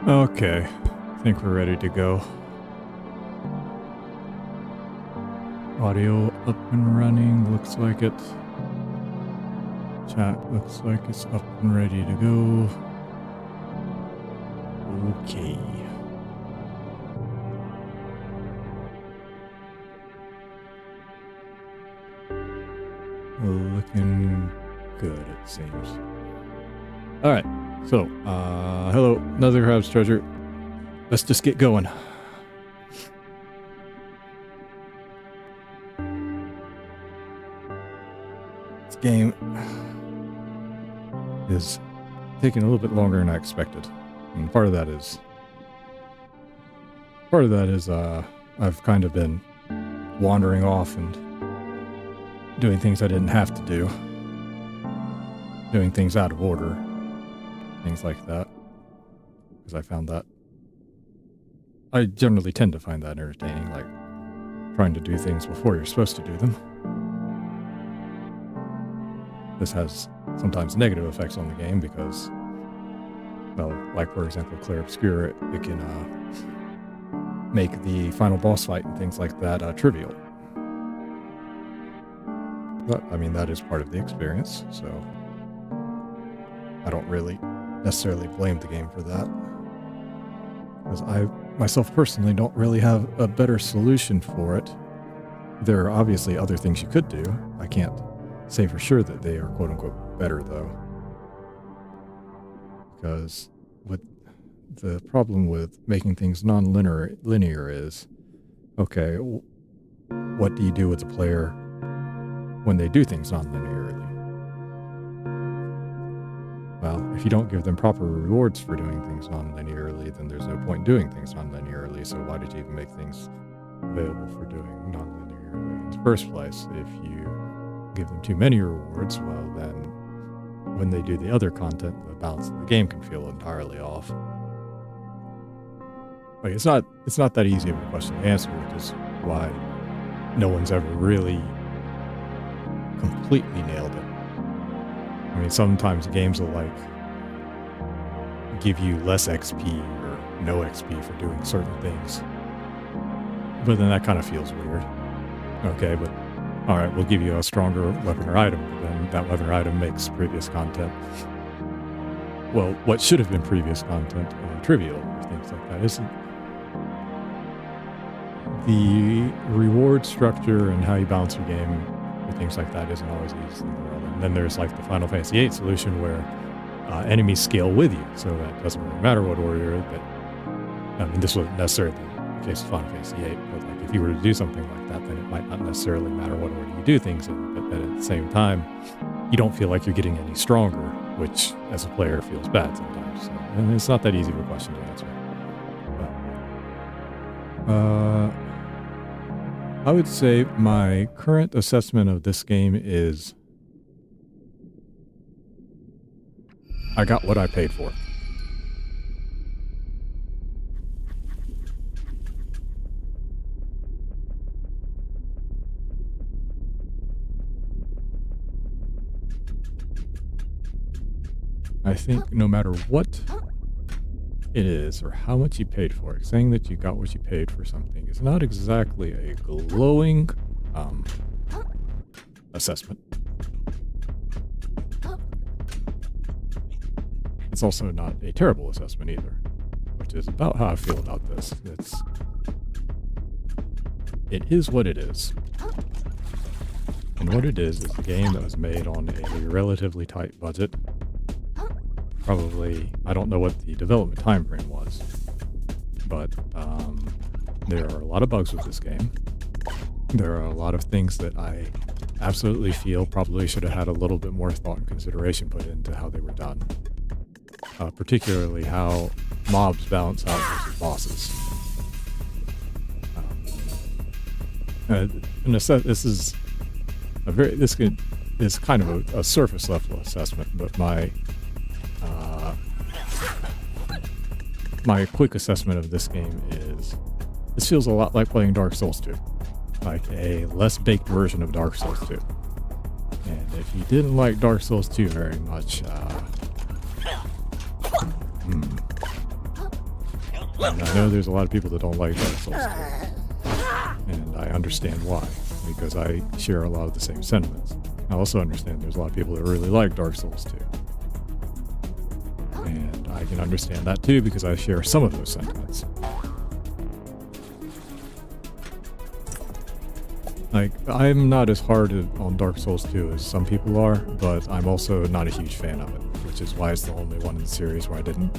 Okay, I think we're ready to go. Audio up and running, looks like it. Chat looks like it's up and ready to go. Okay. Looking good, it seems. Alright, so, hello, another Crab's Treasure. Let's just get going. This game is taking a little bit longer than I expected. And part of that is I've kind of been wandering off and doing things I didn't have to do. Doing things out of order. Things like that. Because I found that I generally tend to find that entertaining, like trying to do things before you're supposed to do them. This has sometimes negative effects on the game because, well, like for example, Clear Obscure, it can make the final boss fight and things like that trivial. But, I mean, that is part of the experience, so I don't really necessarily blame the game for that. Because I, myself personally, don't really have a better solution for it. There are obviously other things you could do. I can't say for sure that they are quote-unquote better, though. Because what the problem with making things non-linear is, okay, what do you do with the player when they do things non-linearly? Well, if you don't give them proper rewards for doing things non-linearly, then there's no point doing things non-linearly, so why did you even make things available for doing non-linearly in the first place? If you give them too many rewards, well then, when they do the other content, the balance of the game can feel entirely off. Like, it's not that easy of a question to answer, which is why no one's ever really completely nailed it. I mean, sometimes games will, like, give you less XP or no XP for doing certain things. But then that kind of feels weird. Okay, but alright, we'll give you a stronger weapon or item, but then that weapon or item makes previous content, well, what should have been previous content, trivial, or things like that. The reward structure and how you balance your game and things like that isn't always easy in the world. And then there's like the Final Fantasy VIII solution where enemies scale with you, so that it doesn't really matter what order you're in. But I mean, this wasn't necessarily the case of Final Fantasy VIII, but like if you were to do something like that, then it might not necessarily matter what order you do things in. But at the same time, you don't feel like you're getting any stronger, which as a player feels bad sometimes. So, and it's not that easy of a question to answer. But, I would say my current assessment of this game is I got what I paid for. I think no matter what it is or how much you paid for it, saying that you got what you paid for something is not exactly a glowing assessment. It's also not a terrible assessment either, which is about how I feel about this. It is what it is. And what it is a game that was made on a relatively tight budget. Probably, I don't know what the development time frame was, but there are a lot of bugs with this game. There are a lot of things that I absolutely feel probably should have had a little bit more thought and consideration put into how they were done. Particularly how mobs balance out versus bosses. This is kind of a surface level assessment, but my quick assessment of this game is this feels a lot like playing Dark Souls 2, like a less baked version of Dark Souls 2. And if you didn't like Dark Souls 2 very much, And I know there's a lot of people that don't like Dark Souls 2. And I understand why, because I share a lot of the same sentiments. I also understand there's a lot of people that really like Dark Souls 2. And I can understand that too, because I share some of those sentiments. Like, I'm not as hard on Dark Souls 2 as some people are, but I'm also not a huge fan of it, which is why it's the only one in the series where I didn't.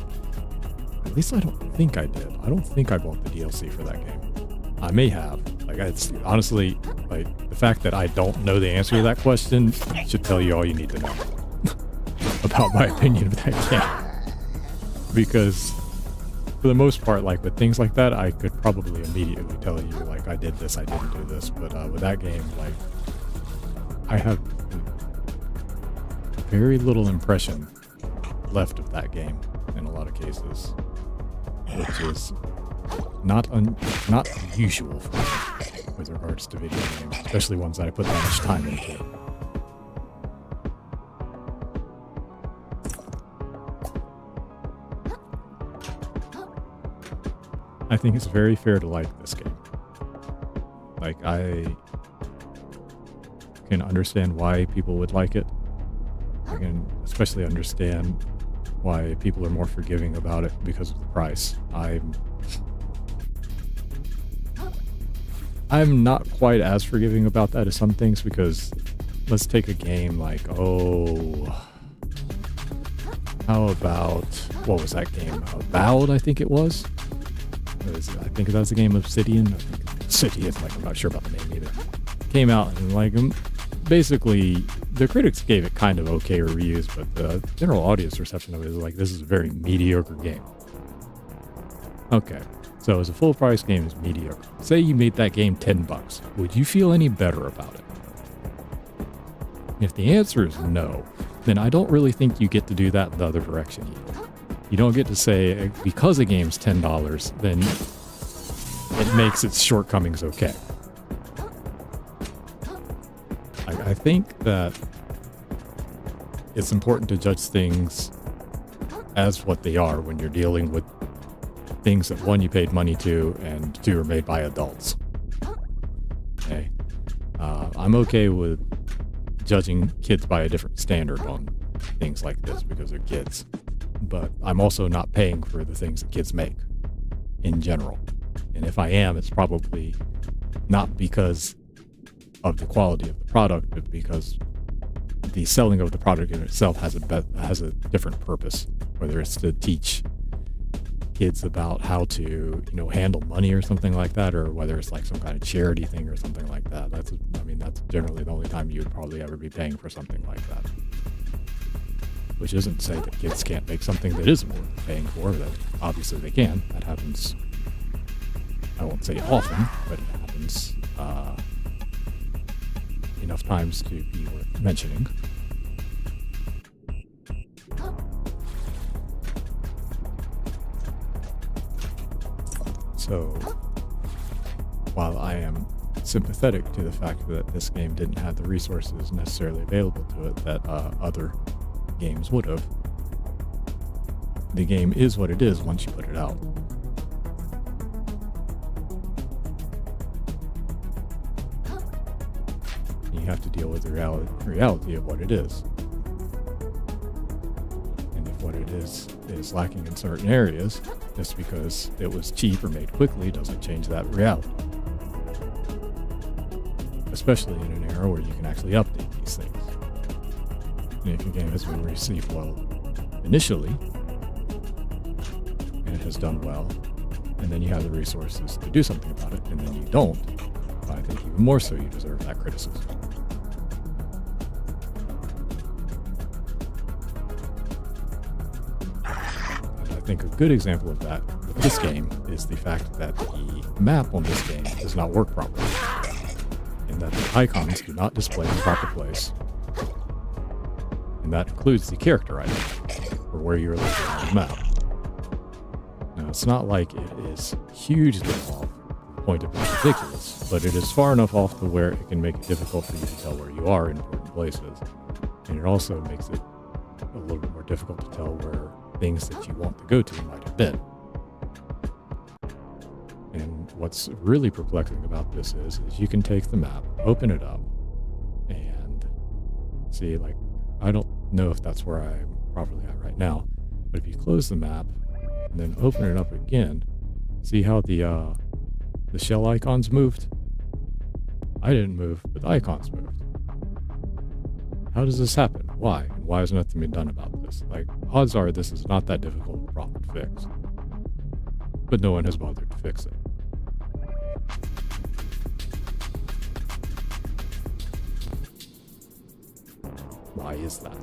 At least I don't think I did. I don't think I bought the DLC for that game. I may have. Like, it's honestly, like, the fact that I don't know the answer to that question should tell you all you need to know about my opinion of that game. Because for the most part, like, with things like that, I could probably immediately tell you, like, I did this, I didn't do this. But with that game, like, I have very little impression left of that game in a lot of cases, which is not unusual for me with regards to video games, especially ones that I put that much time into. I think it's very fair to like this game. Like, I can understand why people would like it. I can especially understand why people are more forgiving about it because of the price. I'm not quite as forgiving about that as some things, because let's take a game like, how about, what was that game? Avowed, I think it was. I think that was the game Obsidian. I think Obsidian, like, I'm not sure about the name either. Came out and, like, basically the critics gave it kind of okay reviews, but the general audience reception of it is like, this is a very mediocre game. Okay, so as a full price game, is mediocre. Say you made that game $10, would you feel any better about it? If the answer is no, then I don't really think you get to do that in the other direction either. You don't get to say, because a game's $10, then it makes its shortcomings okay. I think that it's important to judge things as what they are when you're dealing with things that, one, you paid money to, and two, are made by adults. Okay? I'm okay with judging kids by a different standard on things like this because they're kids. But I'm also not paying for the things that kids make in general. And if I am, it's probably not because of the quality of the product, but because the selling of the product in itself has a different purpose, whether it's to teach kids about how to, handle money or something like that, or whether it's like some kind of charity thing or something like that. That's generally the only time you would probably ever be paying for something like that. Which isn't to say that kids can't make something that is worth paying for. That obviously they can. That happens, I won't say often, but it happens enough times to be worth mentioning. So, while I am sympathetic to the fact that this game didn't have the resources necessarily available to it that other games would have, the game is what it is once you put it out. You have to deal with the reality of what it is. And if what it is lacking in certain areas, just because it was cheap or made quickly doesn't change that reality. Especially in an era where you can actually update these things. And if your game has been received well initially, and it has done well, and then you have the resources to do something about it, and then you don't, I think even more so you deserve that criticism. And I think a good example of that with this game is the fact that the map on this game does not work properly, and that the icons do not display in the proper place. And that includes the character item, or where you're looking on the map. Now, it's not like it is hugely off to the point of being ridiculous, but it is far enough off to where it can make it difficult for you to tell where you are in important places. And it also makes it a little bit more difficult to tell where things that you want to go to might have been. what's really perplexing about this is you can take the map, open it up, and see, like, I don't know if that's where I'm properly at right now, but if you close the map and then open it up again, see how the shell icons moved? I didn't move, but the icons moved. How does this happen? Why? And why has nothing been done about this? Like, odds are this is not that difficult of a problem to fix. But no one has bothered to fix it. Why is that?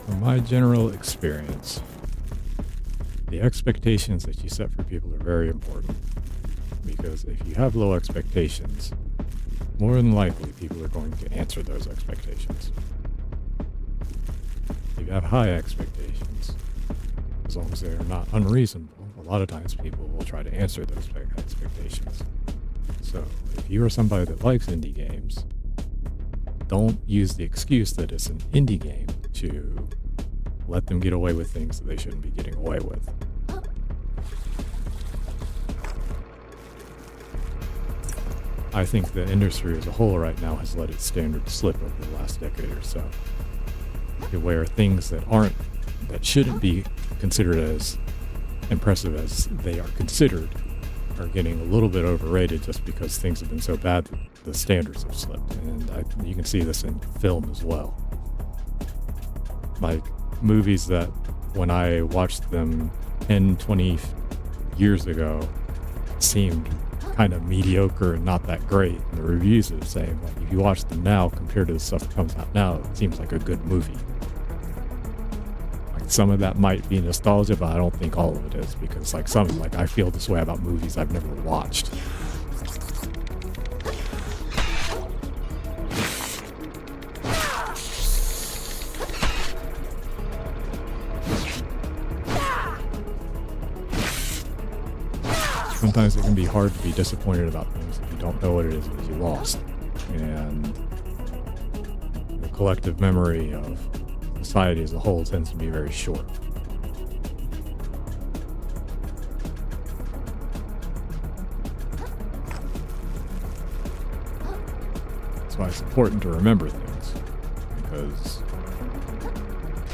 From my general experience, the expectations that you set for people are very important, because if you have low expectations, more than likely people are going to answer those expectations. If you have high expectations, as long as they're not unreasonable, a lot of times people will try to answer those expectations. So if you are somebody that likes indie games, don't use the excuse that it's an indie game to let them get away with things that they shouldn't be getting away with. I think the industry as a whole right now has let its standards slip over the last decade or so, where things that shouldn't be considered as impressive as they are considered are getting a little bit overrated just because things have been so bad that the standards have slipped. And you can see this in film as well. Like movies that when I watched them 10, 20 years ago seemed kind of mediocre and not that great. And the reviews are saying, like, if you watch them now compared to the stuff that comes out now, it seems like a good movie. Like some of that might be nostalgia, but I don't think all of it is, because like I feel this way about movies I've never watched. Sometimes it can be hard to be disappointed about things if you don't know what it is that you lost. And the collective memory of society as a whole tends to be very short. That's why it's important to remember things, because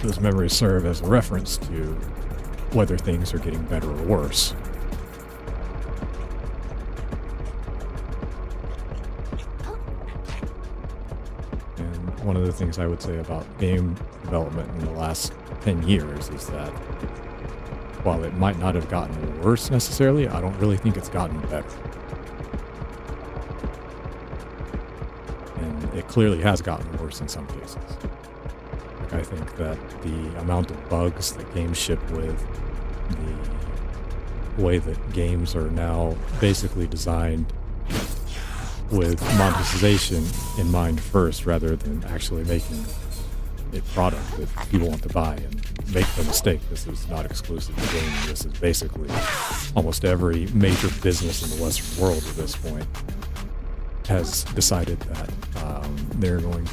those memories serve as a reference to whether things are getting better or worse. One of the things I would say about game development in the last 10 years is that while it might not have gotten worse necessarily, I don't really think it's gotten better. And it clearly has gotten worse in some cases. Like, I think that the amount of bugs that games ship with, the way that games are now basically designed with monetization in mind first, rather than actually making a product that people want to buy. And make no mistake, this is not exclusive to gaming. This is basically almost every major business in the Western world at this point has decided that they're going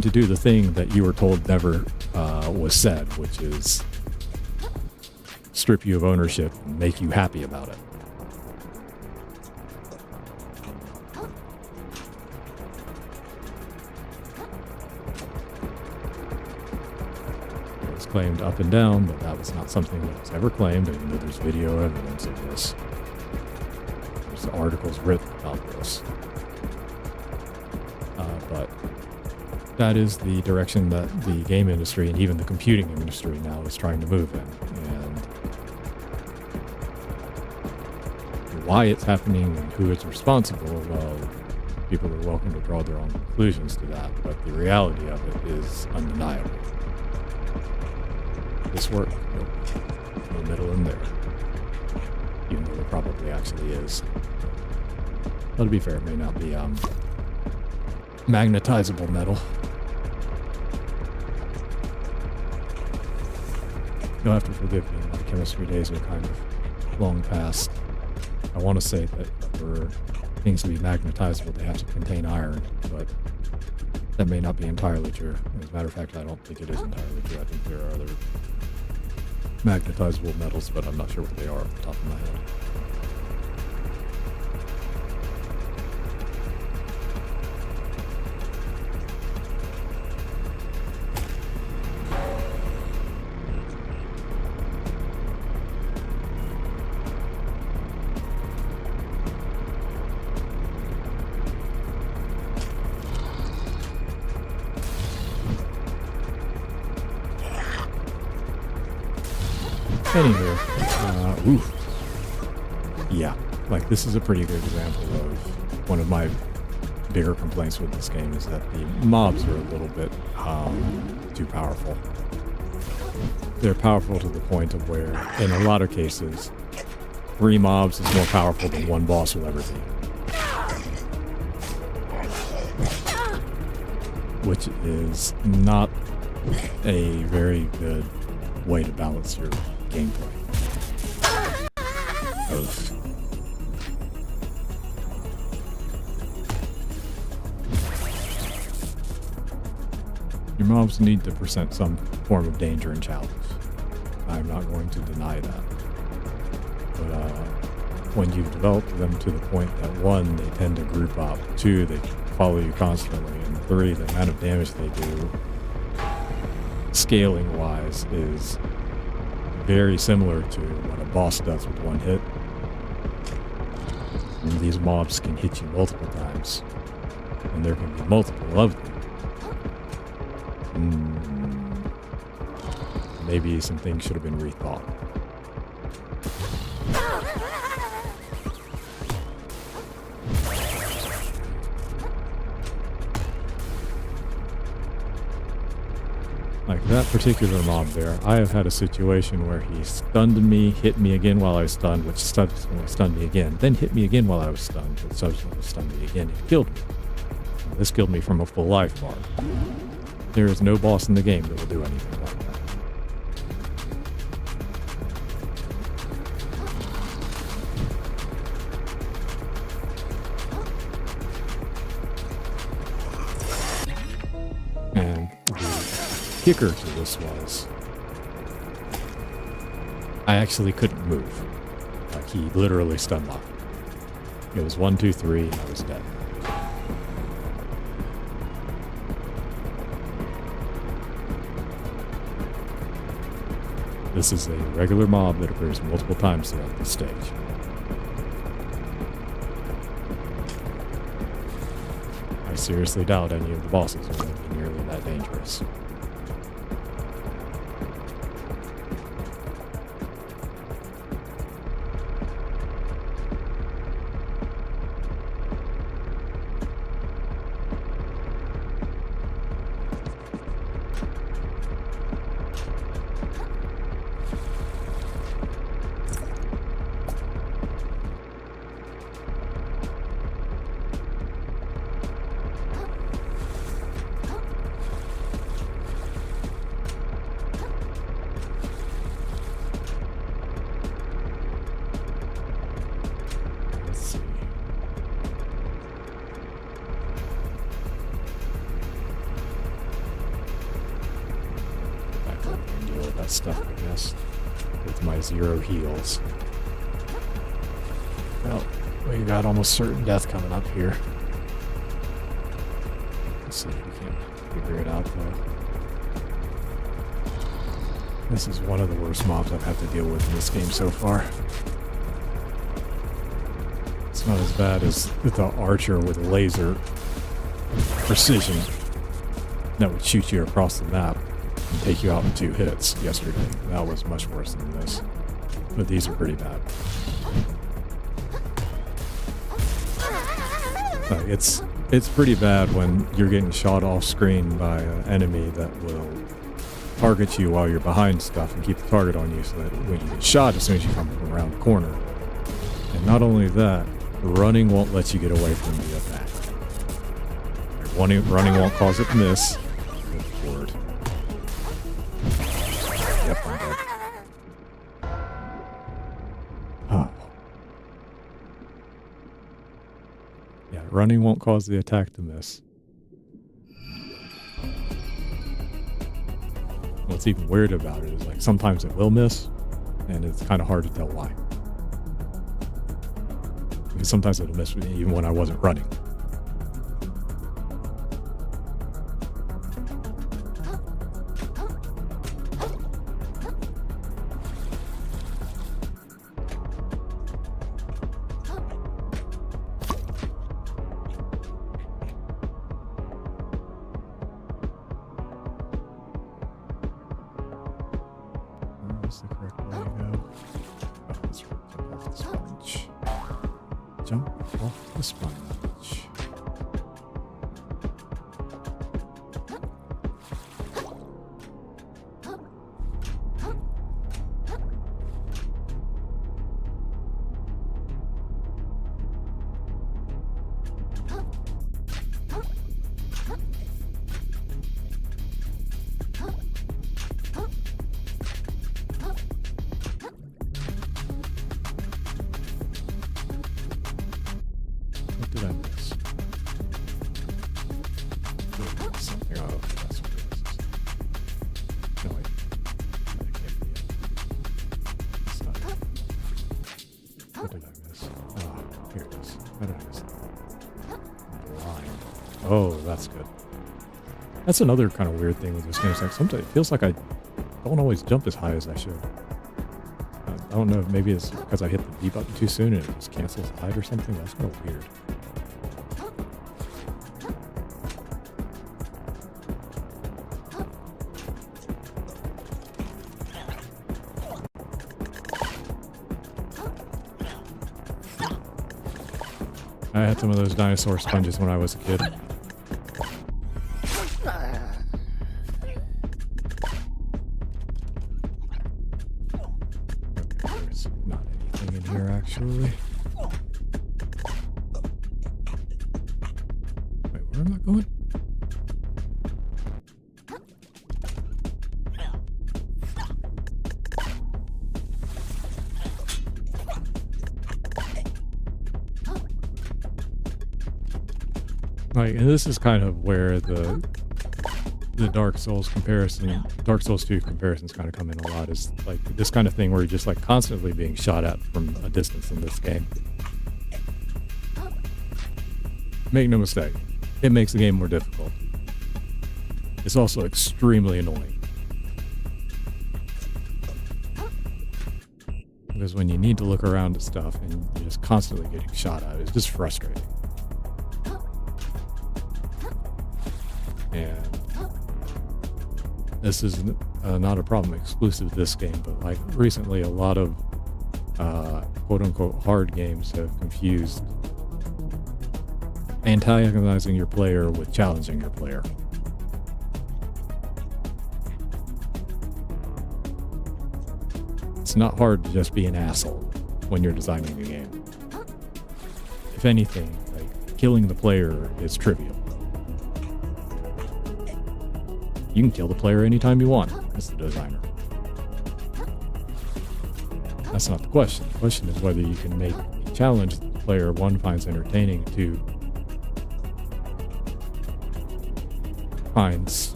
to do the thing that you were told never was said, which is strip you of ownership and make you happy about it. It was claimed up and down, but that was not something that was ever claimed, even though there's video evidence of this. There's articles written about this. But that is the direction that the game industry and even the computing industry now is trying to move in. And why it's happening and who is responsible, well, people are welcome to draw their own conclusions to that, but the reality of it is undeniable. This worked. Nope. no metal in there. Even though there probably actually is. But to be fair, it may not be magnetizable metal. You'll have to forgive me, my chemistry days are kind of long past. I want to say that for things to be magnetizable, they have to contain iron, but that may not be entirely true. As a matter of fact, I don't think it is entirely true. I think there are other magnetizable metals, but I'm not sure what they are off the top of my head. Anywho, yeah, like this is a pretty good example of one of my bigger complaints with this game is that the mobs are a little bit too powerful. They're powerful to the point of where, in a lot of cases, 3 mobs is more powerful than 1 boss will ever be. Which is not a very good way to balance your gameplay. Your mobs need to present some form of danger and challenge. I'm not going to deny that. But when you've developed them to the point that 1, they tend to group up, 2, they follow you constantly, and 3, the amount of damage they do, scaling wise, is very similar to what a boss does with 1 hit. And these mobs can hit you multiple times, and there can be multiple of them. Maybe some things should have been rethought. Like that particular mob there, I have had a situation where he stunned me, hit me again while I was stunned, which subsequently stunned me again, then hit me again while I was stunned, which subsequently stunned me again and killed me. This killed me from a full life bar. There is no boss in the game that will do anything like that. And the kicker to this was, I actually couldn't move. Like, he literally stun locked me. It was 1, 2, 3, and I was dead. This is a regular mob that occurs multiple times throughout this stage. I seriously doubt any of the bosses are going to be nearly that dangerous. Stuff, I guess, with my 0 heals. Well, we got almost certain death coming up here. Let's see if we can figure it out, though. This is one of the worst mobs I've had to deal with in this game so far. It's not as bad as the archer with laser precision that would shoot you across the map and take you out in 2 hits yesterday. That was much worse than this. But these are pretty bad. It's pretty bad when you're getting shot off screen by an enemy that will target you while you're behind stuff and keep the target on you so that when you get shot as soon as you come from around the corner. And not only that, running won't let you get away from the attack. Running won't cause it to miss. Good lord. Yep, I'm dead. Oh. Yeah, running won't cause the attack to miss. What's even weird about it is like sometimes it will miss, and it's kind of hard to tell why. Because sometimes it'll miss even when I wasn't running. Where's the correct way to go? Oh, that's right. Jump off the sponge. Jump off the sponge. What did I miss? Something. Oh, that's what it is. No, wait. That can't be it. It's not it. What did I miss? Ah, here it is. How did I miss that? Line. Oh, that's good. That's another kind of weird thing with this game. It's like sometimes it feels like I don't always jump as high as I should. I don't know if maybe it's because I hit the B button too soon and it just cancels the height or something. That's kind of weird. I had some of those dinosaur sponges when I was a kid. There's not anything in here actually. Wait, where am I going? Like, and this is kind of where the Dark Souls 2 comparisons kind of come in a lot, is like this kind of thing where you're just like constantly being shot at from a distance in this game. Make no mistake, it makes the game more difficult. It's also extremely annoying. Because when you need to look around at stuff and you're just constantly getting shot at, it's just frustrating. And this is not a problem exclusive to this game, but like recently a lot of quote-unquote hard games have confused antagonizing your player with challenging your player. It's not hard to just be an asshole when you're designing a game. If anything, like killing the player is trivial. You can kill the player anytime you want as the designer. That's not the question. The question is whether you can make a challenge that the player, one, finds entertaining, two, finds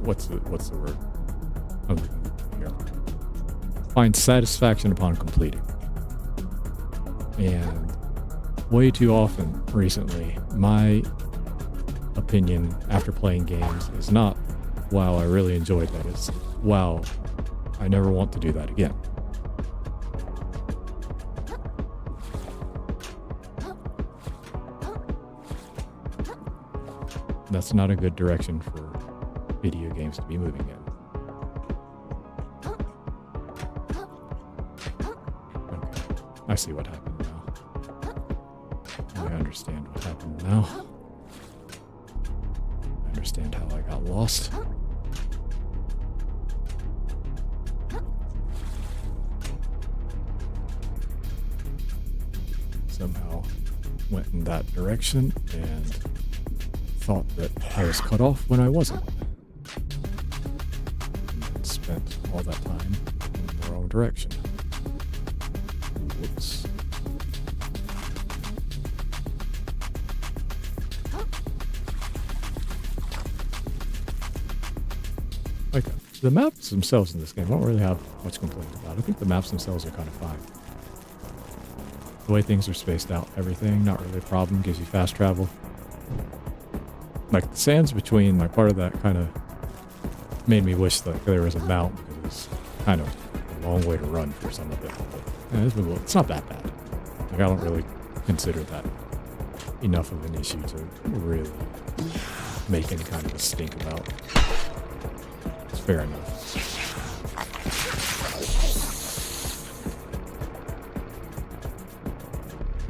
what's the word? Here. Finds satisfaction upon completing. And way too often recently, my opinion after playing games is not, wow, I really enjoyed that. It's, wow, I never want to do that again. That's not a good direction for video games to be moving in. Okay, I see what happened now. I understand what happened now. I understand how I got lost. somehow went in that direction and thought that I was cut off when I wasn't. And then spent all that time in the wrong direction. Whoops. Like, the maps themselves in this game, I don't really have much complaint about. I think the maps themselves are kind of fine. The way things are spaced out, everything, not really a problem, gives you fast travel. Like, the sands between, like, part of that kind of made me wish that there was a mount, because it was kind of a long way to run for some of it. But, yeah, it's not that bad. Like, I don't really consider that enough of an issue to really make any kind of a stink about. It's fair enough.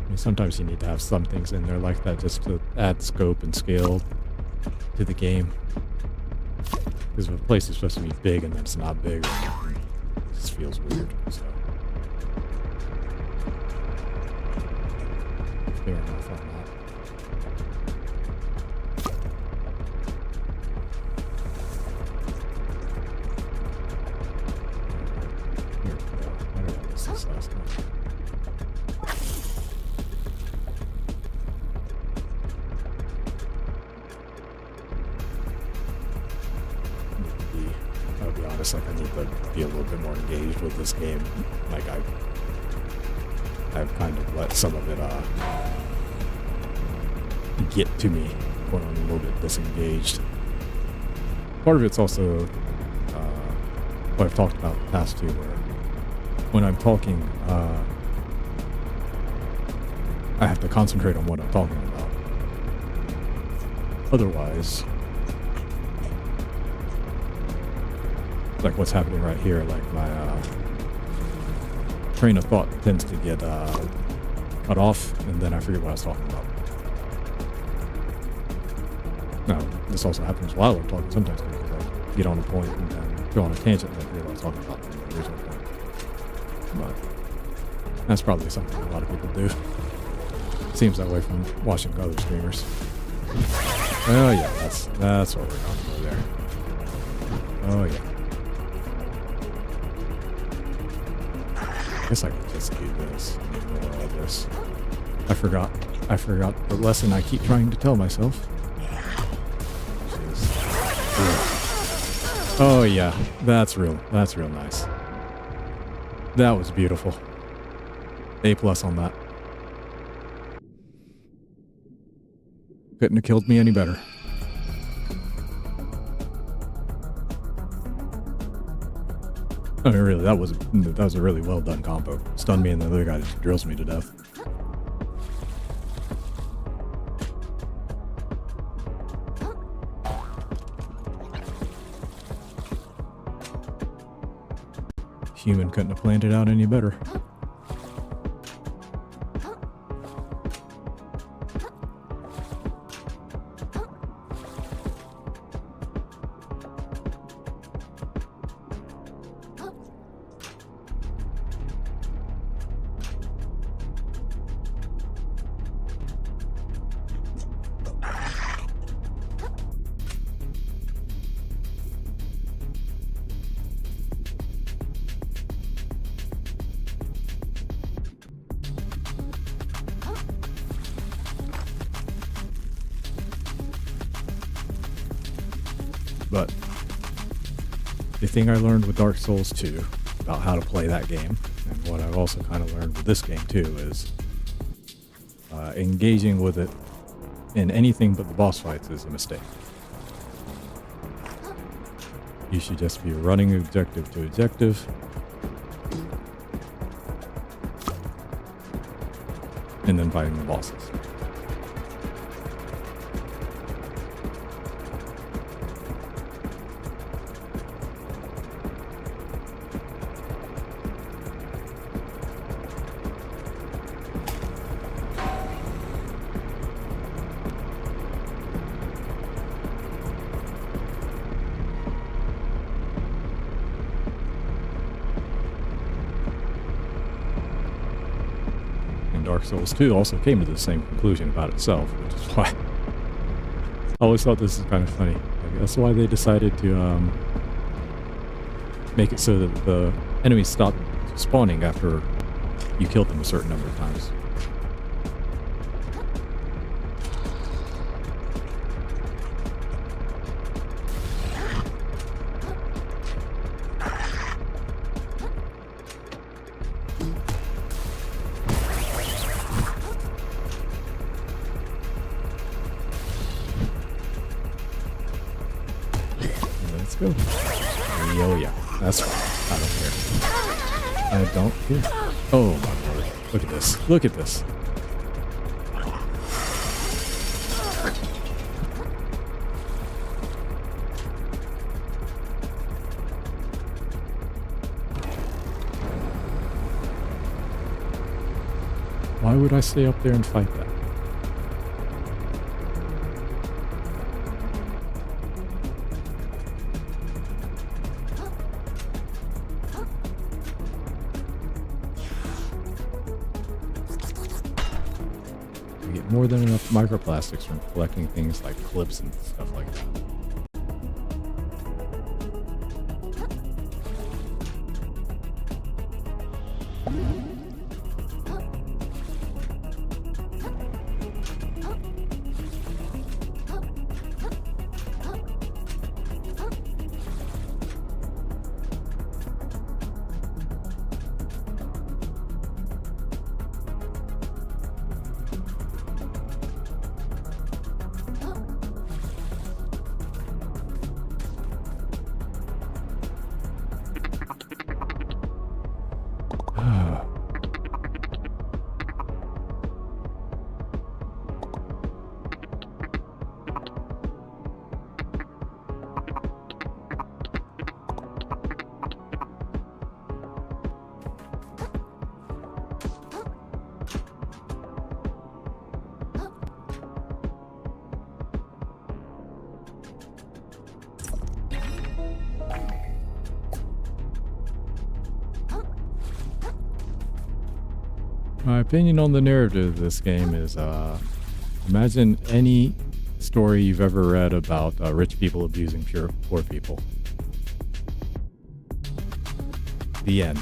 I mean, sometimes you need to have some things in there like that just to add scope and scale to the game. Because if a place is supposed to be big and then it's not big, it just feels weird. So fair enough on that. Here we go. Why did I miss this last time? I'll be honest, like, I need to be a little bit more engaged with this game. Like, I've kind of let some of it get to me when I'm a little bit disengaged. Part of it's also what I've talked about in the past too, where when I'm talking, I have to concentrate on what I'm talking about. Otherwise, like what's happening right here, like my train of thought tends to get cut off, and then I forget what I was talking about. Now, this also happens while I'm talking sometimes, because I get on a point and then go on a tangent and I forget what I was talking about in the original point. But that's probably something a lot of people do. Seems that way from watching other streamers. Oh yeah, that's what we're talking about there. Oh yeah. I guess I could just do this. Ignore all this. I forgot the lesson I keep trying to tell myself. Oh yeah, that's real nice. That was beautiful. A+ on that. Couldn't have killed me any better. I mean, really, that was a really well done combo. Stunned me and the other guy just drills me to death. Human couldn't have planned it out any better. But the thing I learned with Dark Souls 2 about how to play that game, and what I've also kind of learned with this game too, is engaging with it in anything but the boss fights is a mistake. You should just be running objective to objective, and then fighting the bosses. Dark Souls 2 also came to the same conclusion about itself, which is why I always thought this is kind of funny. Like, that's why they decided to make it so that the enemies stop spawning after you killed them a certain number of times. Let's go. Oh yeah, that's right. I don't care. I don't care. Oh my lord. Look at this. Look at this. Why would I stay up there and fight that? You get more than enough microplastics from collecting things like clips and stuff like that. My opinion on the narrative of this game is, imagine any story you've ever read about rich people abusing poor people. The end.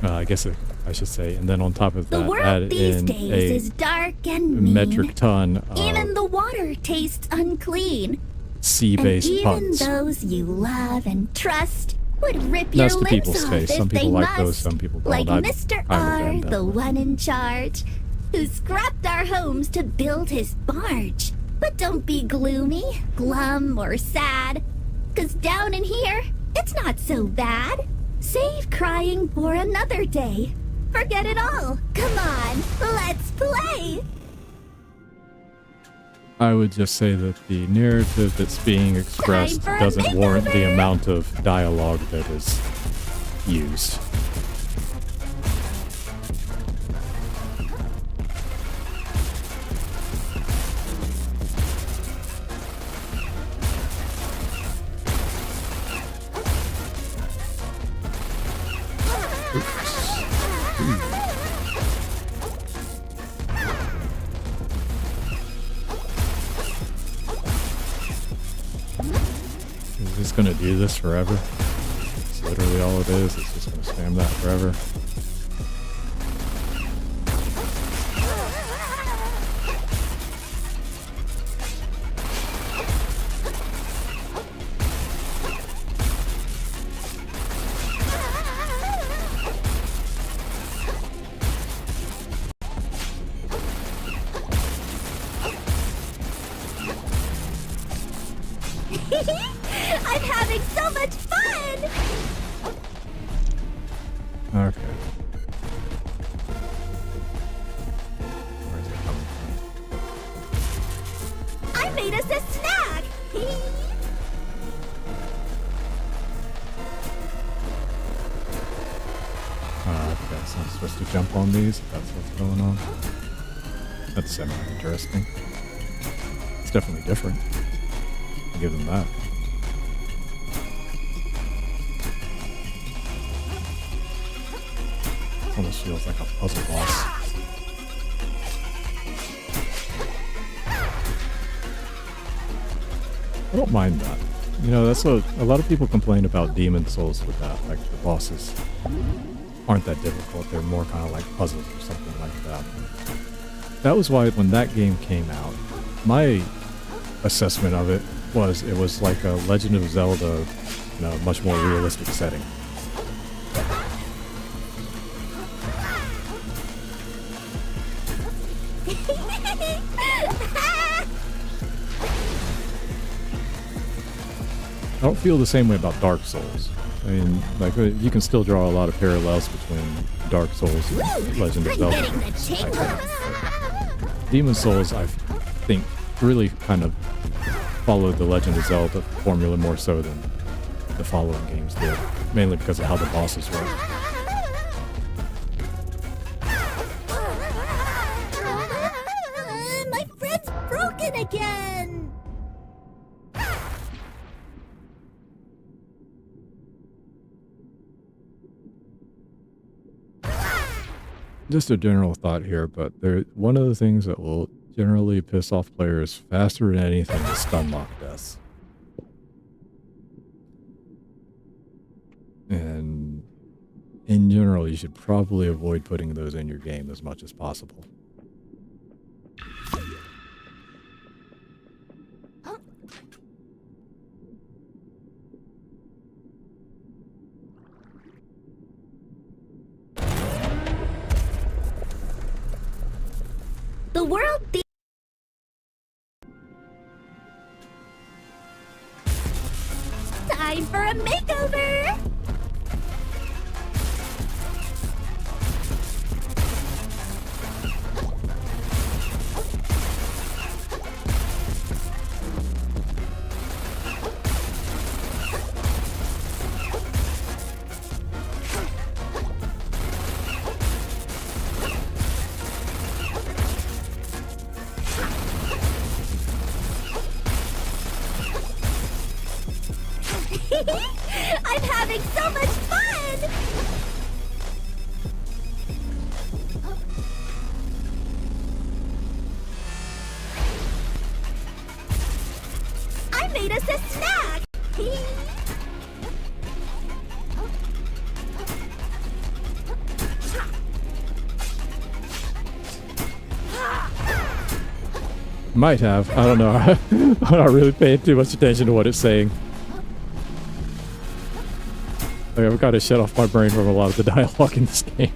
I guess I should say, and then on top of that, add in a is dark and mean. metric ton of even the water tastes unclean. sea-based and puns. Even those you love and trust would rip That's your to lips people's off taste. if Some people they like must. those, some people don't. Like Mr. I R, would the one in charge, who scrapped our homes to build his barge. But don't be gloomy, glum, or sad, 'cause down in here, it's not so bad. Save crying for another day. Forget it all. Come on, let's play. I would just say that the narrative that's being expressed Time for a doesn't warrant the makeover. amount of dialogue that is used. Is this gonna do this forever? It's literally all it is. It's just gonna spam that forever. I'm having so much fun! Okay. Where's it coming from? I made us a snack! Okay, so I'm supposed to jump on these. That's what's going on. That's semi-interesting. It's definitely different. I give them that. Almost feels like a puzzle boss. I don't mind that. You know, that's a lot of people complain about Demon Souls with that. Like, the bosses aren't that difficult. They're more kind of like puzzles or something like that. That was why when that game came out, my assessment of it was like a Legend of Zelda in a much more realistic setting. I don't feel the same way about Dark Souls. I mean, like, you can still draw a lot of parallels between Dark Souls and Legend of Zelda. Demon Souls, I think, really kind of followed the Legend of Zelda formula more so than the following games did, mainly because of how the bosses work. My friend's broken again! Just a general thought here, but one of the things that will generally piss off players faster than anything is stun lock deaths. And in general, you should probably avoid putting those in your game as much as possible. The world time for a makeover! I'm having so much fun! I made us a snack! Might have. I don't know. I'm not really paying too much attention to what it's saying. Like, I've got to shut off my brain from a lot of the dialogue in this game.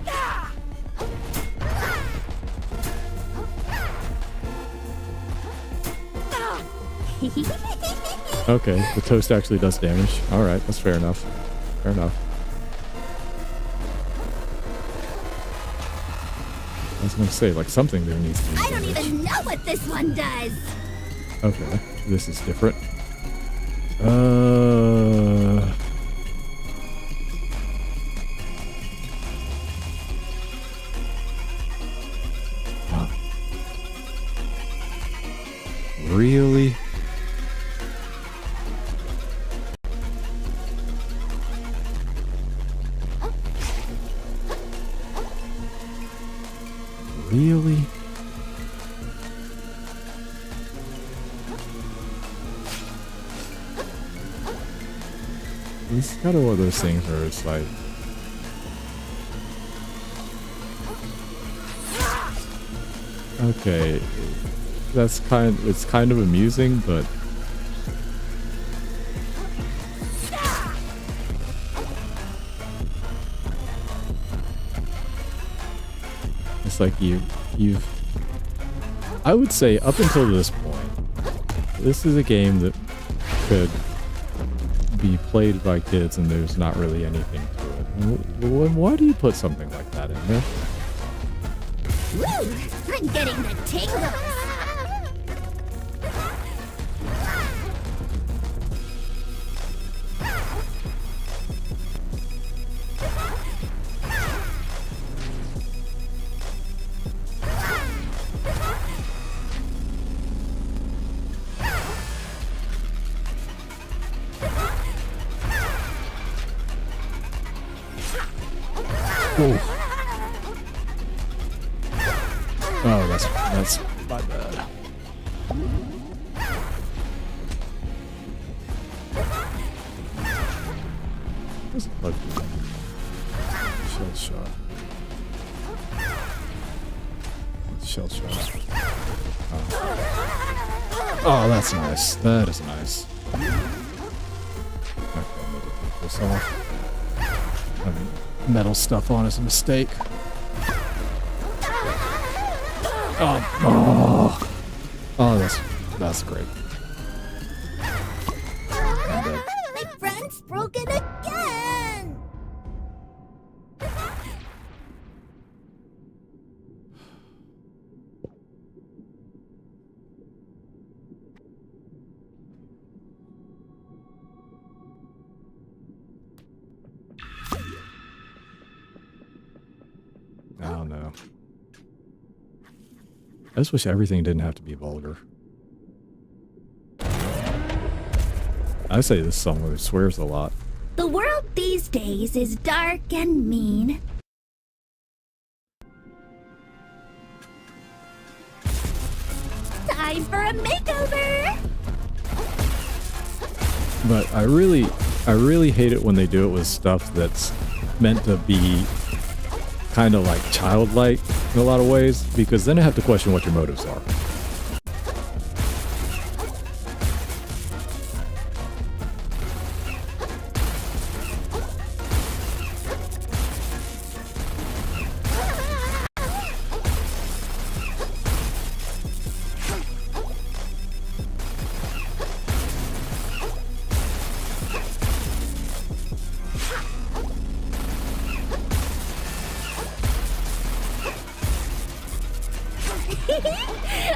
Okay, the toast actually does damage. Alright, that's fair enough. Fair enough. I was gonna say, like, something there needs to be I don't damage. even know what this one does! Okay, this is different. Really? Really? It's kind of one of those things where it's like, okay, it's kind of amusing, but it's like I would say up until this point, this is a game that could be played by kids and there's not really anything to it. Why do you put something like that in there? Woo! I'm getting the tingles! Ooh. Oh, that's my bad. Shell shot. Shell shot. Oh, that's nice. That is nice. Okay, I need to take this off. Having metal stuff on is a mistake. Oh, that's great. My friend's broken again! Oh no. I just wish everything didn't have to be vulgar. I say this song really swears a lot. The world these days is dark and mean. Time for a makeover! But I really hate it when they do it with stuff that's meant to be kind of like childlike in a lot of ways, because then I have to question what your motives are.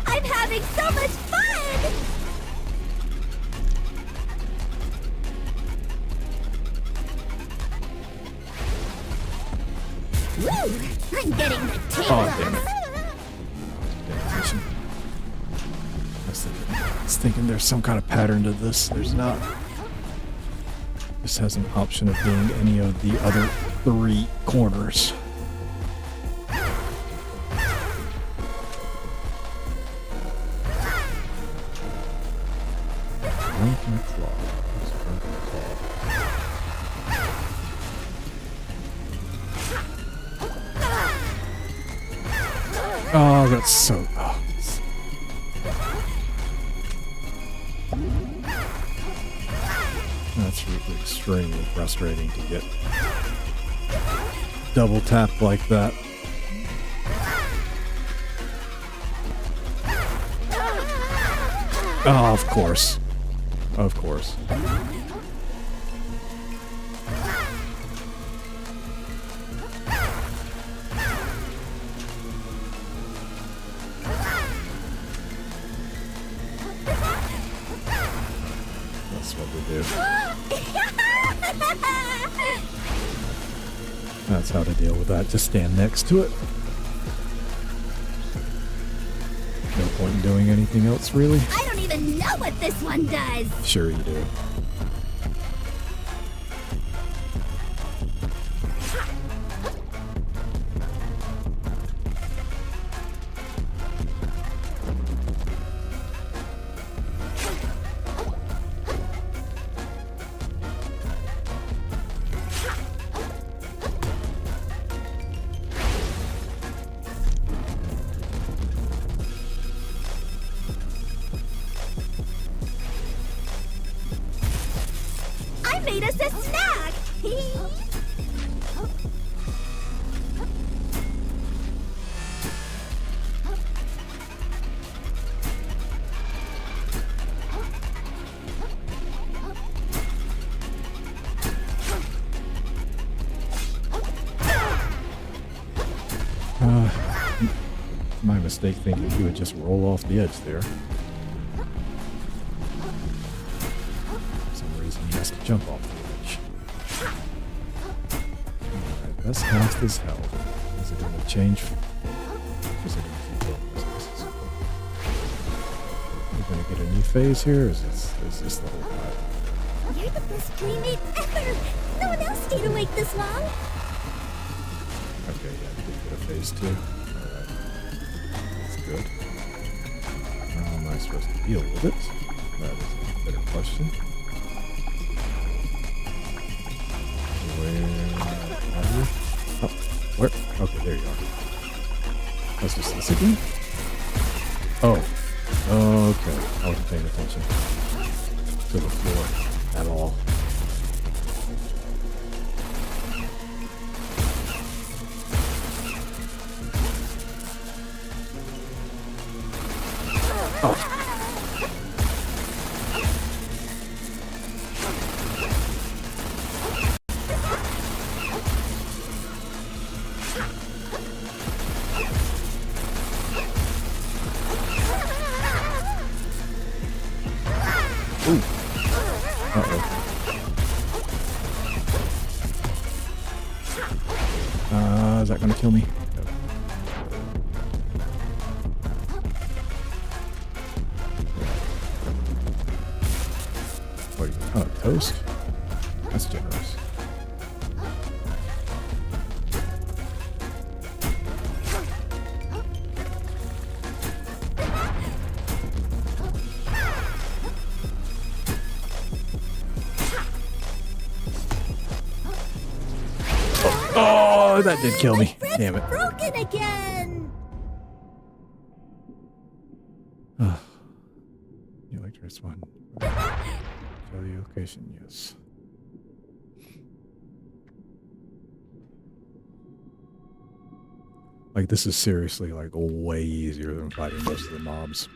I'm having so much fun! Woo! I'm getting the tail. Oh, damn it. I was thinking there's some kind of pattern to this. There's not. This has an option of being any of the other 3 corners. Oh, that's so... Oh. That's really extremely frustrating to get double tapped like that. Oh, of course. Of course. That's what we do. That's how to deal with that. Just stand next to it. No point in doing anything else, really. I don't even know what this one does. Sure you do. I made us a snack! My mistake thinking he would just roll off the edge there. For some reason he has to jump off the edge. Alright, that's half this health. Is it going to change? Is it going to keep going? We're going to get a new phase here? Or is this the whole fight? You're the best playmate ever! No one else stayed awake this long! Okay, yeah, we did get a phase 2. Alright. That's good. How am I supposed to deal with it? That is a better question. Where are you? Oh, where? Okay, there you are. That's just this again? Oh. Okay. I wasn't paying attention to the floor at all. Oh. Ooh. Uh-oh. Is that gonna kill me? No. What are you? Oh, toast? That's generous. Oh, that did kill me. Damn it. Broken again. You liked this one. Show the location, yes. Like, this is seriously, like, way easier than fighting most of the mobs.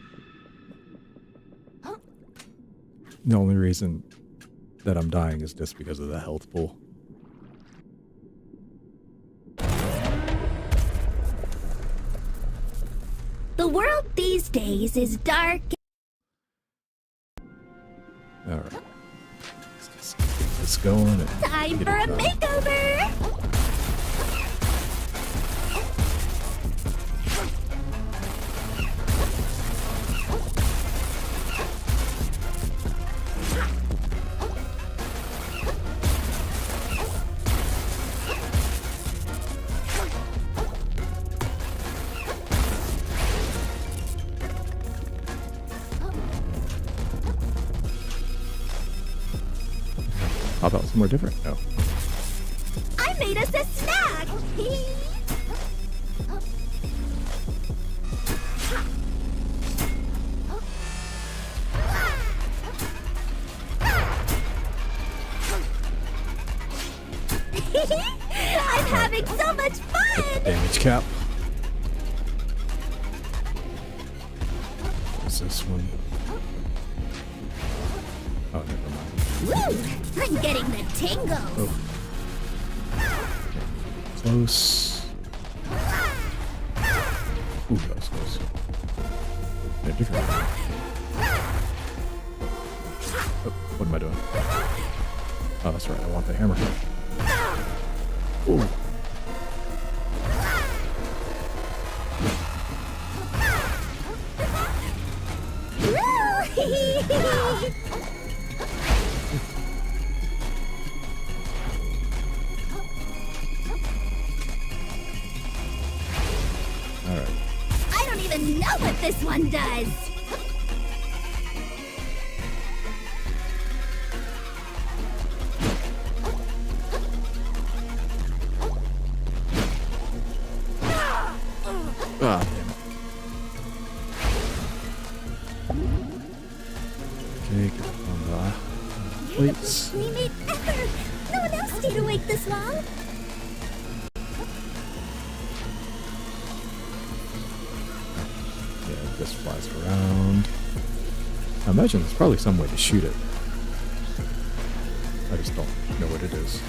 The only reason that I'm dying is just because of the health pool. The world these days is dark. Alright. Let's just get this going. And Time get for it a done. makeover. How about somewhere different? No. I made us a snack. I'm having so much fun. Damage cap. What's this one? Oh, never mind. Woo! I'm getting the tingles. Oh. Close. Ooh, that was close. Yeah, different. Oh, what am I doing? Oh, that's right. I want the hammer. Ooh. Alright. I don't even know what this one does. Ah, damn it. Okay, get on the plates. We made effort. No one else stayed awake this long. Yeah, it just flies around. I imagine there's probably some way to shoot it. I just don't know what it is.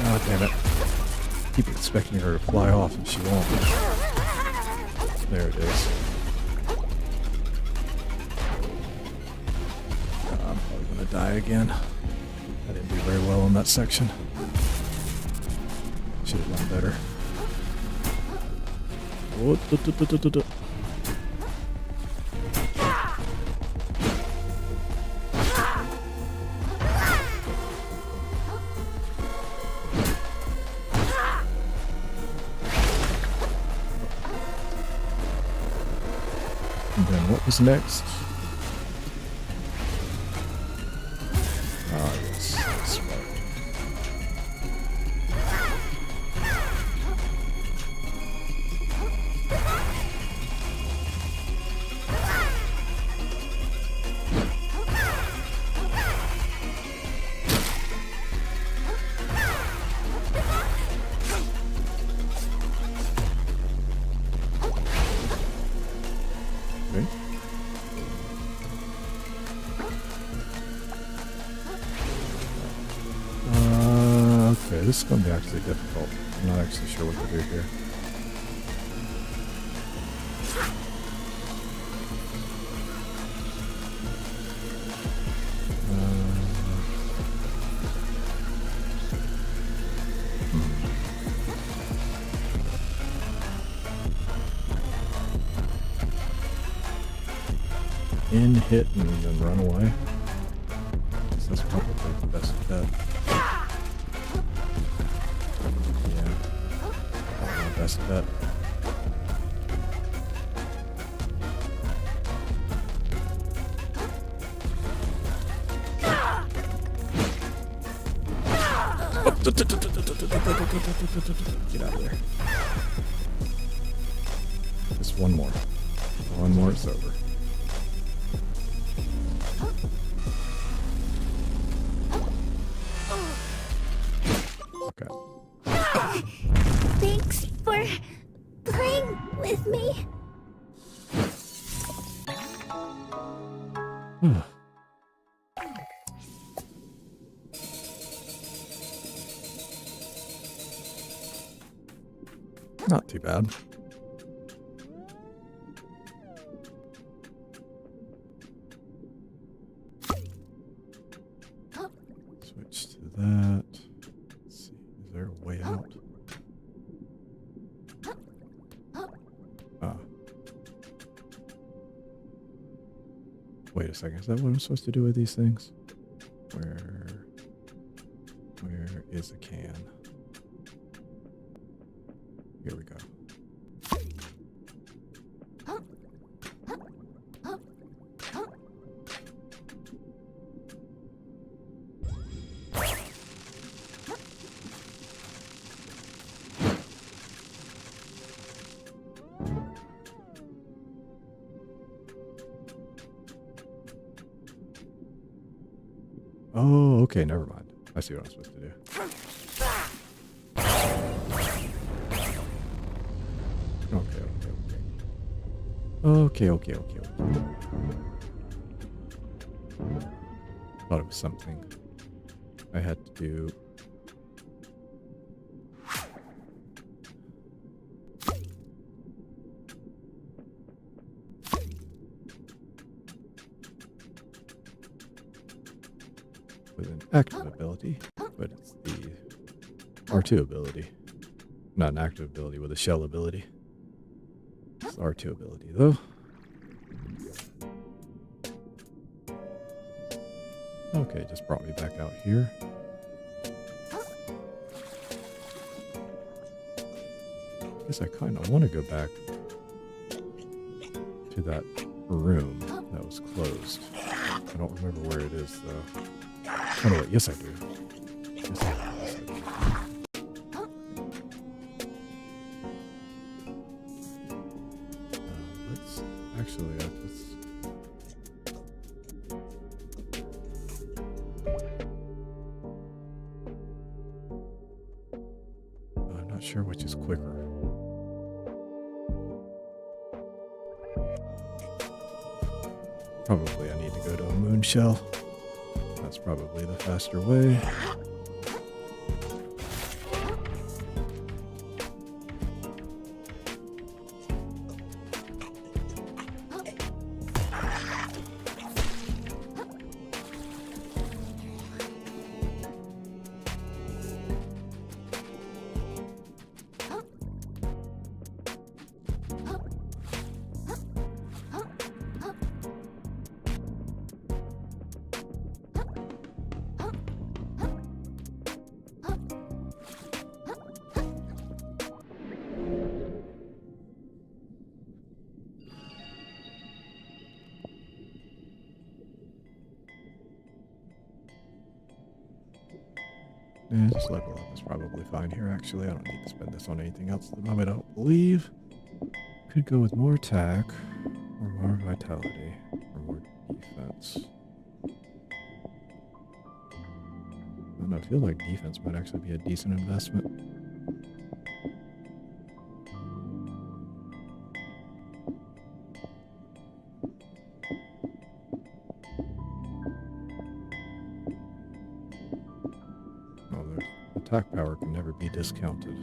God damn it. Keep expecting her to fly off and she won't. There it is. I'm probably gonna die again. I didn't do very well in that section. Should have done better. Oh, and then what was next? Ah, yes, that's right. Okay. Okay, this is going to be actually difficult. I'm not actually sure what to do here. In, hit, and then run away. So that's probably the best bet. Yeah, probably the best bet. Get out of there. Just one more. One more, it's over. Thanks for playing with me. Not too bad. Switch to that. Let's see, is there a way out? Wait a second, is that what I'm supposed to do with these things? Where is a can? Here we go. Oh, okay, never mind. I see what I'm supposed to do. Okay. Thought it was something I had to do. With an active ability, but it's the R2 ability. Not an active ability with a shell ability. It's the R2 ability, though. Okay, just brought me back out here. Guess I kind of want to go back to that room that was closed. I don't remember where it is, though. Oh, no, wait. Yes, I do. Yes, I do. Let's actually, I'm not sure which is quicker. Probably I need to go to a moon shell. That's probably the faster way. Yeah, just level up is probably fine here, actually. I don't need to spend this on anything else at the moment, I don't believe. Could go with more attack, or more vitality, or more defense. I don't know, I feel like defense might actually be a decent investment. Attack power can never be discounted.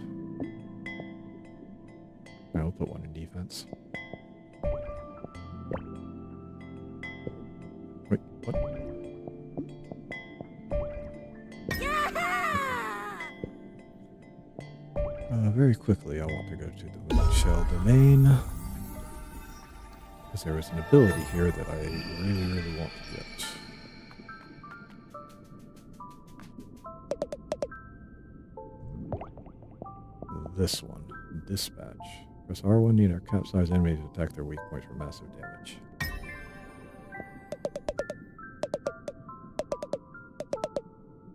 I'll put one in defense. Wait, what? Very quickly, I want to go to the Moon Shell domain. Because there is an ability here that I really want to get. This one, Dispatch. Press R1 near capsize enemies to attack their weak points for massive damage.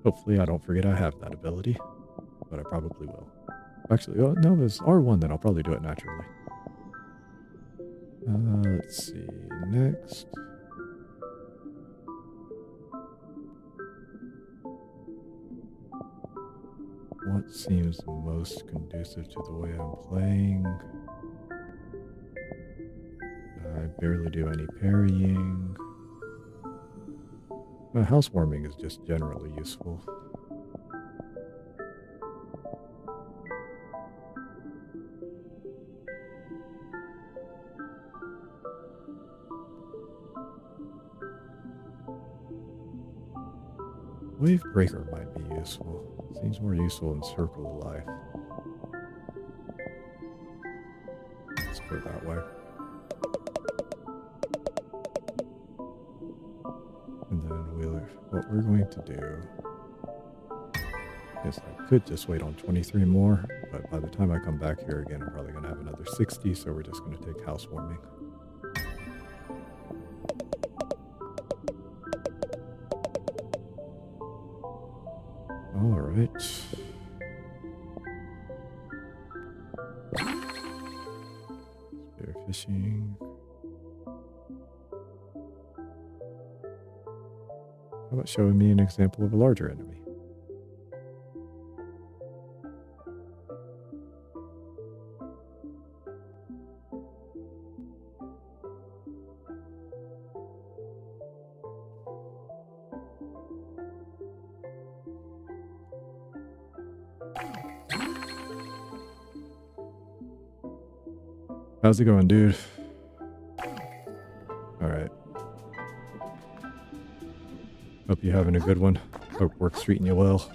Hopefully I don't forget I have that ability, but I probably will. Actually, oh, no, it's R1, then I'll probably do it naturally. Let's see, next. What seems most conducive to the way I'm playing? I barely do any parrying. Housewarming is just generally useful. Wave Breaker might be useful. Seems more useful in Circle of Life. Let's go that way. And then what we're going to do is I could just wait on 23 more, but by the time I come back here again, I'm probably going to have another 60, so we're just going to take Housewarming. Alright. Spear fishing. How about showing me an example of a larger enemy? How's it going, dude? Alright. Hope you're having a good one. Hope work's treating you well.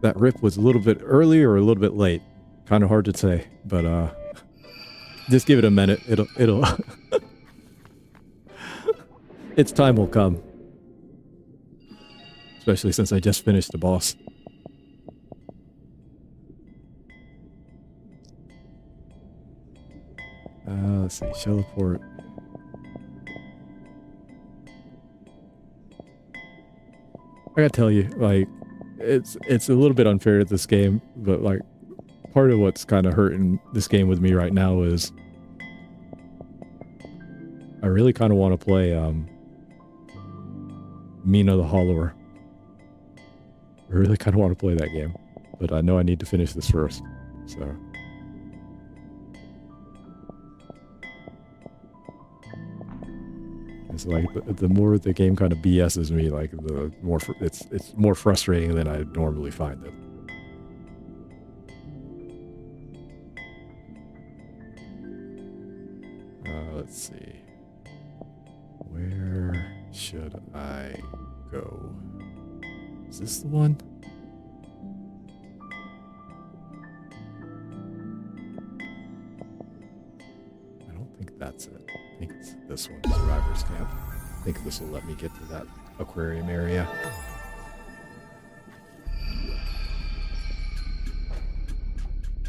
That rip was a little bit early or a little bit late. Kind of hard to say, but just give it a minute. It'll its time will come. Especially since I just finished the boss. Let's see, Shelleport. I gotta tell you, like, it's a little bit unfair at this game, but like, part of what's kind of hurting this game with me right now is I really kind of want to play Mina the Hollower. I really kind of want to play that game, but I know I need to finish this first. So. It's like the more the game kind of BS's me, like the more it's more frustrating than I normally find it. Let's see. Where should I go? Is this the one? I don't think that's it. I think it's this one, Survivor's Camp. I think this will let me get to that aquarium area.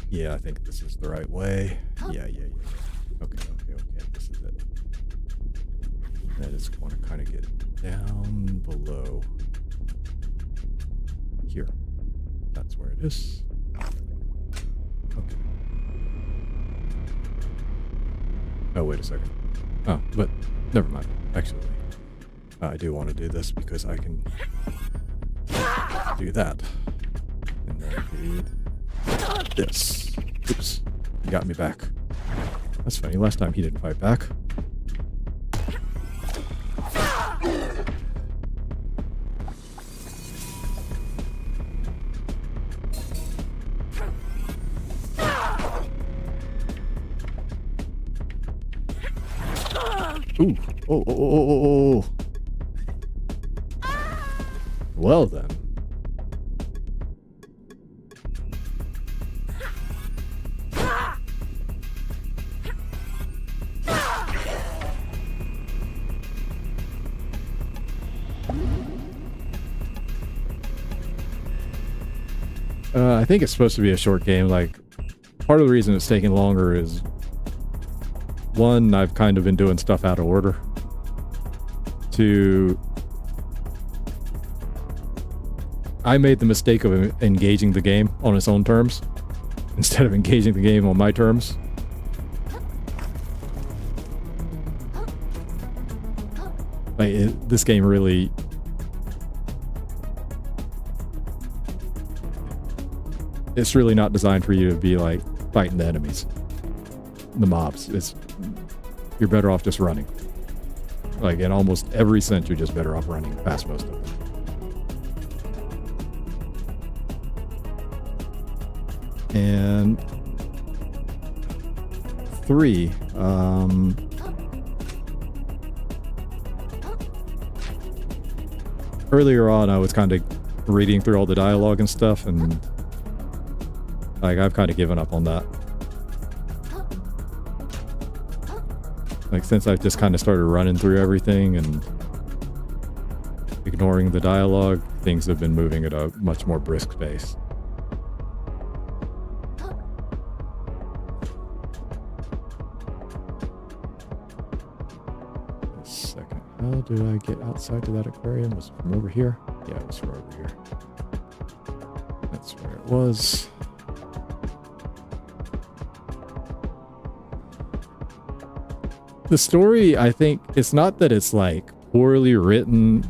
Yeah, I think this is the right way. Yeah. Okay. This is it. I just want to kind of get down below here. That's where it is. Okay. Oh, wait a second. Oh, but never mind. Actually, I do want to do this because I can do that. And then do this. Oops. He got me back. That's funny. Last time he didn't fight back. Ooh. Oh. Well then. I think it's supposed to be a short game. Like, part of the reason it's taking longer is, one, I've kind of been doing stuff out of order. Two, I made the mistake of engaging the game on its own terms instead of engaging the game on my terms. Like, this game really... It's really not designed for you to be, like, fighting the enemies. The mobs. You're better off just running. Like, in almost every sense, you're just better off running past most of them. And 3, earlier on, I was kind of reading through all the dialogue and stuff, and like, I've kind of given up on that. Like, since I've just kind of started running through everything and ignoring the dialogue, things have been moving at a much more brisk pace. A second. How did I get outside to that aquarium? Was it from over here? Yeah, it was from over here. That's where it was. The story, I think, it's not that it's like poorly written.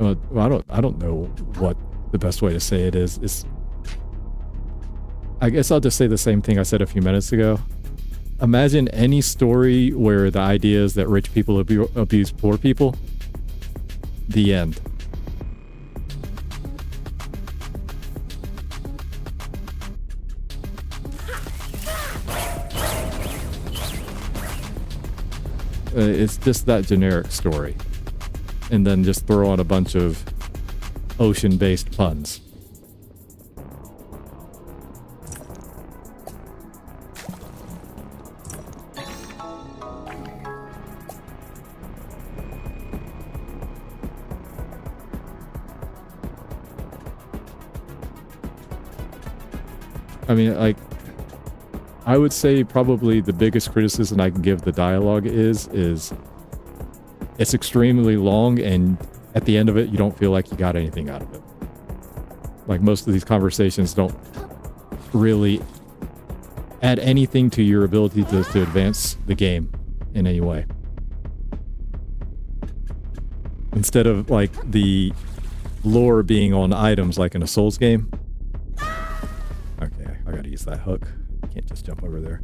Well, I don't know what the best way to say it is. I guess I'll just say the same thing I said a few minutes ago. Imagine any story where the idea is that rich people abuse poor people. The end. It's just that generic story. And then just throw on a bunch of ocean-based puns. I mean, like, I would say probably the biggest criticism I can give the dialogue is it's extremely long, and at the end of it, you don't feel like you got anything out of it. Like, most of these conversations don't really add anything to your ability to advance the game in any way. Instead of, like, the lore being on items like in a Souls game. Okay, I gotta use that hook. Can't just jump over there.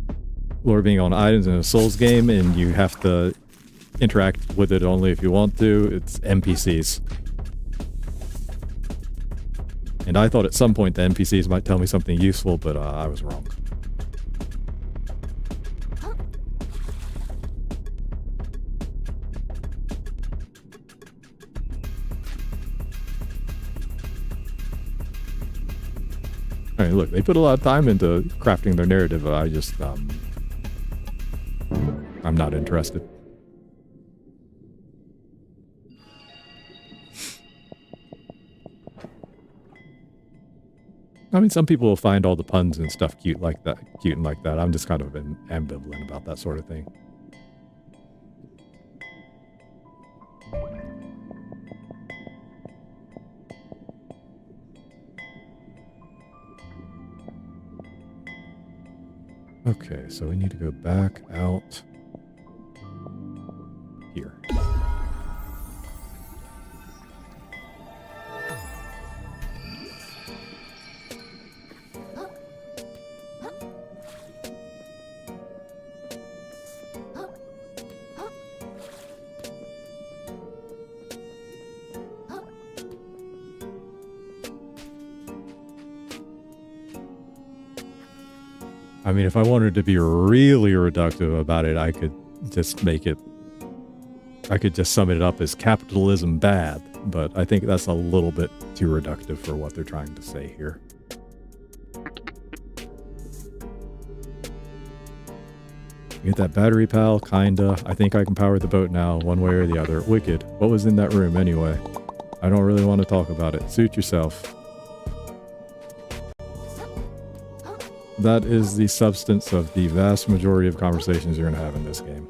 Lore being on items in a Souls game, and you have to interact with it only if you want to. It's NPCs. And I thought at some point the NPCs might tell me something useful, but I was wrong. I mean, look, they put a lot of time into crafting their narrative. I just, I'm not interested. I mean, some people will find all the puns and stuff cute like that. I'm just kind of ambivalent about that sort of thing. Okay, so we need to go back out here. I mean, if I wanted to be really reductive about it, I could just sum it up as capitalism bad, but I think that's a little bit too reductive for what they're trying to say here. Get that battery, pal? Kinda. I think I can power the boat now, one way or the other. Wicked. What was in that room anyway? I don't really want to talk about it. Suit yourself. That is the substance of the vast majority of conversations you're going to have in this game.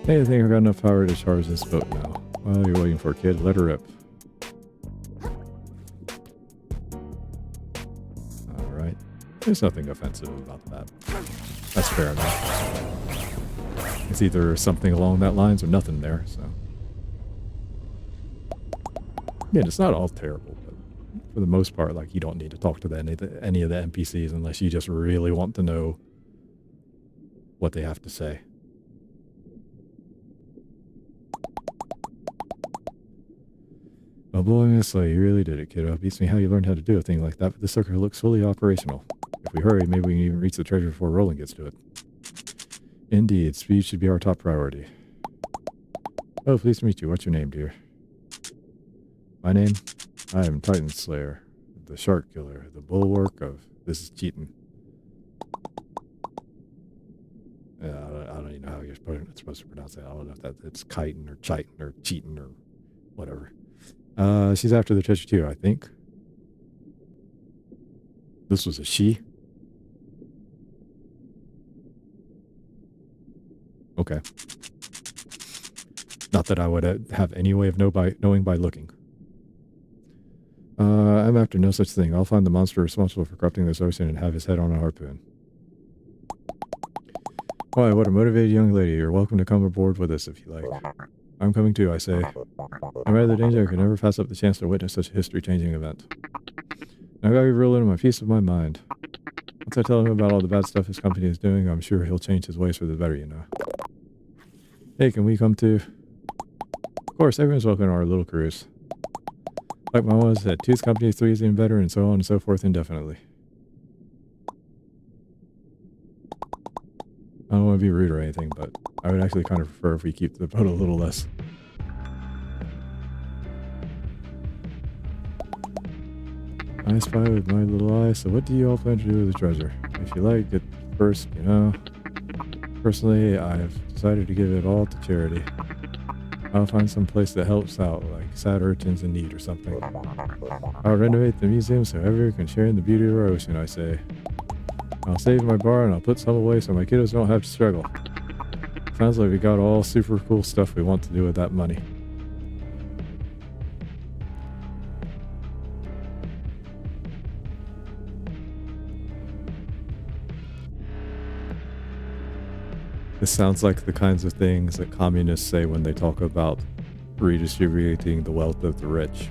Hey, I think I've got enough power to charge this boat now. Well, you're waiting for a kid. Let her rip. Alright. There's nothing offensive about that. That's fair enough. It's either something along that lines or nothing there, so. Yeah, it's not all terrible, but for the most part, like, you don't need to talk to any of the NPCs unless you just really want to know what they have to say. Oh boy, Miss Slay, you really did it, kiddo. Beats me how you learned how to do a thing like that, but this sucker looks fully operational. If we hurry, maybe we can even reach the treasure before Roland gets to it. Indeed, speed should be our top priority. Oh, pleased to meet you. What's your name, dear? My name? I am Titan Slayer, the Shark Killer, the bulwark of... This is cheating. I don't even know how you're supposed to pronounce that. I don't know if it's chitin or chitin or cheatin or whatever. She's after the treasure too, I think. This was a she? Okay. Not that I would have any way of knowing by looking. I'm after no such thing. I'll find the monster responsible for corrupting this ocean and have his head on a harpoon. Why, what a motivated young lady. You're welcome to come aboard with us if you like. I'm coming too, I say. I'm rather danger. I could never pass up the chance to witness such a history-changing event. Now I gotta give Roland my peace of my mind. Once I tell him about all the bad stuff his company is doing, I'm sure he'll change his ways for the better, you know. Hey, can we come too? Of course, everyone's welcome to our little cruise. Like my one said, two's company, three's even better, and so on and so forth indefinitely. I don't want to be rude or anything, but I would actually kind of prefer if we keep the boat a little less. I spy with my little eye, so what do you all plan to do with the treasure? If you like it first, you know. Personally, I've decided to give it all to charity. I'll find some place that helps out, like sad urchins in need or something. I'll renovate the museum so everyone can share in the beauty of our ocean, I say. I'll save my bar and I'll put some away so my kiddos don't have to struggle. Sounds like we got all super cool stuff we want to do with that money. This sounds like the kinds of things that communists say when they talk about redistributing the wealth of the rich.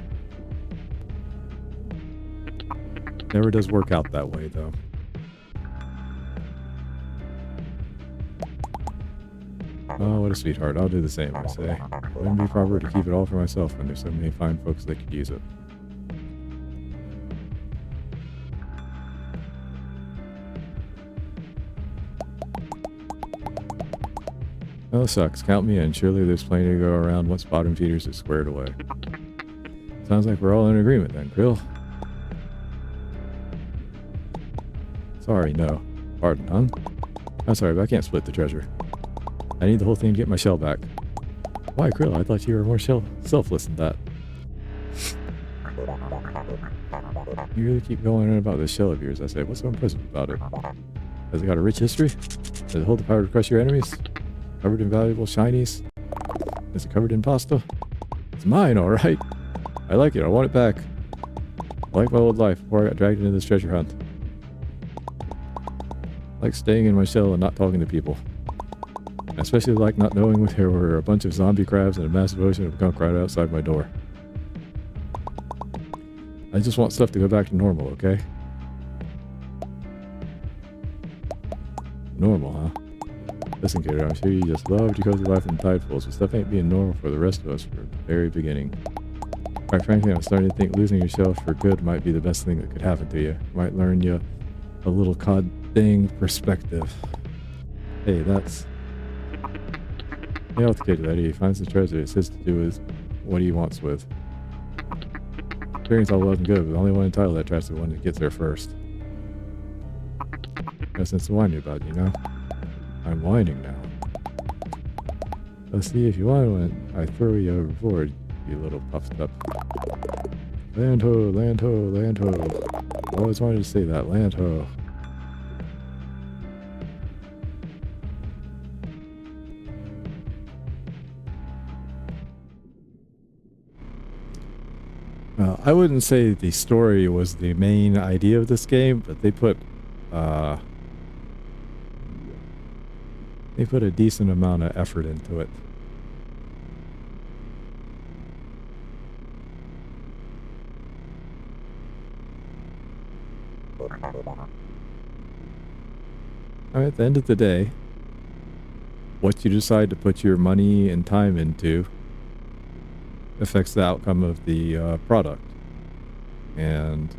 Never does work out that way, though. Oh, what a sweetheart. I'll do the same, I say. It wouldn't be proper to keep it all for myself when there's so many fine folks that could use it. Oh, sucks. Count me in. Surely there's plenty to go around once bottom feeders are squared away. Sounds like we're all in agreement then, Krill. Sorry, no. Pardon, huh? I'm sorry, but I can't split the treasure. I need the whole thing to get my shell back. Why, Krill? I thought you were more selfless than that. You really keep going on about this shell of yours, I say. What's so impressive about it? Has it got a rich history? Does it hold the power to crush your enemies? Covered in valuable shinies? Is it covered in pasta? It's mine, alright. I like it. I want it back. I like my old life before I got dragged into this treasure hunt. I like staying in my shell and not talking to people. I especially like not knowing there were a bunch of zombie crabs and a massive ocean of gunk right outside my door. I just want stuff to go back to normal, okay? Normal, huh? Listen, kiddo, I'm sure you just loved your cozy life in the tidefuls, but stuff ain't being normal for the rest of us from the very beginning. Quite frankly, I'm starting to think losing your shell for good might be the best thing that could happen to you. It might learn you a little cod thing perspective. Hey, that's... Yeah, I'll take that. He finds the treasure. It says to do with what he wants with. Experience all well and good, but the only one entitled that tries to the one that gets there first. No sense to whine about, you know? I'm whining now. Let's see if you want when I throw you overboard, you little puffed up. Land ho, land ho, land ho. I always wanted to say that, land ho. I wouldn't say the story was the main idea of this game, but they put a decent amount of effort into it. I mean, at the end of the day, what you decide to put your money and time into affects the outcome of the product. And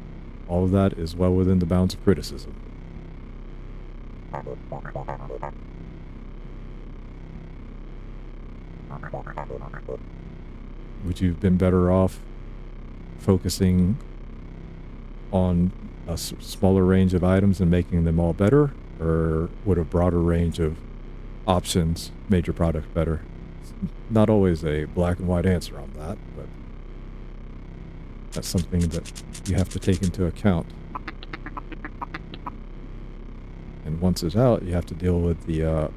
all of that is well within the bounds of criticism. Would you have been better off focusing on a smaller range of items and making them all better? Or would a broader range of options made your product better? It's not always a black and white answer on that, but that's something that you have to take into account. And once it's out, you have to deal with the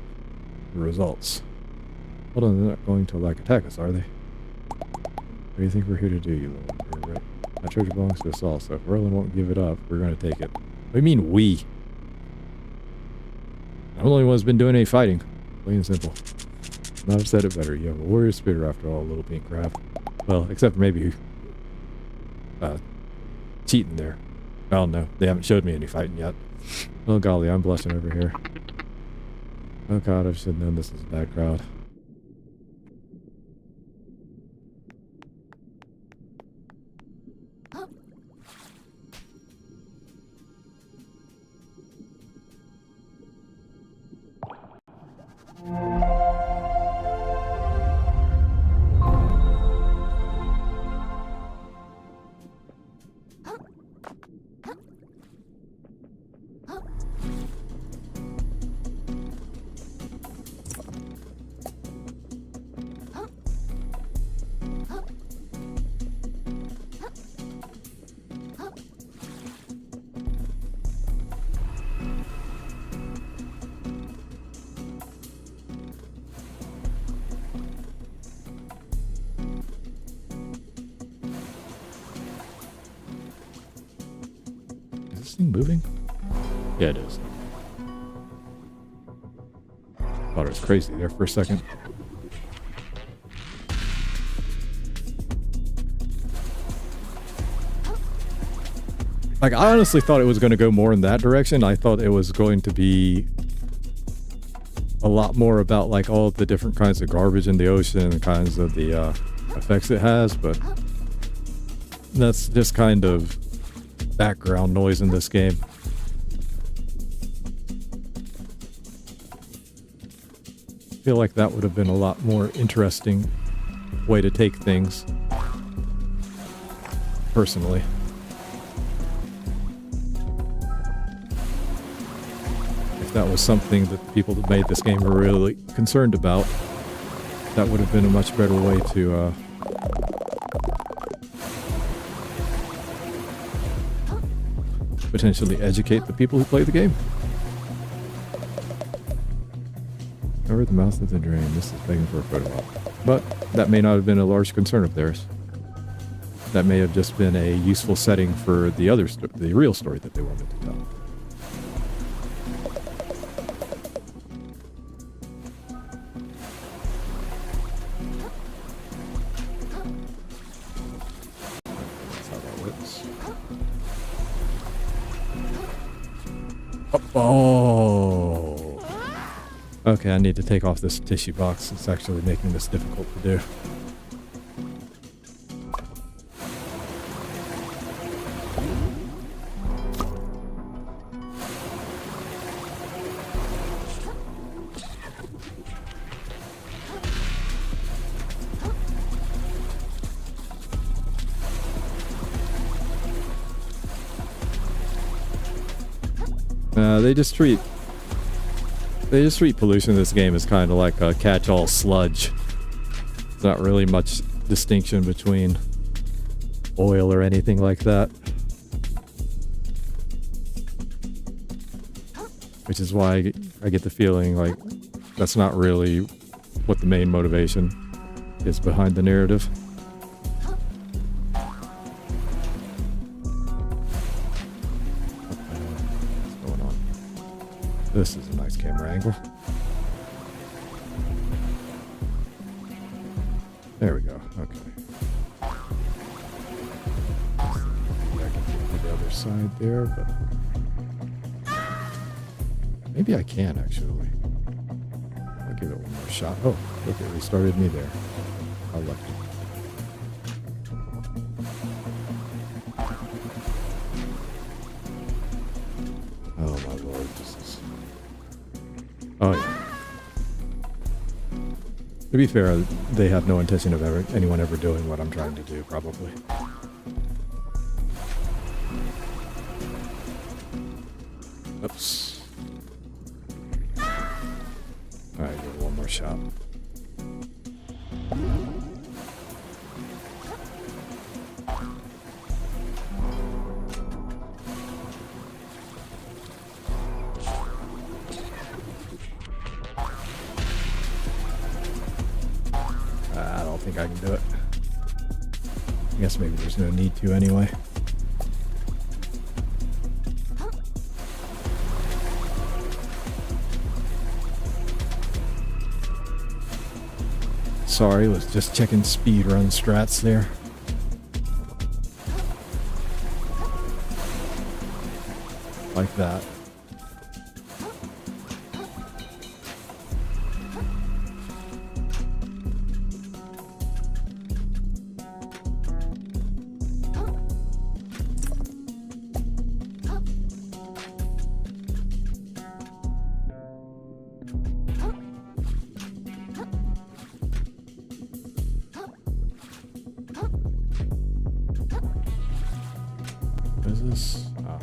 results. Hold on, they're not going to attack us, are they? What do you think we're here to do, you little right? That treasure belongs to us all, so if Roland won't give it up, we're going to take it. What do you mean, we? I'm the only one who's been doing any fighting. Plain and simple. Not have said it better. You have a warrior spirit after all, little pink crab. Well, except for maybe cheating there. I don't know. They haven't showed me any fighting yet. Oh golly, I'm blushing over here. Oh god, I should have known this was a bad crowd. Is this thing moving? Yeah, it is. Thought thought it was crazy there for a second. Like, I honestly thought it was going to go more in that direction. I thought it was going to be a lot more about, like, all the different kinds of garbage in the ocean and the kinds of the effects it has, but that's just kind of background noise in this game. I feel like that would have been a lot more interesting way to take things, personally. If that was something that the people that made this game were really concerned about, that would have been a much better way to potentially educate the people who play the game. Over the mouth of the drain. This is begging for a photo op. But that may not have been a large concern of theirs. That may have just been a useful setting for the the real story that they wanted to tell. That's how that works. Oh. Okay, I need to take off this tissue box. It's actually making this difficult to do. They just treat pollution in this game as kind of like a catch-all sludge. There's not really much distinction between oil or anything like that. Which is why I get the feeling like that's not really what the main motivation is behind the narrative. This is a nice camera angle. There we go. Okay. I can get to the other side there, but maybe I can actually. I'll give it one more shot. Oh, look, it restarted me there. How lucky. Oh my lord, this is... Oh yeah. To be fair, they have no intention of anyone ever doing what I'm trying to do, probably. Oops. Alright, give it one more shot. I don't think I can do it. I guess maybe there's no need to anyway. Sorry, was just checking speedrun strats there. Like that. What is this? Oh.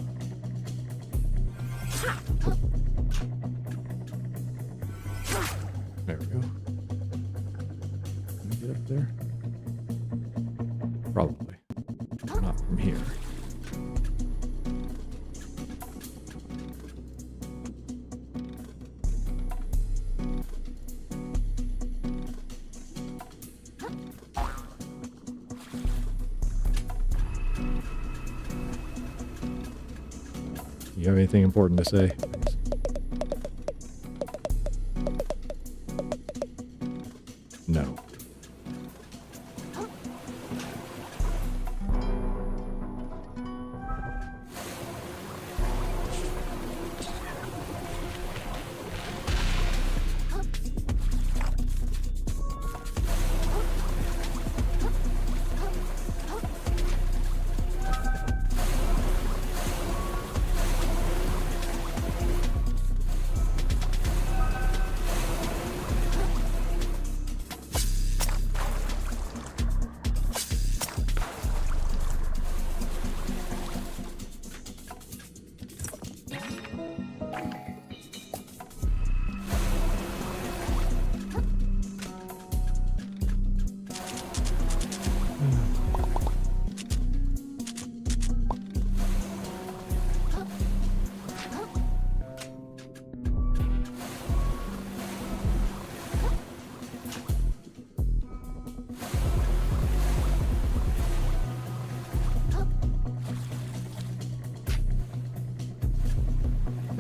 There we go. Can we get up there? Probably. Not from here. You have anything important to say?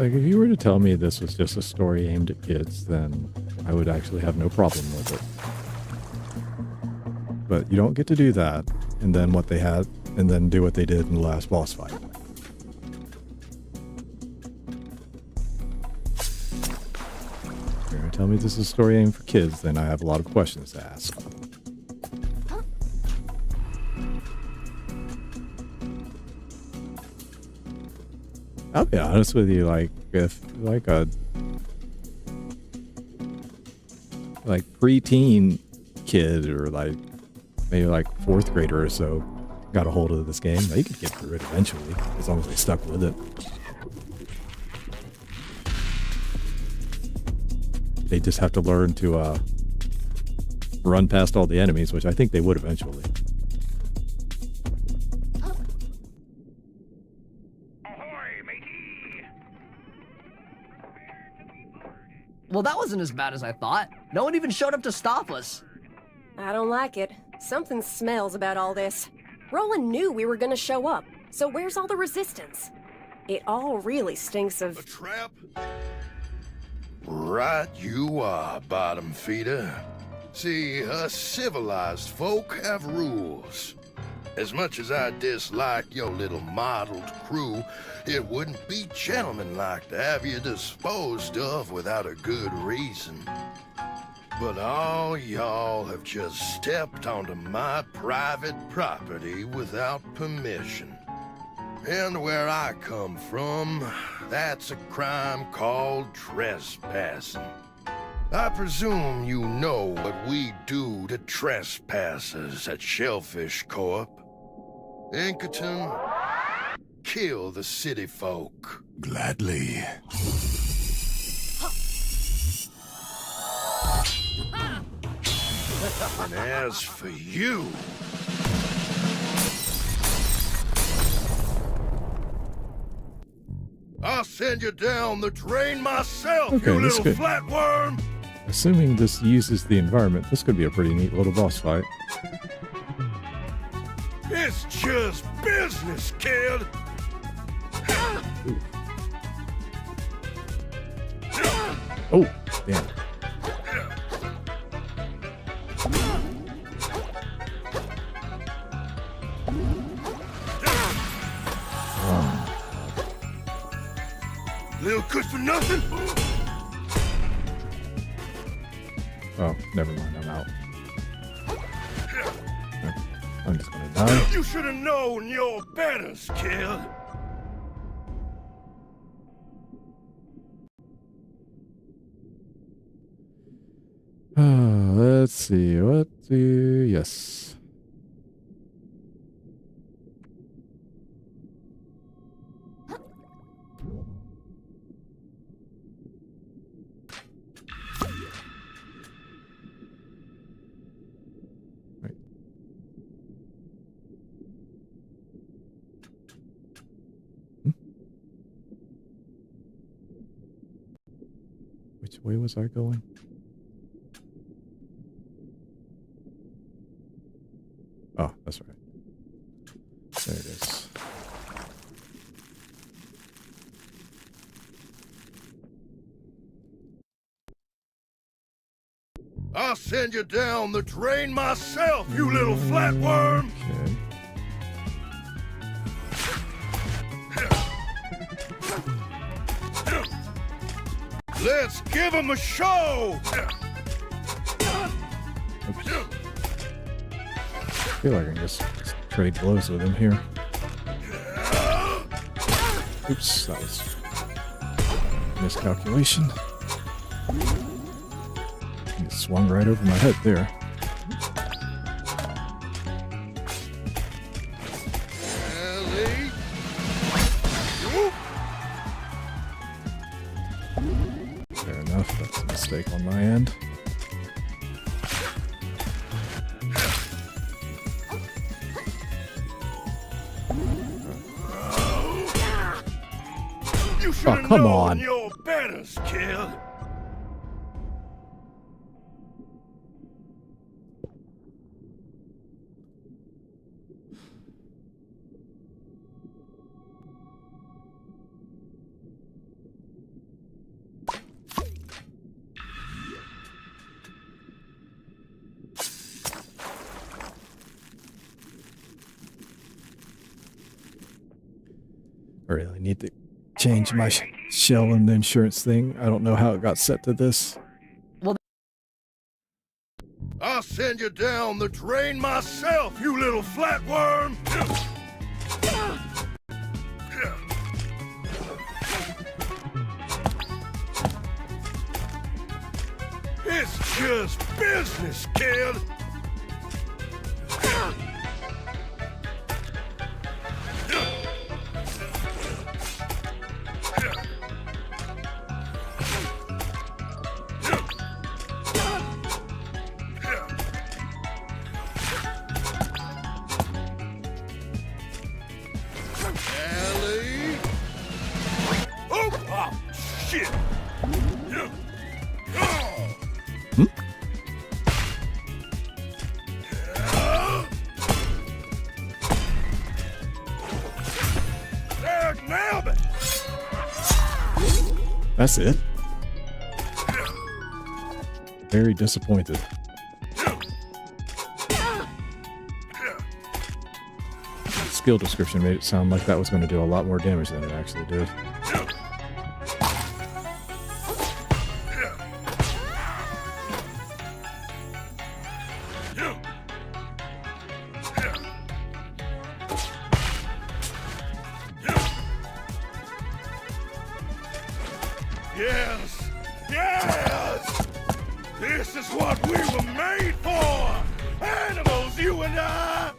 Like, if you were to tell me this was just a story aimed at kids, then I would actually have no problem with it. But you don't get to do that, and then what they had, and then do what they did in the last boss fight. If you're gonna tell me this is a story aimed for kids, then I have a lot of questions to ask. I'll be honest with you, like, if like a preteen kid or like maybe like 4th grader or so got a hold of this game, they could get through it eventually, as long as they stuck with it. They just have to learn to run past all the enemies, which I think they would eventually. Well, that wasn't as bad as I thought. No one even showed up to stop us. I don't like it. Something smells about all this. Roland knew we were gonna show up, so where's all the resistance? It all really stinks of... A trap? Right you are, bottom feeder. See, us civilized folk have rules. As much as I dislike your little mottled crew, it wouldn't be gentlemanlike to have you disposed of without a good reason. But all y'all have just stepped onto my private property without permission. And where I come from, that's a crime called trespassing. I presume you know what we do to trespassers at Shellfish Corp. Inkerton, kill the city folk. Gladly. And as for you... I'll send you down the drain myself, Okay, you this little could- flatworm! Assuming this uses the environment, this could be a pretty neat little boss fight. It's just business, kid! Oh, damn. Little kush for nothing? Oh, never mind, I'm out. I'm just gonna die. You should have known your betters, kid. Let's see, what do... Yes. Right. Which way was I going? Oh, that's right. There it is. I'll send you down the drain myself, you little flatworm! Okay. Let's give him a show! Oops. I feel like I can just trade blows with him here. Oops, that was a miscalculation. He swung right over my head there. Ellie. Whoop. Fair enough, that's a mistake on my end. You should have come known on. your betters, kid. I really need to change my shell and the insurance thing. I don't know how it got set to this. I'll send you down the drain myself, you little flatworm! It's just business, kid! Ellie? Oh, shit! Nailed it! That's it. Very disappointed. Skill description made it sound like that was going to do a lot more damage than it actually did. Yes! Yes! This is what we were made for! Animals, you and I!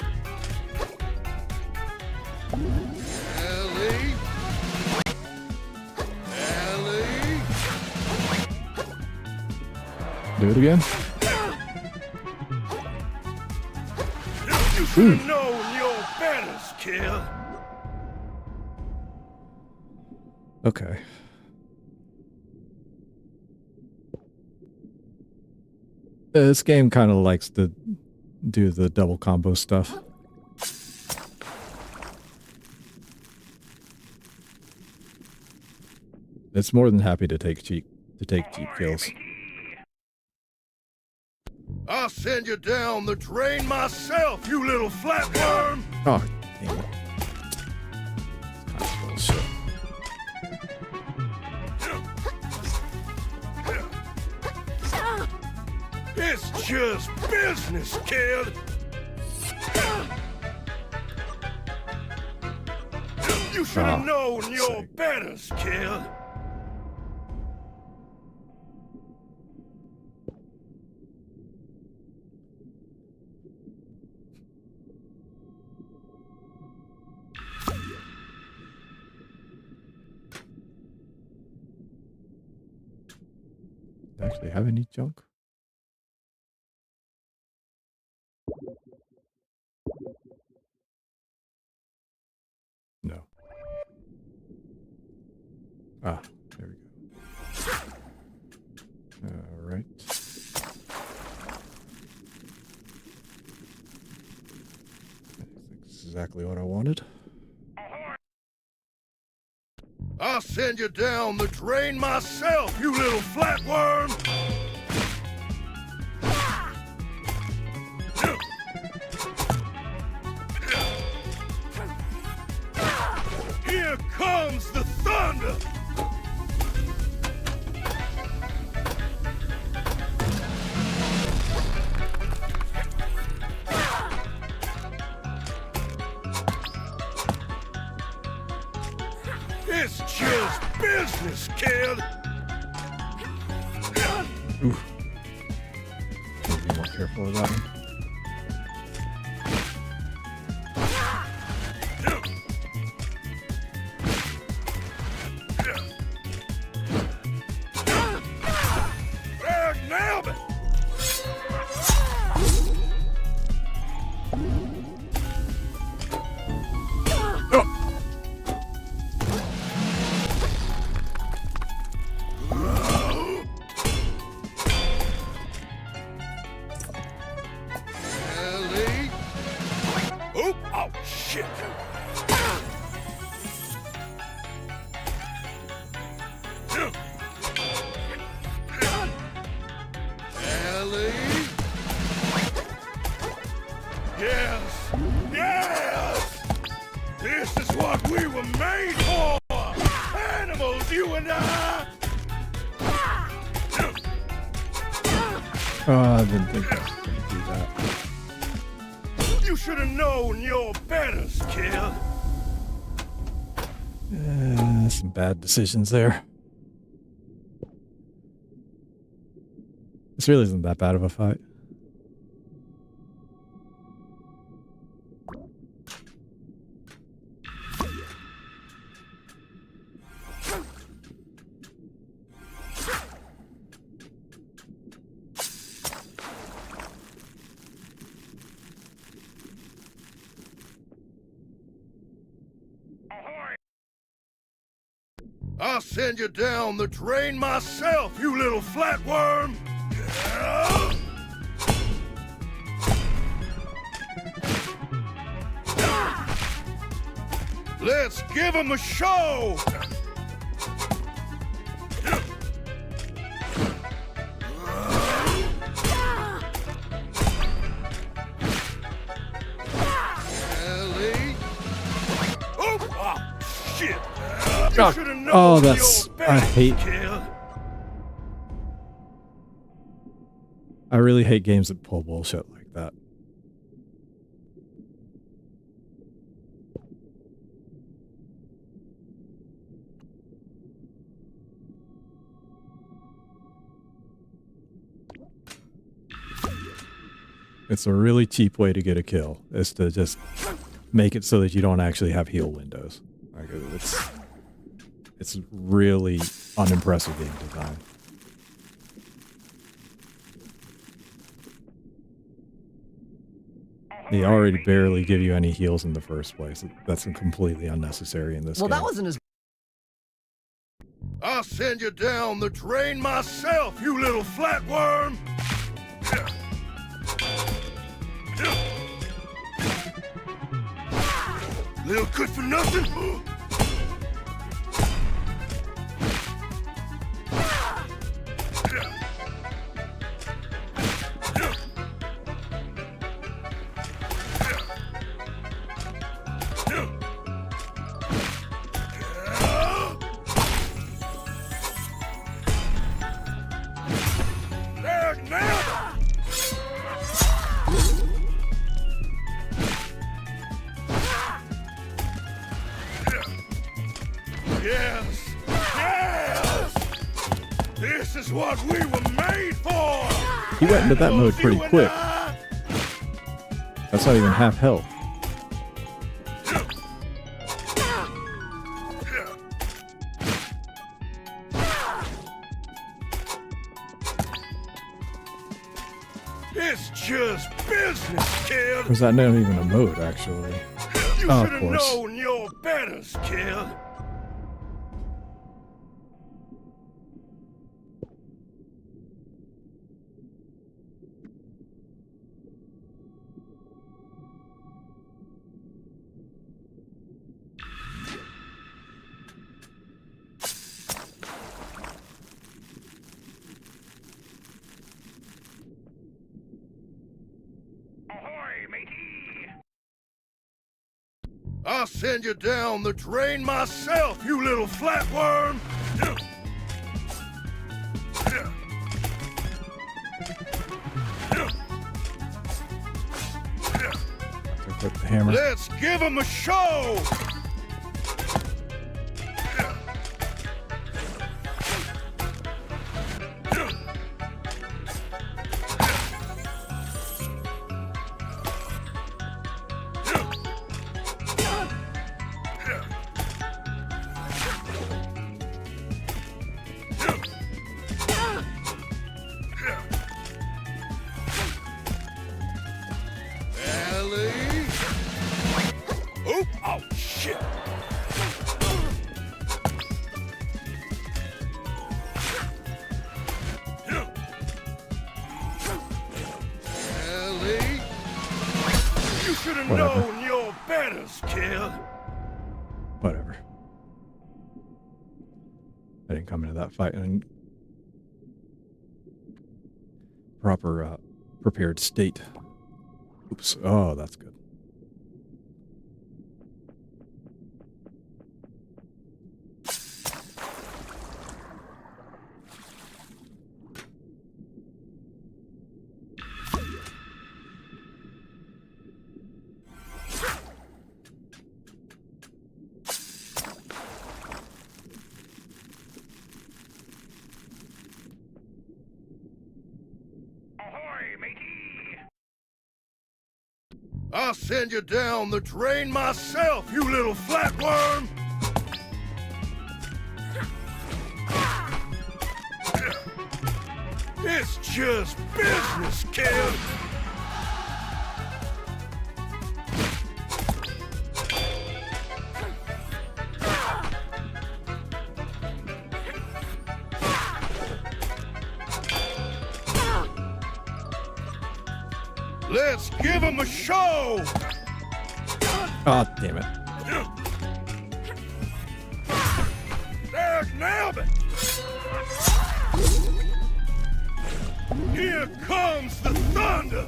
Ellie? Ellie? Do it again. You should have known your betters, kid! Okay. This game kind of likes to do the double combo stuff. It's more than happy to take cheap kills. I'll send you down the drain myself, you little flatworm! Oh, damn it. That's kind of bullshit. It's just business, kid! You should have known your betters, kid! Do I actually have any junk? No. Ah, there we go. All right. That's exactly what I wanted. I'll send you down the drain myself, you little flatworm! Here comes the thunder! It's just business, kid! Oof. Gotta be more careful with that one. Nailed it! is what we were made for! Animals, you and I! I didn't think I was going to do that. You should have known your betters, kid. Some bad decisions there. This really isn't that bad of a fight. I'll send you down the drain myself, you little flatworm! Let's give him a show! Ellie? Oh, shit! Oh, that's... I hate... I really hate games that pull bullshit like that. It's a really cheap way to get a kill, is to just make it so that you don't actually have heal windows. Like, it's really unimpressive game design. They already barely give you any heals in the first place. That's completely unnecessary in this game. Well, that wasn't as... I'll send you down the drain myself, you little flatworm! Little good for nothing? Yes! Yes! This is what we were made for! He went into that mode pretty quick. That's not even half health. It's just business, kid! Was that not even a mode, actually? You Oh, of should have course. known your betters, kid! I'll send you down the drain myself, you little flatworm! Put the hammer. Let's give him a show! Oh, shit! Ellie, you should have known your betters, kid. Whatever. I didn't come into that fight in proper prepared state. Oops. Oh, that's good. I'll send you down the drain myself, you little flatworm! It's just business, kid! Let's give him a show! Oh, damn it. There, nailed it! Here comes the thunder!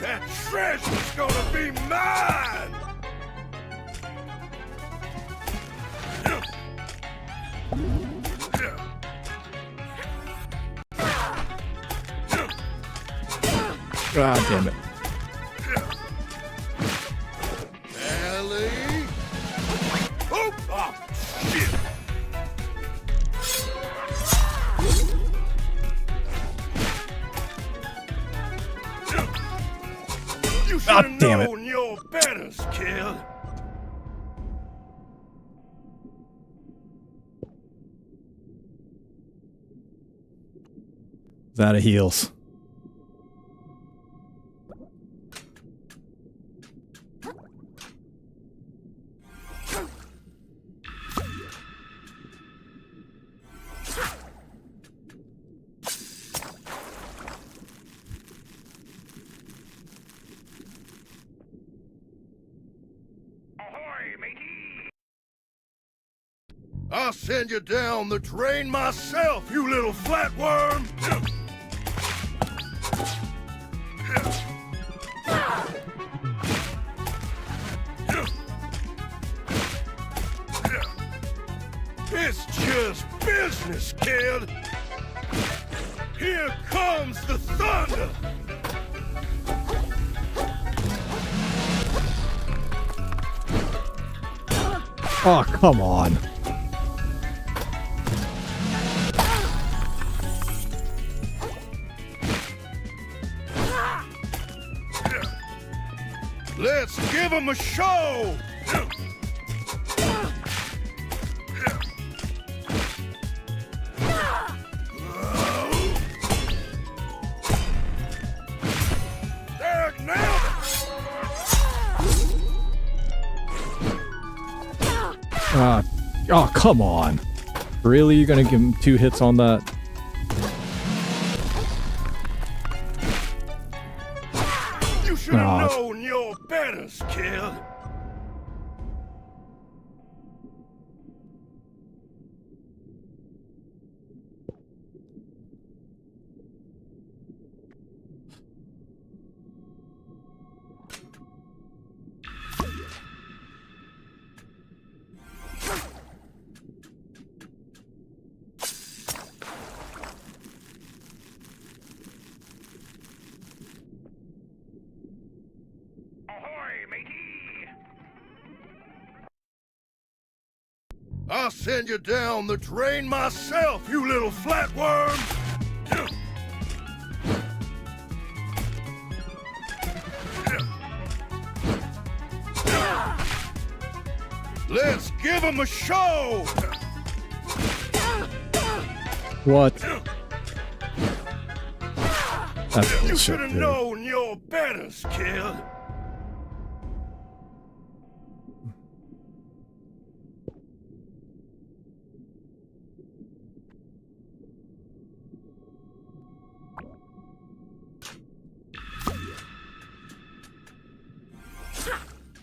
That treasure's gonna be mine! Ah, damn it. Ellie! Oh, oh, shit! You should have damn it. known your betters, kid. It's out of heals. I'll send you down the drain myself, you little flatworm! It's just business, kid! Here comes the thunder! Oh, come on. Let's give him a show! There, nailed it! Oh, come on. Really? You're gonna give him 2 hits on that? You should have Aw. known your betters, kid. I'll send you down the drain myself, you little flatworm! Let's give him a show! What? That's You bullshit, should have dude. known your betters, kid.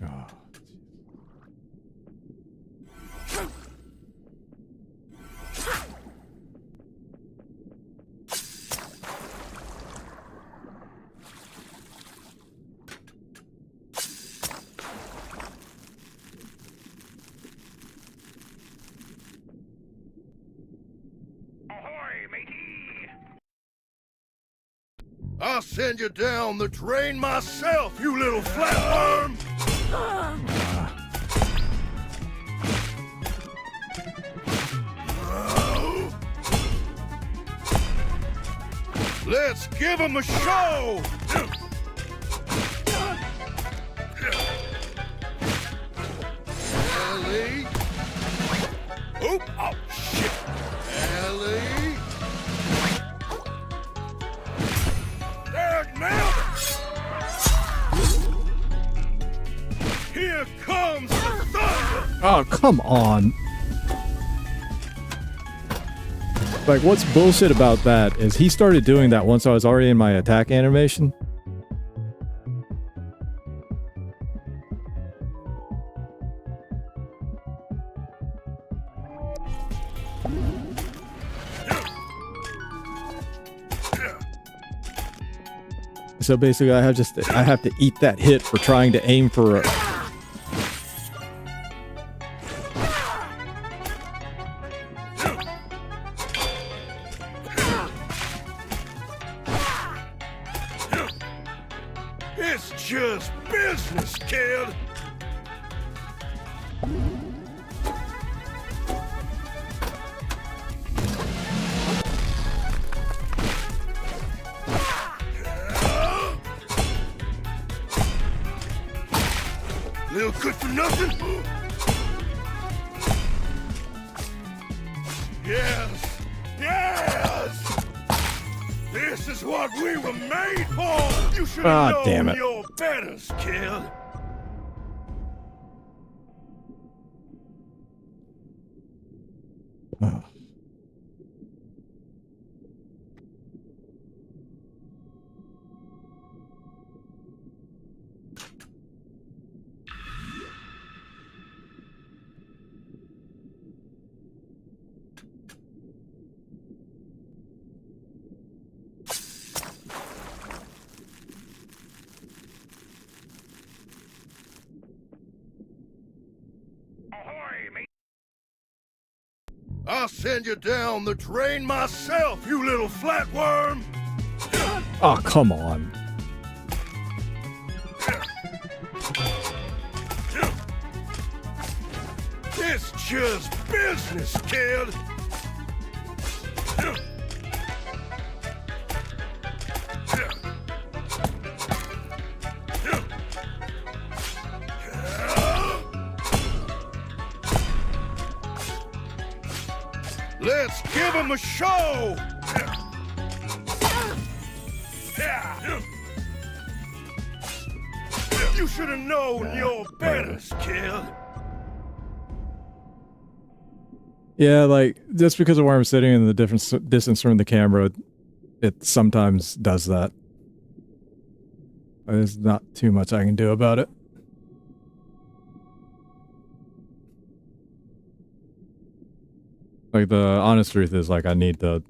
Oh. I'll send you down the drain myself, you little flatworm! Let's give him a show! Ellie? Oop! Oh, shit! Ellie? There, now! Here comes the thunder! Oh, come on. Like, what's bullshit about that is he started doing that once I was already in my attack animation. So basically, I have to eat that hit for trying to aim for a... It's just business, kid! Little good for nothing? Yes! Yes! This is what we were made for! You should have damn known it. your betters, kid! Oh. I'll send you down the drain myself, you little flatworm! Oh, come on. It's just business, kid! Let's give him a show! You should have known your betters, kid. Yeah, like, just because of where I'm sitting in the different distance from the camera, it sometimes does that. There's not too much I can do about it. Like, the honest truth is, like, I need to...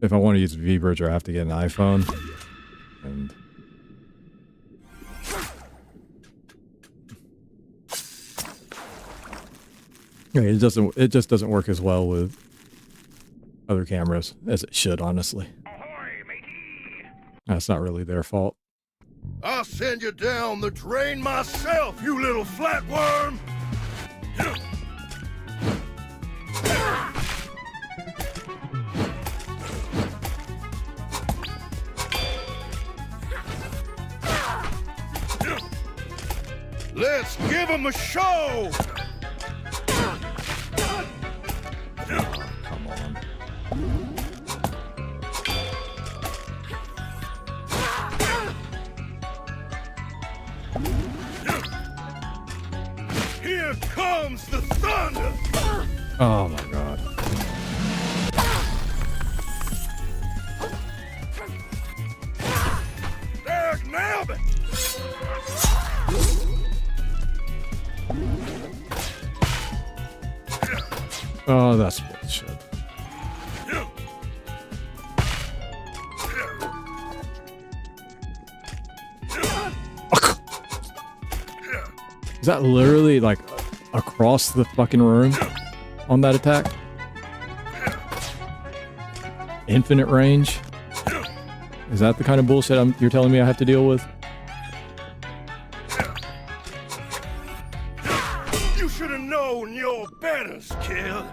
If I want to use V-Bridger, I have to get an iPhone. And... yeah, it just doesn't work as well with other cameras as it should, honestly. That's not really their fault. I'll send you down the drain myself, you little flatworm! Let's give him a show! Come on. Here comes the thunder! Oh my god. There, nailed it! Oh, that's bullshit. Is that literally like across the fucking room on that attack? Infinite range? Is that the kind of bullshit you're telling me I have to deal with? You should have known your betters, kid.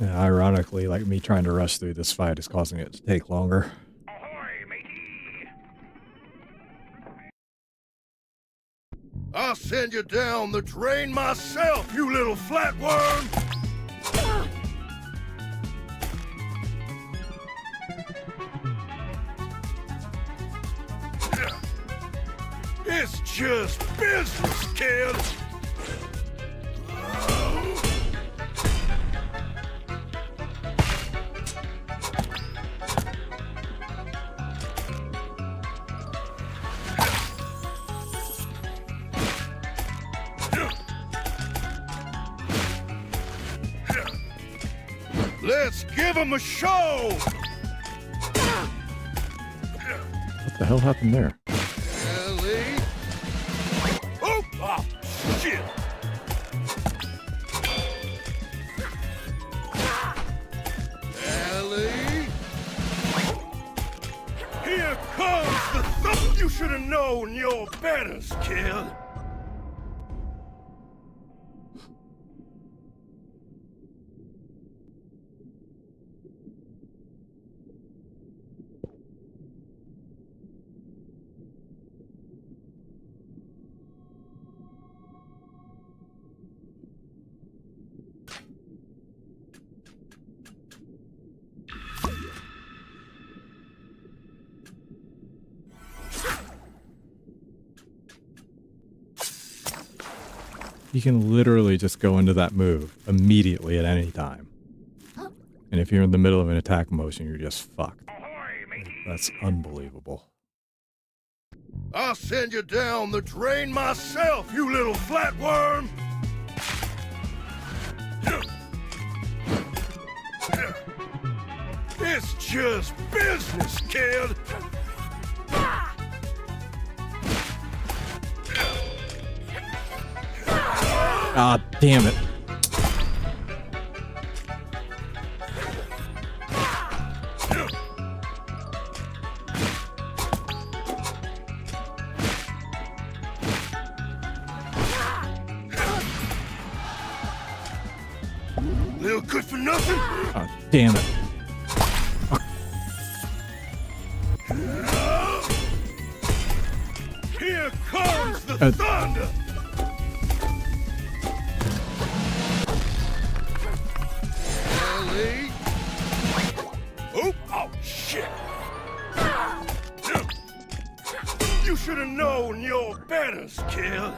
Yeah, ironically, like me trying to rush through this fight is causing it to take longer. Ahoy, matey! I'll send you down the drain myself, you little flatworm! It's just business, kid! Let's give him a show! What the hell happened there? Ellie? Oh, oh, shit! Ellie? Here comes the thump! You should have known your betters, kid! You can literally just go into that move immediately at any time. And if you're in the middle of an attack motion, you're just fucked. That's unbelievable. I'll send you down the drain myself, you little flatworm! It's just business, kid! Ah, damn it. Little good for nothing? Ah, damn it. Here comes the thunder! Ellie? Oh, oh, shit! You should have known your betters, kid!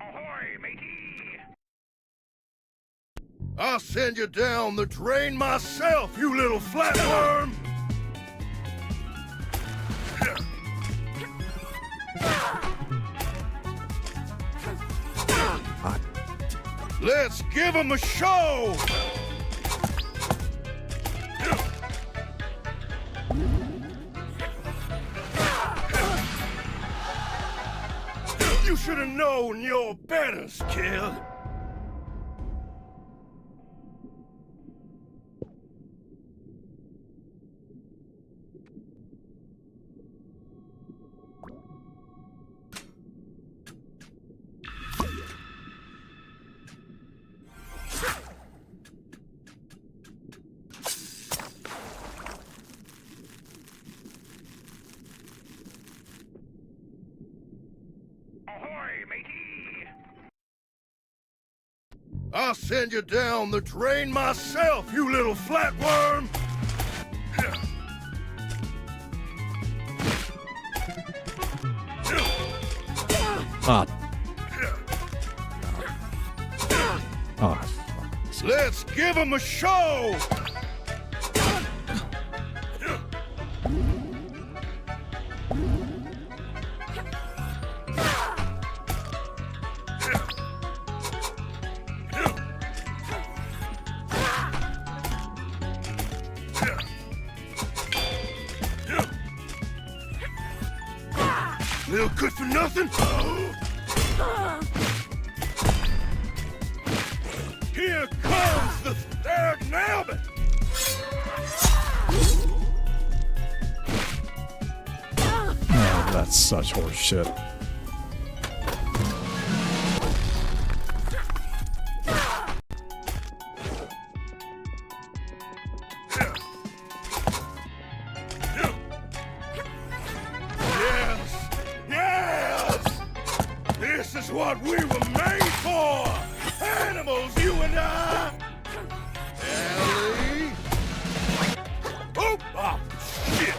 Ahoy, matey! I'll send you down the drain myself, you little flatworm! Let's give him a show! You should have known your betters, kid. Ahoy, matey! I'll send you down the drain myself, you little flatworm! Ah. Oh. Let's give him a show! Little good for nothing? Here comes the third nailman! Oh, that's such horse shit. This is what we were made for! Animals, you and I! Ellie! Oh, oh, shit!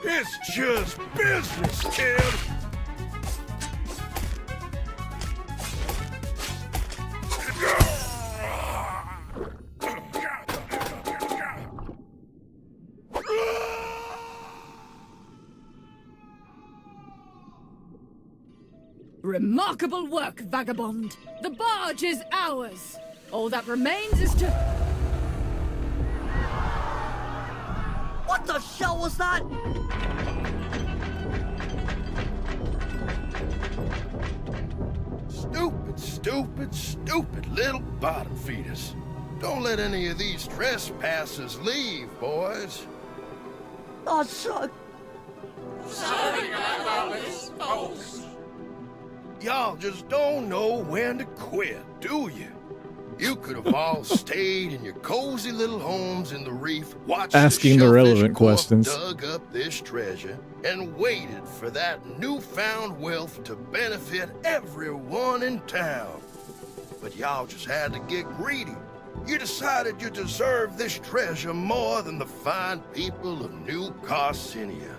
It's just business, kid! Remarkable work, vagabond. The barge is ours. All that remains is to... What the shell was that? Stupid, stupid, stupid little bottom feeders. Don't let any of these trespassers leave, boys. Oh, son. Y'all just don't know when to quit, do you? You could have all stayed in your cozy little homes in the reef, watched Asking the relevant questions. Dug up this treasure and waited for that newfound wealth to benefit everyone in town. But y'all just had to get greedy. You decided you deserved this treasure more than the fine people of New Carcinia.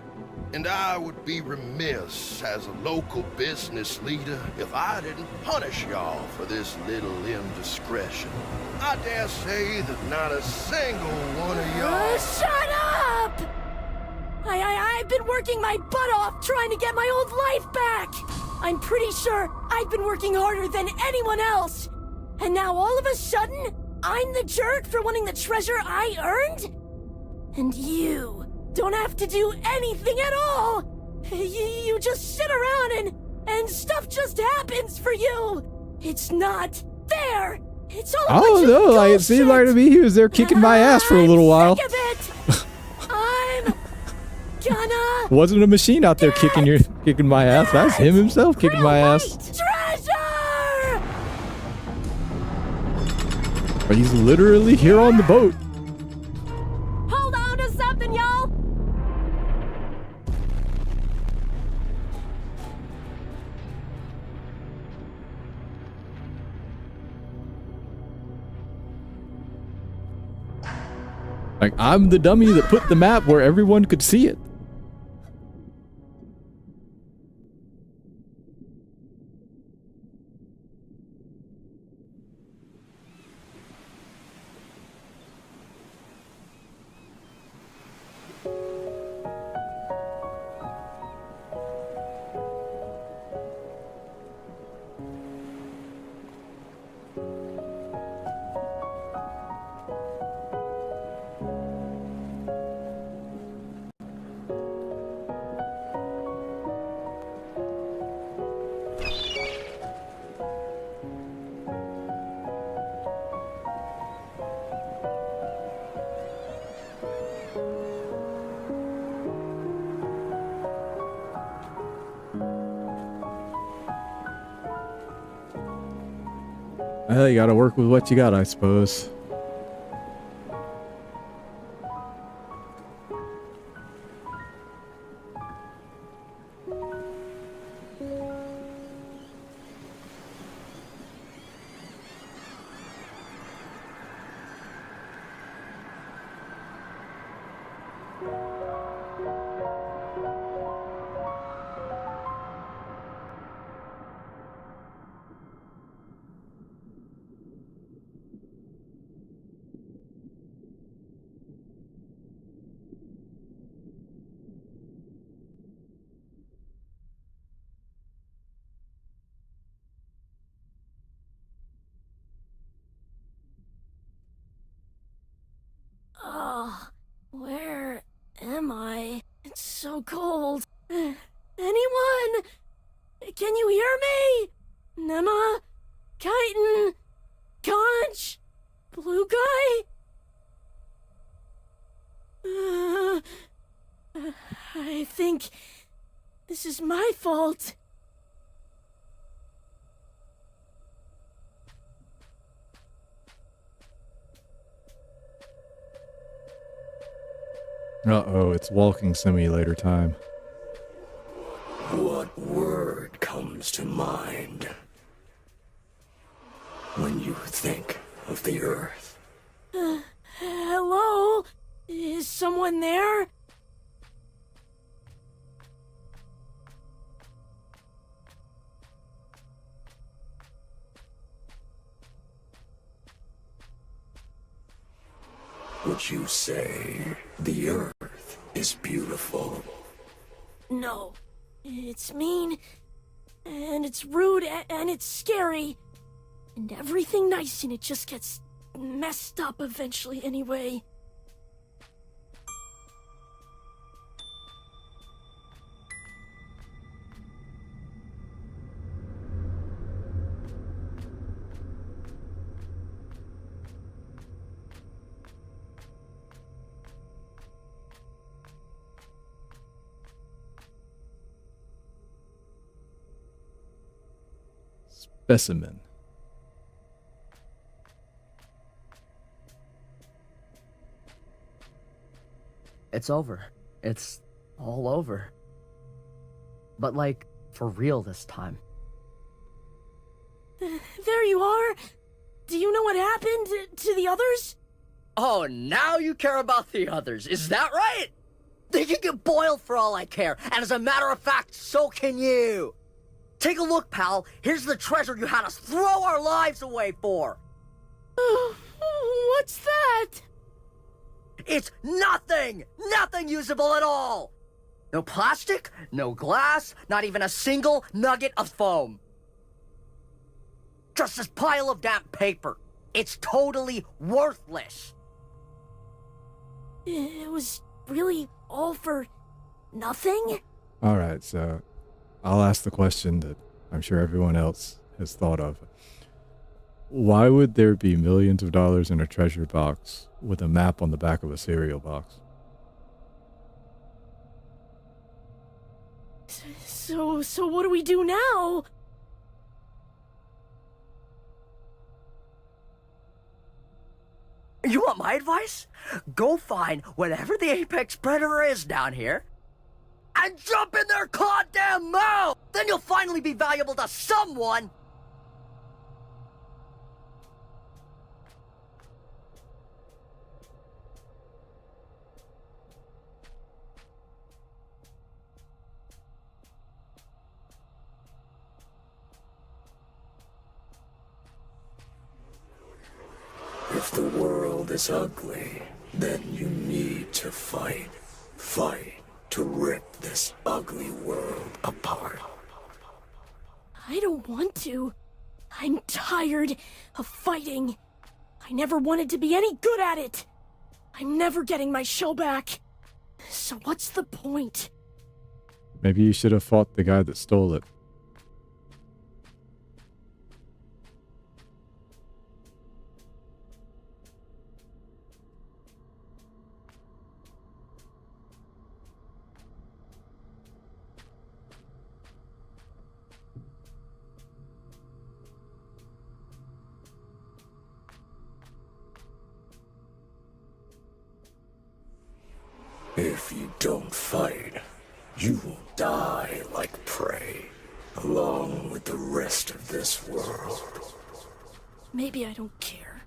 And I would be remiss as a local business leader if I didn't punish y'all for this little indiscretion. I dare say that not a single one of y'all... Shut up! I've been working my butt off trying to get my old life back! I'm pretty sure I've been working harder than anyone else! And now all of a sudden, I'm the jerk for wanting the treasure I earned? And you don't have to do anything at all! You just sit around and stuff just happens for you! It's not fair! It's all I don't know, like, it seemed like to me he was there kicking my ass for a little while. Sick of it. I'm gonna Wasn't a machine out there kicking my ass. That's him himself kicking my ass. treasure! But he's literally here on the boat. Hold on to something, y'all! Like, I'm the dummy that put the map where everyone could see it. Well, you gotta work with what you got, I suppose. Oh, where am I? It's so cold. Anyone? Can you hear me? Nema? Chitin? Conch? Blue guy? I think this is my fault. Uh-oh, it's walking simulator time. What word comes to mind when you think of the Earth? Hello? Is someone there? Would you say the Earth is beautiful? No. It's mean, and it's rude, and it's scary. And everything nice in it just gets messed up eventually anyway. Specimen. It's over. It's all over. But, like, for real this time. There you are! Do you know what happened to the others? Oh, now you care about the others, is that right? They can get boiled for all I care, and as a matter of fact, so can you! Take a look, pal. Here's the treasure you had us throw our lives away for! What's that? It's nothing! Nothing usable at all! No plastic, no glass, not even a single nugget of foam. Just this pile of damp paper. It's totally worthless. It was really all for nothing? Alright, so I'll ask the question that I'm sure everyone else has thought of. Why would there be millions of dollars in a treasure box with a map on the back of a cereal box? So what do we do now? You want my advice? Go find whatever the apex predator is down here and jump in their goddamn mouth! Then you'll finally be valuable to someone! If the world is ugly, then you need to fight. Fight to rip this ugly world apart. I don't want to. I'm tired of fighting. I never wanted to be any good at it. I'm never getting my show back. So what's the point? Maybe you should have fought the guy that stole it. If you don't fight, you will die like prey, along with the rest of this world. Maybe I don't care.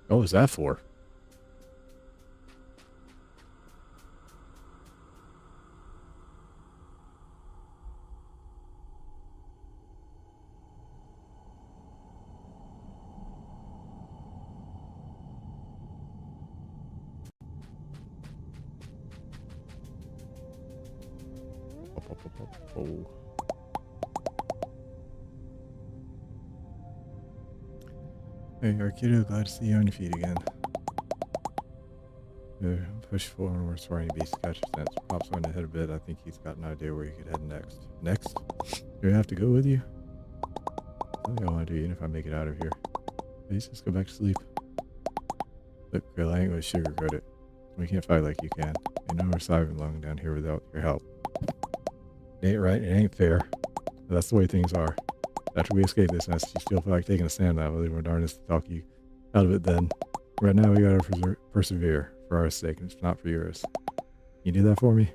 What was that for? Oh. Hey, Arkido, glad to see you on your feet again. Push forward, we're swearing beast catch a sense. Pop's on ahead a bit. I think he's got an idea where he could head next. Next? Do I have to go with you? Something I want to do, even if I make it out of here. Please just go back to sleep. Look, girl, I ain't gonna sugarcoat it. We can't fight like you can. Ain't no more surviving long down here without your help. It ain't right, it ain't fair. But that's the way things are. After we escape this nest, you still feel like taking a stand now. We'll do our darndest to talk you out of it then. Right now, we gotta persevere for our sake, and it's not for yours. Can you do that for me?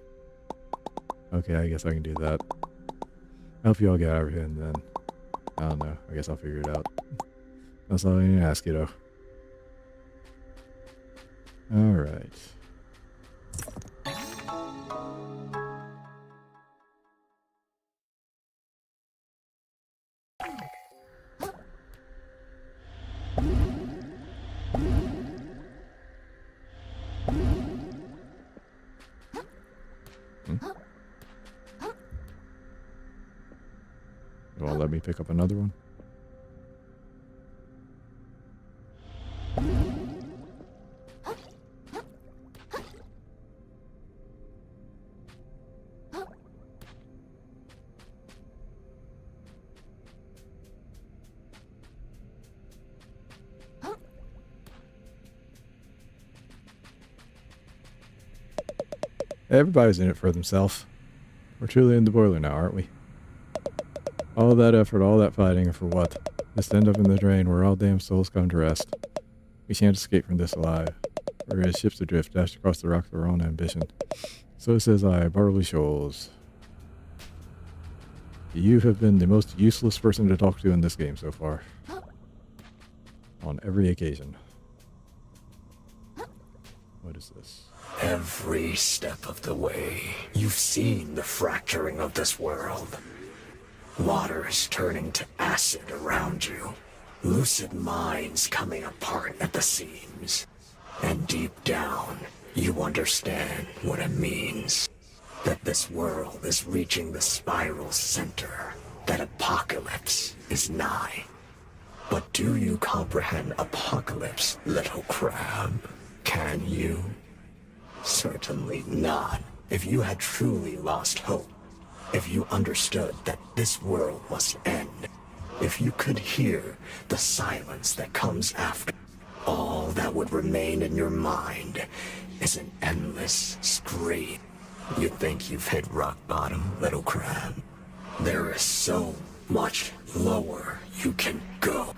Okay, I guess I can do that. I hope you all get out of here, and then... I don't know. I guess I'll figure it out. That's all I need to ask you, though. Alright. You want to let me pick up another one? Everybody's in it for themselves. We're truly in the boiler now, aren't we? All that effort, all that fighting, and for what? Just end up in the drain where all damn souls come to rest. We can't escape from this alive. We're as ships adrift, dashed across the rocks of our own ambition. So says I, Barley Shoals. You have been the most useless person to talk to in this game so far. On every occasion. What is this? Every step of the way, you've seen the fracturing of this world. Water is turning to acid around you. Lucid minds coming apart at the seams. And deep down, you understand what it means. That this world is reaching the spiral center. That apocalypse is nigh. But do you comprehend apocalypse, little crab? can you? Certainly not. If you had truly lost hope, if you understood that this world must end, if you could hear the silence that comes after, all that would remain in your mind is an endless scream. You think you've hit rock bottom, little crab? There is so much lower you can go.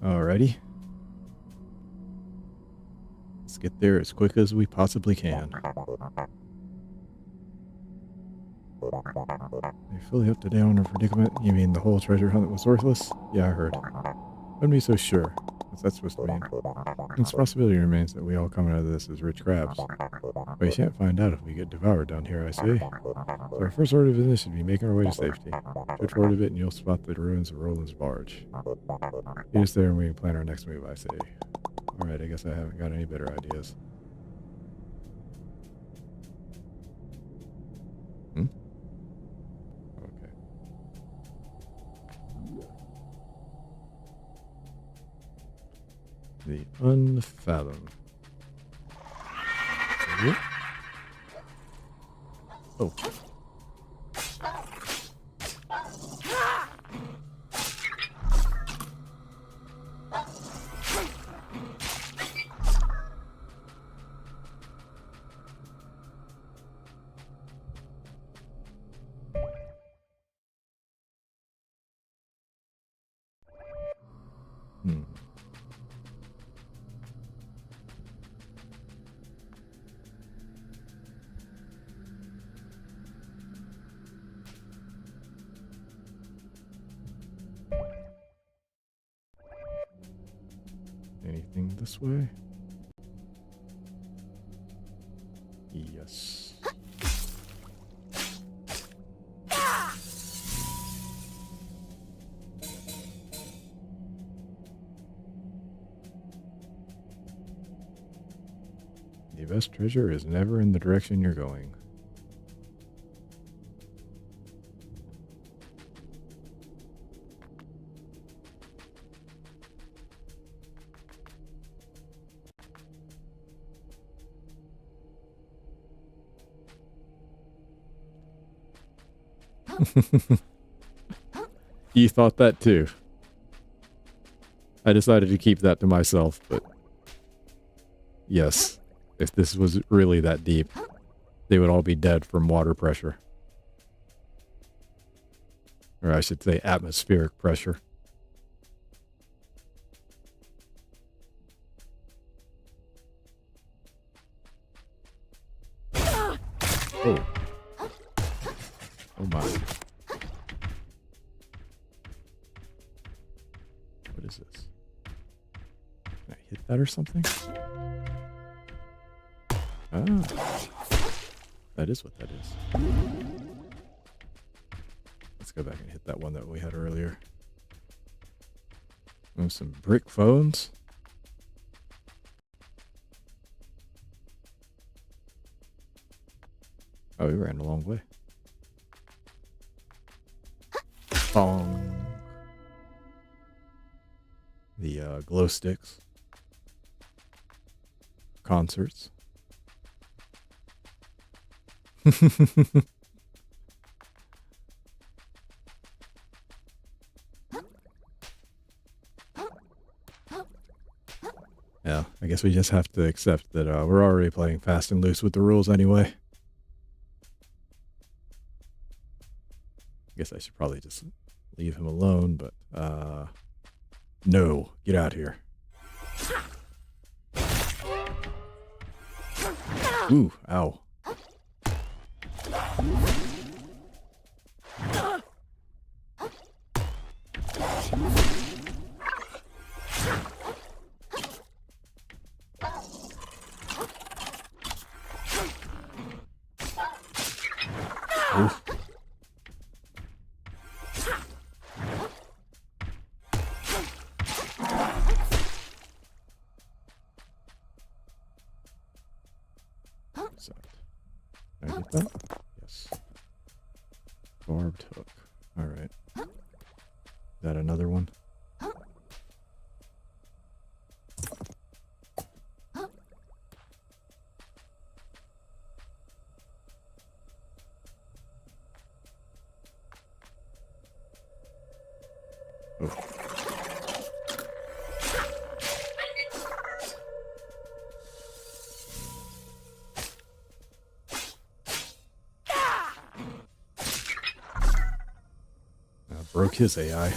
Alrighty. Let's get there as quick as we possibly can. You're fully up to date on our predicament? You mean the whole treasure hunt was worthless? Yeah, I heard. Wouldn't be so sure. What's that supposed to mean? Its possibility remains that we all come out of this as rich crabs. But we shan't find out if we get devoured down here, I say. So our first order of business should be making our way to safety. Shoot forward a bit and you'll spot the ruins of Roland's barge. Get us there and we can plan our next move, I say. Alright, I guess I haven't got any better ideas. Okay. The Unfathom. Oh. Anything this way? Yes. The best treasure is never in the direction you're going. You thought that too. I decided to keep that to myself, but yes, if this was really that deep, they would all be dead from water pressure. Or I should say atmospheric pressure. Oh. Oh my. What is this? Can I hit that or something? Ah. That is what that is. Let's go back and hit that one that we had earlier. Oh, some brick phones. Oh, we ran a long way. Bong. The glow sticks. Concerts. Yeah, I guess we just have to accept that we're already playing fast and loose with the rules anyway. I guess I should probably just leave him alone, but no, get out here. Ooh, ow. Oof. So, can I get that? Yes. Barbed hook. All right. Is that another one? Oh. Broke his AI.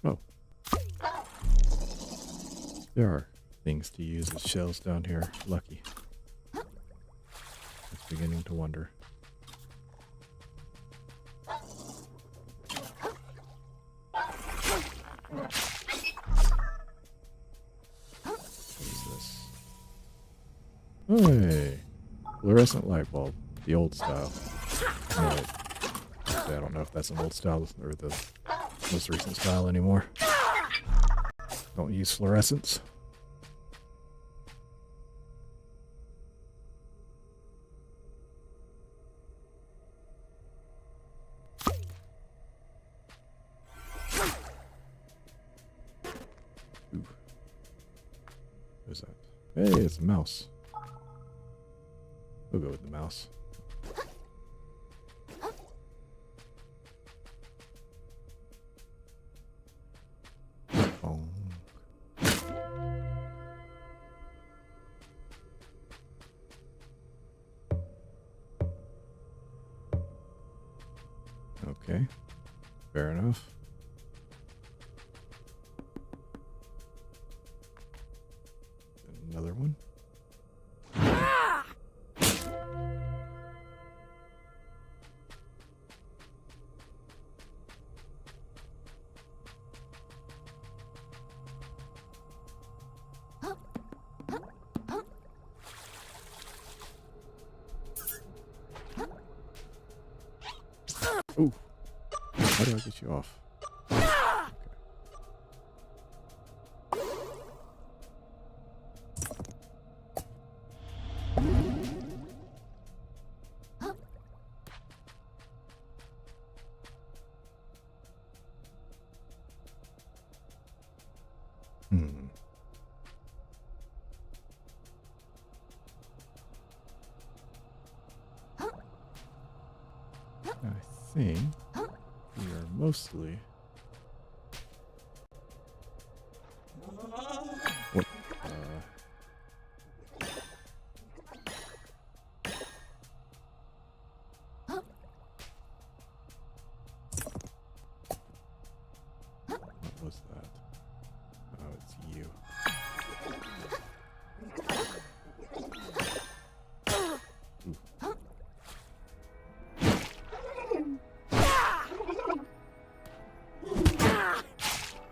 Oh. There are things to use as shells down here. Lucky. I was beginning to wonder. Hey, fluorescent light bulb, the old style. Right. I don't know if that's an old style or the most recent style anymore. Don't use fluorescents. Ooh. What is that? Hey, it's a mouse. We'll go with the mouse. Oh. Okay. Fair enough. Another one. Ooh. How do I get you off? Okay. I think we are mostly... What? What was that? Oh, it's you.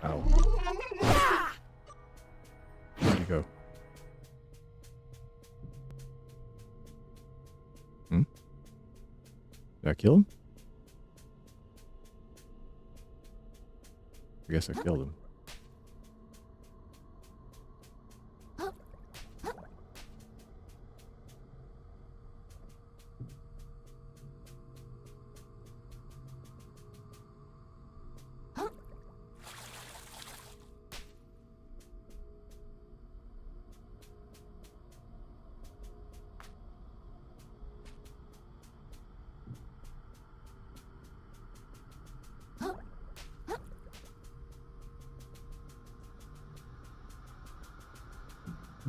Ow. Where'd you go? Hmm? Did I kill him? I guess I killed him.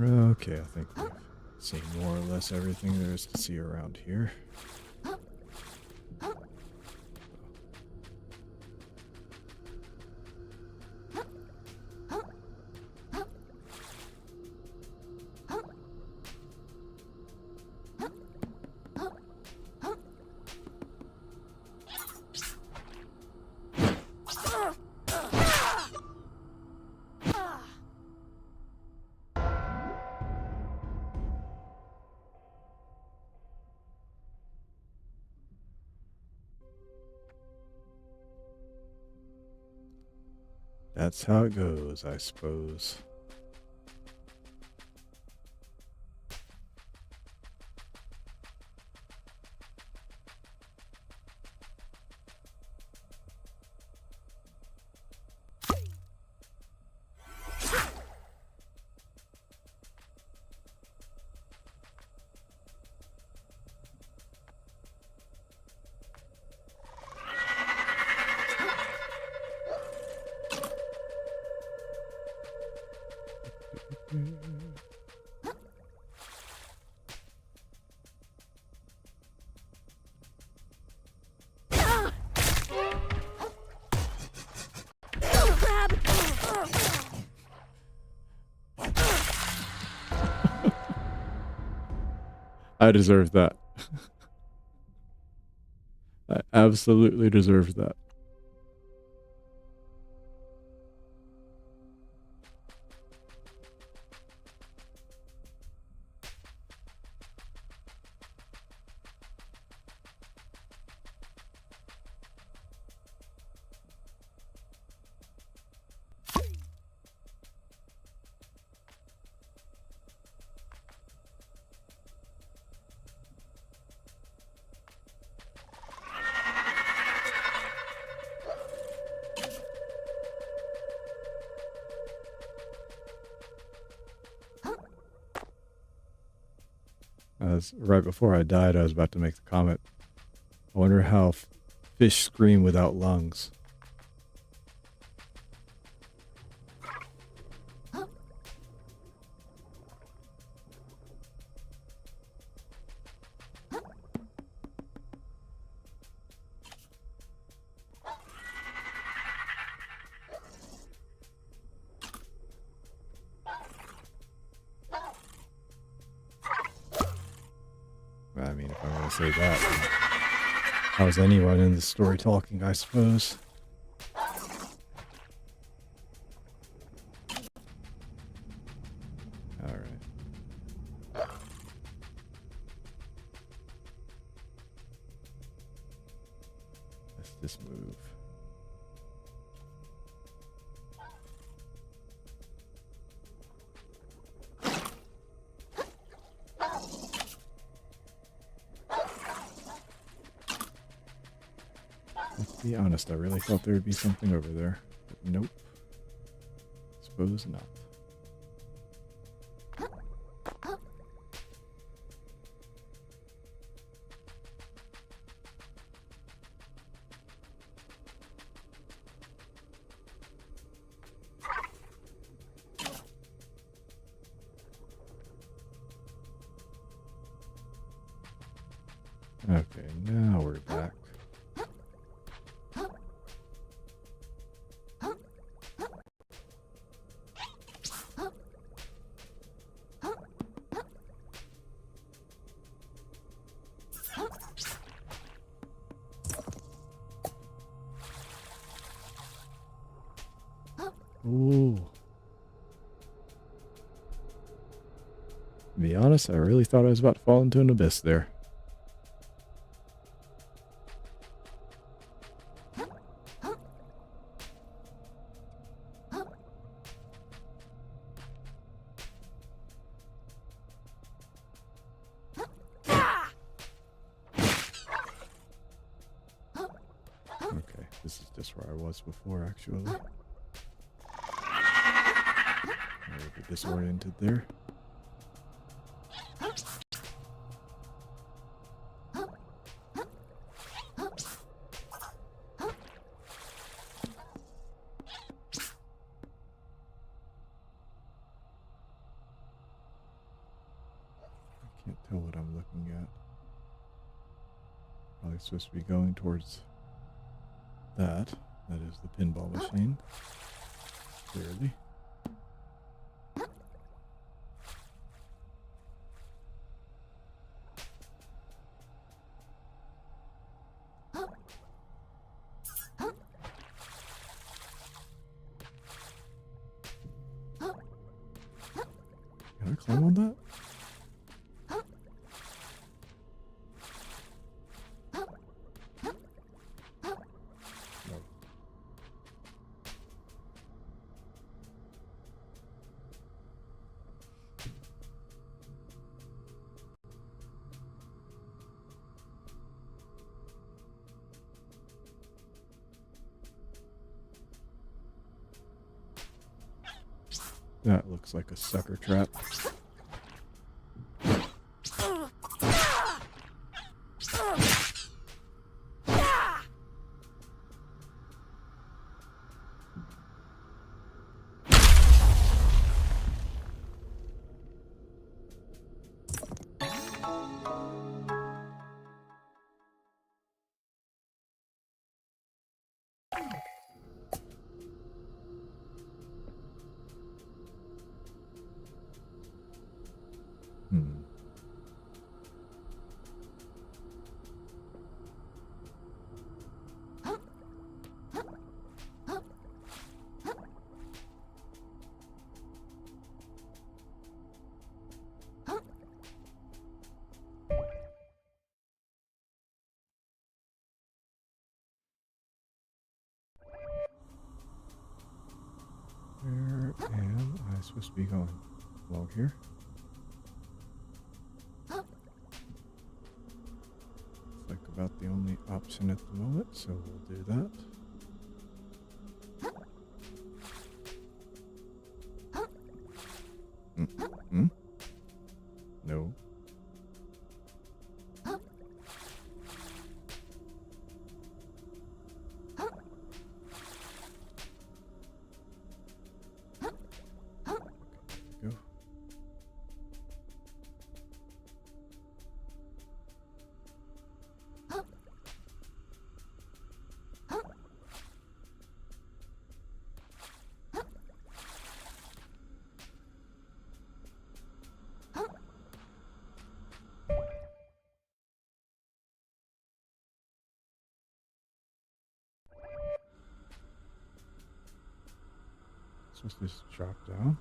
Okay, I think we've seen more or less everything there is to see around here. That's how it goes, I suppose. I deserve that. I absolutely deserve that. As right before I died, I was about to make the comment. I wonder how fish scream without lungs. I mean, if I'm going to say that, how's anyone in the story talking, I suppose? Alright. Let's just move. To be honest, I really thought there would be something over there, but nope. Suppose not. Okay, now we're back. Ooh. To be honest, I really thought I was about to fall into an abyss there. Okay, this is just where I was before, actually. A little bit disoriented there. I can't tell what I'm looking at. Probably supposed to be going towards that. That is the pinball machine. Clearly. Can I climb on that? No. That looks like a sucker trap. supposed to be going along here. Looks like about the only option at the moment, so we'll do that. No. Go. Supposed to just drop down.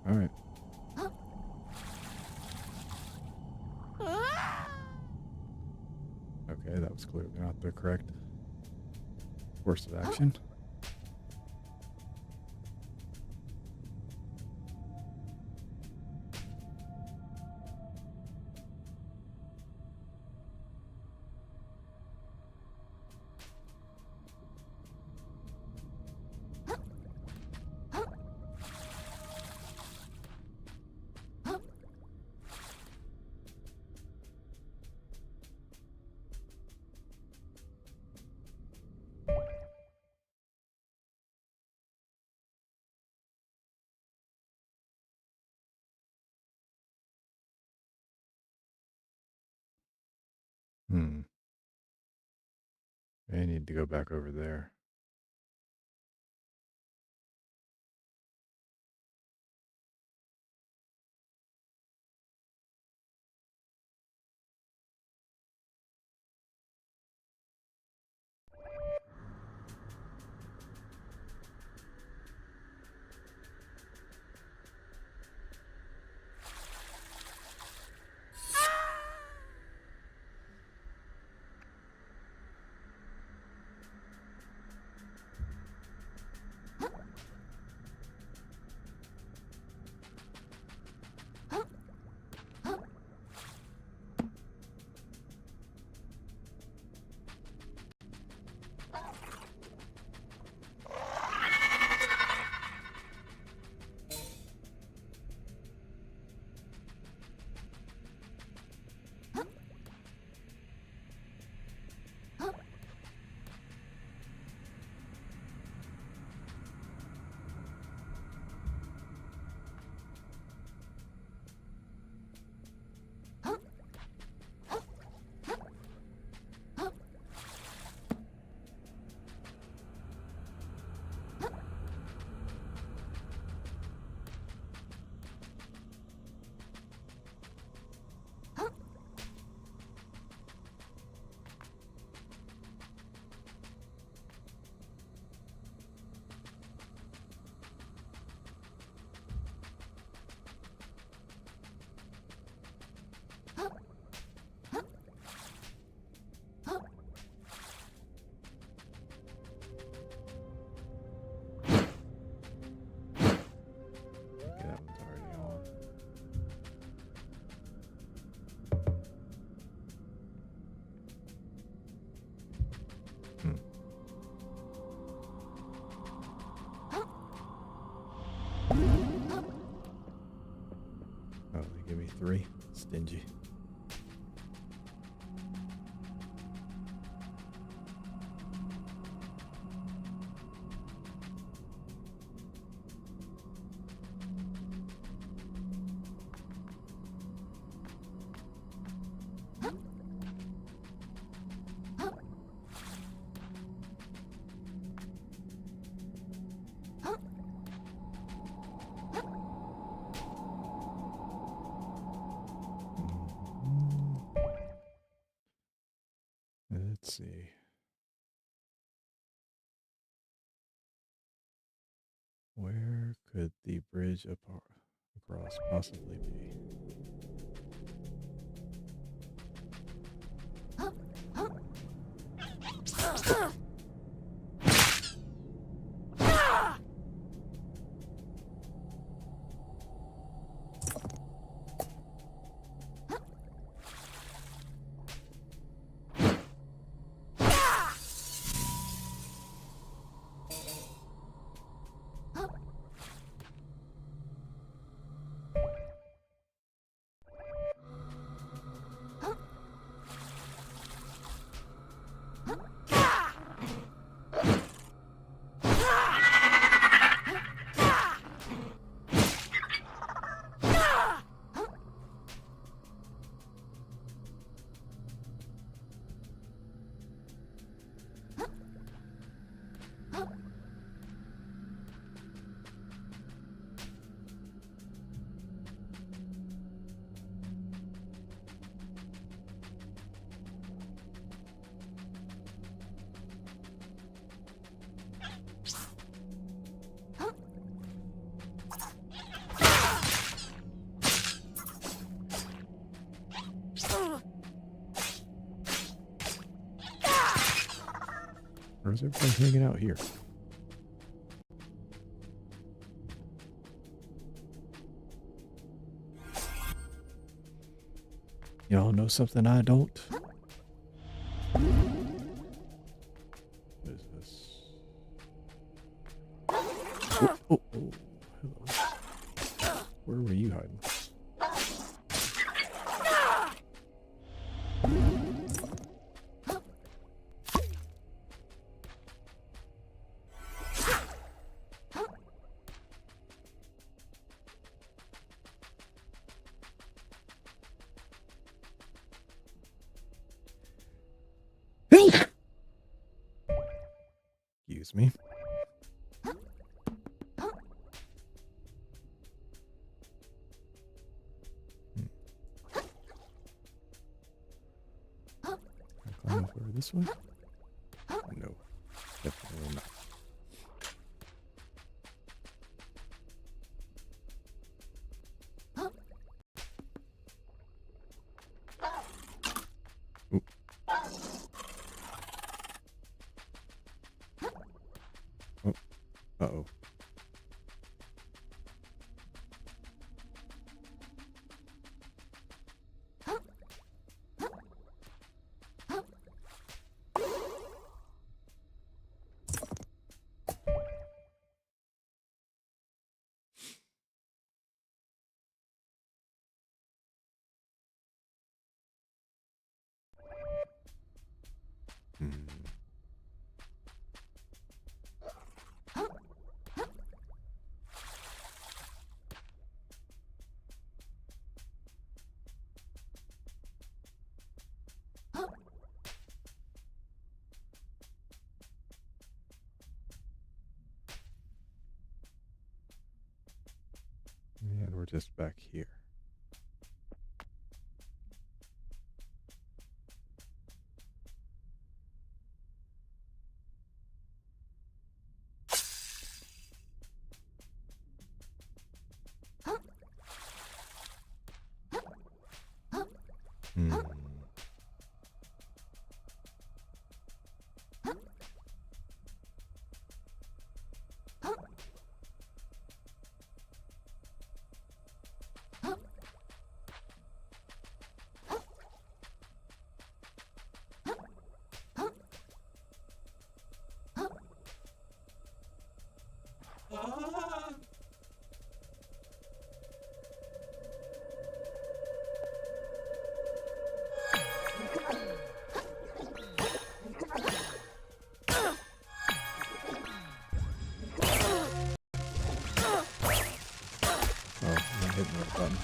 All right. Okay, that was clearly not the correct course of action. I need to go back over there. Oh, they give me 3. Stingy. Let's see. Where could the bridge across possibly be? Or is everybody hanging out here? Y'all know something I don't? What is this? Oh, oh, oh. Hello. Where were you hiding? Excuse me. Can I climb up over this way? No, definitely not. Oop. Oh, uh-oh. And we're just back here. Hmm. Oh, I'm hitting the button.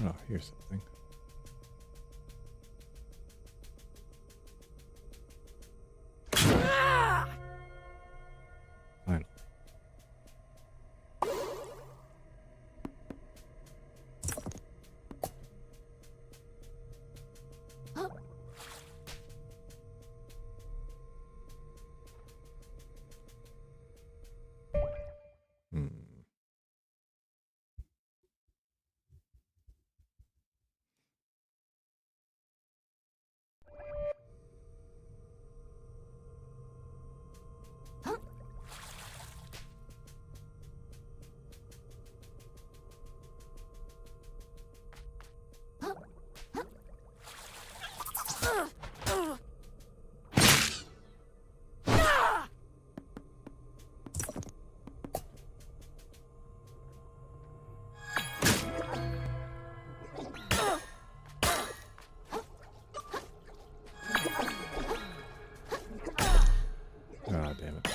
Oh, here's something. Fine. Hmm. Ah, damn it.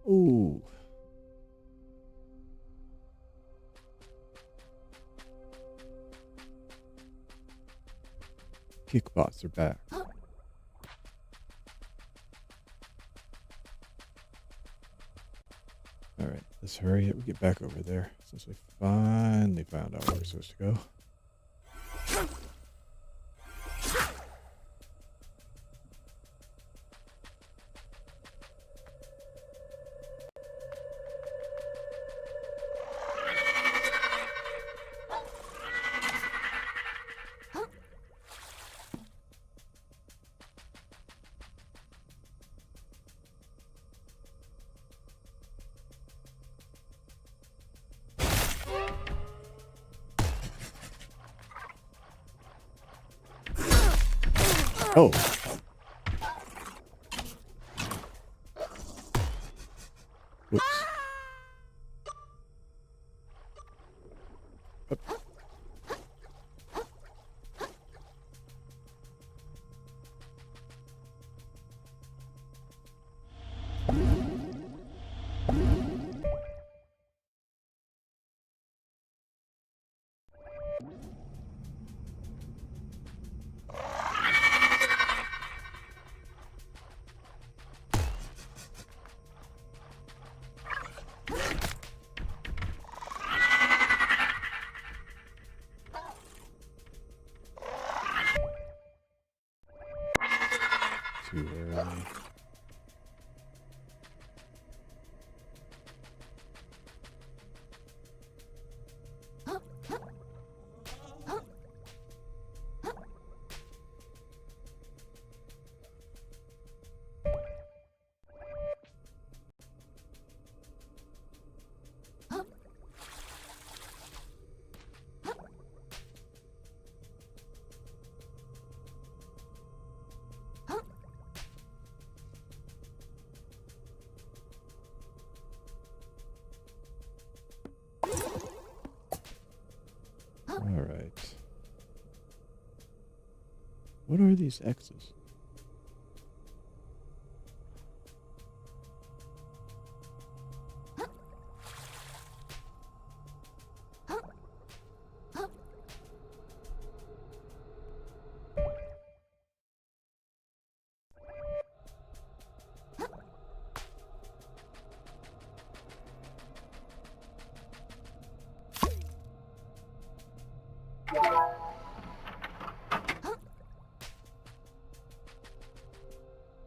Ooh. Kickbots are back. Alright, let's hurry up and get back over there since we finally found out where we're supposed to go. Oh. Whoops. Up. Too early. All right. What are these X's?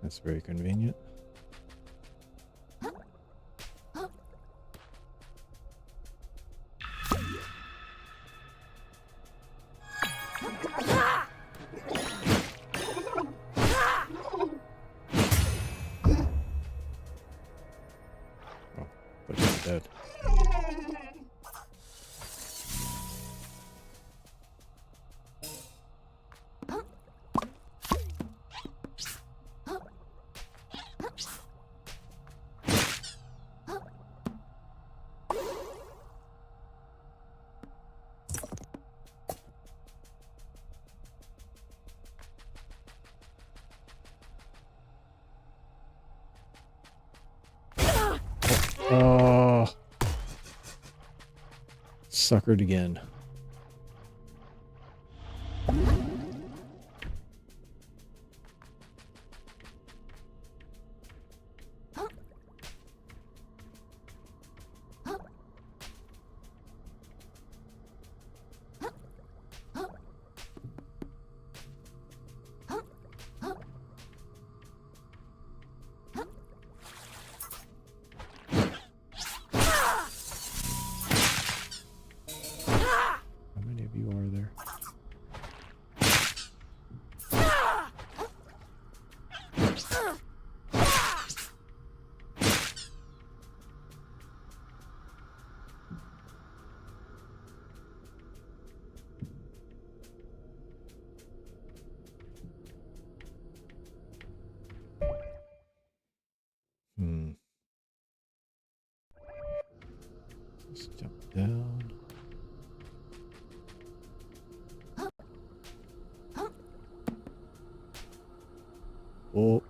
That's very convenient. Oh, but he's dead. suckered again. How many of you are there? Let's jump down. Oh.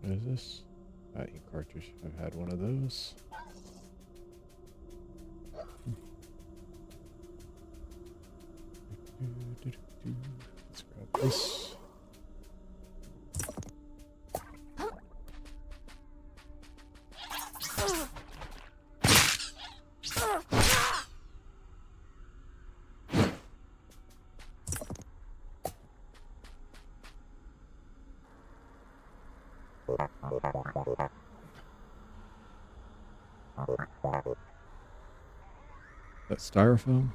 What is this? Ink cartridge. I've had one of those. Let's grab this. That styrofoam?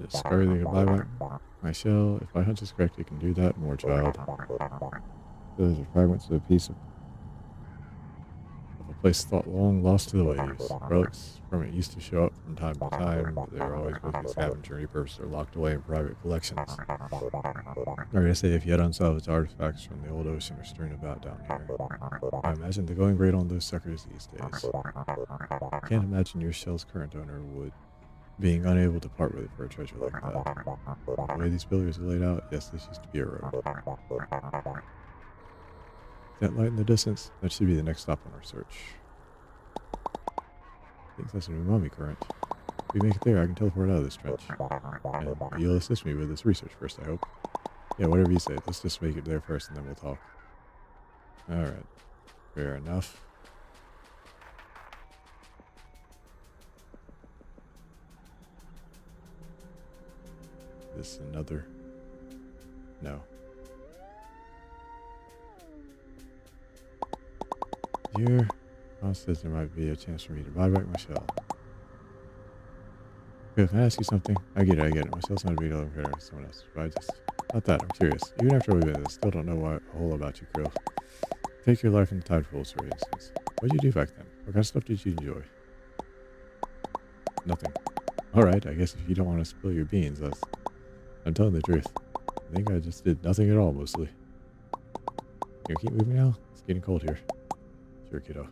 Just scurry goodbye back my shell. If my hunch is correct, it can do that more, child. Those are fragments of a piece of a place thought long lost to the waves. Relics from it used to show up from time to time, but they were always both for scavenger purposes or locked away in private collections. I'm gonna say if yet unsalvaged artifacts from the old ocean are strewn about down here. I imagine the going rate on those suckers these days. Can't imagine your shell's current owner would being unable to part with it for a treasure like that. The way these pillars are laid out, yes, this used to be a road. That light in the distance, that should be the next stop on our search. I think that's a new mummy current. If we make it there, I can teleport out of this trench. And you'll assist me with this research first, I hope. Yeah, whatever you say. Let's just make it there first and then we'll talk. Alright. Fair enough. This is another... No. Here, Mom says there might be a chance for me to buy back my shell. Okay, can I ask you something? I get it. My shell's not a big deal compared to someone else, but not that, I'm curious. Even after all we've been, I still don't know a whole lot about you, Krill. Take your life in the Tide Pools, for instance. What did you do back then? What kind of stuff did you enjoy? Nothing. Alright, I guess if you don't want to spill your beans, I'm telling the truth. I think I just did nothing at all, mostly. Can you keep moving now? It's getting cold here. Sure, kiddo.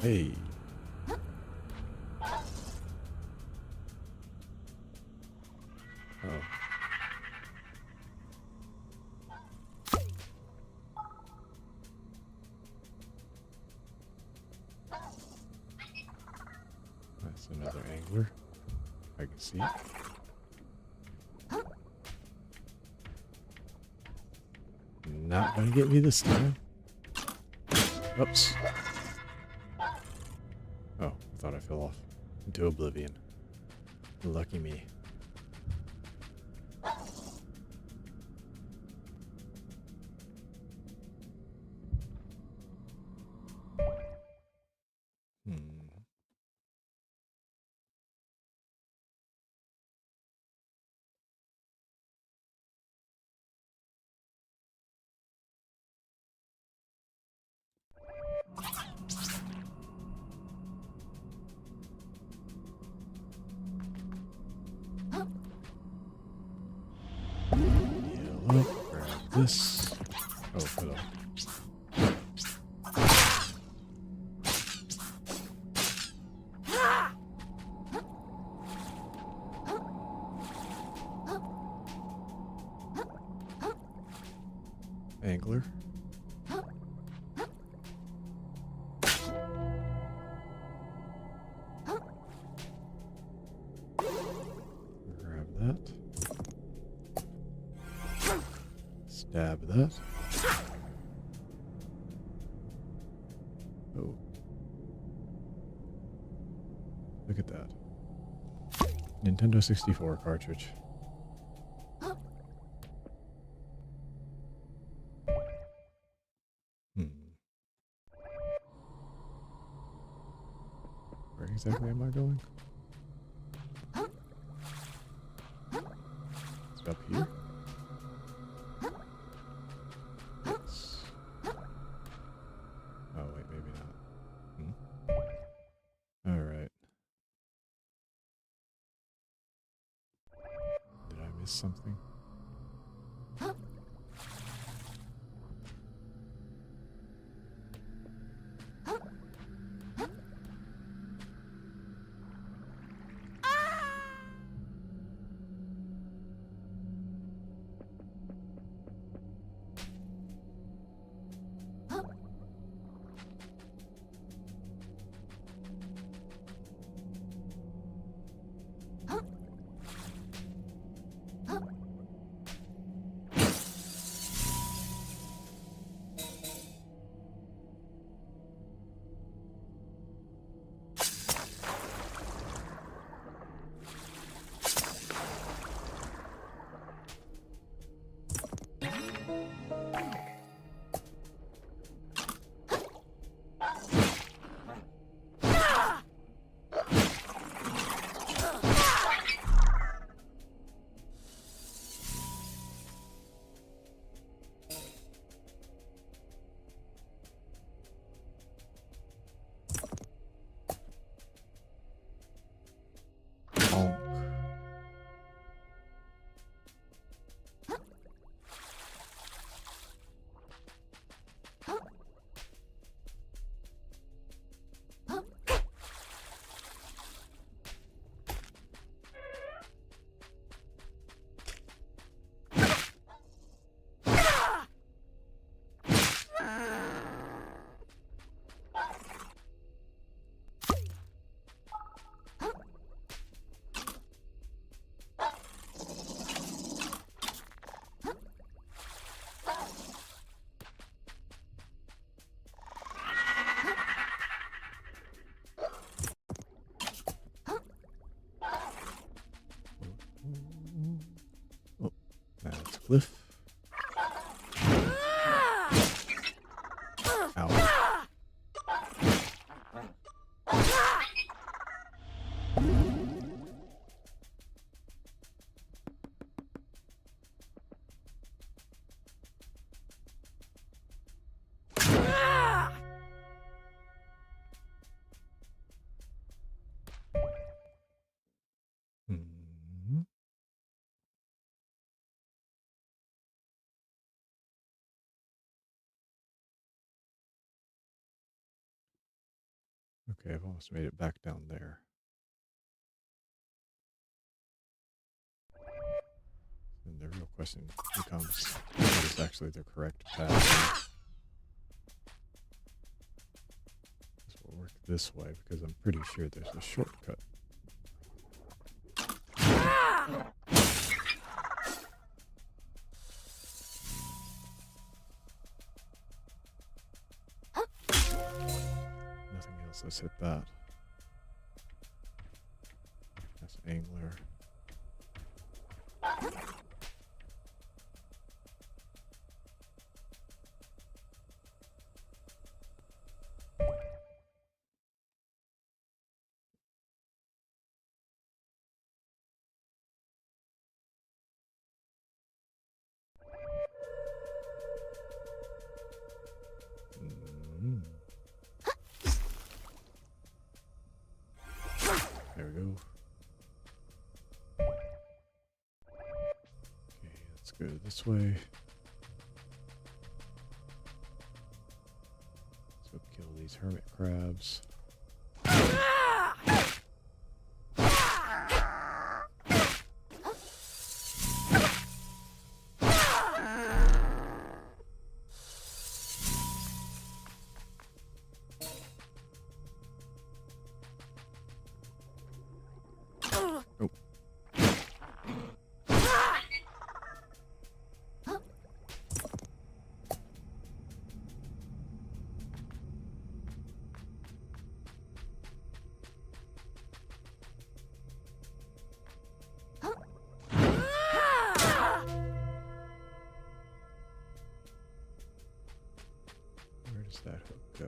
Hey. Oh. another angler. I can see it. Not gonna get me this time. Oops. Oh, I thought I fell off into oblivion. Lucky me. Yellow, grab this. Oh, hello. Angler. Grab that. Stab that. Oh. Look at that. Nintendo 64 cartridge. Where exactly am I going? It's up here. Yes. Oh wait, maybe not. All right. Did I miss something? Cliff. Ow. Okay, I've almost made it back down there. And the real question becomes, what is actually the correct path? This will work this way because I'm pretty sure there's a shortcut Nothing else. Let's hit that. That's angler. There we go. Okay, let's go this way. Let's go kill these hermit crabs. Where does that hook go?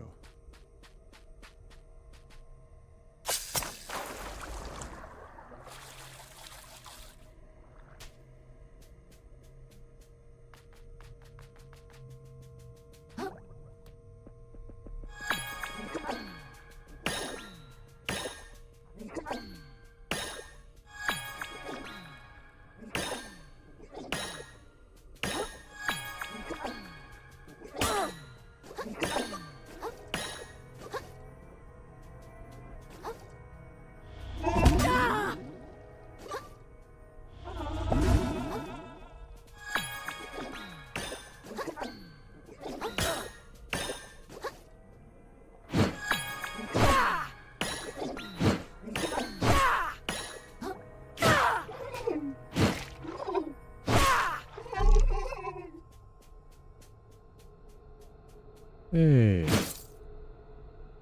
Hey,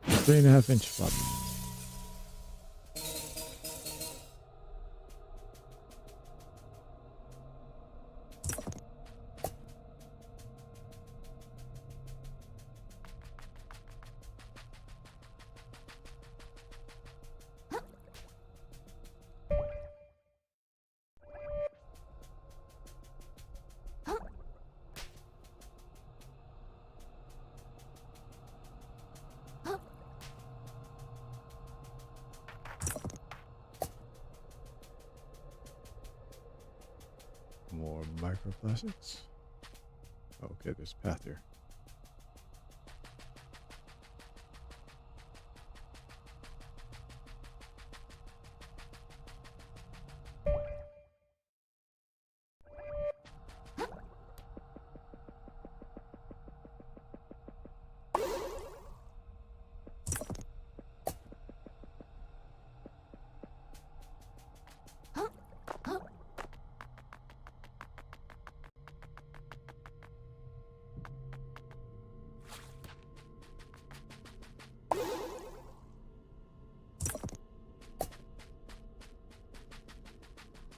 3.5-inch floppy. More microplastics. Okay, there's a path here.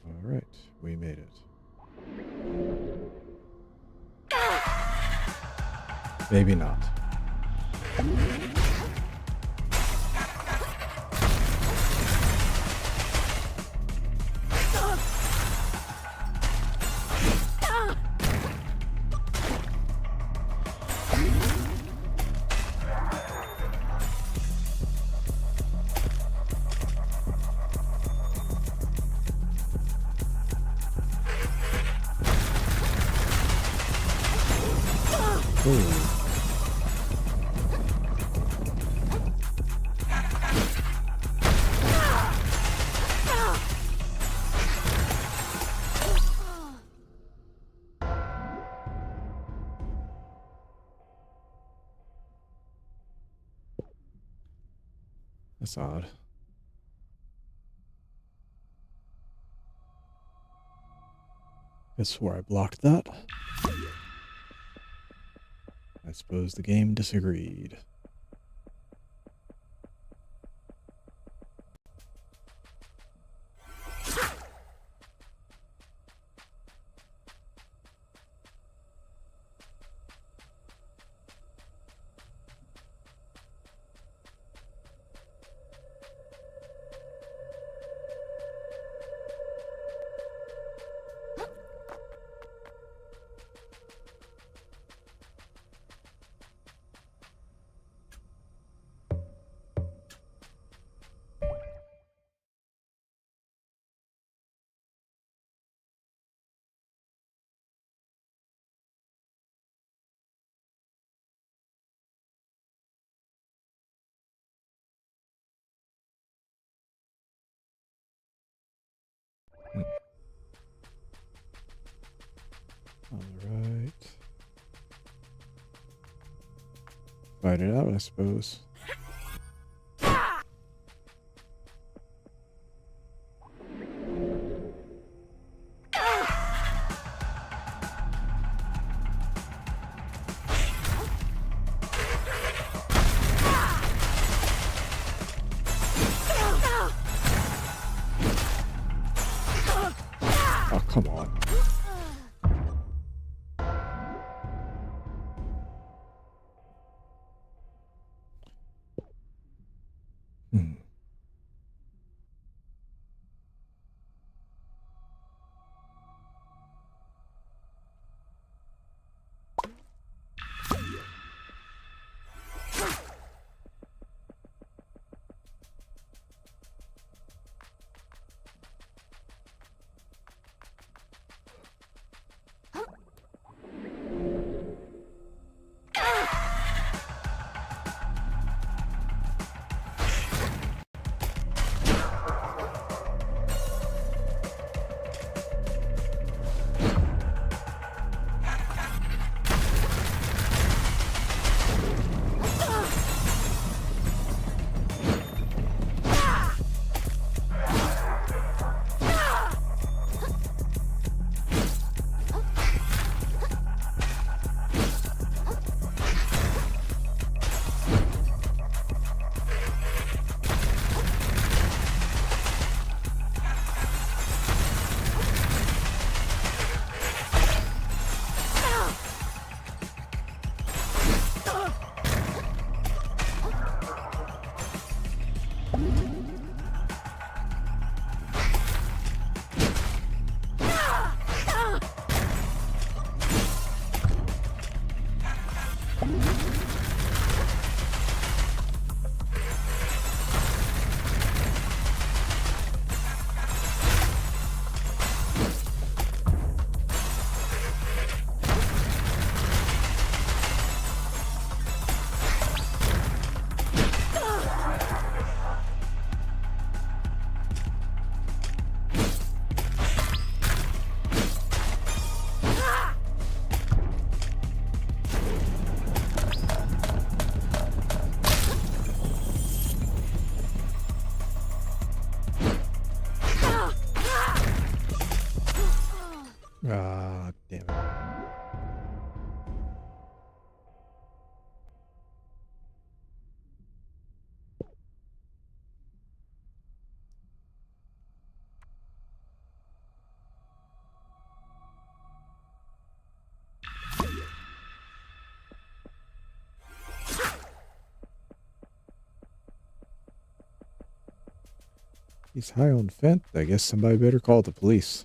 All right, we made it. Maybe not. That's odd. Guess where I blocked that. I suppose the game disagreed. All right. Fight it out, I suppose. Oh, come on. Ah, damn it. He's high on fent. I guess somebody better call the police.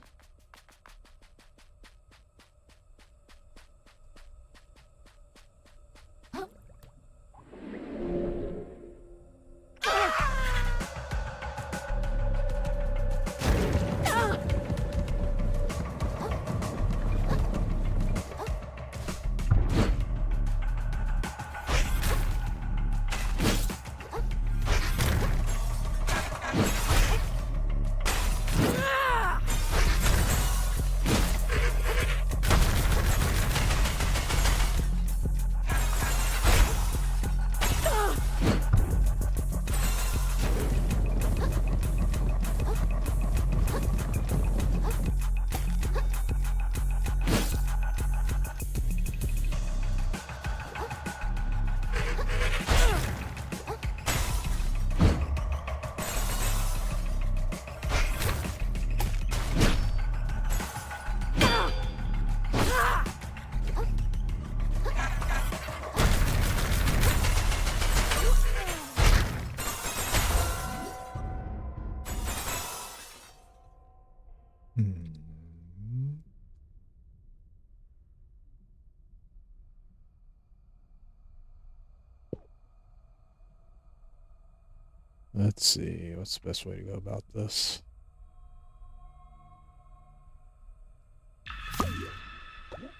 Let's see, what's the best way to go about this?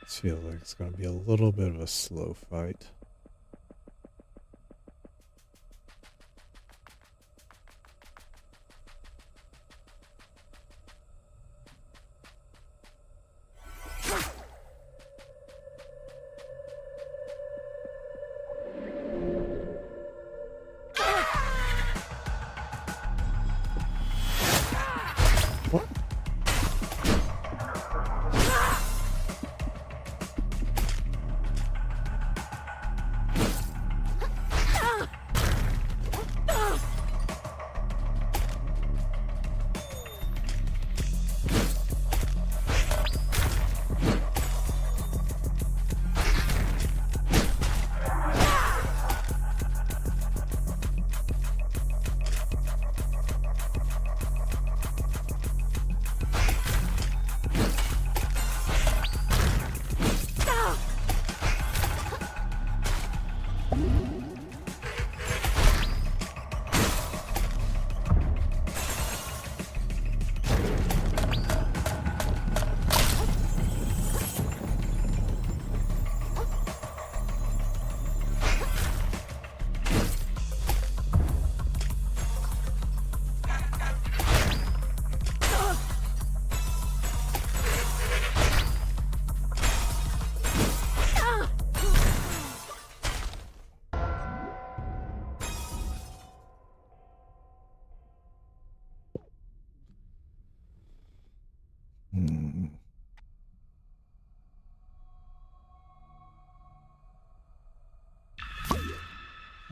This feels like it's going to be a little bit of a slow fight.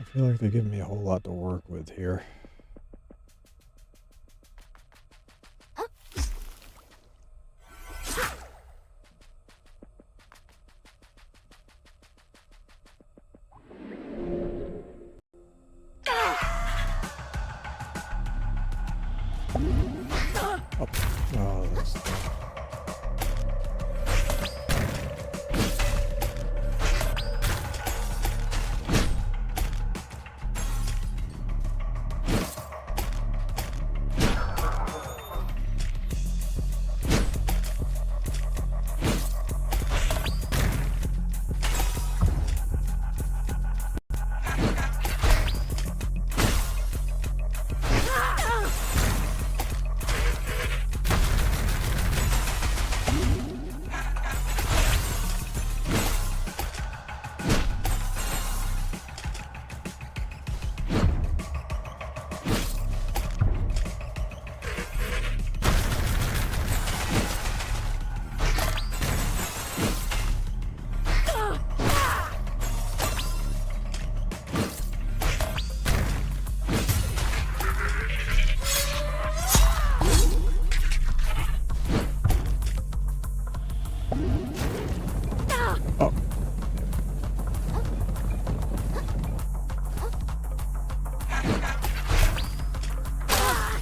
I feel like they're giving me a whole lot to work with here.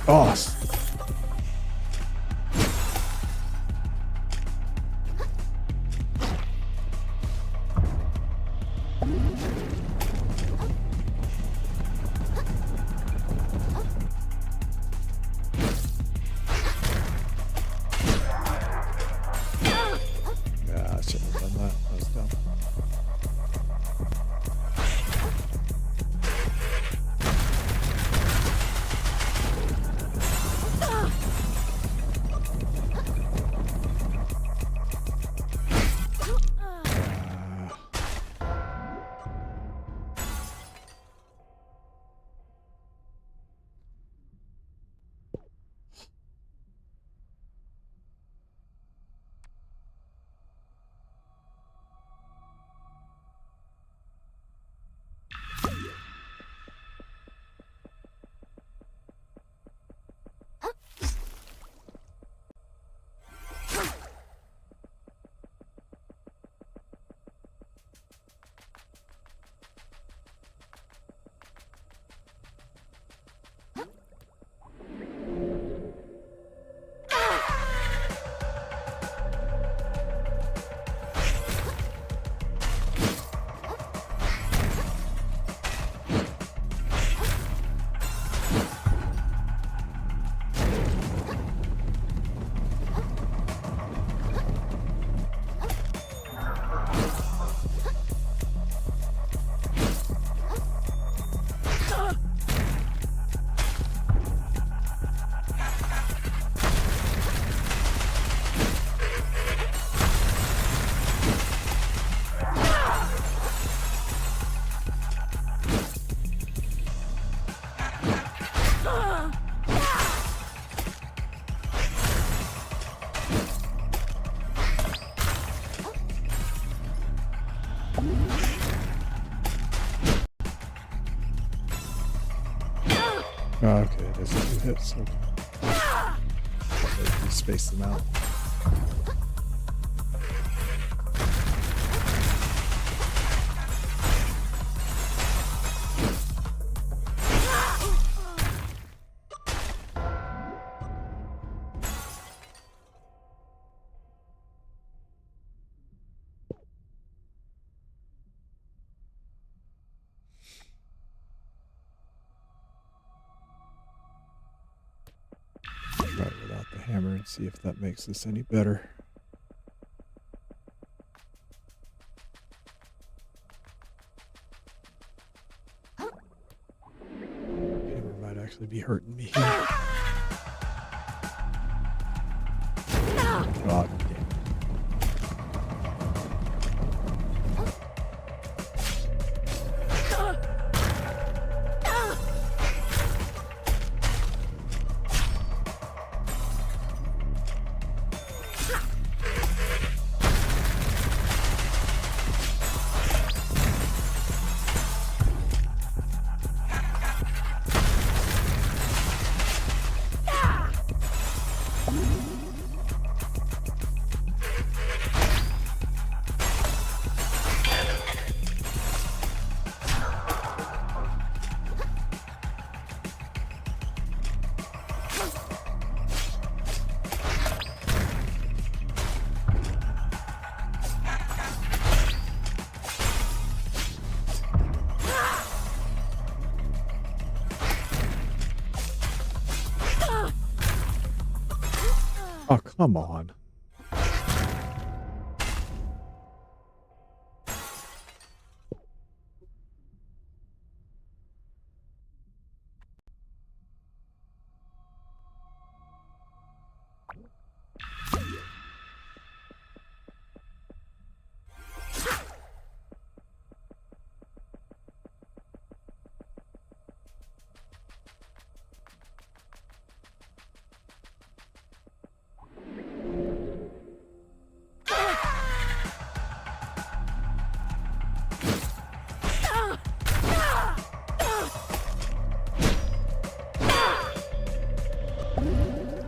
Oh, that's Oh, okay, it is 2 hits. Okay. You space them out. Try it without the hammer and see if that makes this any better. Hammer might actually be hurting me here. God damn it. Oh, come on.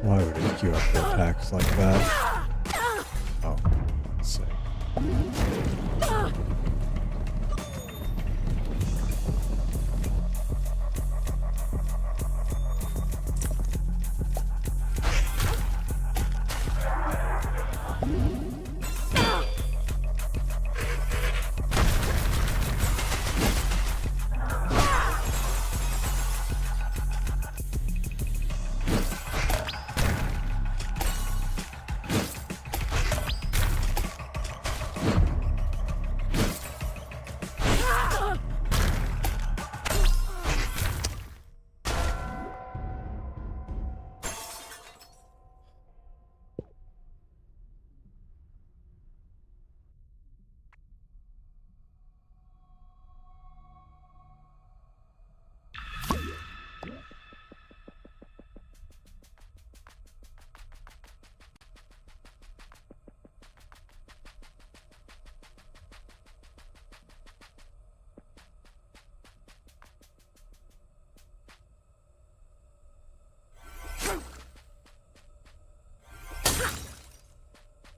Why would it queue up the attacks like that? Oh, let's see.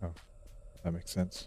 Oh, that makes sense.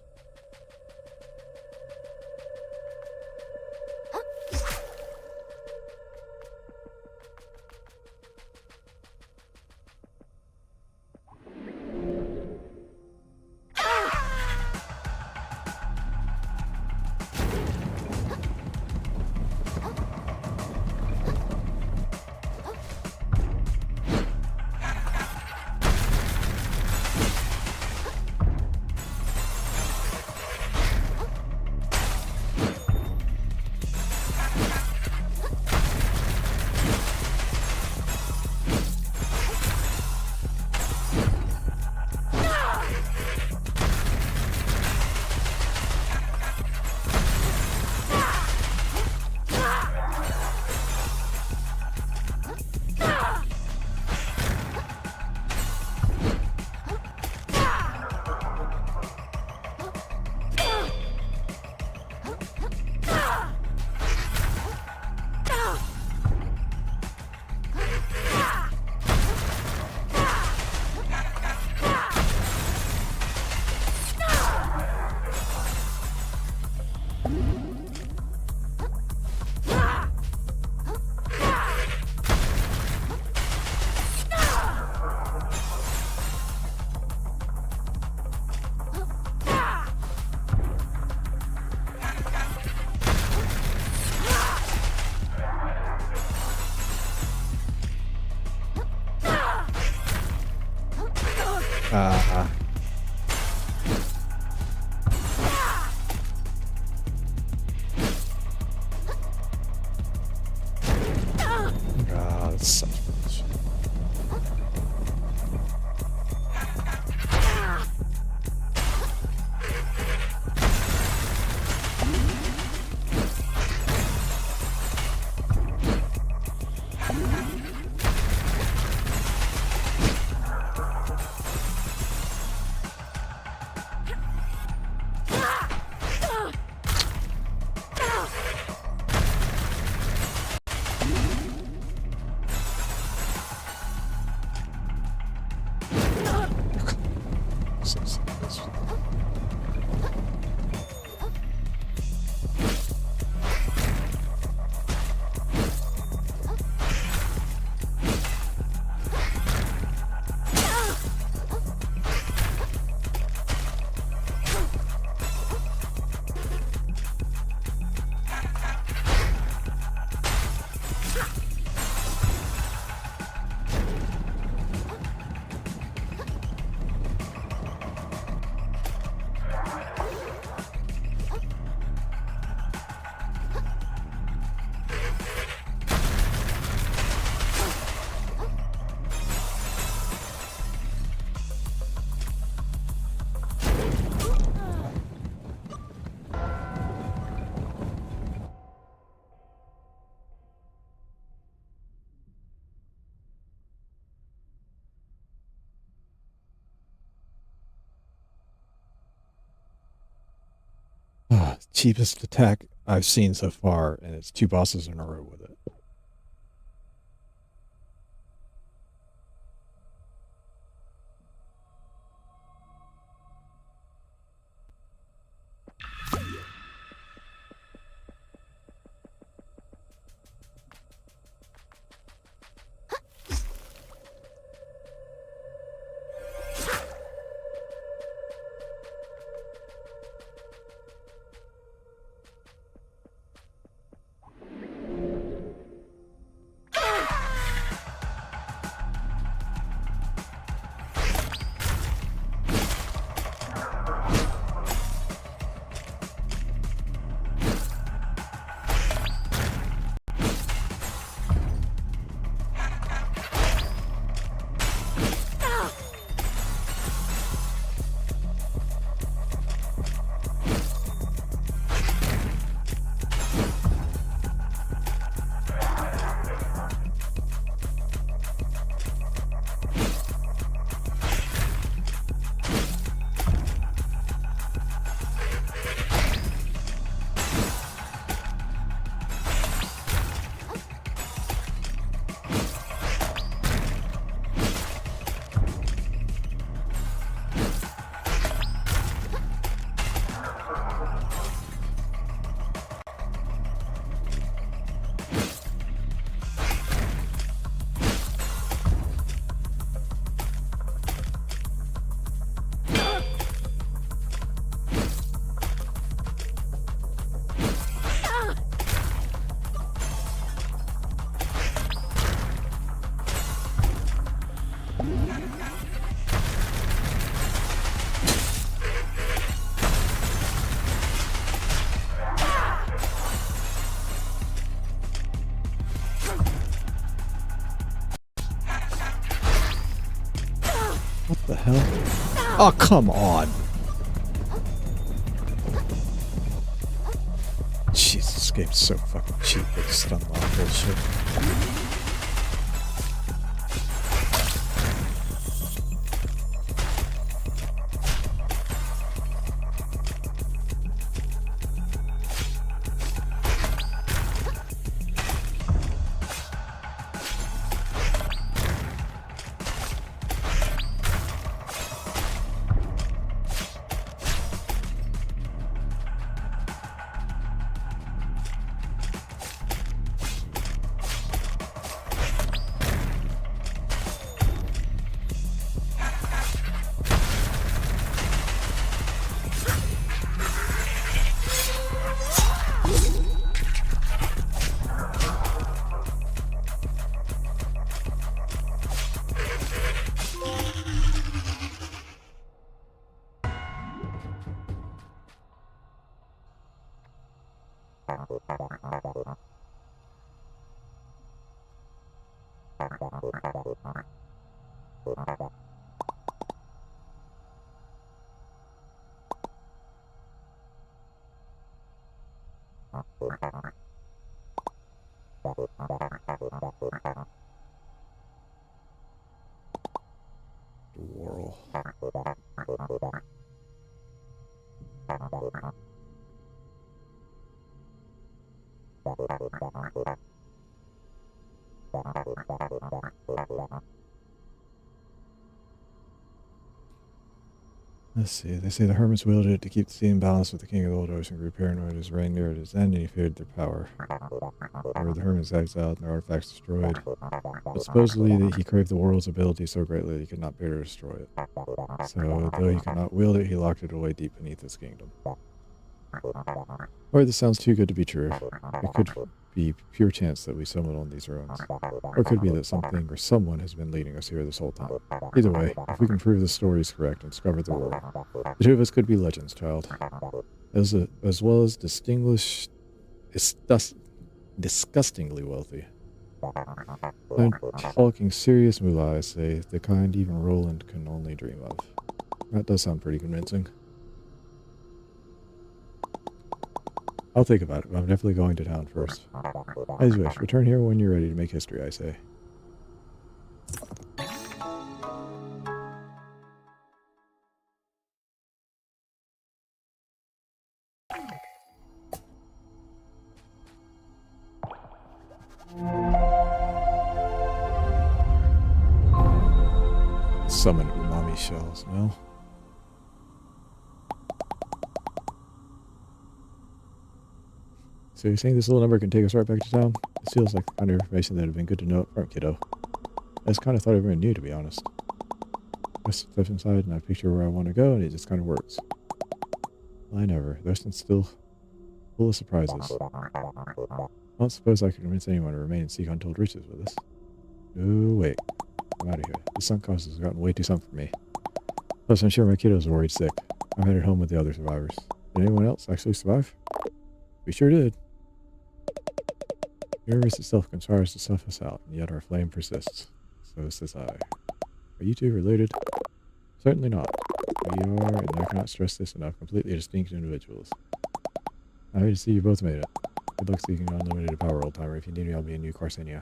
That's such bullshit. Cheapest attack I've seen so far, and it's 2 bosses in a row with it. What the hell? Oh, come on. Jesus, this game's so fucking cheap with stun lock bullshit. Whirl. Let's see. They say the hermits wielded it to keep the sea in balance, with the king of the old ocean grew paranoid as rain neared its end, and he feared their power. However, the hermits exiled and their artifacts destroyed. But supposedly that he craved the world's ability so greatly that he could not bear to destroy it. So, though he could not wield it, he locked it away deep beneath his kingdom. Or this sounds too good to be true. It could be pure chance that we stumbled on these ruins. Or it could be that something or someone has been leading us here this whole time. Either way, if we can prove the story is correct and discover the world, the two of us could be legends, child. As well as disgustingly wealthy. I'm talking serious moolah, I say, the kind even Roland can only dream of. That does sound pretty convincing. I'll think about it, but I'm definitely going to town first. As you wish. Return here when you're ready to make history, I say. Summon umami shells, no? So you're saying this little number can take us right back to town? This feels like the kind of information that would have been good to know up front, kiddo. I just kind of thought everyone knew, to be honest. I step inside and I picture where I want to go, and it just kind of works. I never. Thurston's still full of surprises. I don't suppose I could convince anyone to remain and seek untold riches with us. Oh, wait. I'm out of here. This sunk cost has gotten way too sunk for me. Plus, I'm sure my kiddos are worried sick. I'm headed home with the other survivors. Did anyone else actually survive? We sure did. The universe itself conspires to snuff us out, and yet our flame persists. So says I. Are you two related? Certainly not. We are, and I cannot stress this enough, completely distinct individuals. I'm happy to see you both made it. Good luck seeking unlimited power, old timer. If you need me, I'll be in New Carsenia.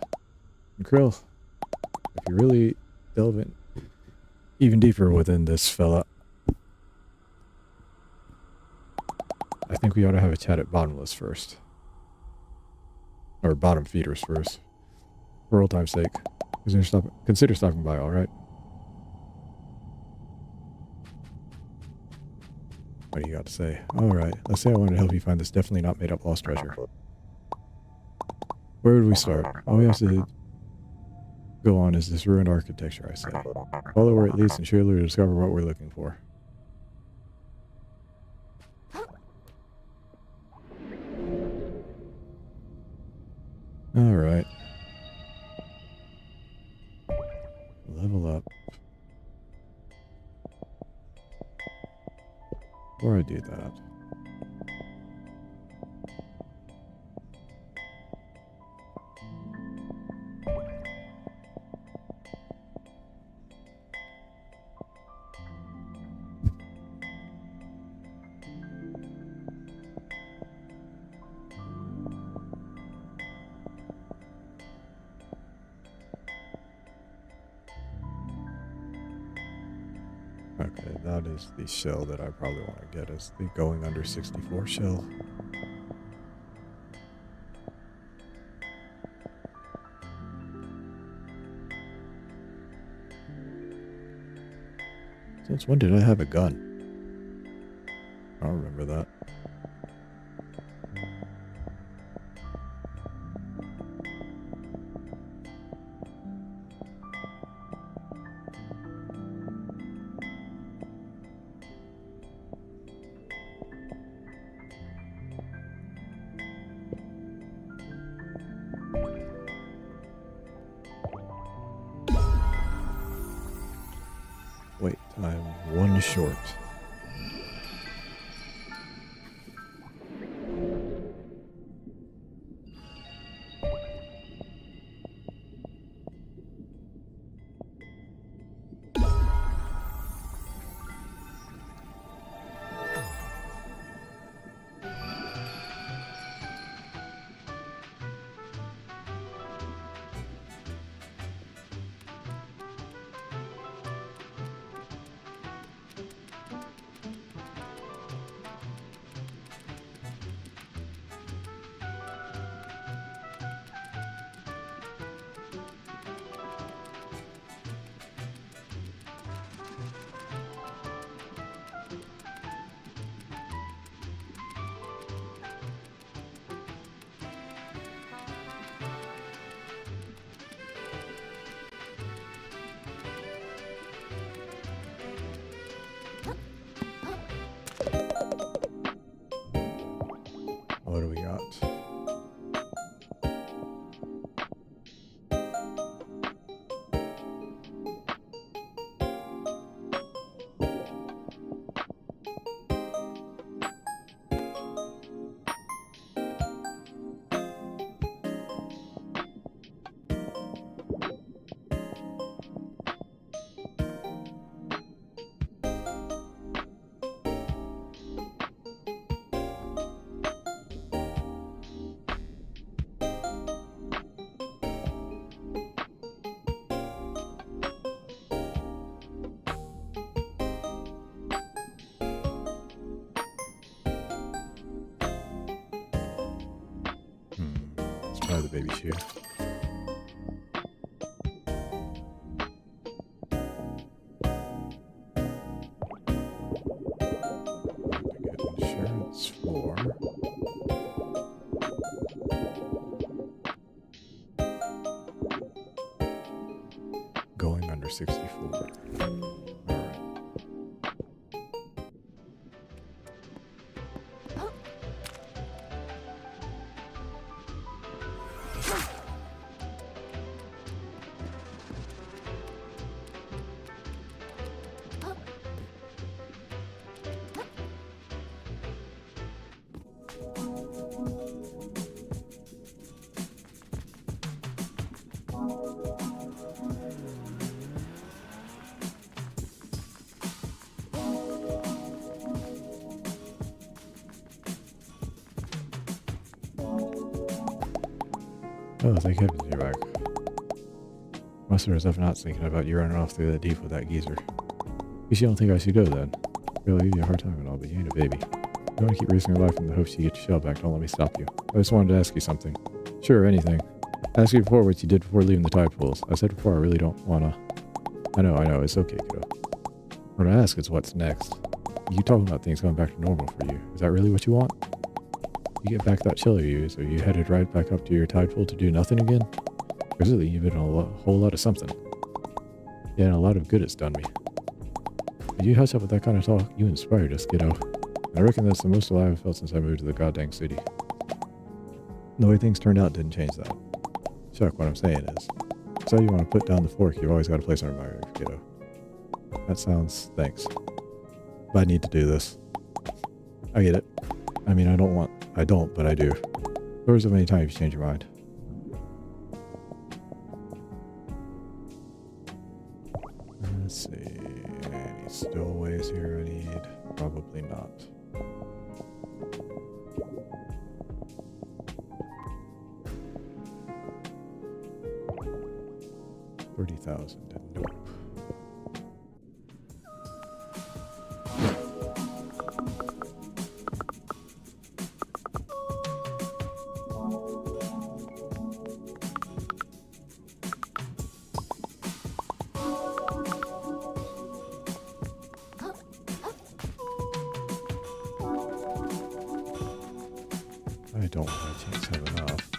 And Krill, if you really delve in even deeper within this fella, I think we ought to have a chat at Bottomless first. Or Bottom Feeders first. For old time's sake. Consider stopping by, alright? What do you got to say? Alright, let's say I wanted to help you find this definitely not made up lost treasure. Where would we start? All we have to go on is this ruined architecture, I say. Follow where it leads and surely we'll discover what we're looking for. Alright. Level up. Before I do that, okay, that is the shell that I probably want to get, is the going under 64 shell. Since when did I have a gun? I don't remember that. Wait, I'm one short. Try the baby shoe. Get insurance for. Going under 64. Oh, thank heavens you're back. Muster as if not thinking about you running off through the deep with that geezer. At least you don't think I should go then. I'll give you a hard time and all, but you ain't a baby. You want to keep risking your life in the hopes you get your shell back, don't let me stop you. I just wanted to ask you something. Sure, anything. I asked you before what you did before leaving the tide pools. I said before I really don't wanna... I know, it's okay, kiddo. What I ask is what's next. You talking about things going back to normal for you. Is that really what you want? You get back that chill you use, or you headed right back up to your tide pool to do nothing again? Because really, you've been a whole lot of something. Yeah, and a lot of good it's done me. But you hush up with that kind of talk, you inspired us, kiddo. I reckon that's the most alive I've felt since I moved to the goddamn city. The way things turned out didn't change that. Chuck, what I'm saying is, so you want to put down the fork, you've always got a place on my roof, kiddo. That sounds... thanks. But I need to do this. I get it. I mean, I don't, but I do. There so many times you change your mind. Let's see. Any stowaways here I need? Probably not. $30,000. Nope. I don't by chance have enough.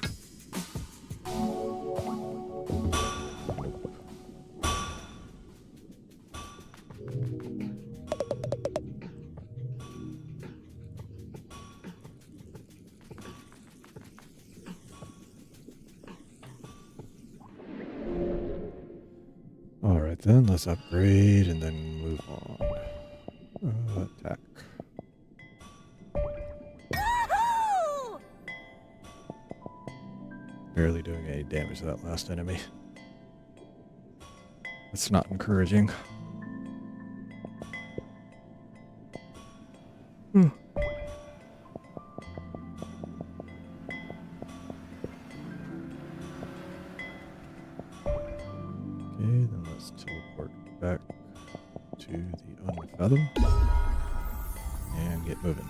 Alright then, let's upgrade and then move on. Attack. Barely doing any damage to that last enemy. That's not encouraging. Okay, then let's teleport back to the Unfathom and get moving.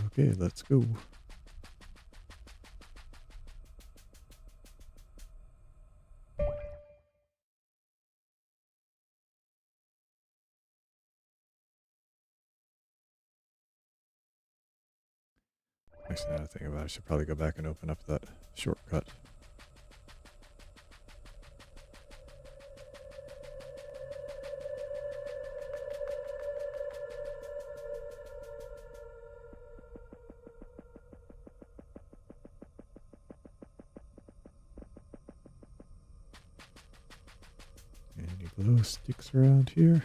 Okay, let's go. Actually, now I think about it, I should probably go back and open up that shortcut. Any glow sticks around here?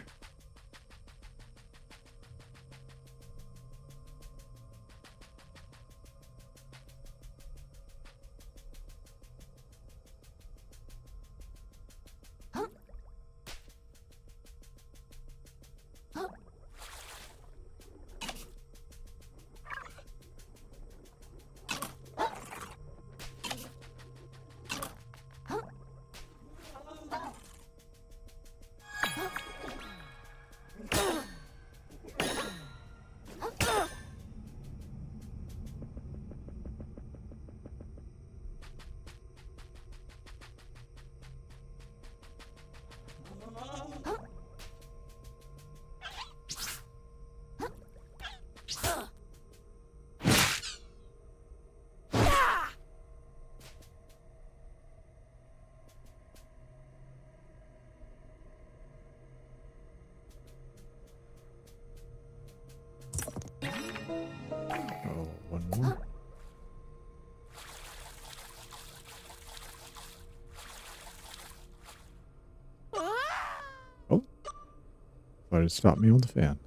Thought it'd stop me on the fan.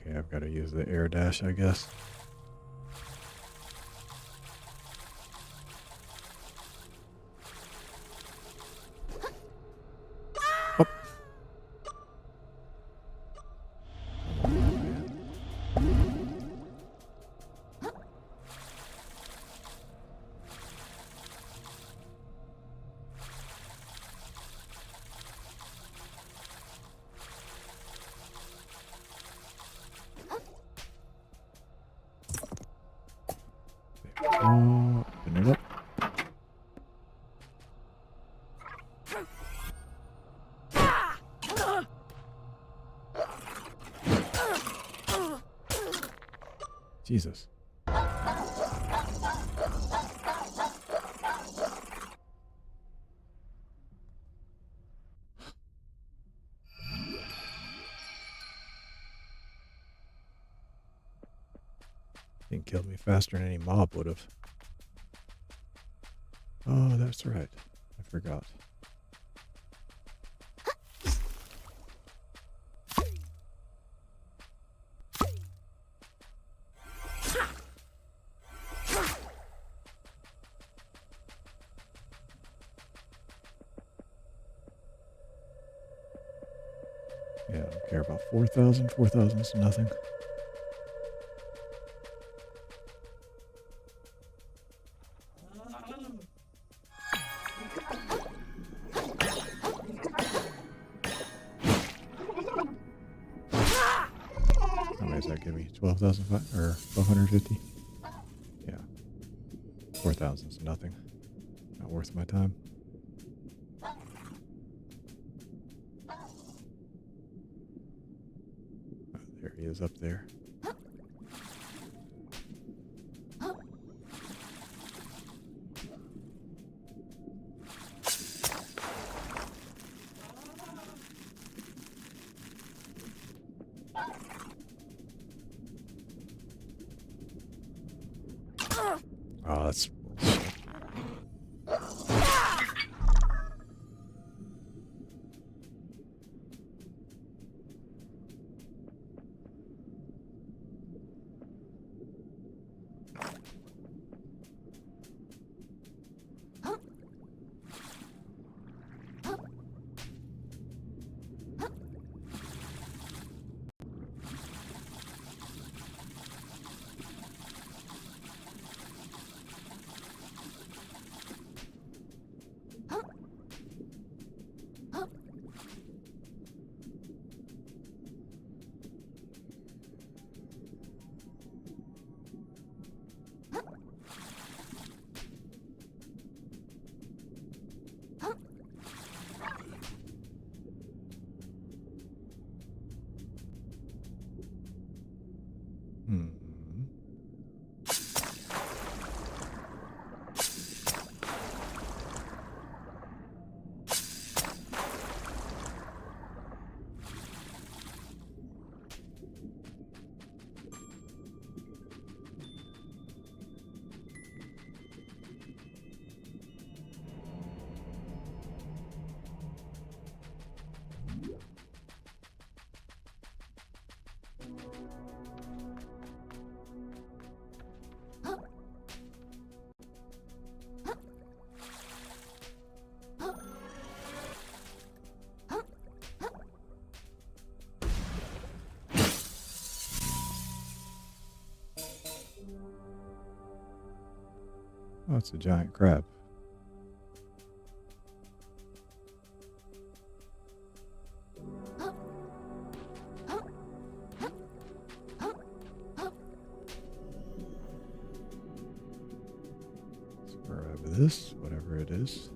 Okay, I've got to use the air dash, I guess. Oh. Open it up. Jesus. It killed me faster than any mob would have. Oh, that's right. I forgot. Yeah, I don't care about 4,000. 4,000 is nothing. How many does that give me? 12,005 or 1,250? Yeah. 4,000 is nothing. Not worth my time. There he is up there. Oh, that's bullshit. Hmm. Oh, it's a giant crab. Let's grab this, whatever it is.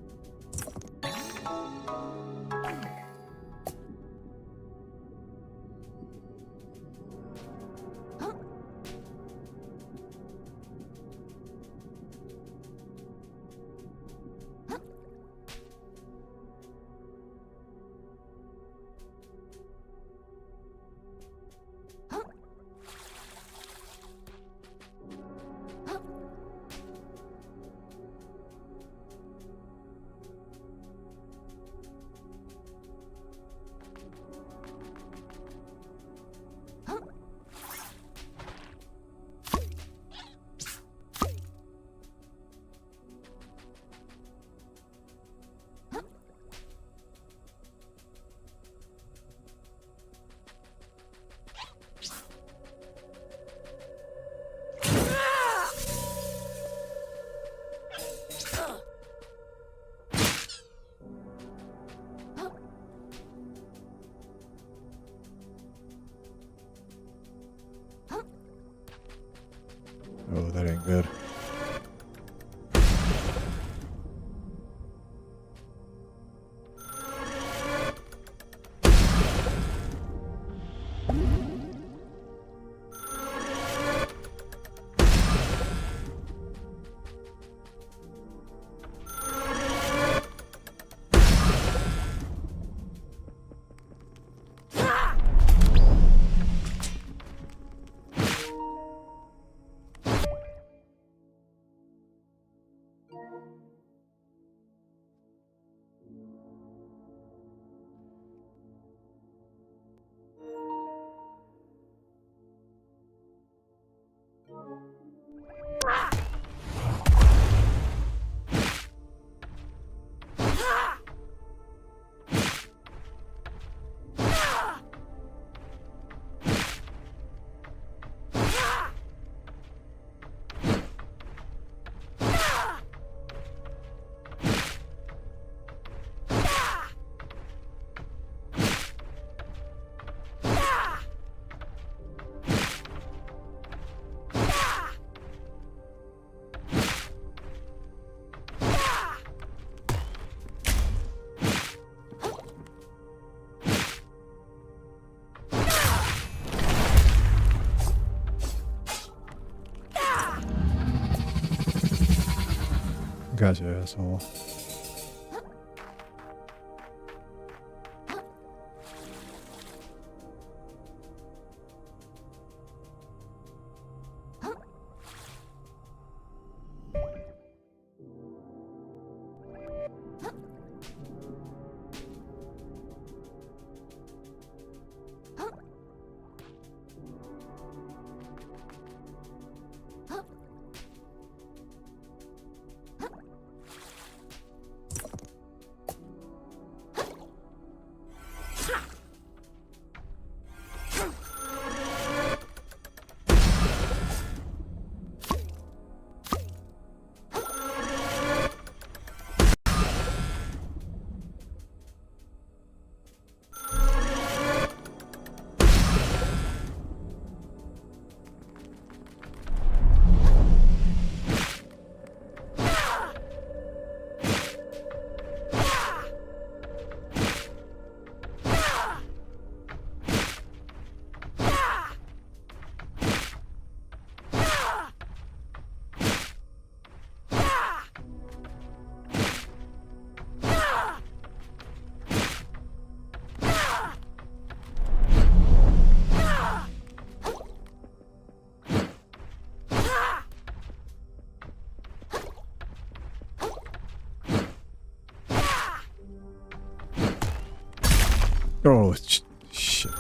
good. Gotcha, asshole. Oh, shit.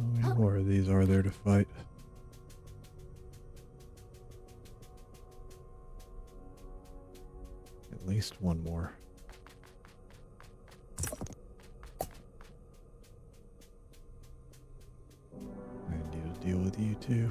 How many more of these are there to fight? At least one more. I need to deal with you too.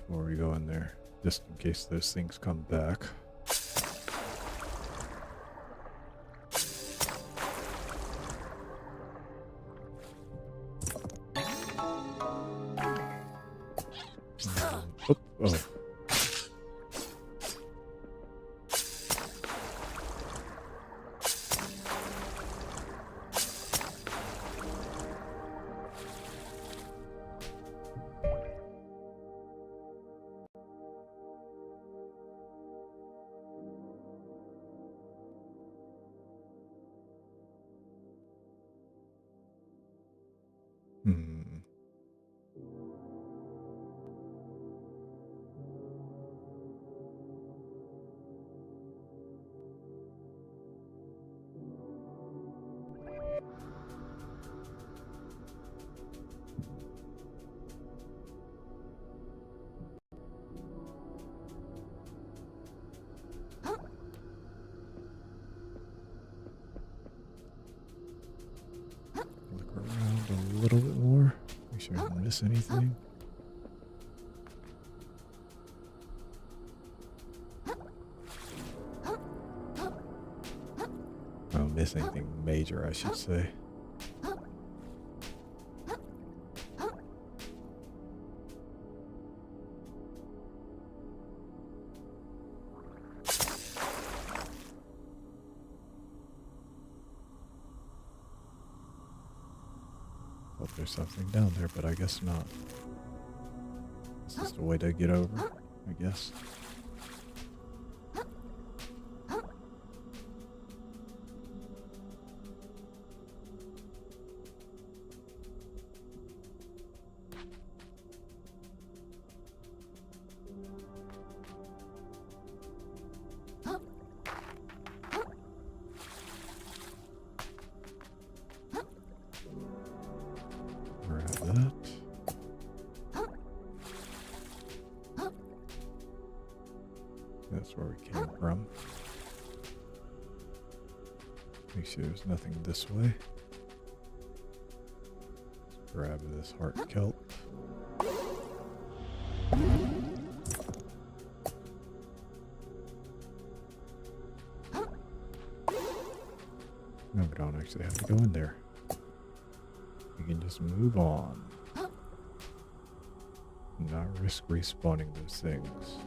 before we go in there, just in case those things come back. Oh. Look around a little bit more. Make sure I don't miss anything. I don't miss anything major, I should say. Thought there's something down there, but I guess not. It's just a way to get over, I guess. That's where we came from. Make sure there's nothing this way. Let's grab this heart kelp. No, we don't actually have to go in there. We can just move on. Not risk respawning those things.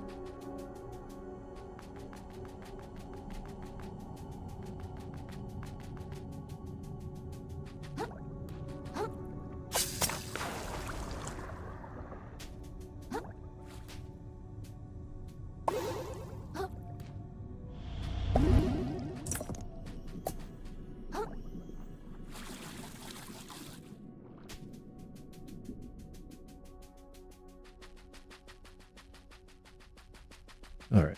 All right.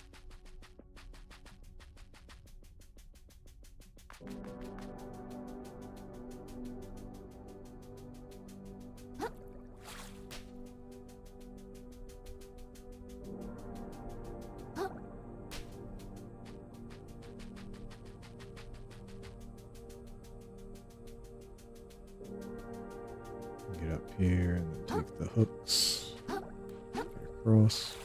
Get up here and then take the hooks. Get across.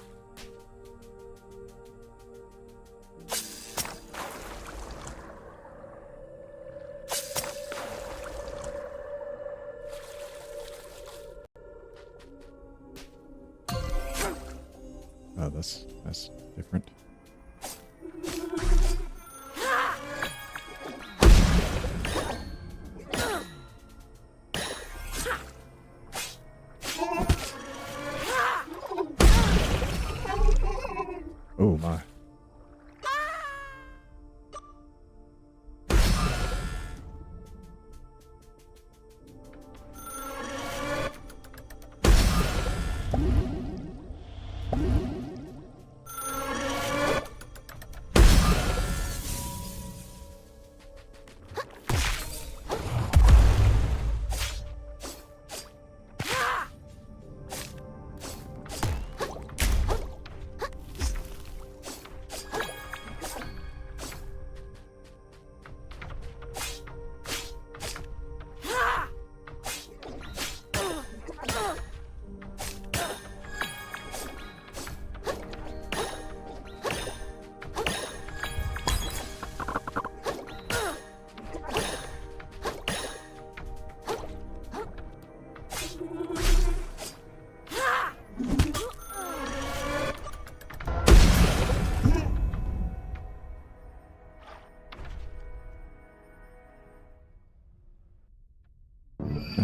Oh, that's different. Oh my.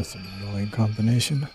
That's an annoying combination.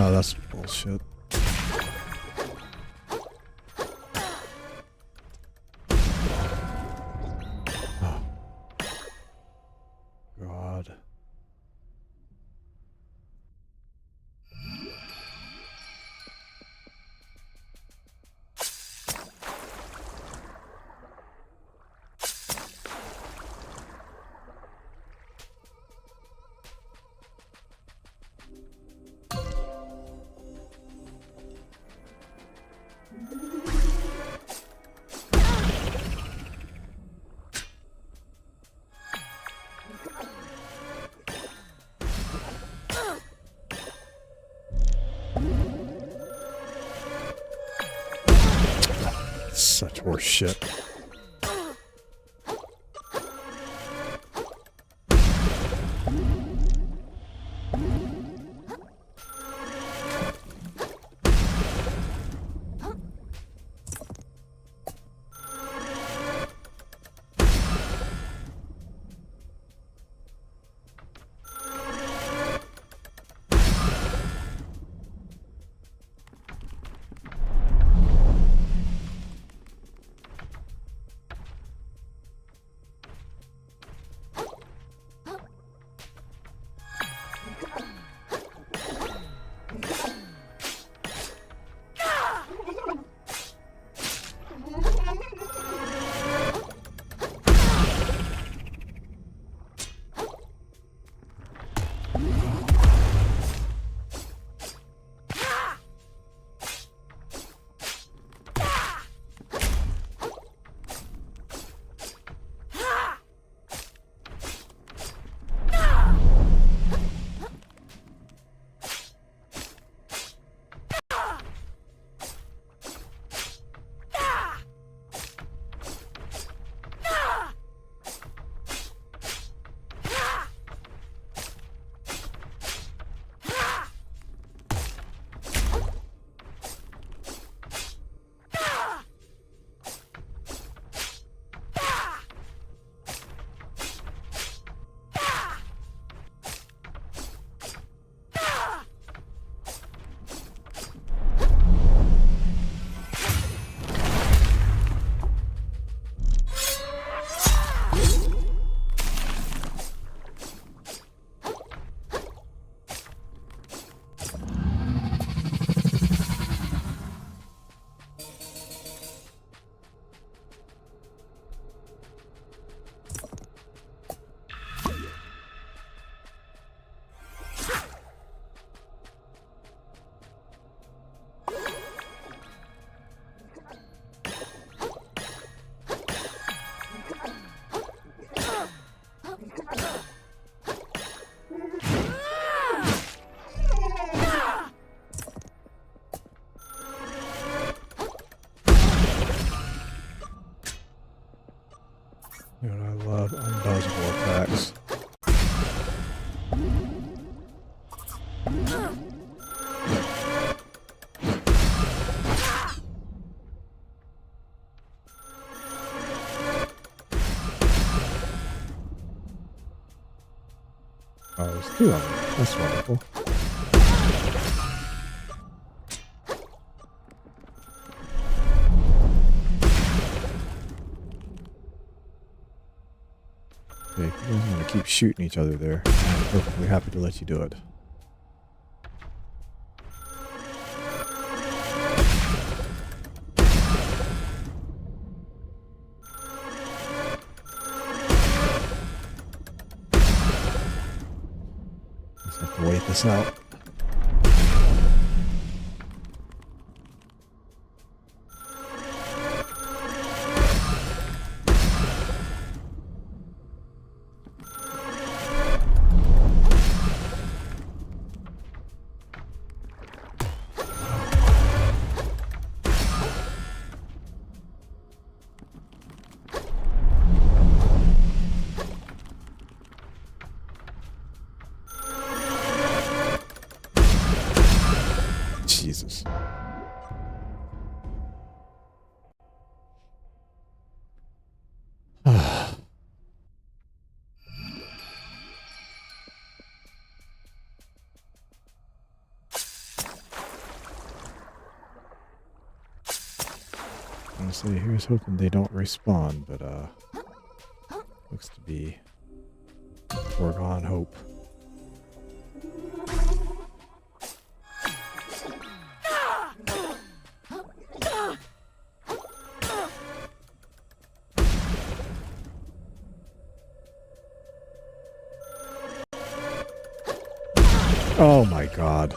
Oh, that's bullshit. Oh. God. Such horse shit. Dude, I love undodgeable attacks. Oh, there's two of them. That's wonderful. shooting each other there. I'm perfectly happy to let you do it. Just have to wait this out. Jesus. Honestly, here's hoping they don't respawn, but looks to be foregone hope. Oh my god.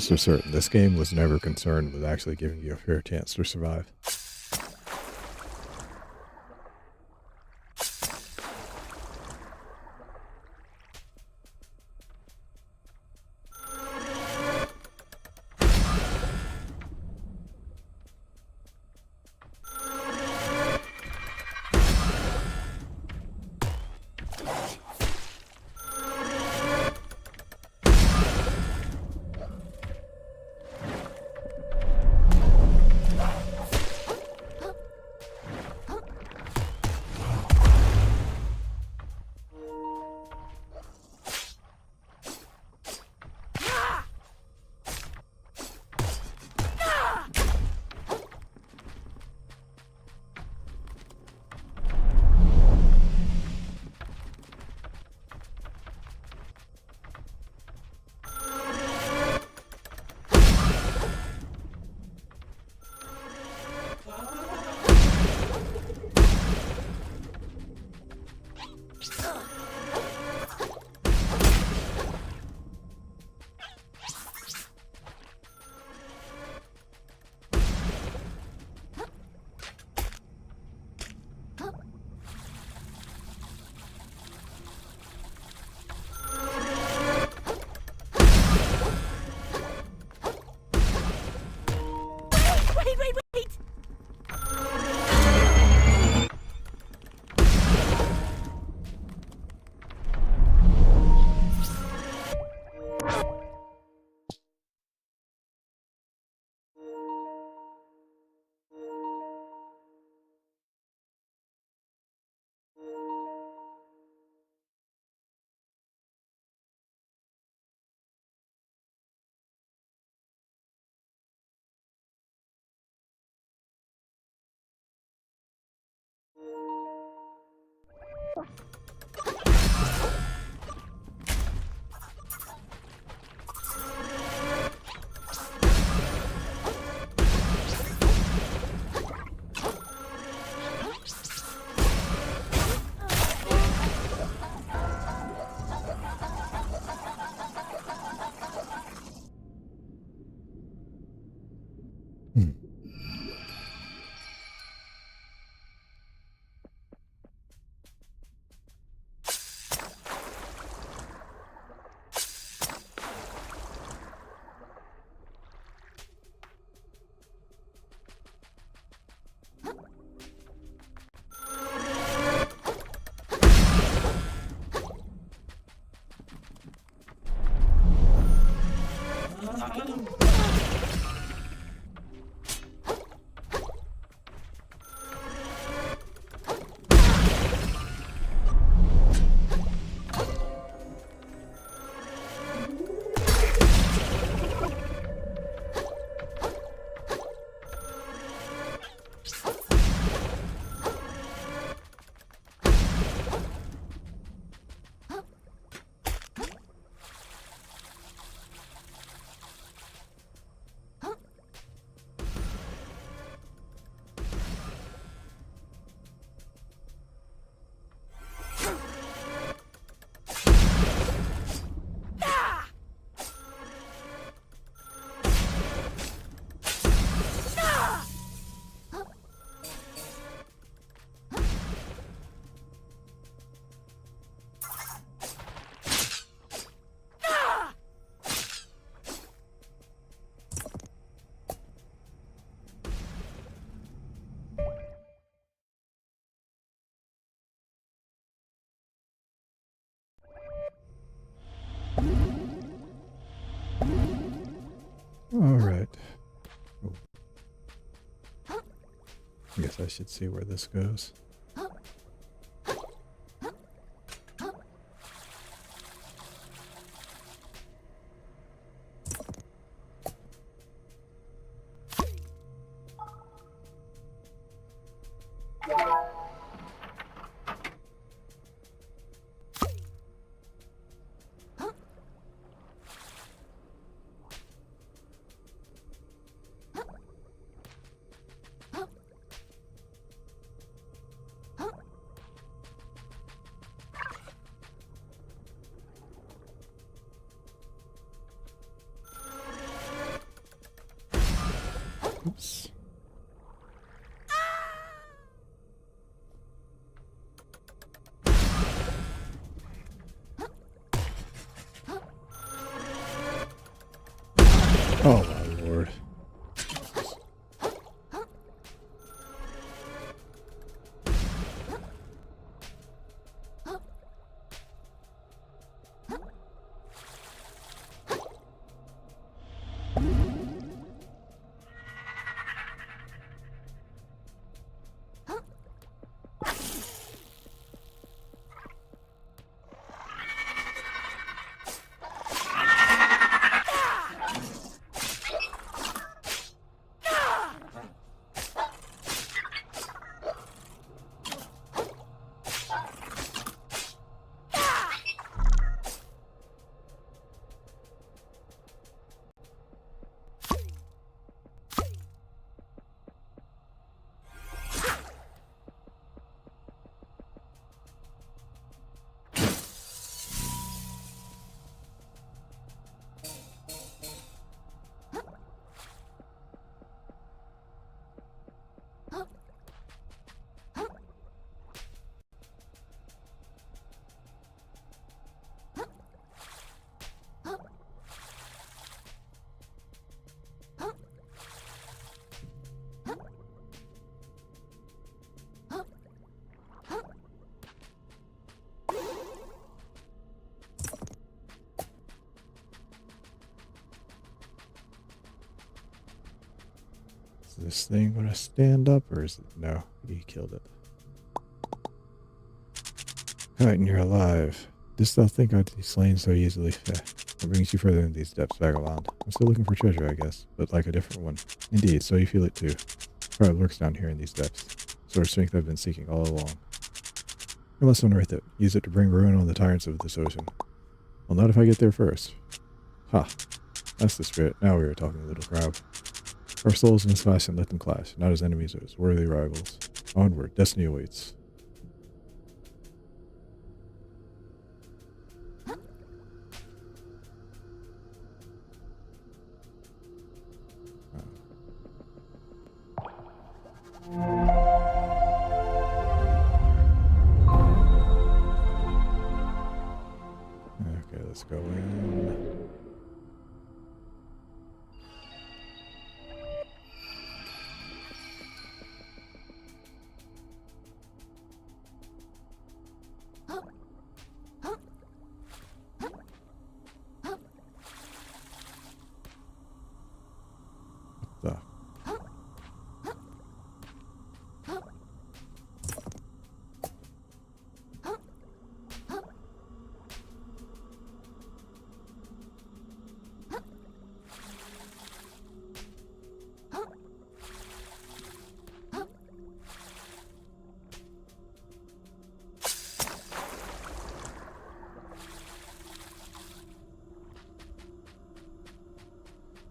things for certain. This game was never concerned with actually giving you a fair chance to survive. All right. Oh. I guess I should see where this goes. Oops. Oh my lord. Is this thing gonna stand up, or is it? No, he killed it. Alright, and you're alive. Didst thou think I'd be slain so easily? What brings you further in these depths, vagabond? I'm still looking for treasure, I guess, but like a different one. Indeed, so you feel it too. Probably lurks down here in these depths. Sort of strength I've been seeking all along. I must unearth it. Use it to bring ruin on the tyrants of this ocean. Well, not if I get there first. Ha! That's the spirit. Now we are talking, little crowd. Our souls in this fashion, let them clash, not as enemies, but as worthy rivals. Onward, destiny awaits. Okay, let's go in.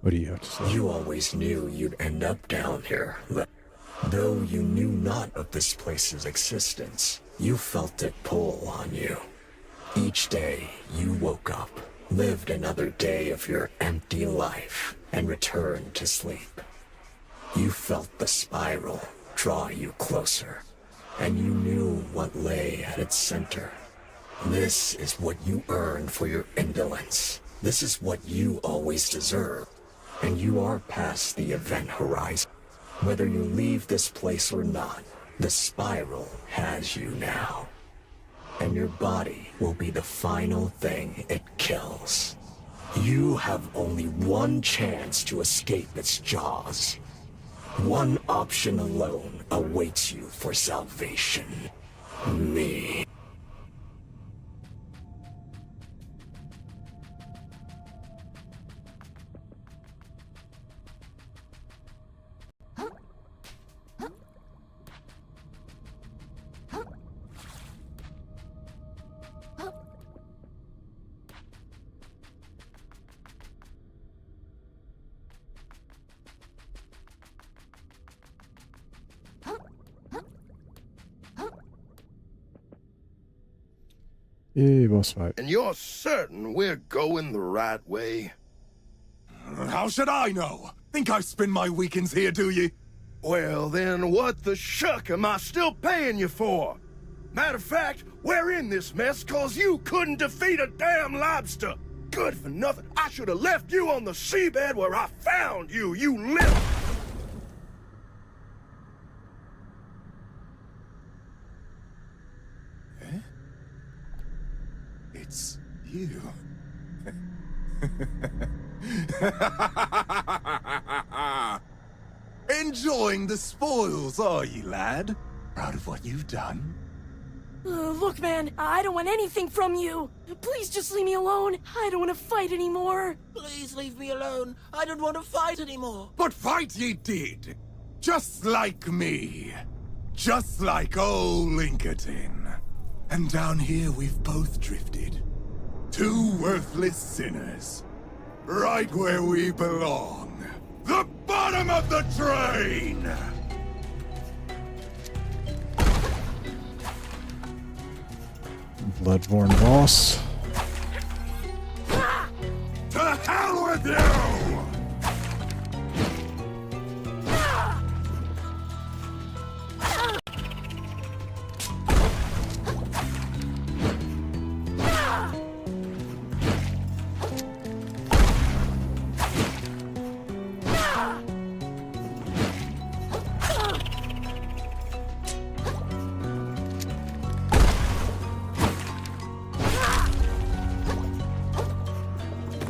What do you have to say? You always knew you'd end up down here. Though you knew not of this place's existence, you felt it pull on you. Each day you woke up, lived another day of your empty life, and returned to sleep. You felt the spiral draw you closer, and you knew what lay at its center. This is what you earned for your indolence. This is what you always deserve. And you are past the event horizon. Whether you leave this place or not, the spiral has you now. And your body will be the final thing it kills. You have only one chance to escape its jaws. One option alone awaits you for salvation. Me. Yay, boss fight. And you're certain we're going the right way? How should I know? Think I spend my weekends here, do you? Well, then what the shuck am I still paying you for? Matter of fact, we're in this mess cause you couldn't defeat a damn lobster. Good for nothing. I should have left you on the seabed where I found you, you little... It's you. Enjoying the spoils, are you, lad? Proud of what you've done? Look, man, I don't want anything from you. Please just leave me alone. I don't want to fight anymore. Please leave me alone. I don't want to fight anymore. But fight ye did. Just like me. Just like old Lincoln. And down here we've both drifted. Two worthless sinners. Right where we belong. The bottom of the train! Bloodborne boss. To hell with you!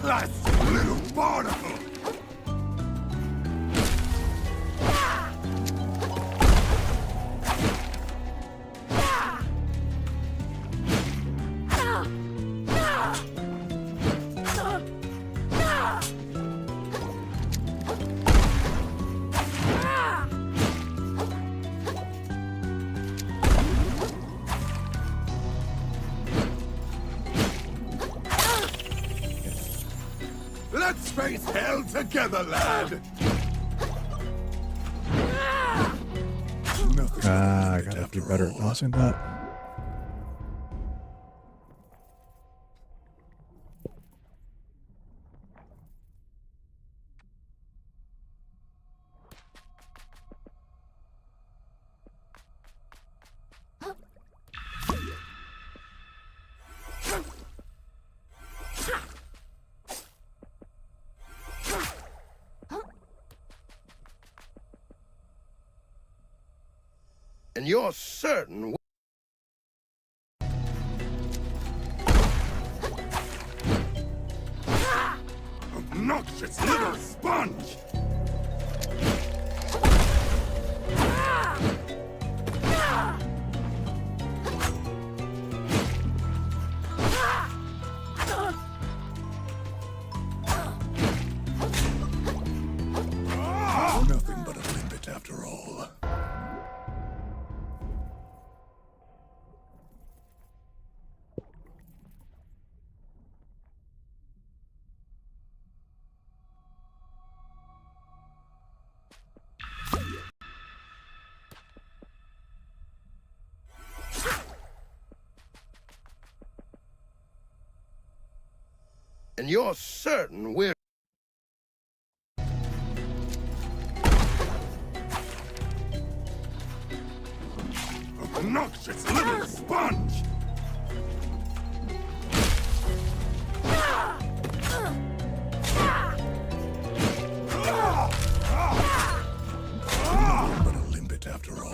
That's little barnacle! Let's face hell together, lad! Nothing I gotta be better at tossing that. And you're certain... Obnoxious little sponge! Nothing but a limpet after all. And you're certain we're... Obnoxious little sponge! Nothing but a limpet after all.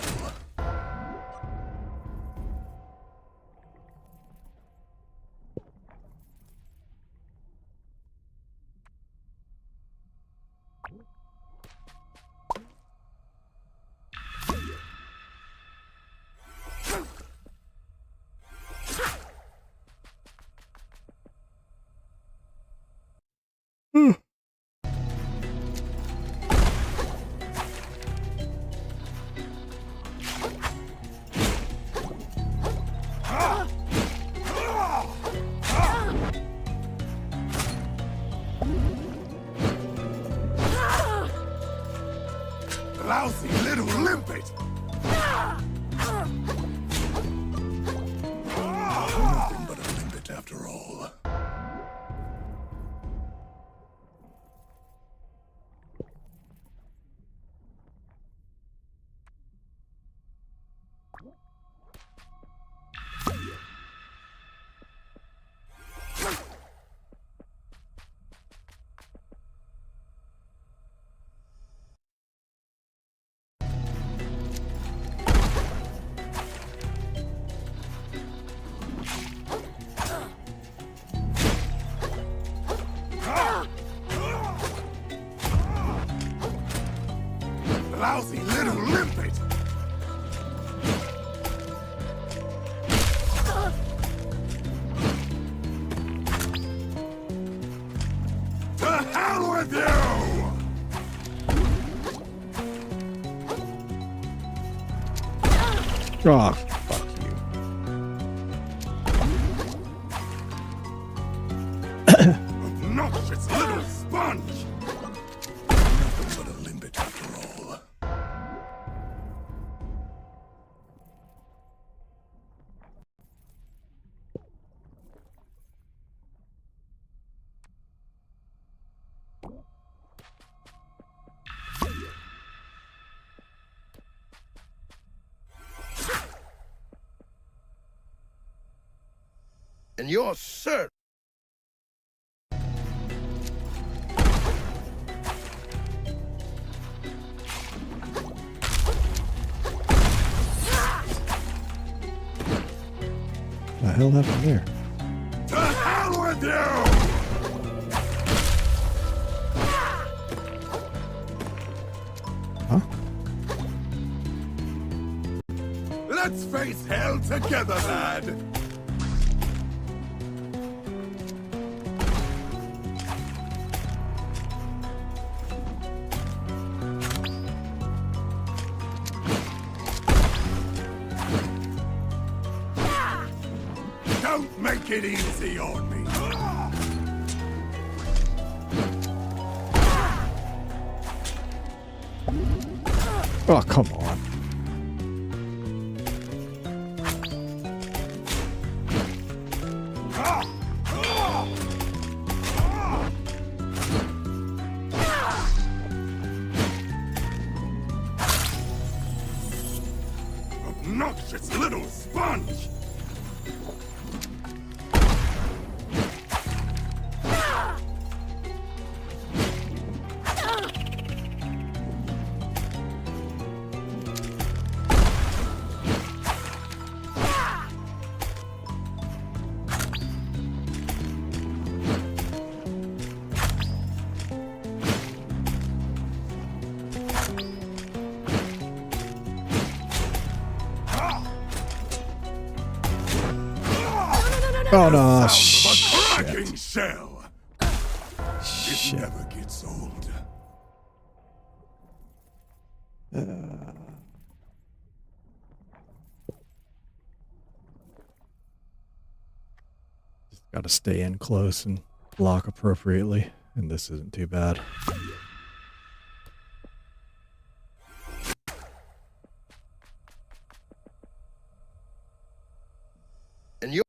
Lousy little limpet! Nothing but a limpet after all. Lousy little limpet! To hell with you! Oh, fuck you. Obnoxious little sponge! Nothing but a limpet after all. And you're certain. The hell happened there? To hell with you! Huh? Let's face hell together, lad! Don't make it easy on me! Oh, come on. Obnoxious little sponge! Oh no, A shit. cracking shell! It Shit. never gets old. Gotta stay in close and block appropriately, and this isn't too bad. And you're.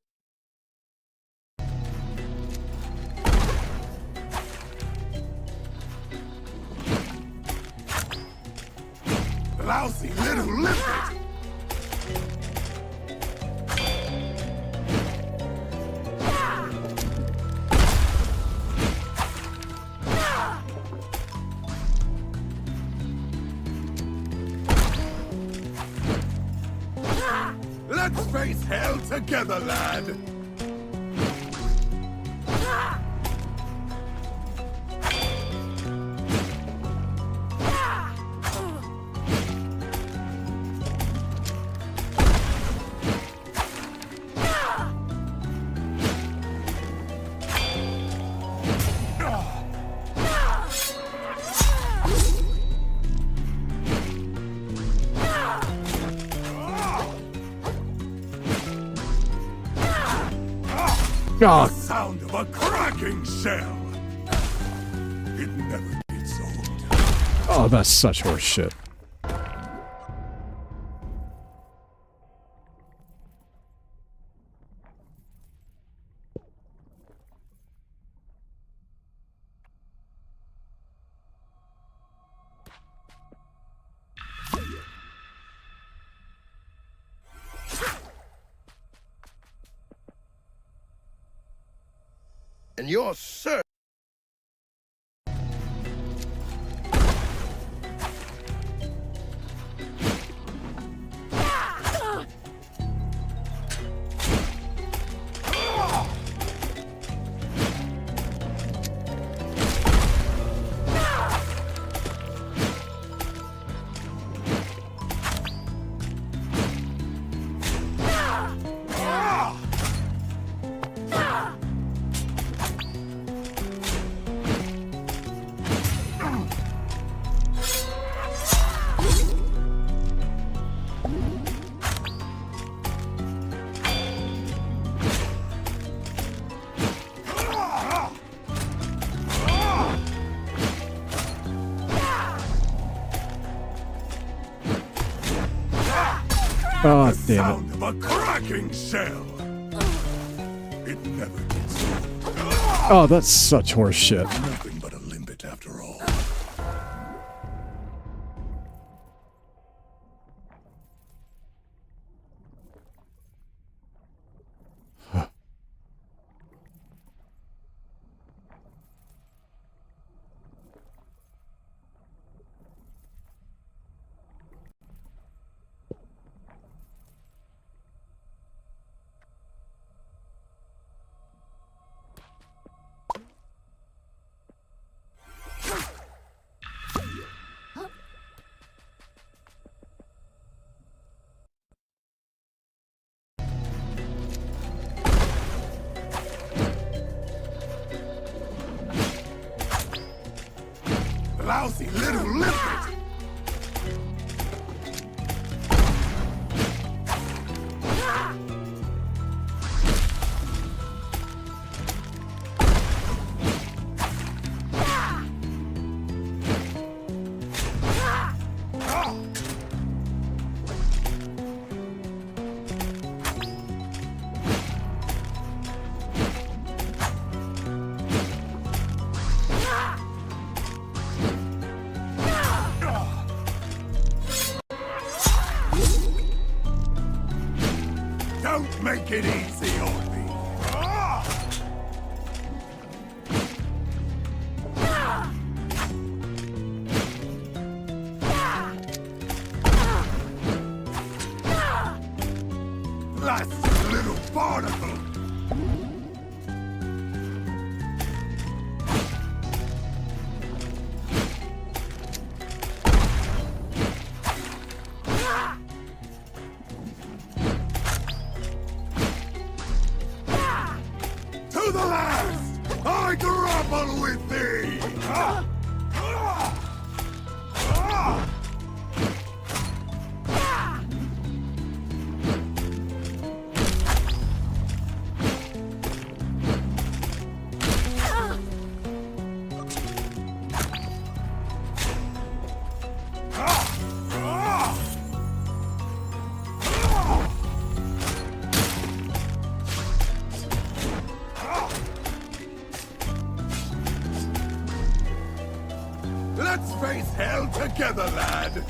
Lousy little limpet! Let's face hell together, lad! Oh, Sound of a cracking shell! It never gets old. oh, that's such horse shit. And you're certain. Oh, The damn sound of a cracking shell. It never gets old. it. Oh, that's such horse shit. Nothing but a limpet after all. Lousy little limpet! Don't make it easy on me. Last little barnacle. To the last, I grapple with thee! Let's face hell together, lad!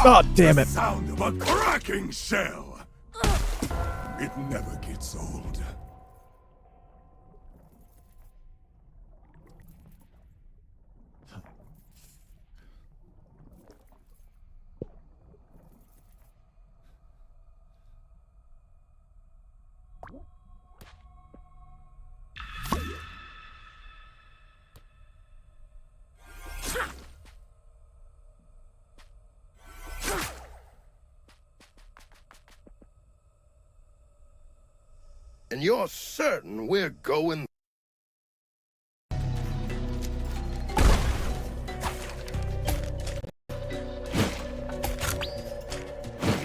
Oh, damn it. The sound of a cracking shell! It never gets old. And you're certain we're going.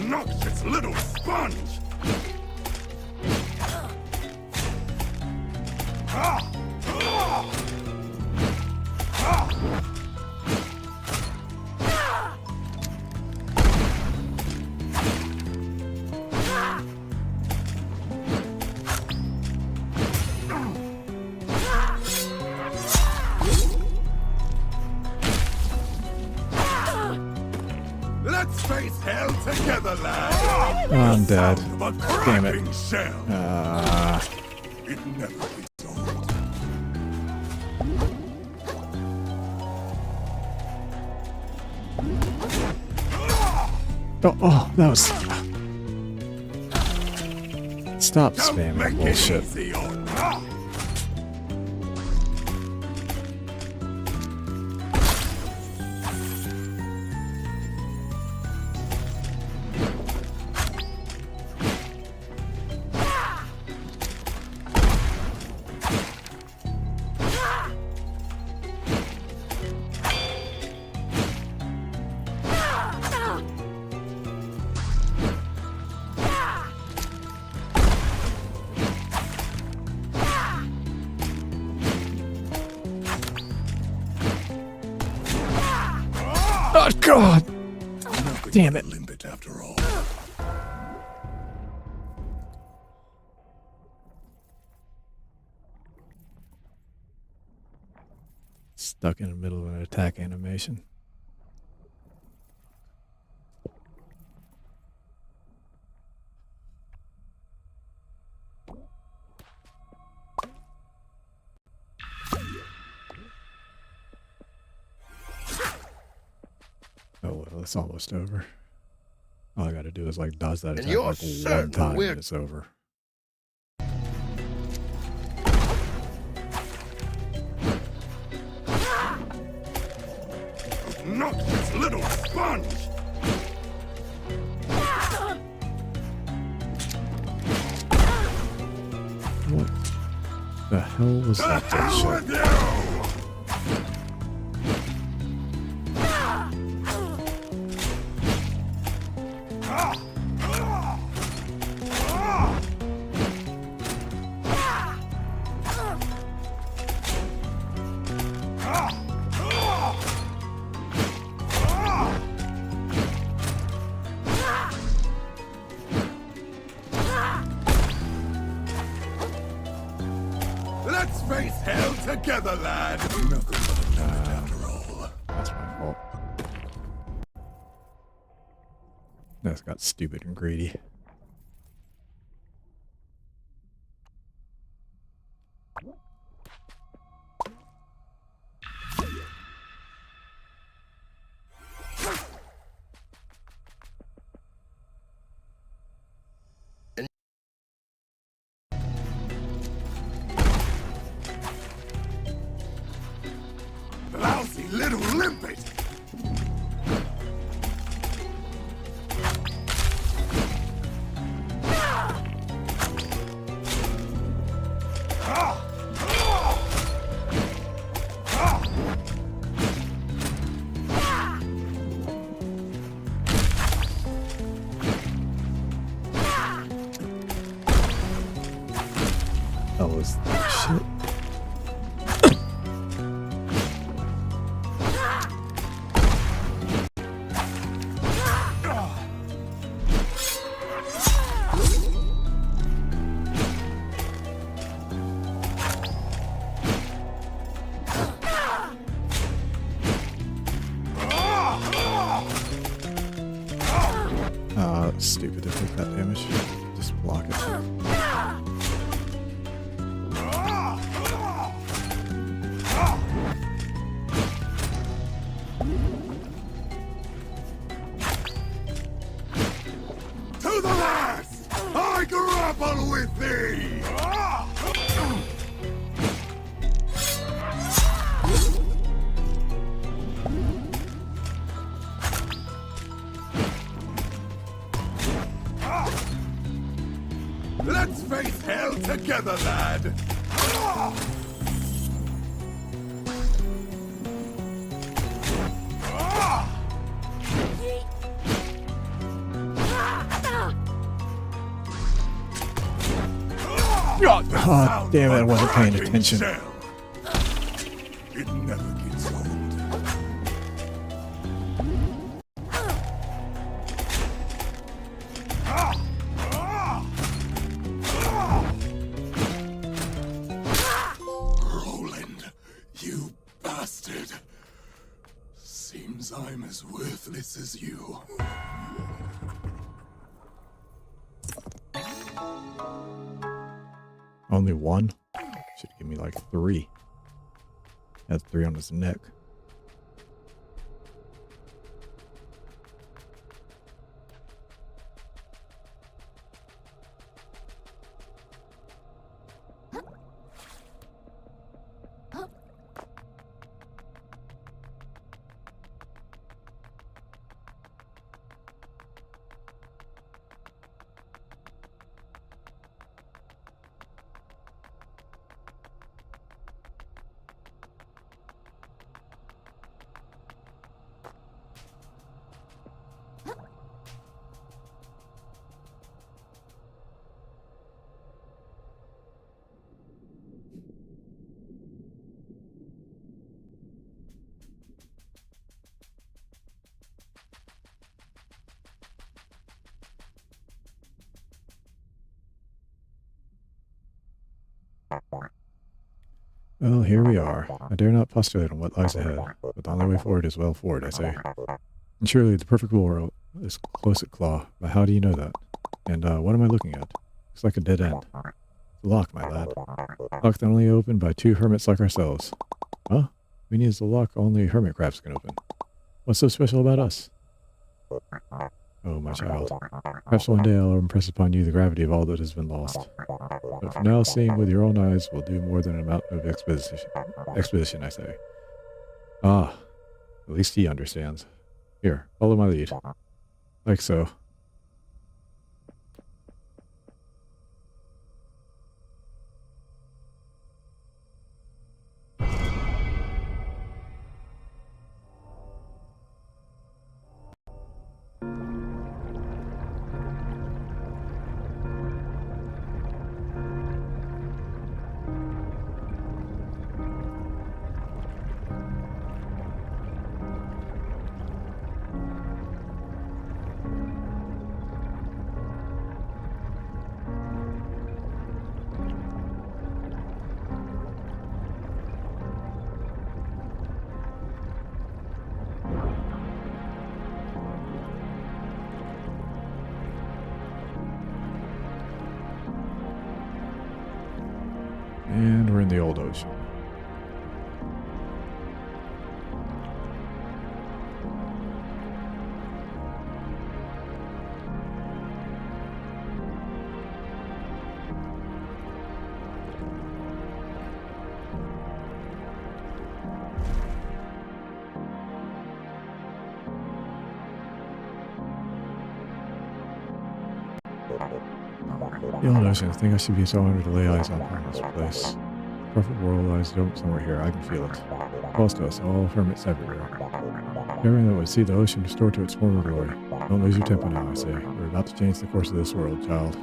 Noxious little sponge! Let's face hell together, lad! I'm dead. Sound of a Damn it. cracking shell! It never gets old. Oh, that was... Stop Don't spamming make bullshit. it easy on me. Oh, God! Damn it. Limpet after all. Stuck in the middle of an attack animation. Oh well, it's almost over. All I gotta do is like dodge that And attack you're like certain one time we're- and it's over. Not this little sponge! What the hell was The that hell bullshit? with you! Let's face hell together, lad! Nothing but a limit after all. That's my fault. That's got stupid and greedy. Lousy little limpet! That was shit. Stupid to take that damage. Just block it. To the last! I grapple with thee! Let's face hell together, lad! Oh, damn it, I wasn't paying attention. It never gets old. Roland, you bastard. Seems I'm as worthless as you. Only one? Should give me like 3. Has 3 on his neck. Well, here we are. I dare not postulate on what lies ahead, but the only way forward is well forward, I say. And surely the perfect world is close at claw, but how do you know that? And what am I looking at? Looks like a dead end. It's a lock, my lad. Lock that only opened by 2 hermits like ourselves. Huh? We need the lock only hermit crabs can open. What's so special about us? Oh, my child. Perhaps one day I'll impress upon you the gravity of all that has been lost. But for now, seeing with your own eyes will do more than an amount of exposition, I say. Ah, at least he understands. Here, follow my lead. Like so. And we're in the old ocean. The old ocean. I think I should be so honored to lay eyes on this place. Perfect world lies somewhere here. I can feel it. Close to us, all hermits everywhere. Everyone that would see the ocean restored to its former glory. Don't lose your temper now, I say. We're about to change the course of this world, child.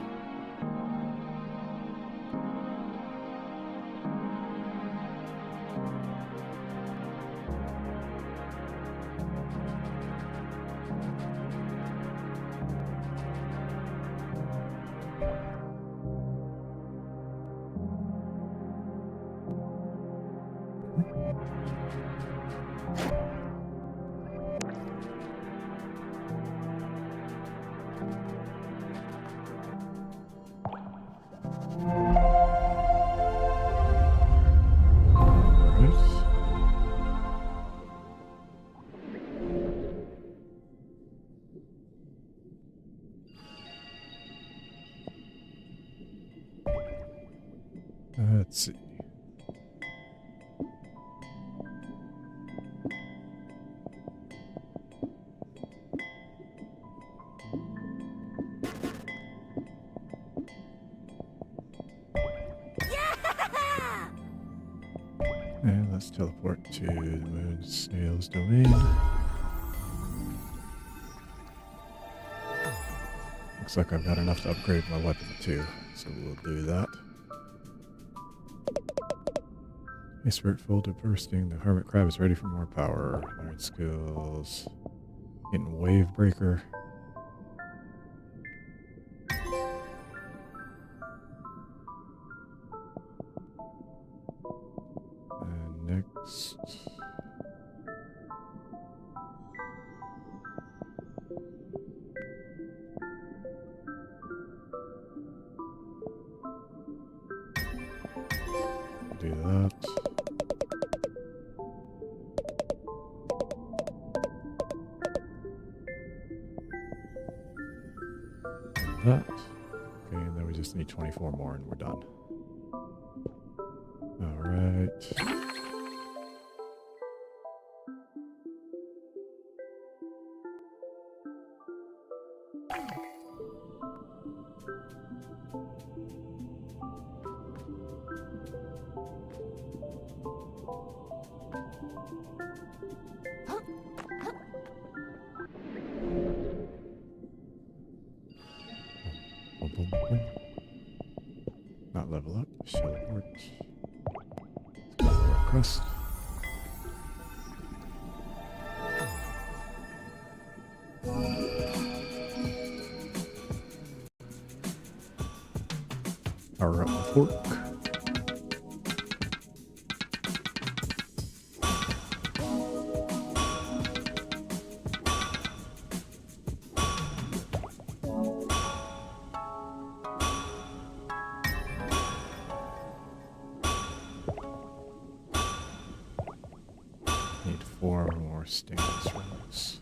Let's see. And let's teleport to the moon snail's domain. Looks like I've got enough to upgrade my weapon too, so we'll do that. A spirit folded bursting. The hermit crab is ready for more power. Learn skills. Getting wave breaker. And next. Do that. That. Okay, and then we just need 24 more and we're done. All right. Not level up. Show report. Request. Power up the fork. Need 4 more stainless rings.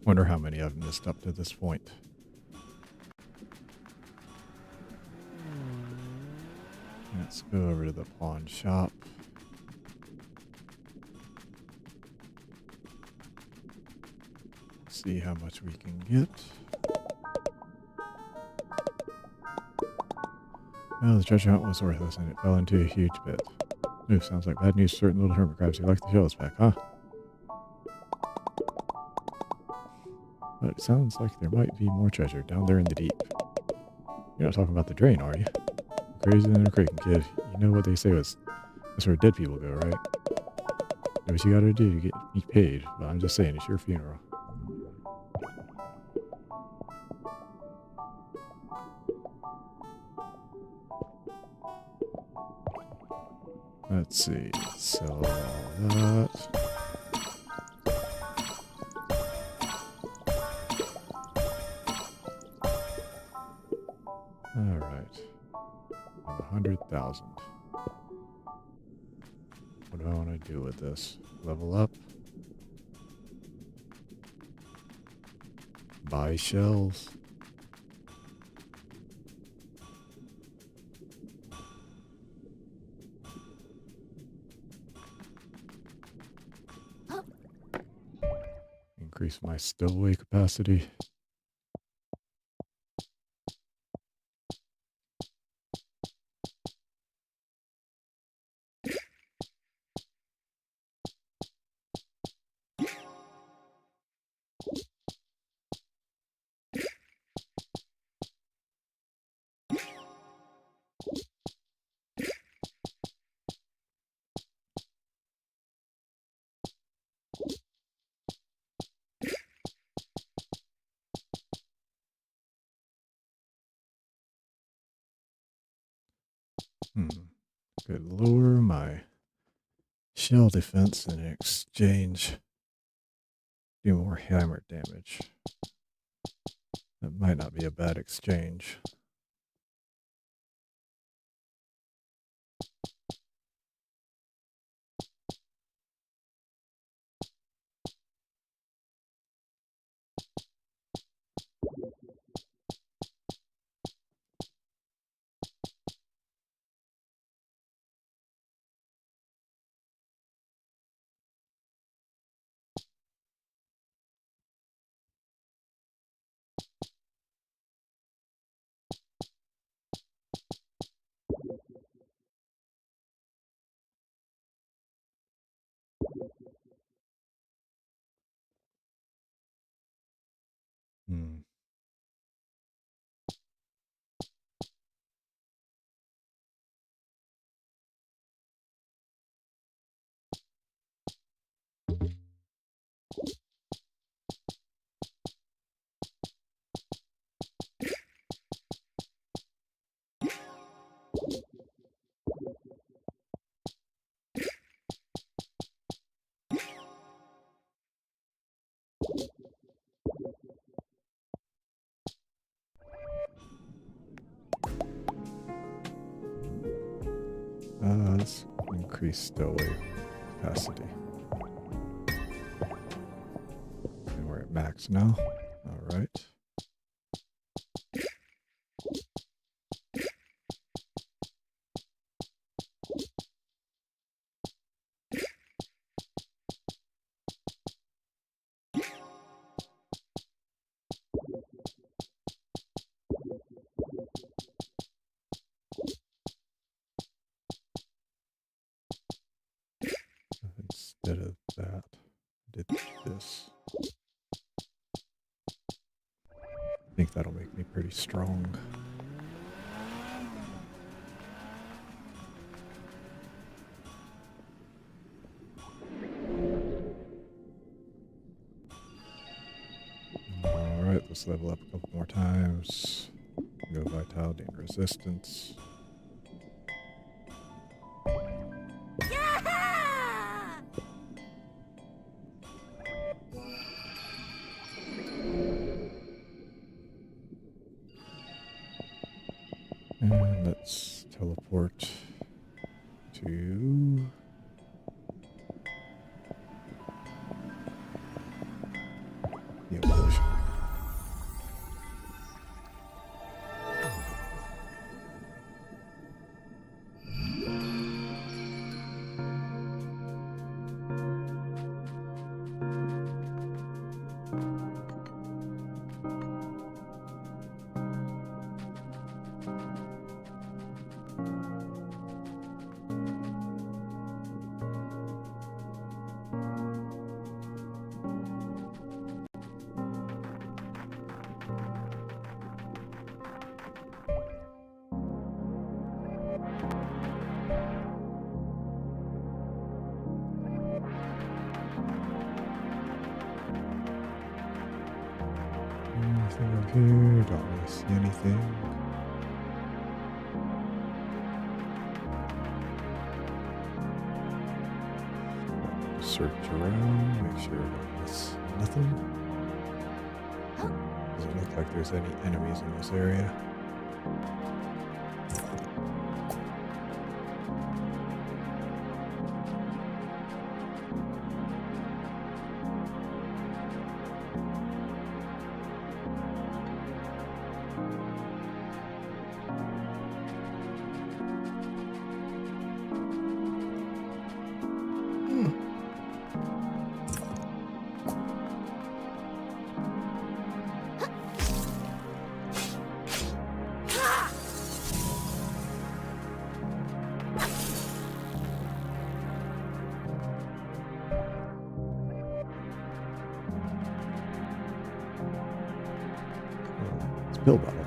Wonder how many I've missed up to this point. Let's go over to the pawn shop. See how much we can get. Well, the treasure hunt was worthless and it fell into a huge pit. Ooh, sounds like bad news to certain little hermit crabs who like to show us back, huh? But it sounds like there might be more treasure down there in the deep. You're not talking about the drain, are you? Crazier than a Kraken, kid. You know what they say was that's where dead people go, right? Do what you gotta do to get me paid, but I'm just saying, it's your funeral. Let's see, sell all that. Alright. 100,000. What do I want to do with this? Level up? Buy shells? Increase my stowaway capacity. Could lower my shell defense and in exchange do more hammer damage. That might not be a bad exchange. Hmm. increase stowaway capacity. And we're at max now. All right. Instead of that, I did this. I think that'll make me pretty strong. Alright, let's level up a couple more times. Go vitality and resistance. And let's teleport to the ocean. Anything up here? Don't really see anything. Search around, make sure there's nothing. Doesn't look like there's any enemies in this area. Pill bottle.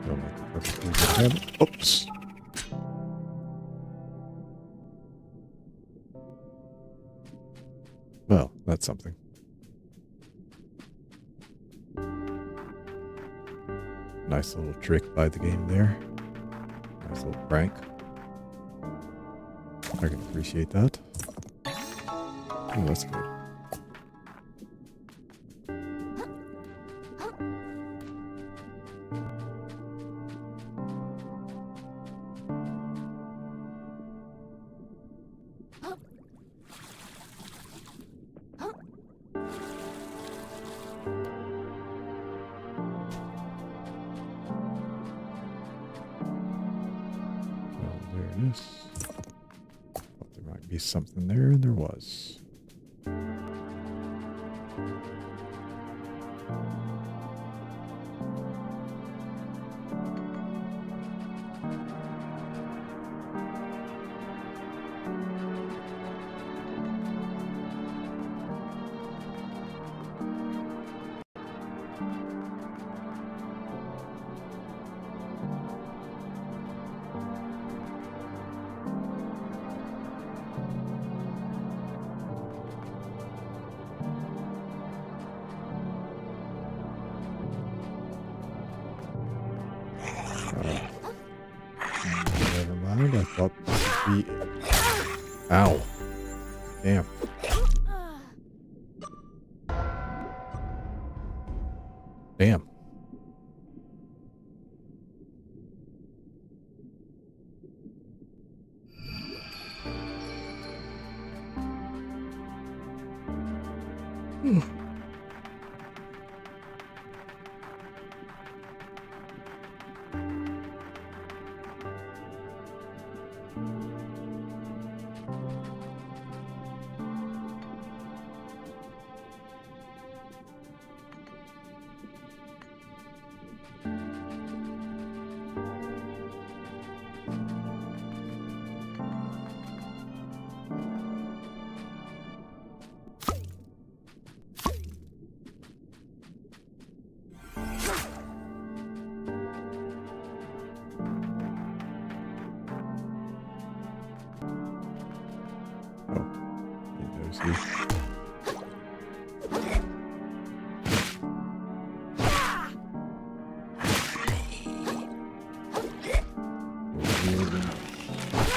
Don't make the perfect use of him. Oops. Well, that's something. Nice little trick by the game there. Nice little prank. I can appreciate that. Oh, that's good. Well, there it is. Thought there might be something there, and there was. Never mind, I thought this would be... Ow. Damn. Damn.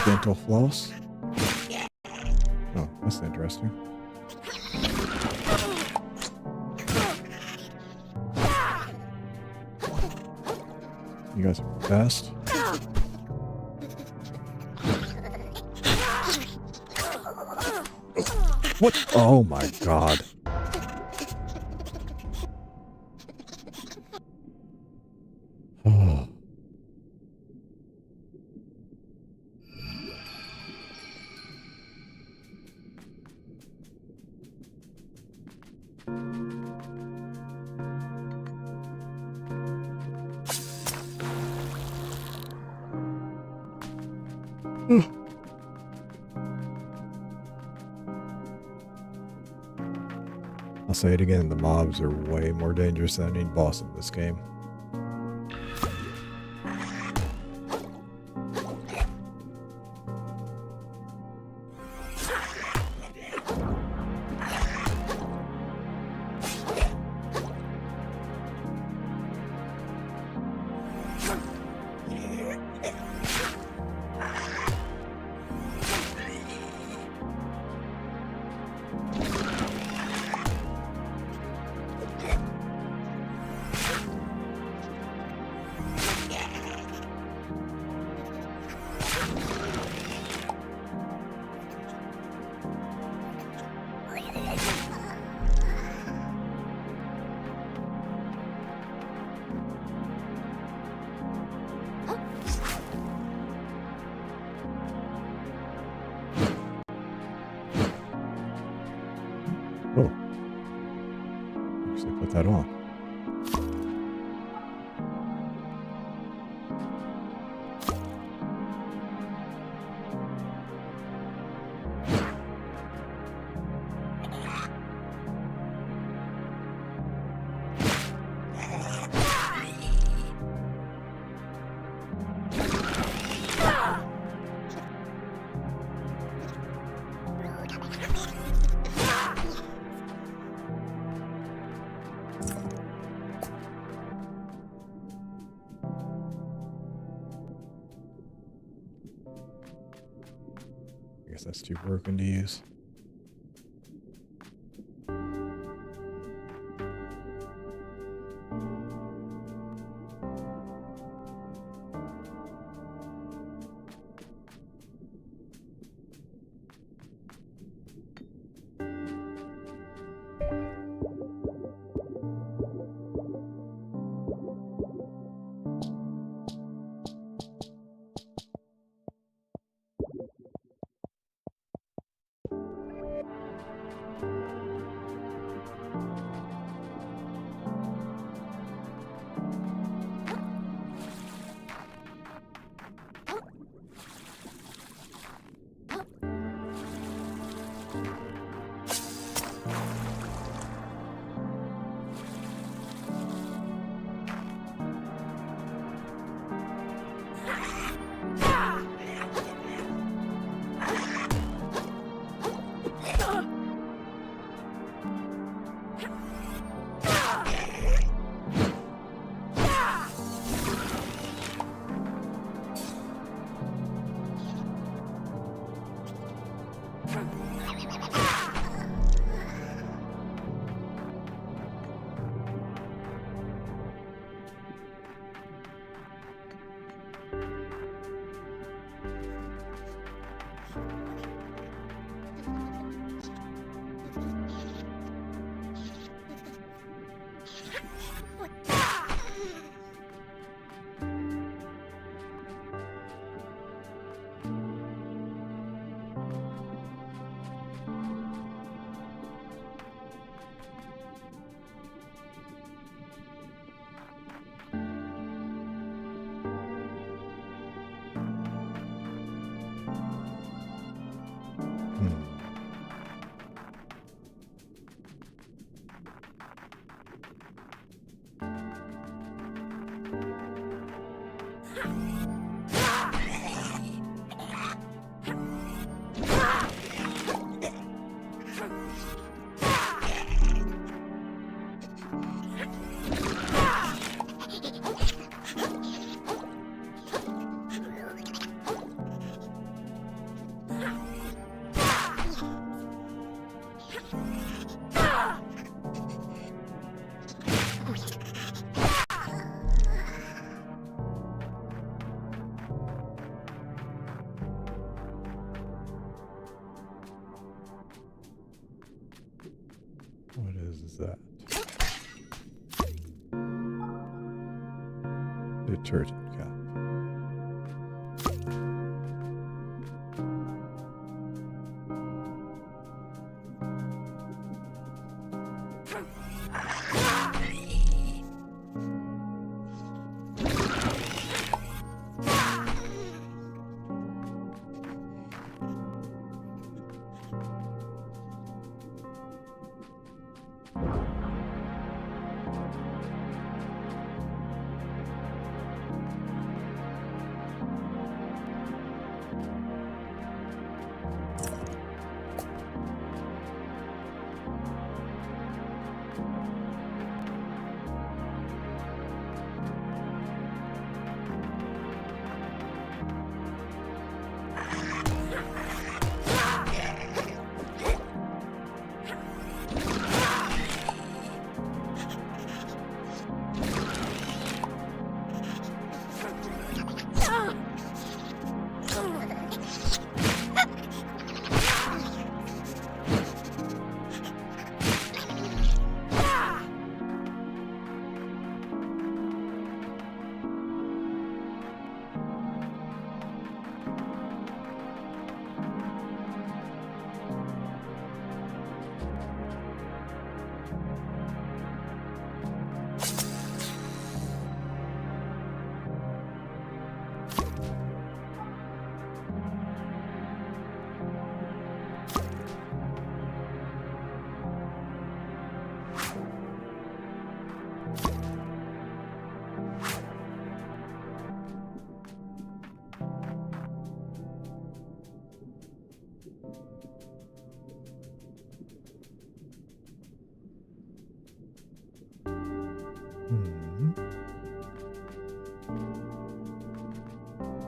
Dental floss. Oh, that's interesting. You guys are fast. What? Oh my god. Oh. I'll say it again, the mobs are way more dangerous than any boss in this game. Oh. Actually put that on. I guess that's too broken to use. is that? Detergent cap.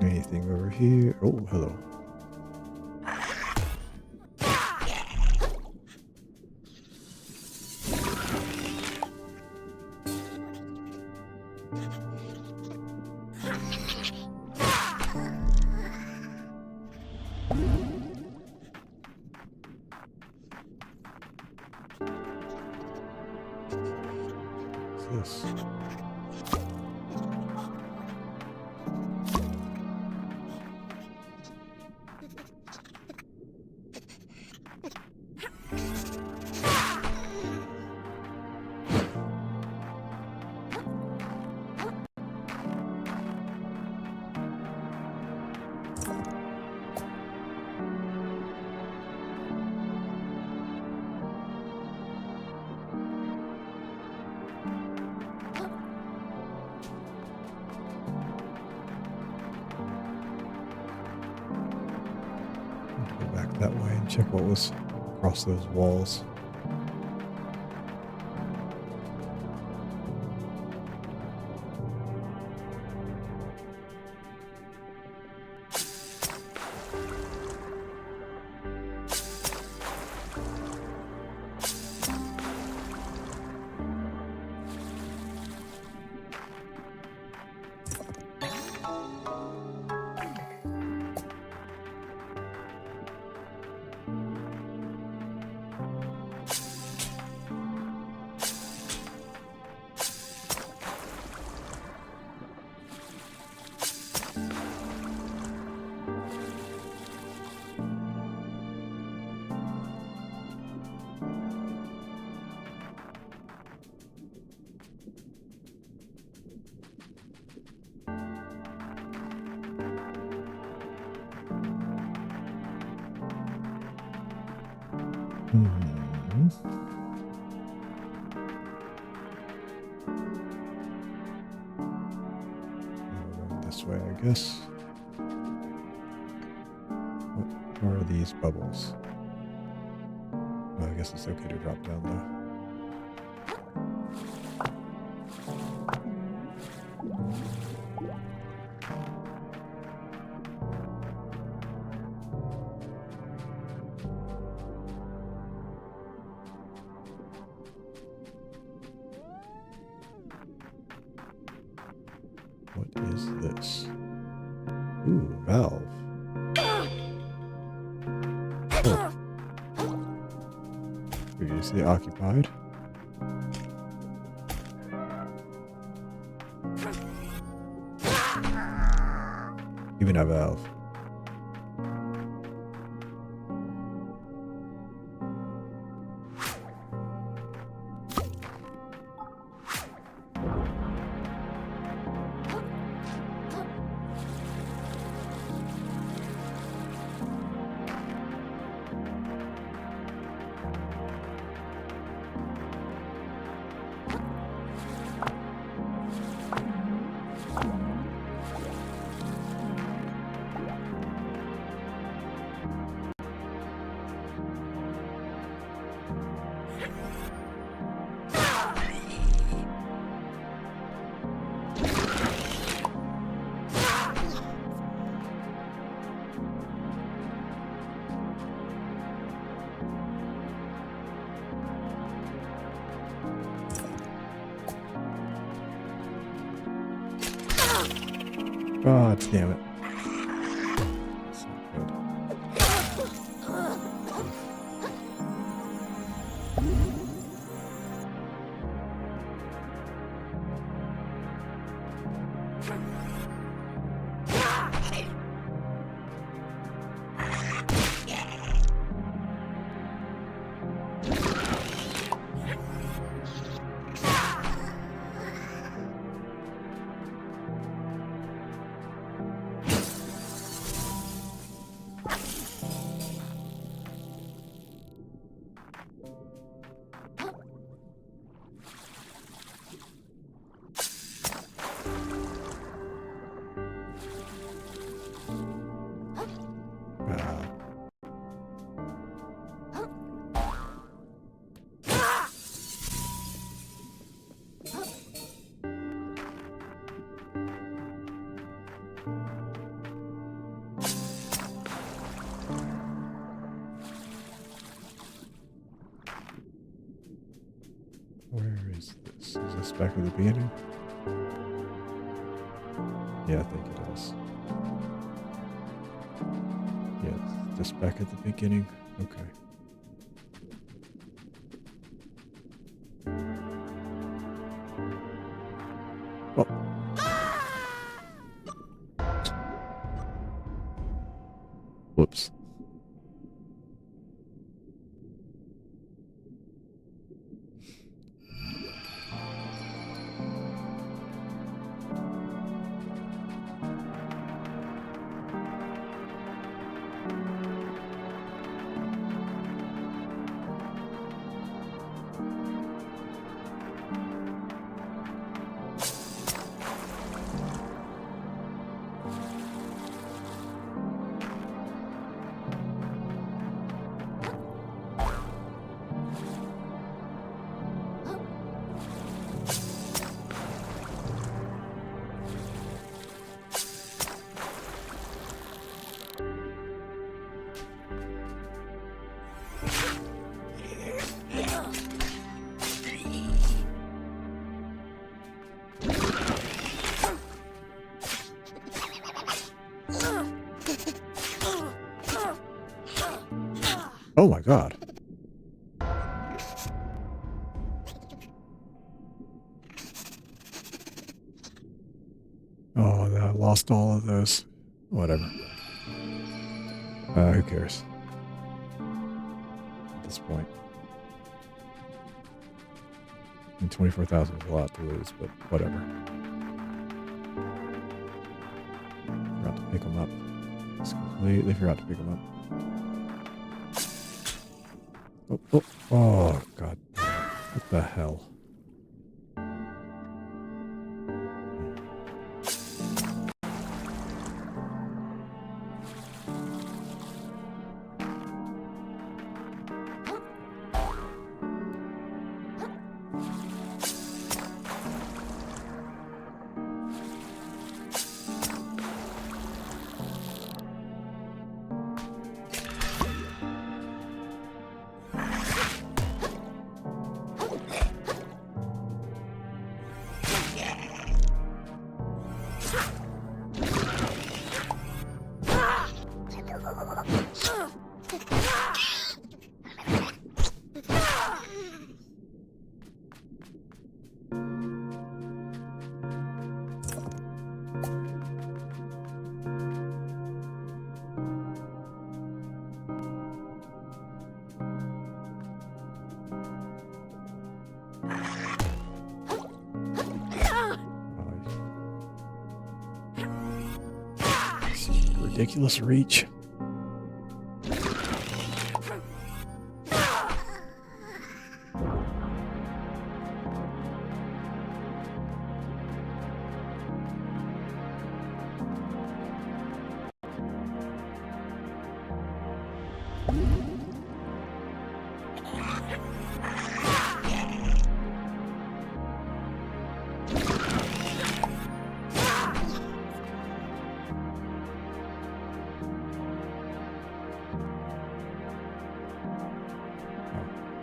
Anything over here? Oh, hello. What's this? Go back that way and check what was across those walls. This way, I guess. What are these bubbles? Oh, I guess it's okay to drop down though. What is this? Ooh, valve. Oh. Previously occupied. Even a valve. God damn it. That's not good. Where is this? Is this back at the beginning? Yeah, I think it is. Yeah, just back at the beginning. Okay. Oh. Whoops. Oh my god. Oh, I lost all of those. Whatever. Who cares? At this point. I mean, 24,000 is a lot to lose, but whatever. Forgot to pick them up. Just completely forgot to pick them up. Oh, God. What the hell? ridiculous reach.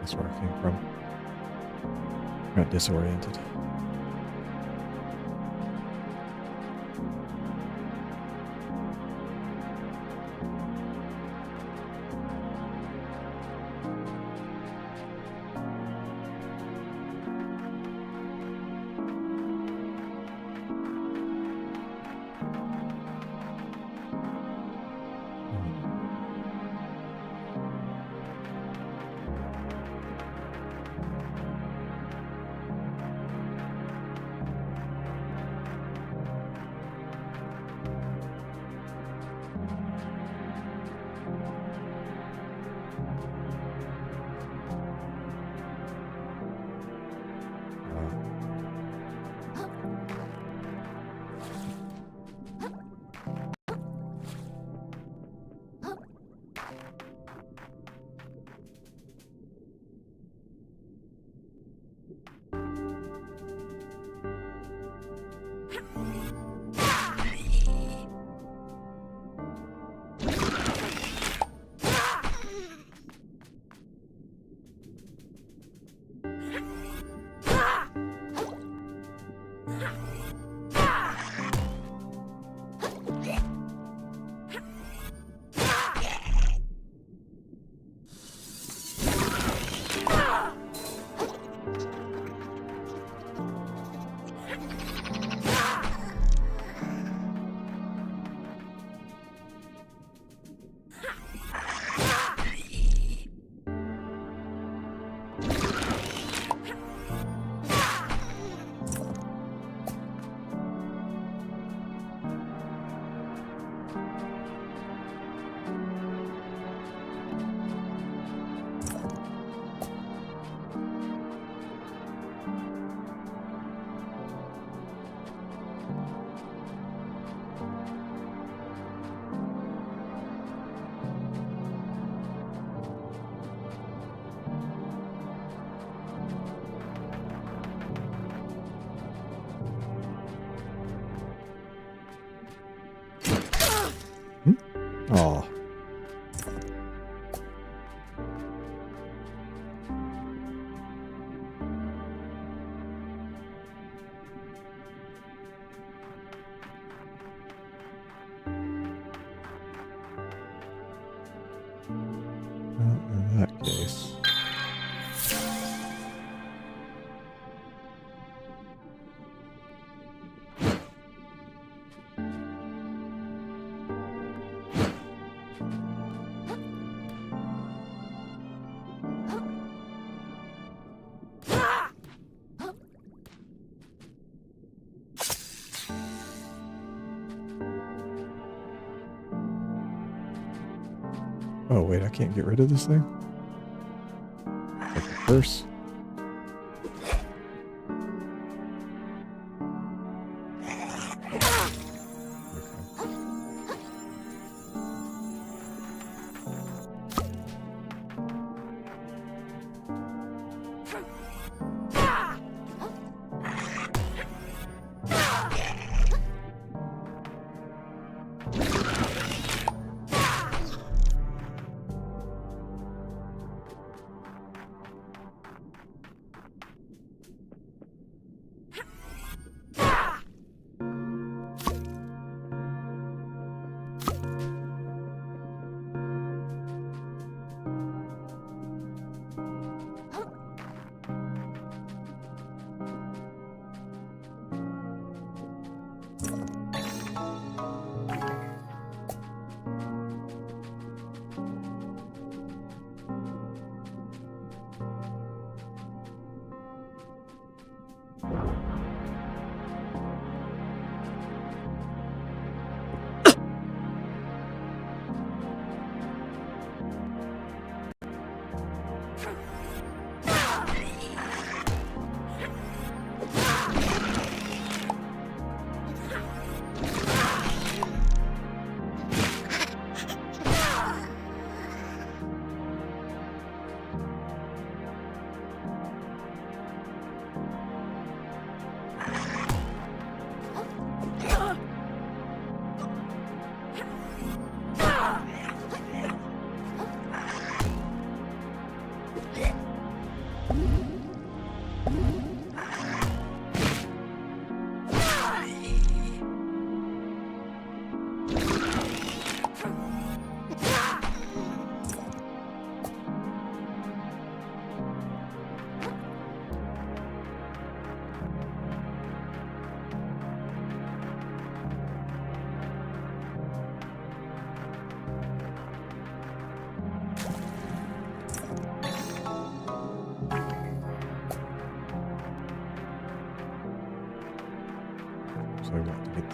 That's where I came from. Got disoriented. Oh. In that case. Oh wait, I can't get rid of this thing? Like a curse?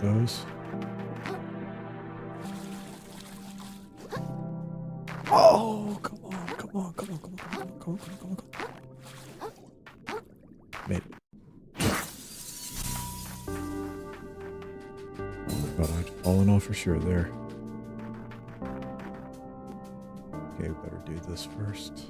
those. Oh, come on, come on, come on, come on, come on, come on, come on, come on. Made it. Thought I'd fallen off for sure there. Okay, better do this first.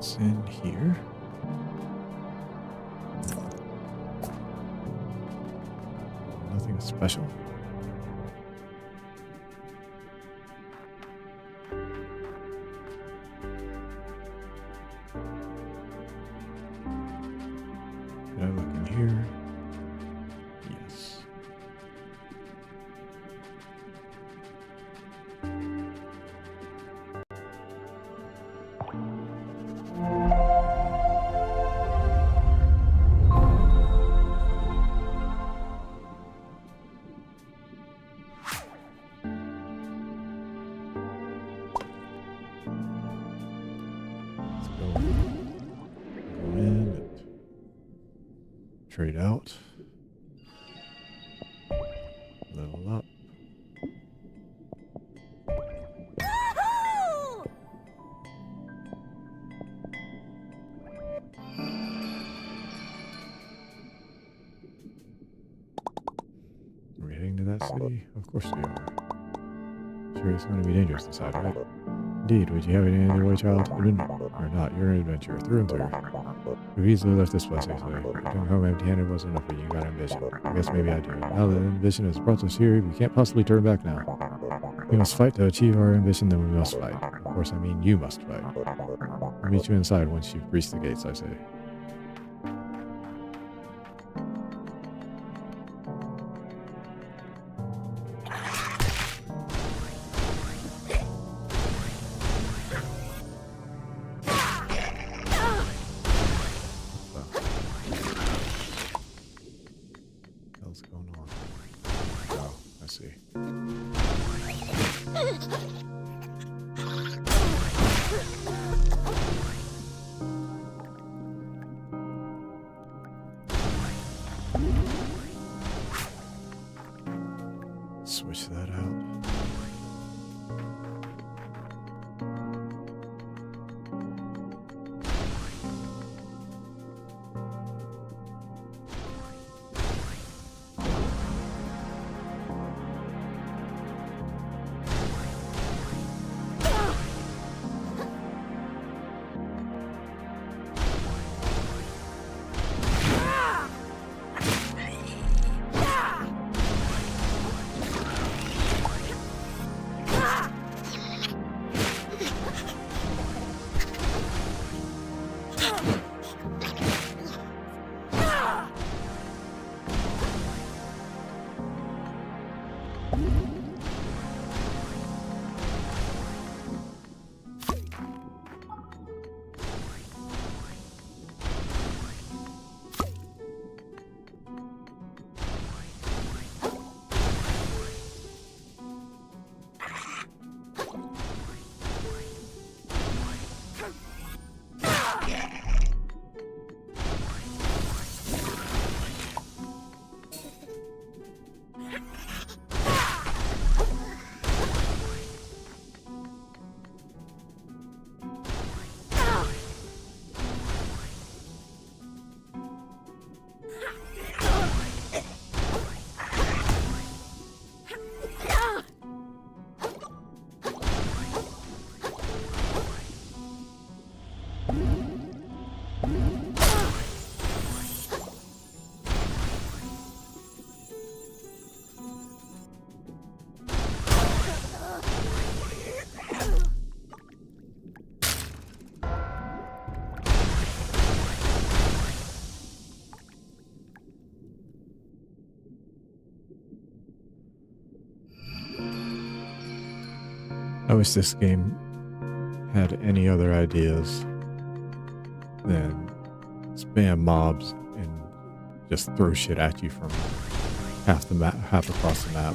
What's in here? Nothing special. Can I look in here? Yes. Trade out. Level up. Are we heading to that city? Of course we are. Sure, it's going to be dangerous inside, right? Indeed, would you have any other way, child? Or not, you're an adventurer, through and through. We've easily left this place easily. Returning home empty-handed wasn't enough for you, got ambition. I guess maybe I do. Now that ambition has brought us here, we can't possibly turn back now. We must fight to achieve our ambition, then we must fight. Of course, I mean you must fight. I'll meet you inside once you've reached the gates, I say. What's going on? Oh, I see. wish this game had any other ideas than spam mobs and just throw shit at you from half the map, half across the map.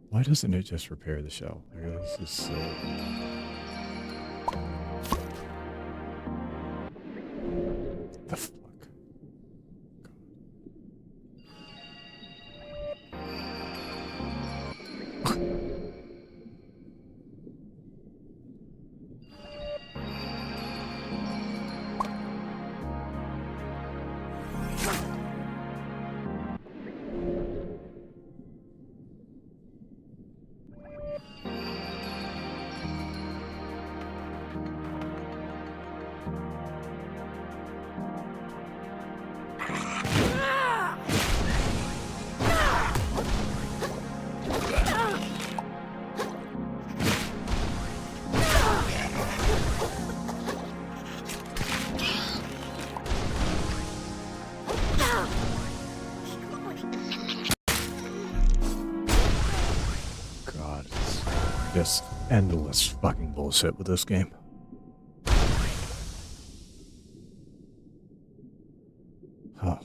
Why doesn't it just repair the shell? This is so... The fuck? Just endless fucking bullshit with this game. Huh.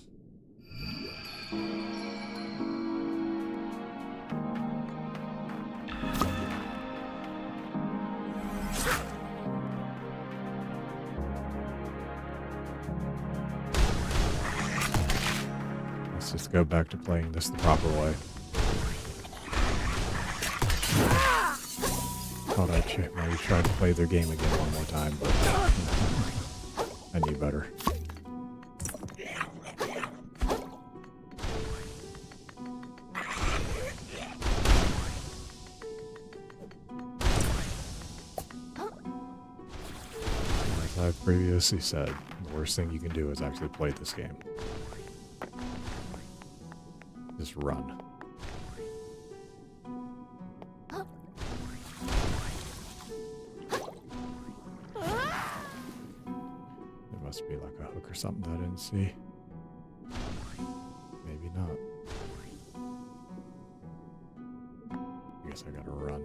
Let's just go back to playing this the proper way. Thought I'd maybe try to play their game again one more time, but I knew better. As I've previously said, the worst thing you can do is actually play this game. Just run. Must be like a hook or something that I didn't see. Maybe not. I guess I gotta run.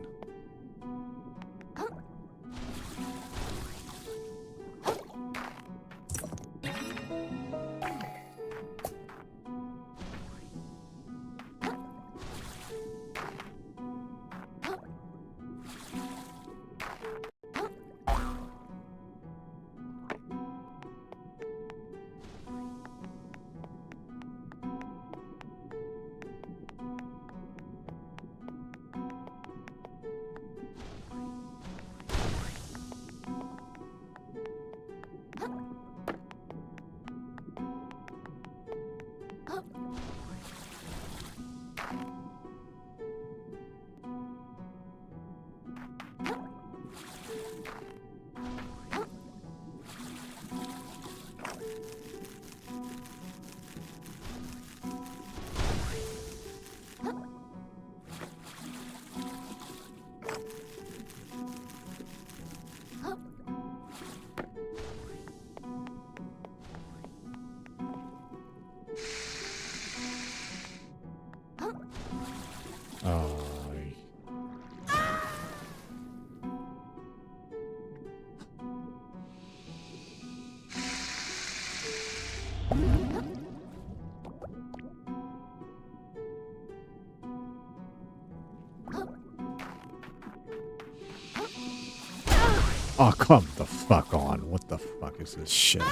Oh, come the fuck on. What the fuck is this shit?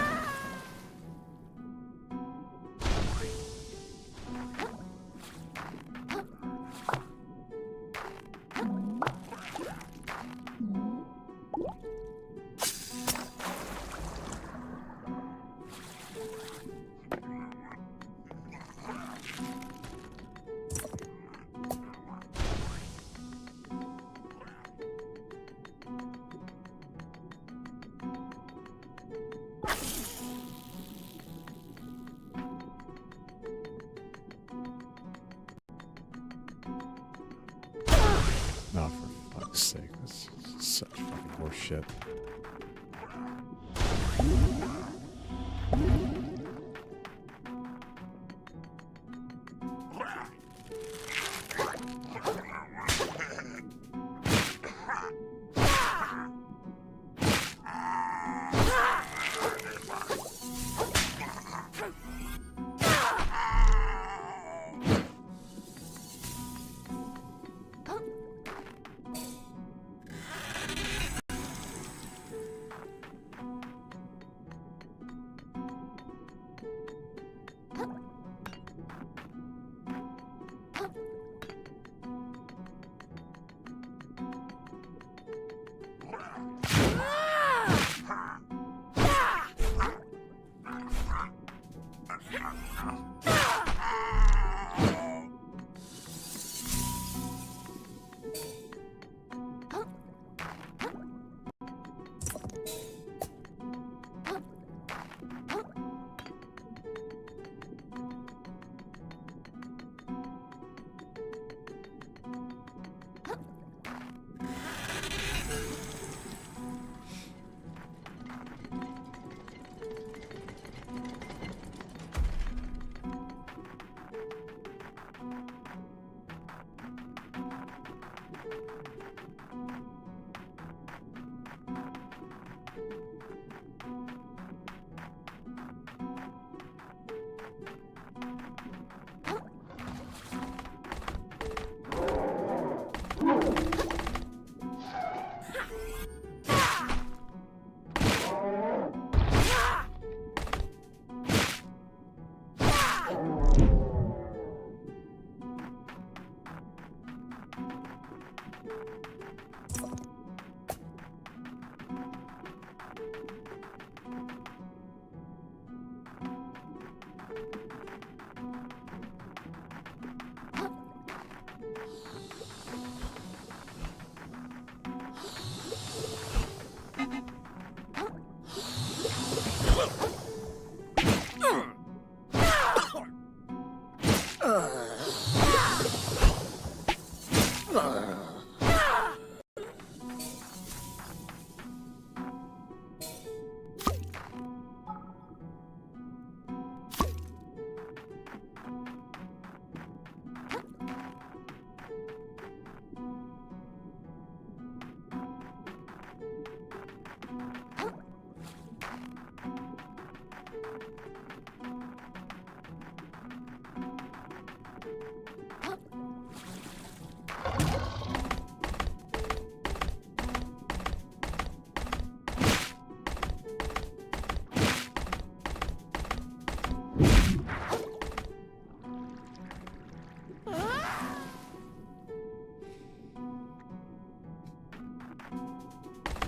fuck's sake, this is such fucking horse shit.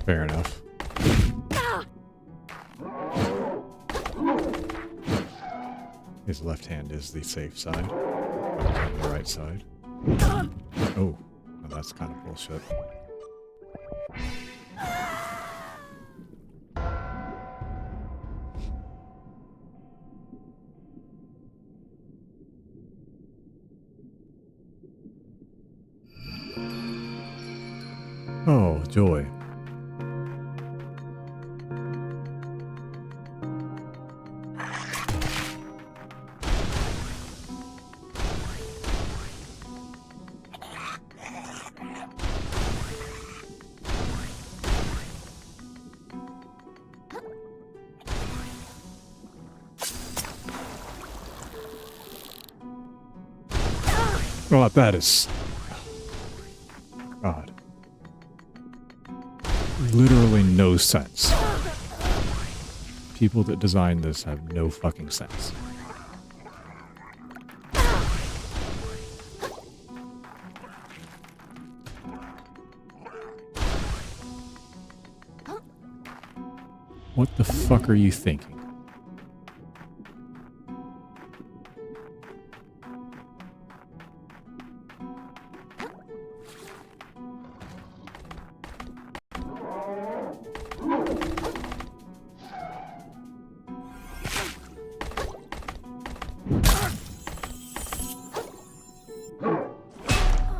Fair enough. His left hand is the safe side. The right side. Oh, well, that's kind of bullshit. Oh, joy. Oh, that is... God. Literally no sense. People that designed this have no fucking sense. What the fuck are you thinking?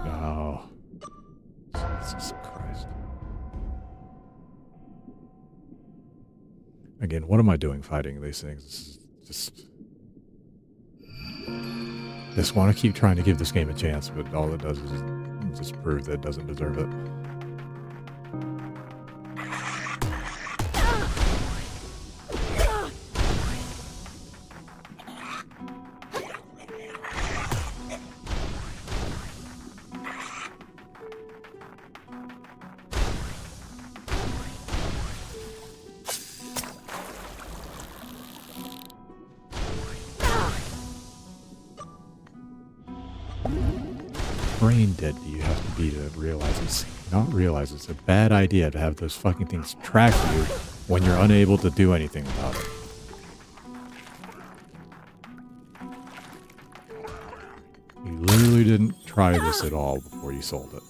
Oh, Jesus Again, what am I doing fighting these things? This is just want to keep trying to give this game a chance, but all it does is just prove that it doesn't deserve it. Brain dead do you have to be to realize it's a bad idea to have those fucking things track you when you're unable to do anything about it. You literally didn't try this at all before you sold it.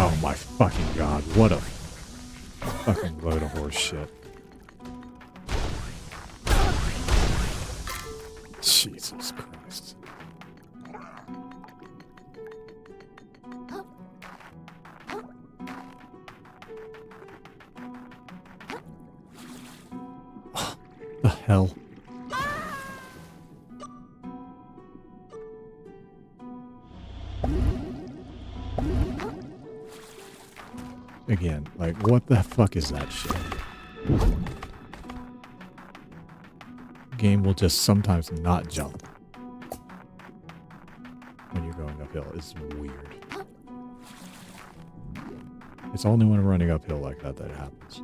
Oh my fucking god, what a fucking load of horse shit. Jesus Christ. The hell? Again, like, what the fuck is that shit? Game will just sometimes not jump when you're going uphill. It's weird. It's only when I'm running uphill like that that it happens.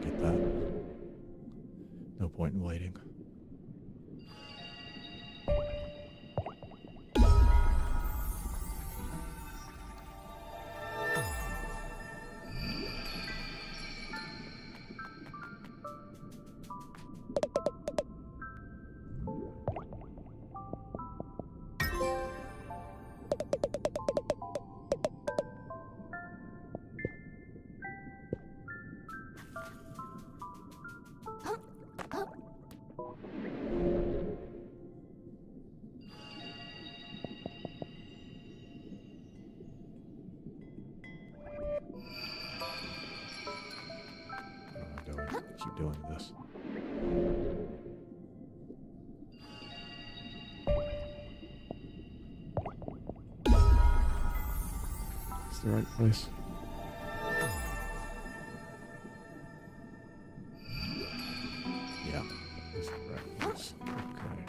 Get that. No point in waiting. Keep doing this. It's the right place. Yeah, it's the right place. Okay.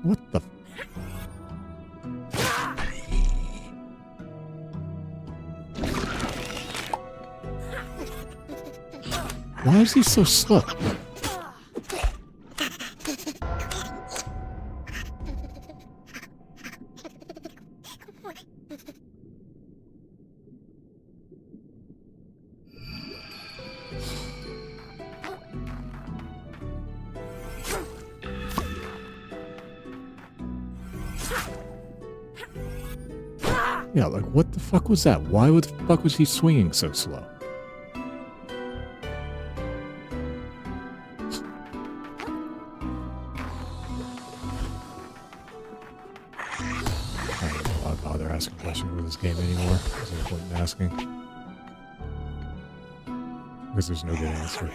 What the? Why is he so slow? Yeah, like, what the fuck was that? Why the fuck was he swinging so slow? I don't know why bother asking questions with this game anymore. There's no point in asking. Because there's no good answer.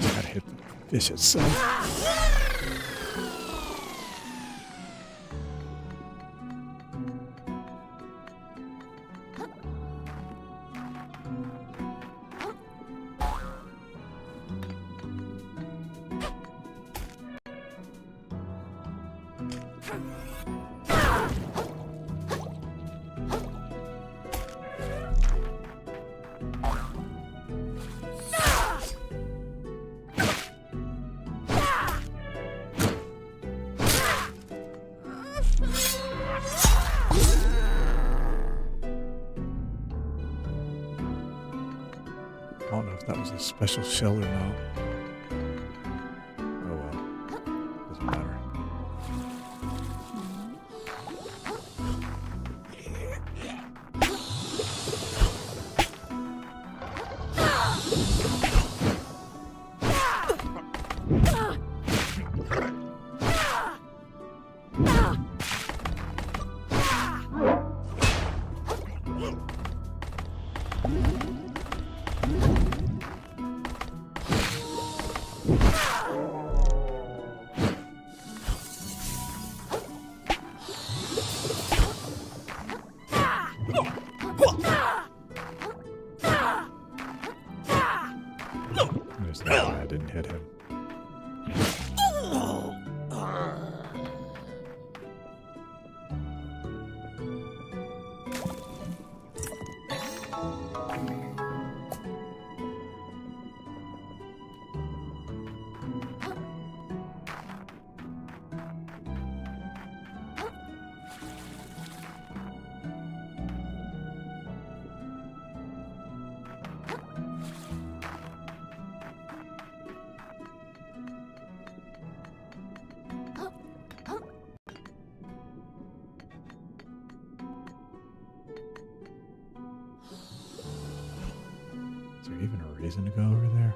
Gotta hit the fish itself. I don't know if that was a special shell or not. Oh well. Doesn't matter. There's no way I didn't hit him. Is there even a reason to go over there?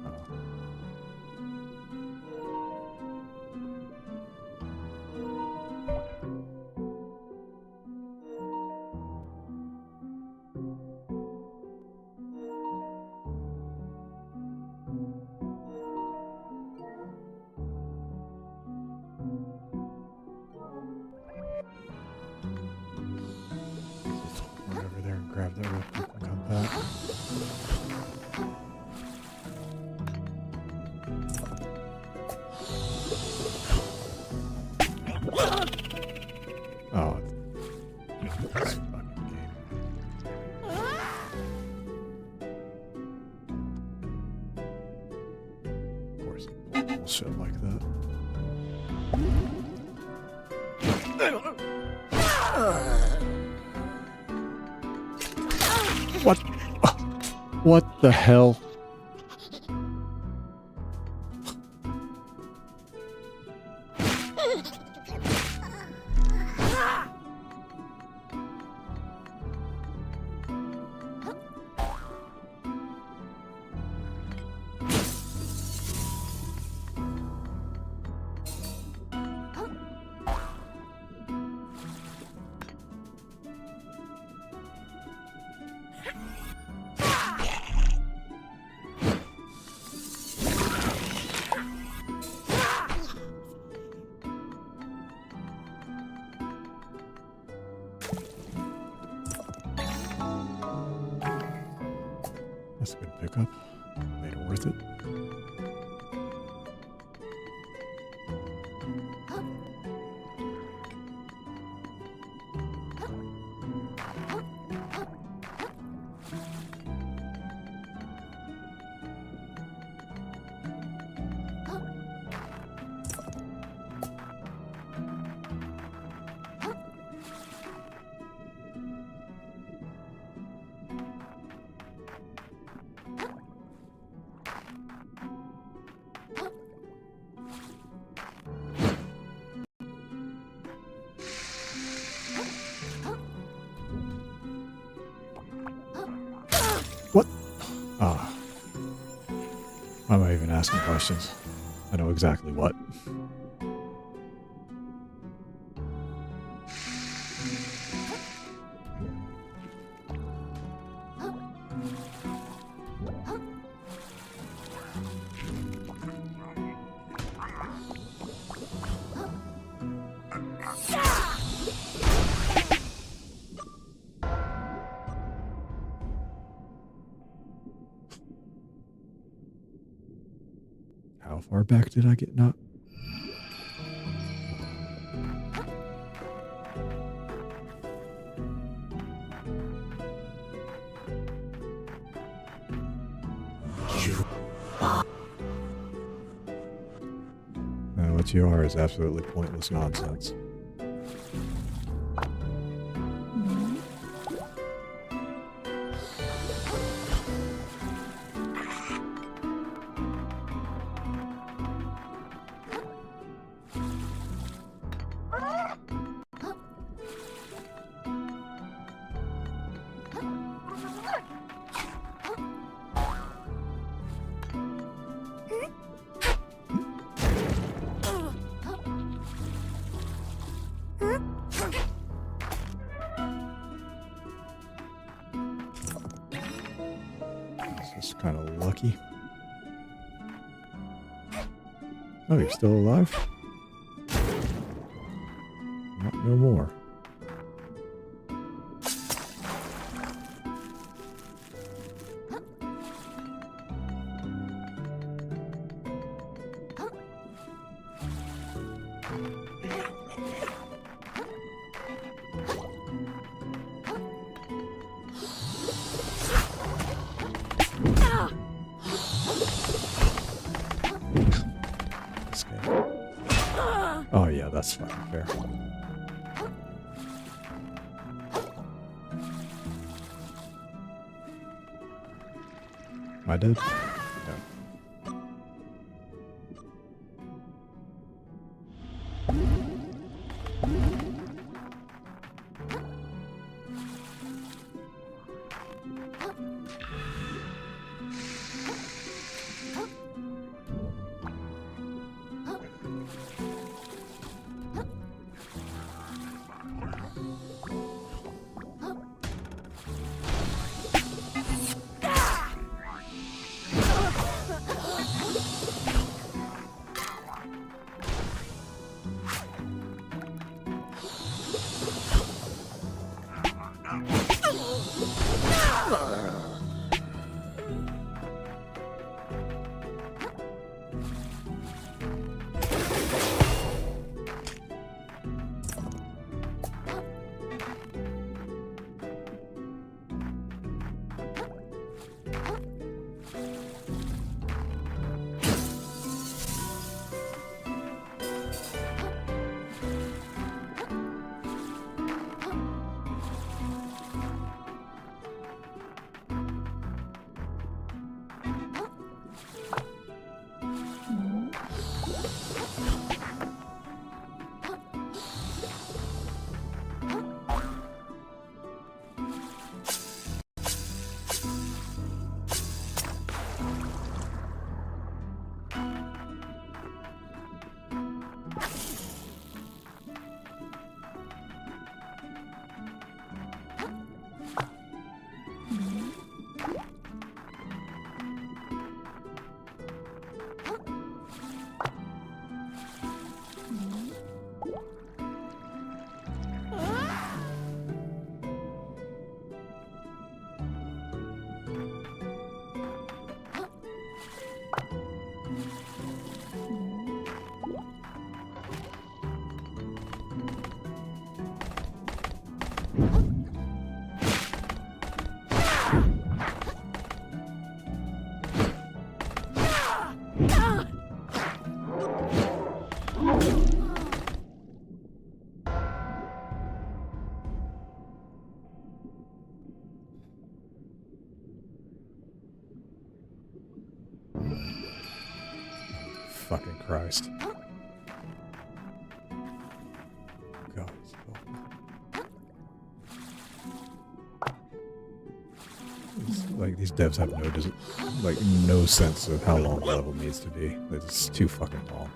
Oh. Run over there and grab that real quick and come back. Oh, this fucking game. Of course, bullshit like that. What? What the hell? That's a good pickup. Made it worth it. What? Ah. Why am I even asking questions? I know exactly what. How far back did I get knocked? What you are is absolutely pointless nonsense. This is kind of lucky. Oh, you're still alive? Not no more. Oh yeah, that's fine. Fair. Am I dead? No. Fucking Christ. God, like these devs have no sense of how long the level needs to be. It's too fucking long.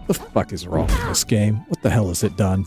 What the fuck is wrong with this game? What the hell has it done?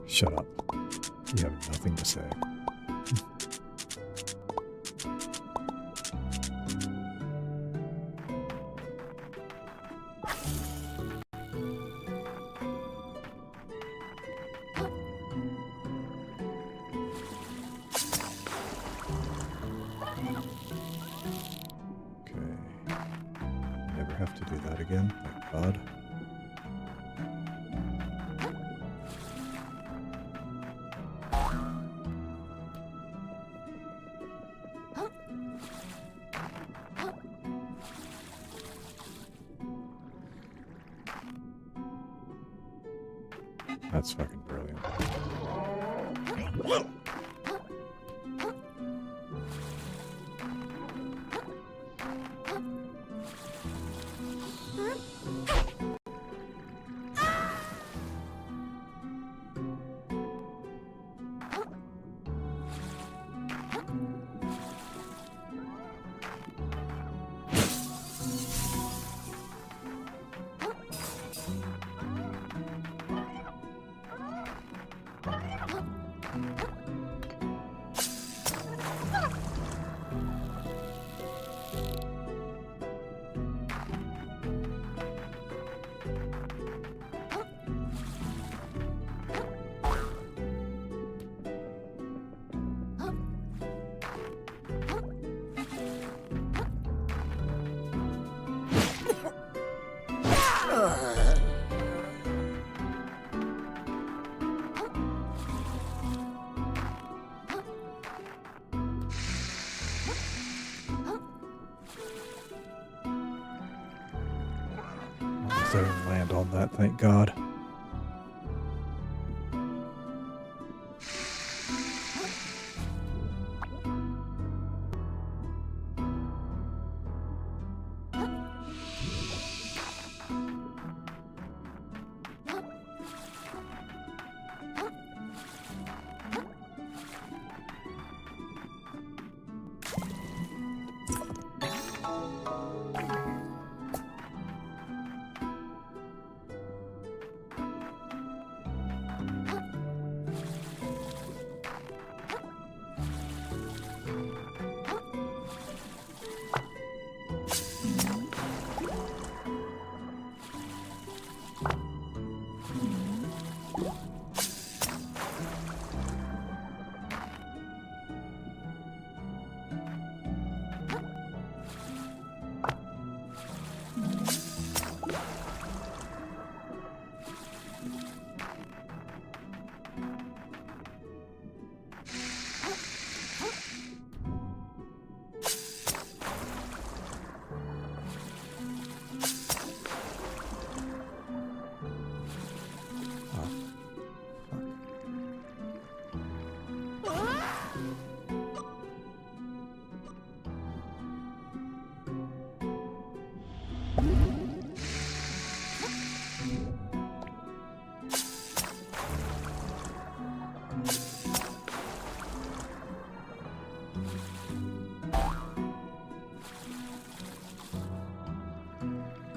Shut up. You have nothing to say. never have to do that again, thank God. That's fucking brilliant. Don't land on that, thank God.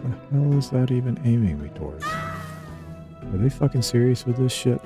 The hell is that even aiming me towards? Are they fucking serious with this shit?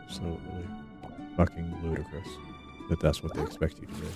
Absolutely fucking ludicrous that that's what they expect you to do.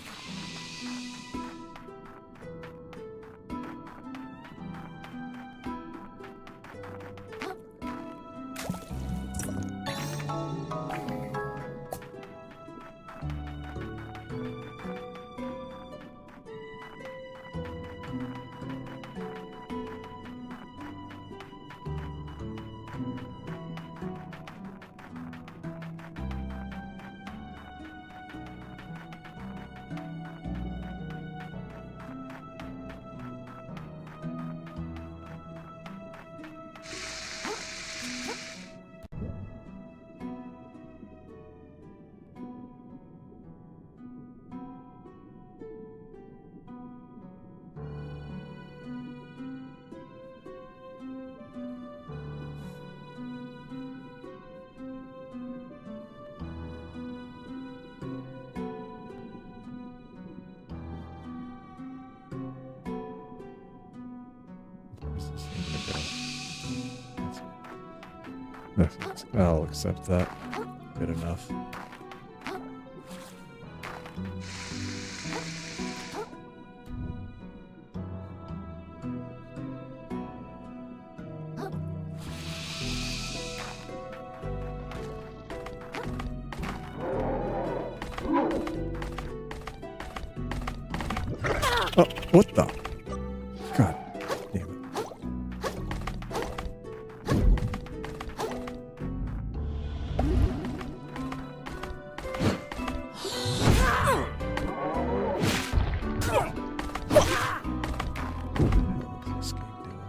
I'll accept that. Good enough. Oh, what the? God damn it. What's this game doing?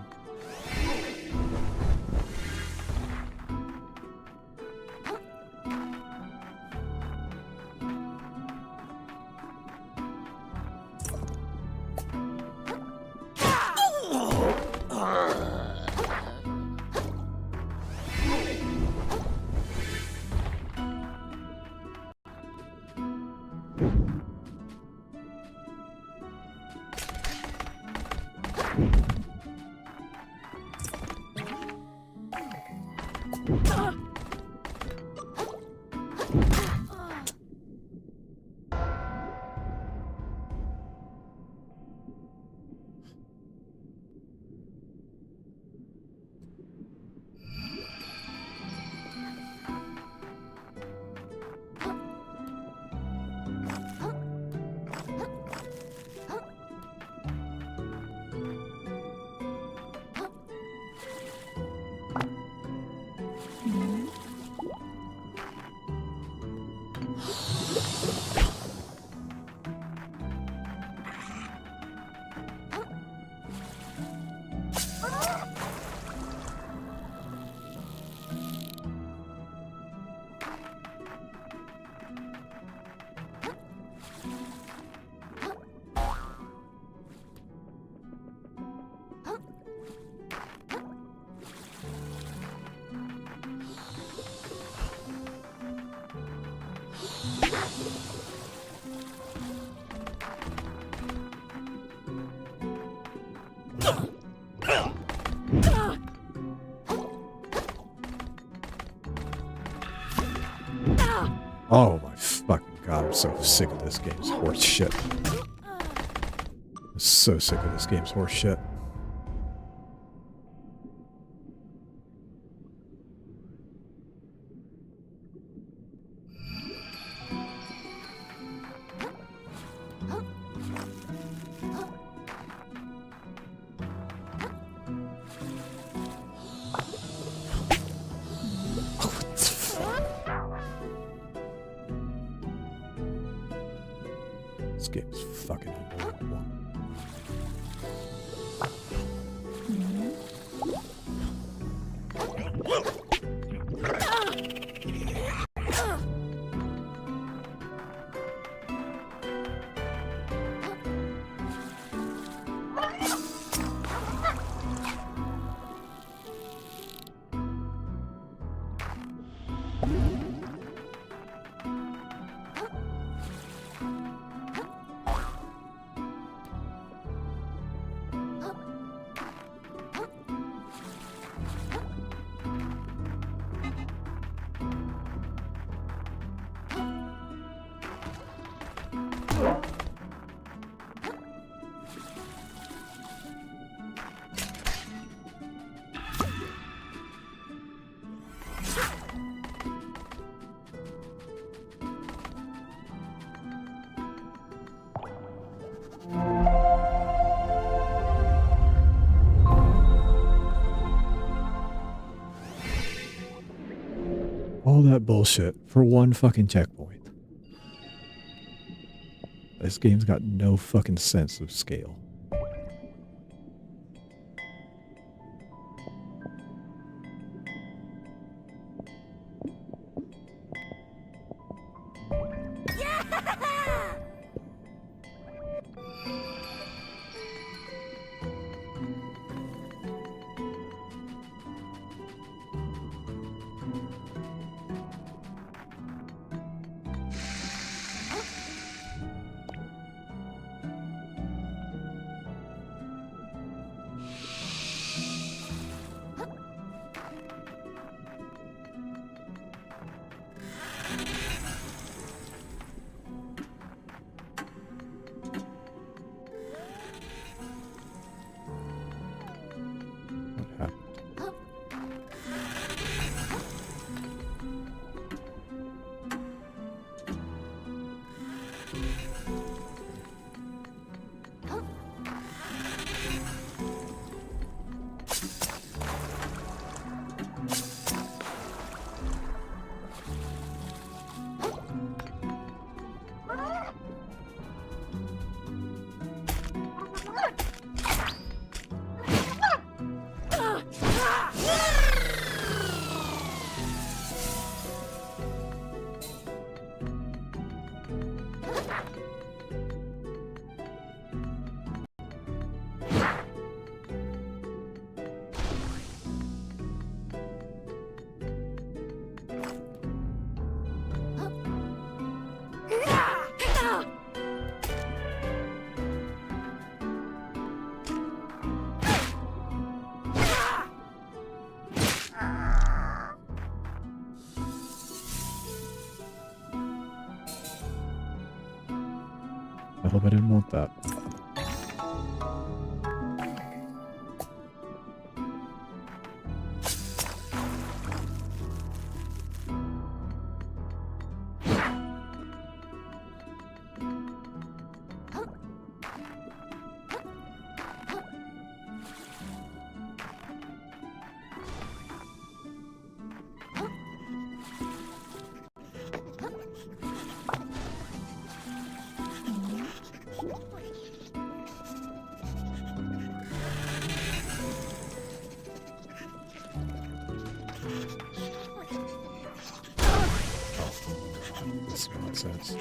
Oh my fucking god, I'm so sick of this game's horse shit. I'm so sick of this game's horse shit. This game's fucking unbelievable. All that bullshit for one fucking checkpoint. This game's got no fucking sense of scale. I hope I didn't want that. This nonsense.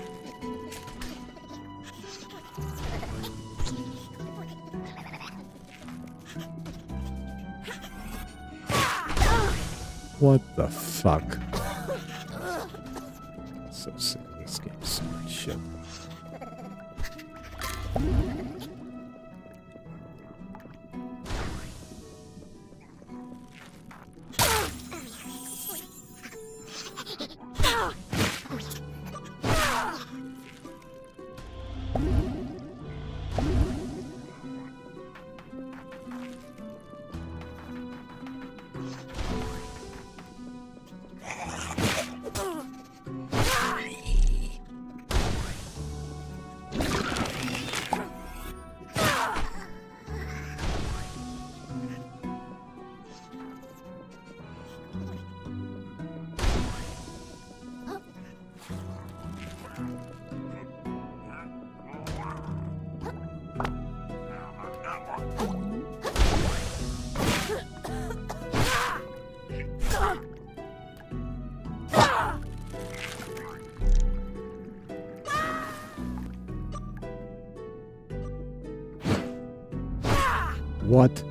What the fuck? So sick of this game. So much shit. What?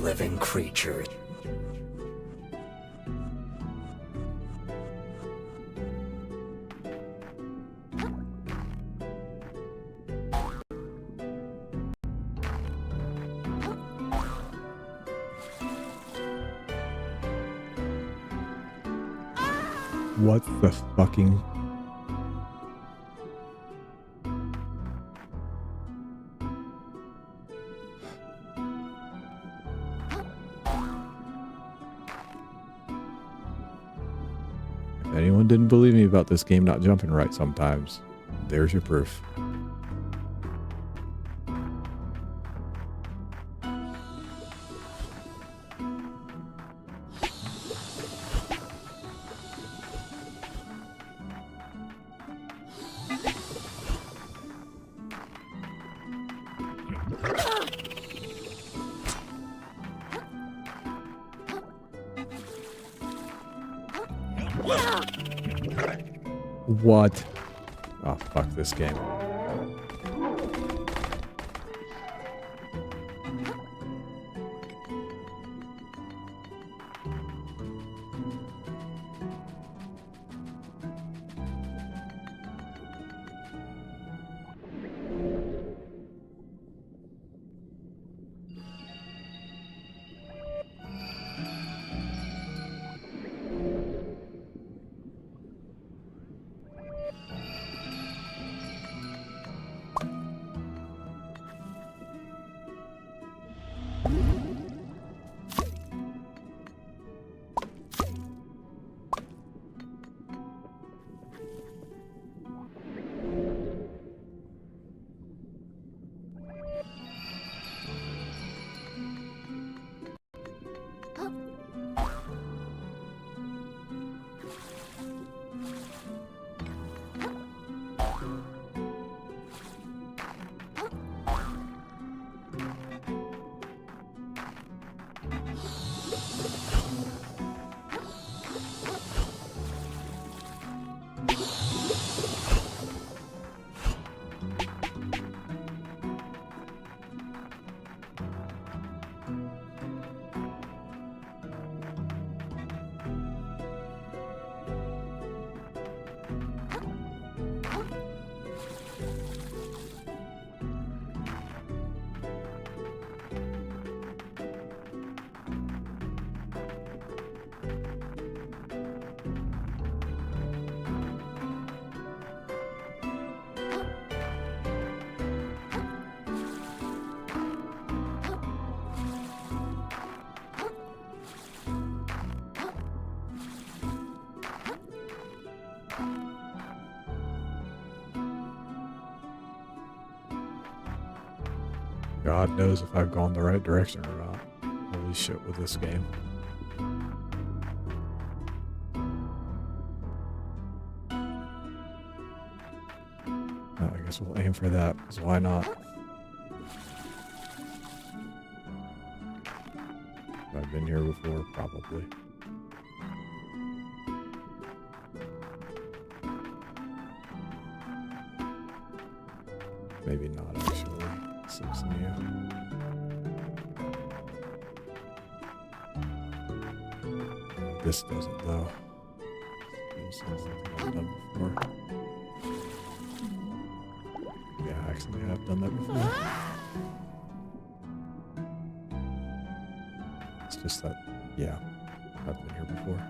Living creature. What the fucking... If anyone didn't believe me about this game not jumping right sometimes, there's your proof. What? Oh, fuck this game. God knows if I've gone the right direction or not. Holy shit with this game. Oh, I guess we'll aim for that, because why not? I've been here before, probably. Maybe not, actually. Seems new. This doesn't, though. Seems like something I've done before. Yeah, actually, I've done that before. It's just that, yeah, I've been here before.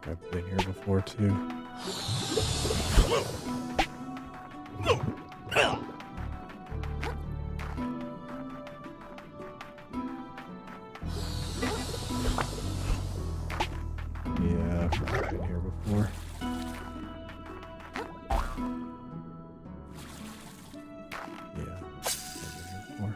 I've been here before too. Yeah, I've been here before. Yeah, I've been here before.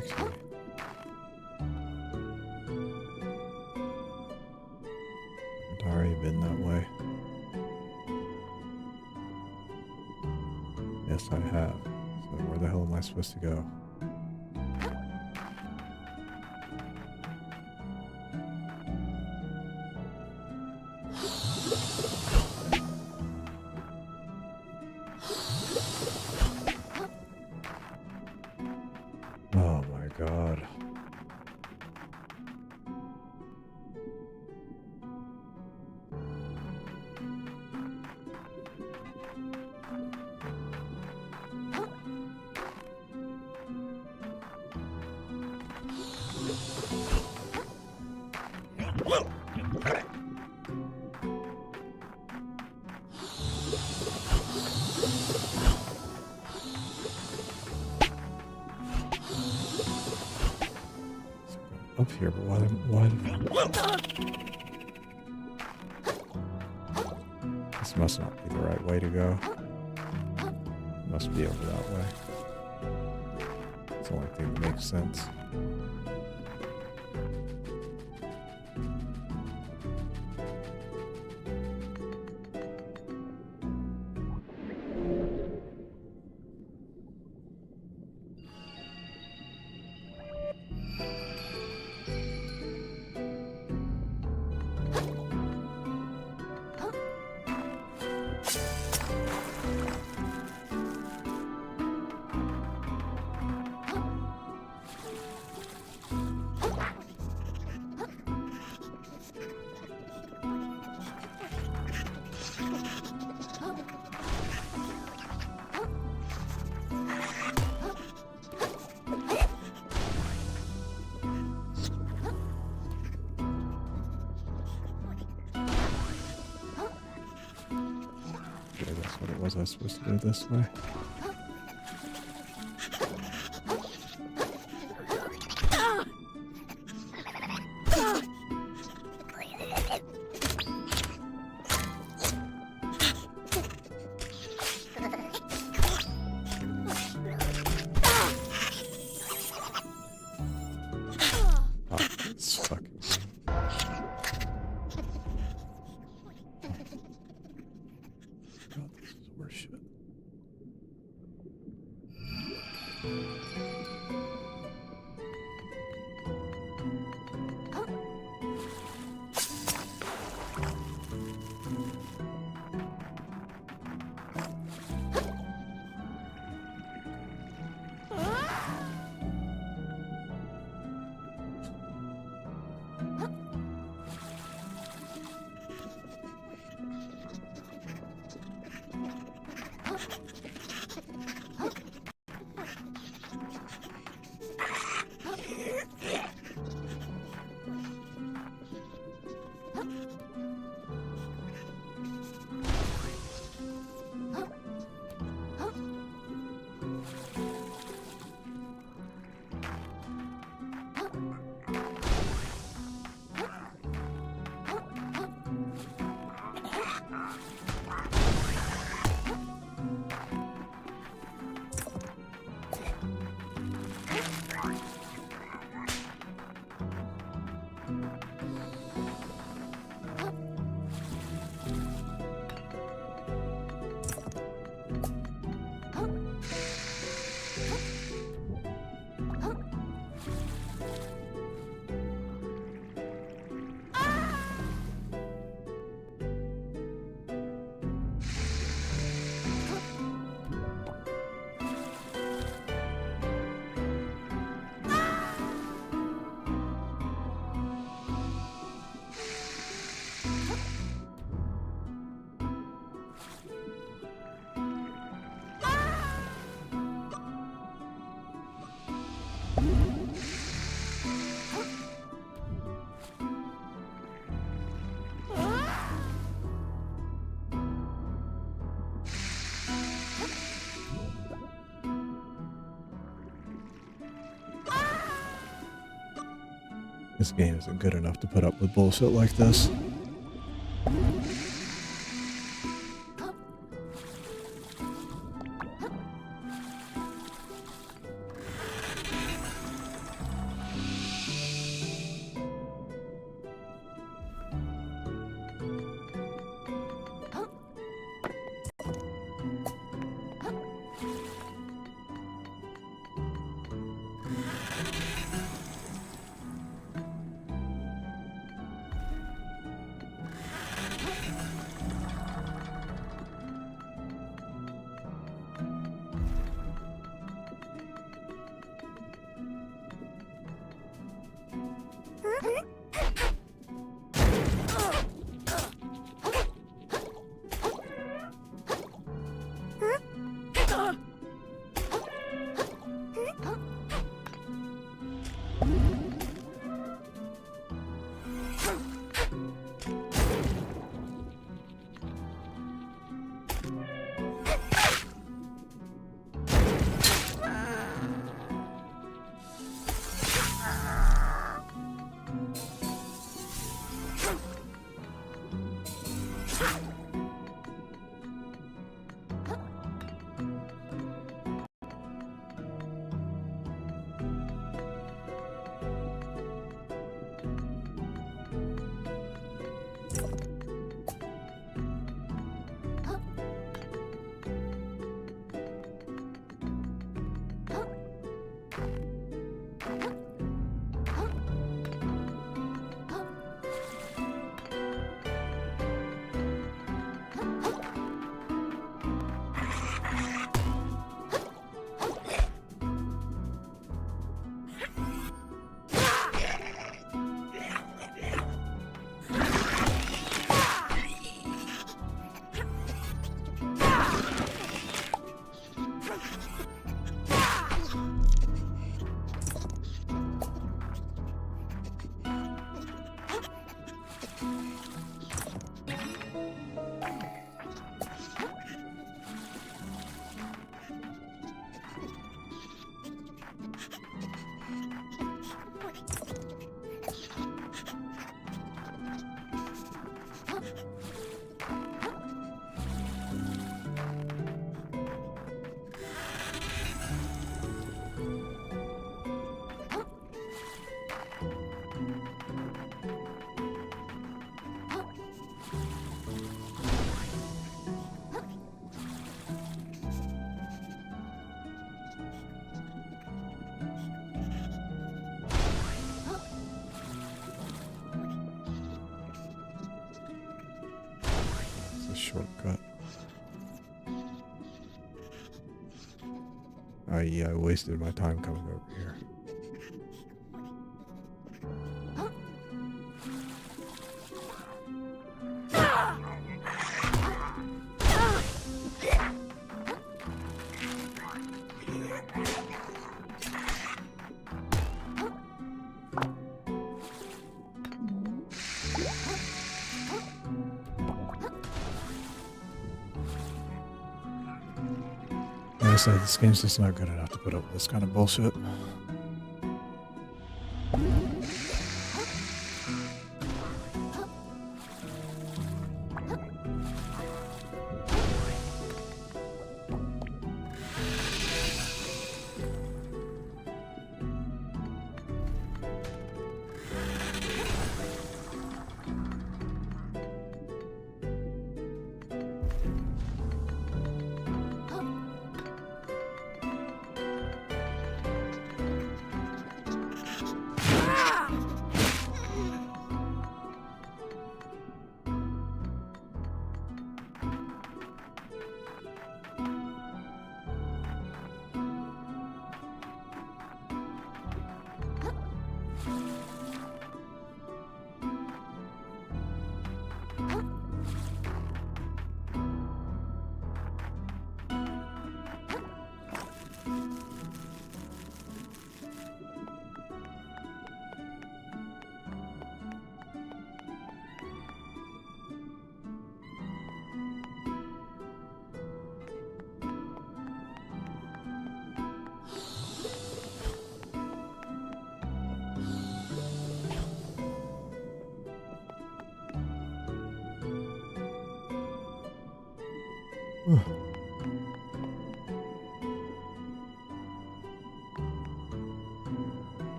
actually. I'd already been that way. Yes, I have. So where the hell am I supposed to go? Oh my god. Up here, but why this must not be the right way to go. It must be over that way. It's the only thing that makes sense. Okay, that's what it was. I was supposed to go this way. Oh, it's fucking. God, this is worse shit. This game isn't good enough to put up with bullshit like this. Shortcut. Yeah, I wasted my time coming over here. Honestly, this game's just not good enough to put up with this kind of bullshit.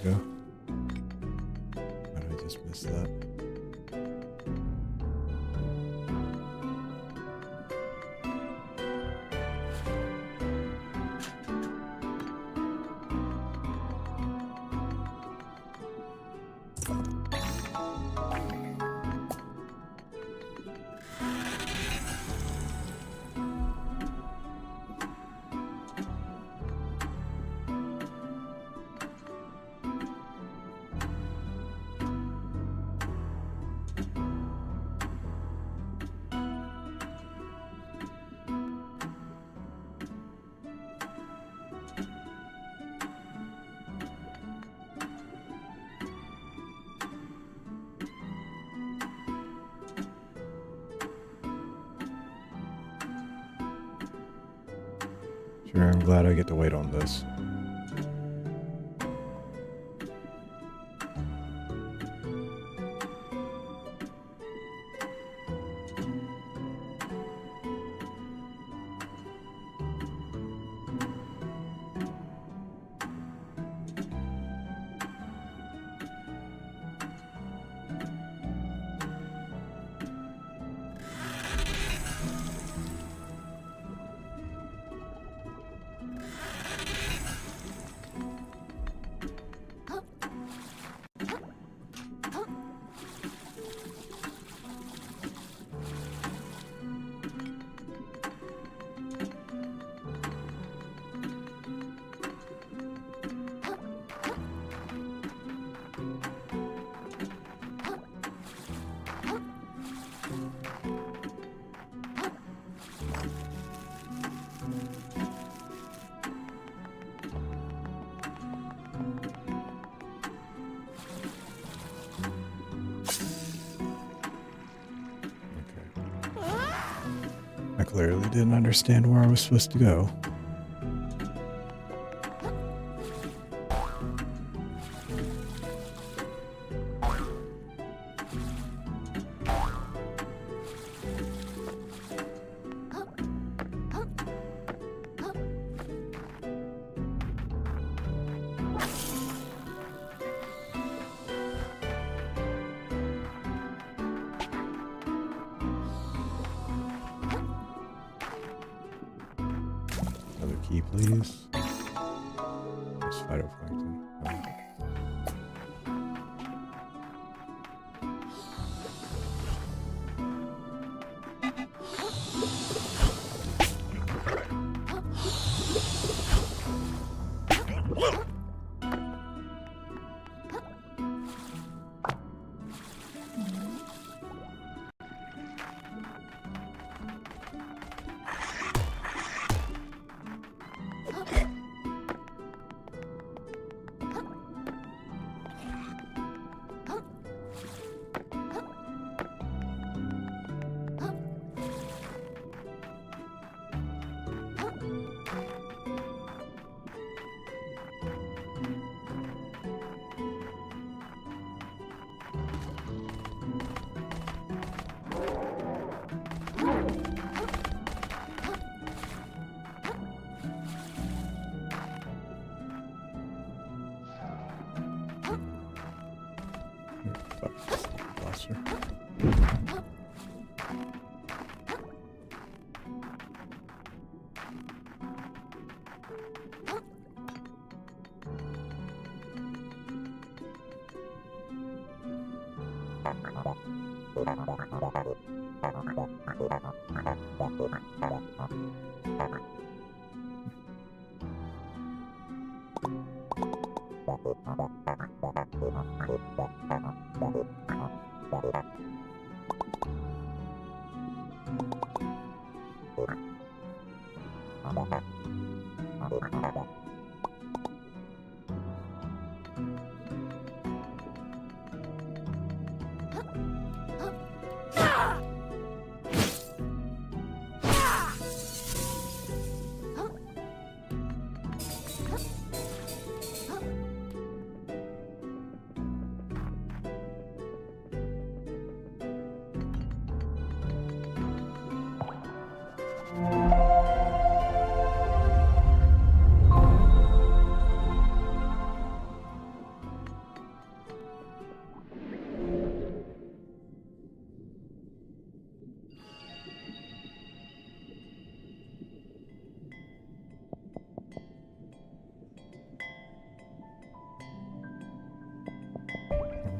Go. How did I just miss that? Sure, I'm glad I get to wait on this. I clearly didn't understand where I was supposed to go. Another key, please. Let's fight over Plankton.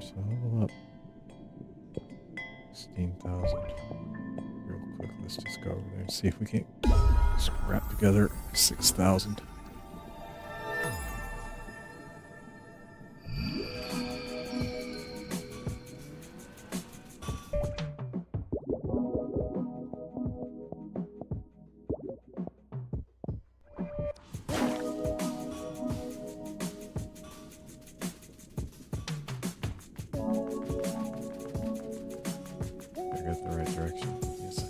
So level up 16,000 real quick. Let's just go over there and see if we can't scrap together 6,000. The right direction. Yes.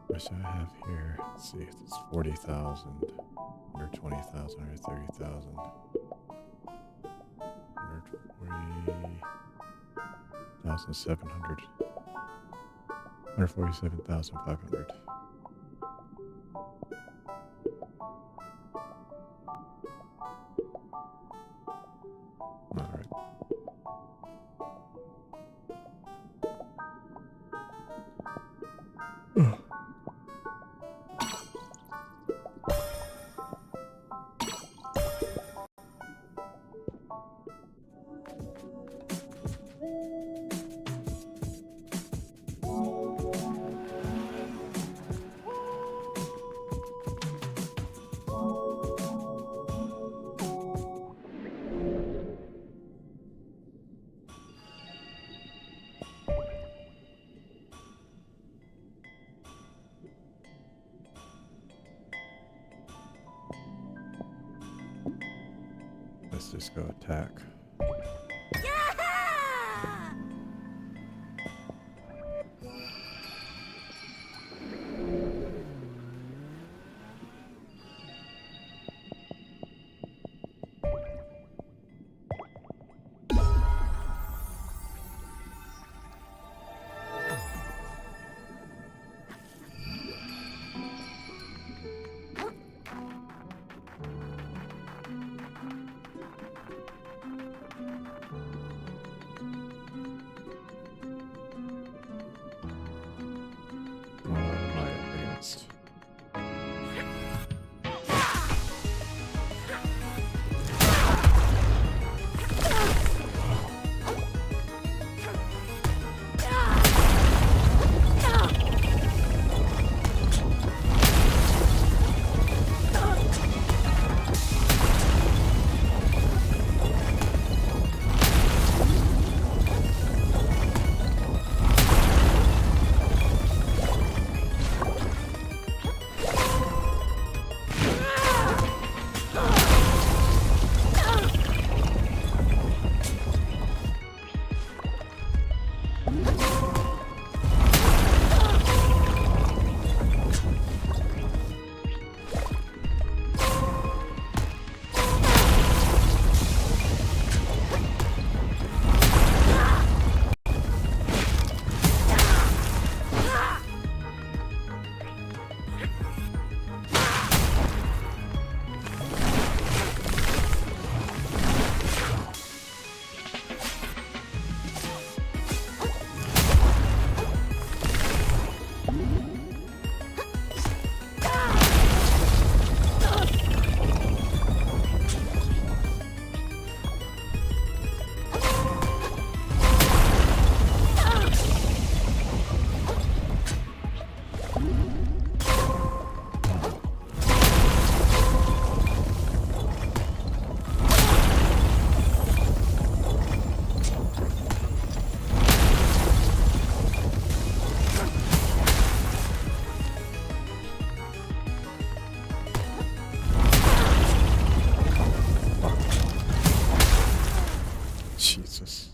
What should I have here? Let's see. It's 40,000. 120,000. 130,000. 140,700. 147,500. Alright. Let's just go attack. Jesus.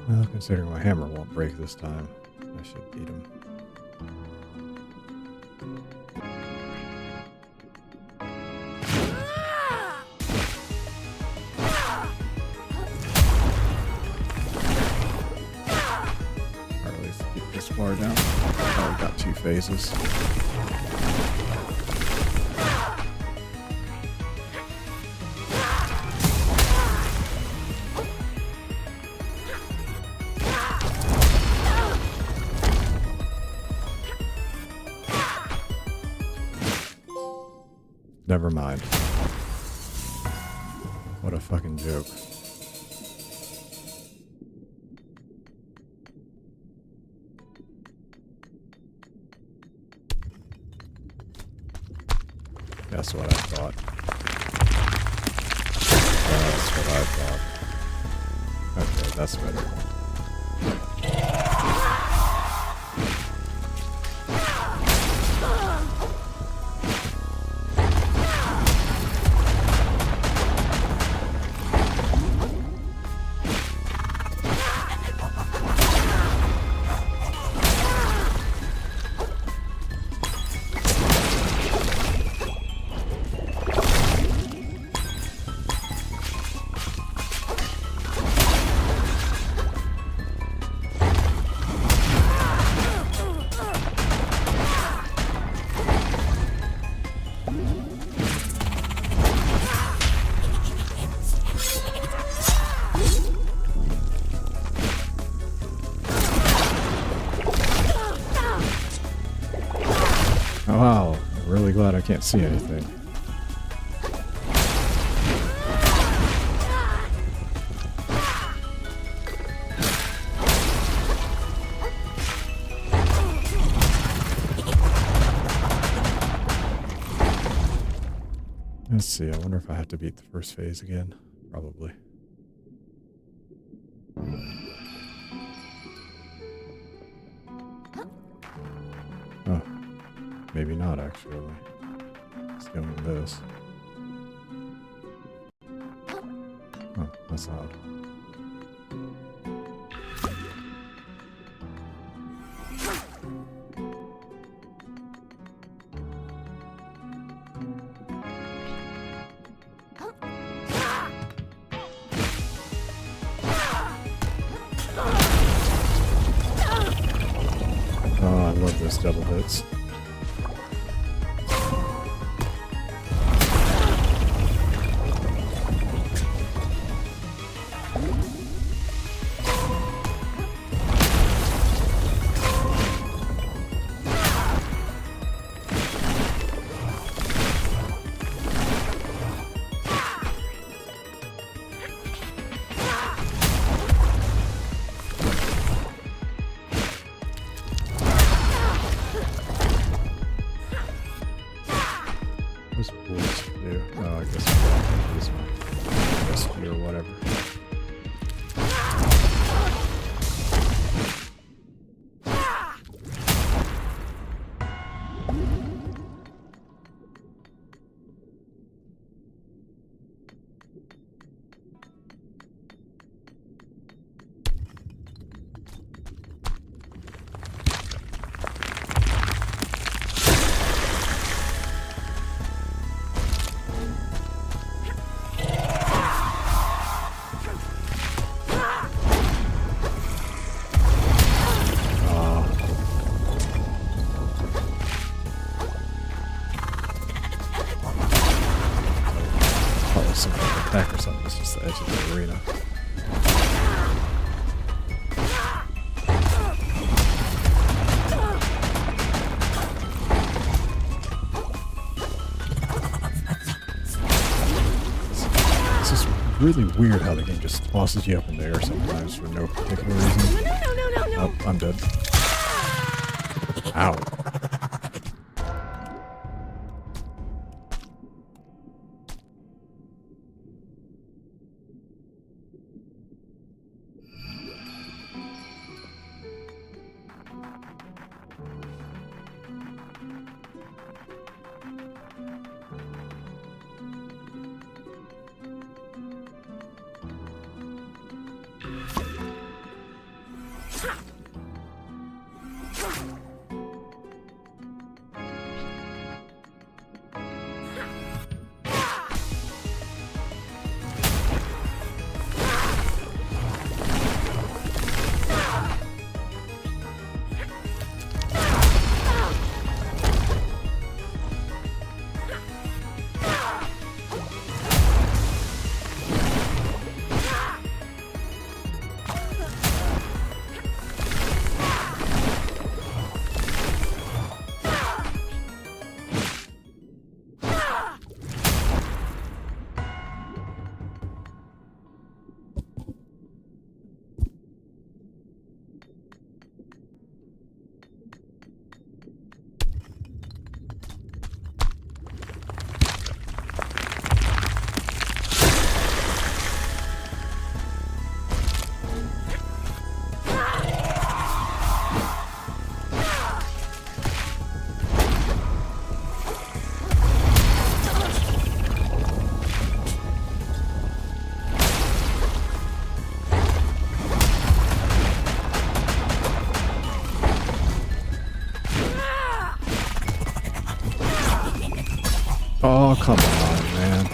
Well, considering my hammer won't break this time, I should beat him. Or at least keep this bar down. Oh, we got 2 phases. Never mind. What a fucking joke. That's what I thought. That's what I thought. Okay, that's better. Oh, wow, I'm really glad I can't see anything. Let's see, I wonder if I have to beat the first phase again. Probably. Oh. Maybe not, actually. Let's go with this. Oh, that's odd. Oh, I love those double hits. What's bullets do? Oh, I guess this one. Rescue or whatever. Some kind of attack or something. It's just the edge of the arena. It's just really weird how the game just tosses you up in the air sometimes for no particular reason. No. Oh, I'm dead. Ow. Come on, man.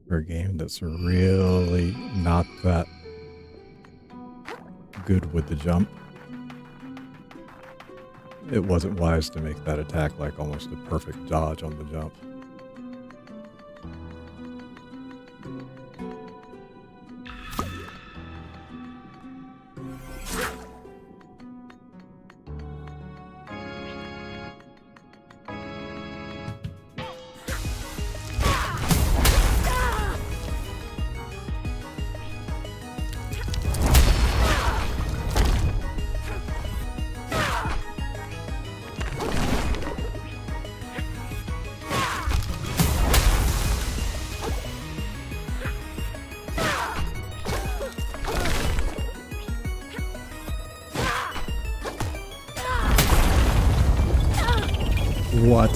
For a game that's really not that good with the jump, it wasn't wise to make that attack like almost a perfect dodge on the jump. What?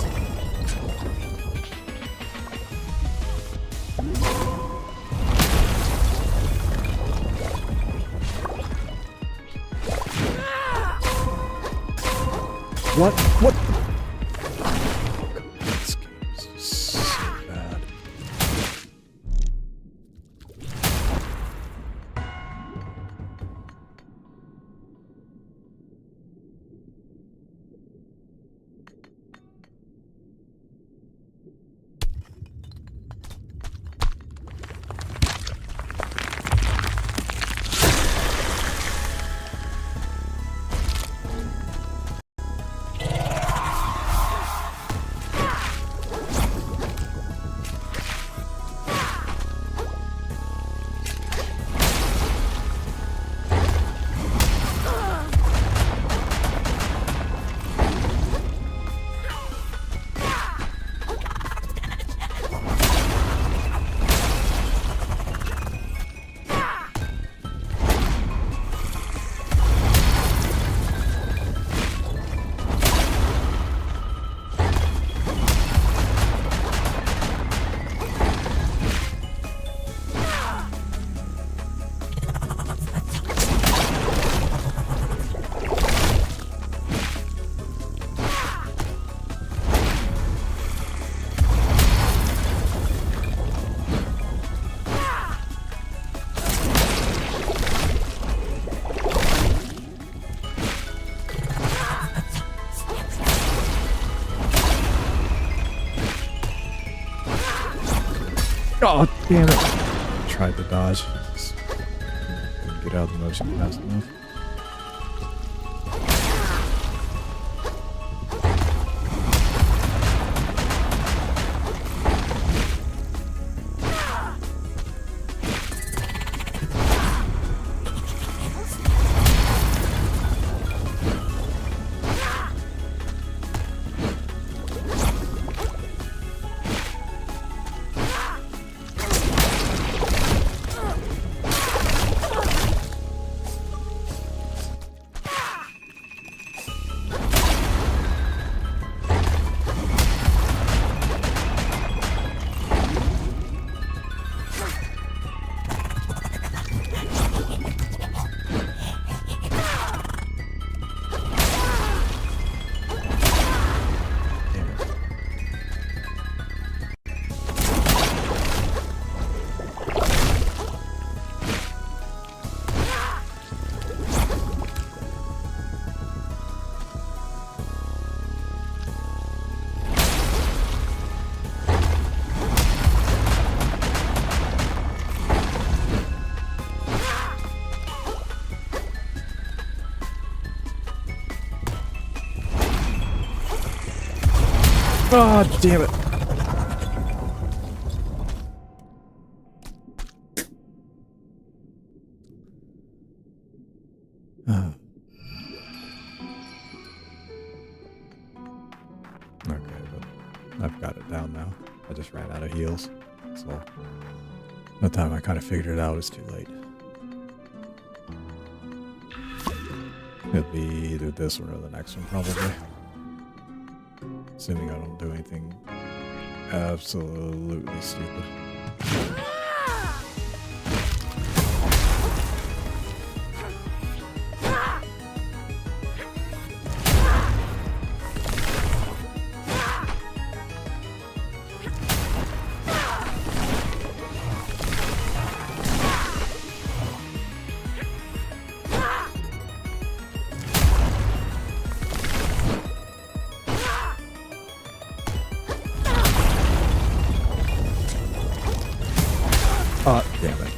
What? What? This game is so bad. God damn it. Tried to dodge. Just couldn't get out of the motion fast enough. Oh, damn it. Okay, but I've got it down now. I just ran out of heals. So by the time I kind of figured it out, it's too late. It'll be either this or the next one, probably. Assuming I don't do anything absolutely stupid. Oh, damn it.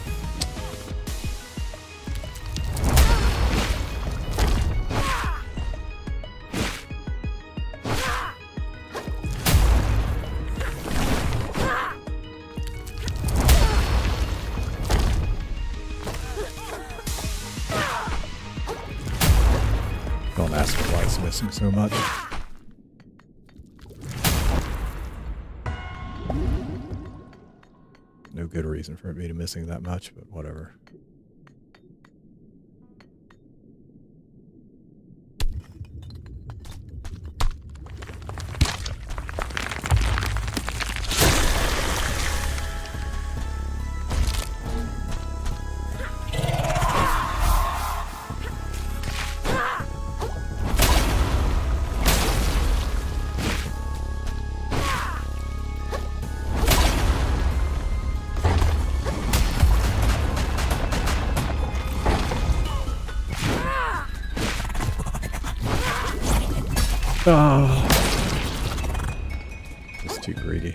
Don't ask me why it's missing so much. No good reason for it being missing that much, but whatever. Oh, it's too greedy.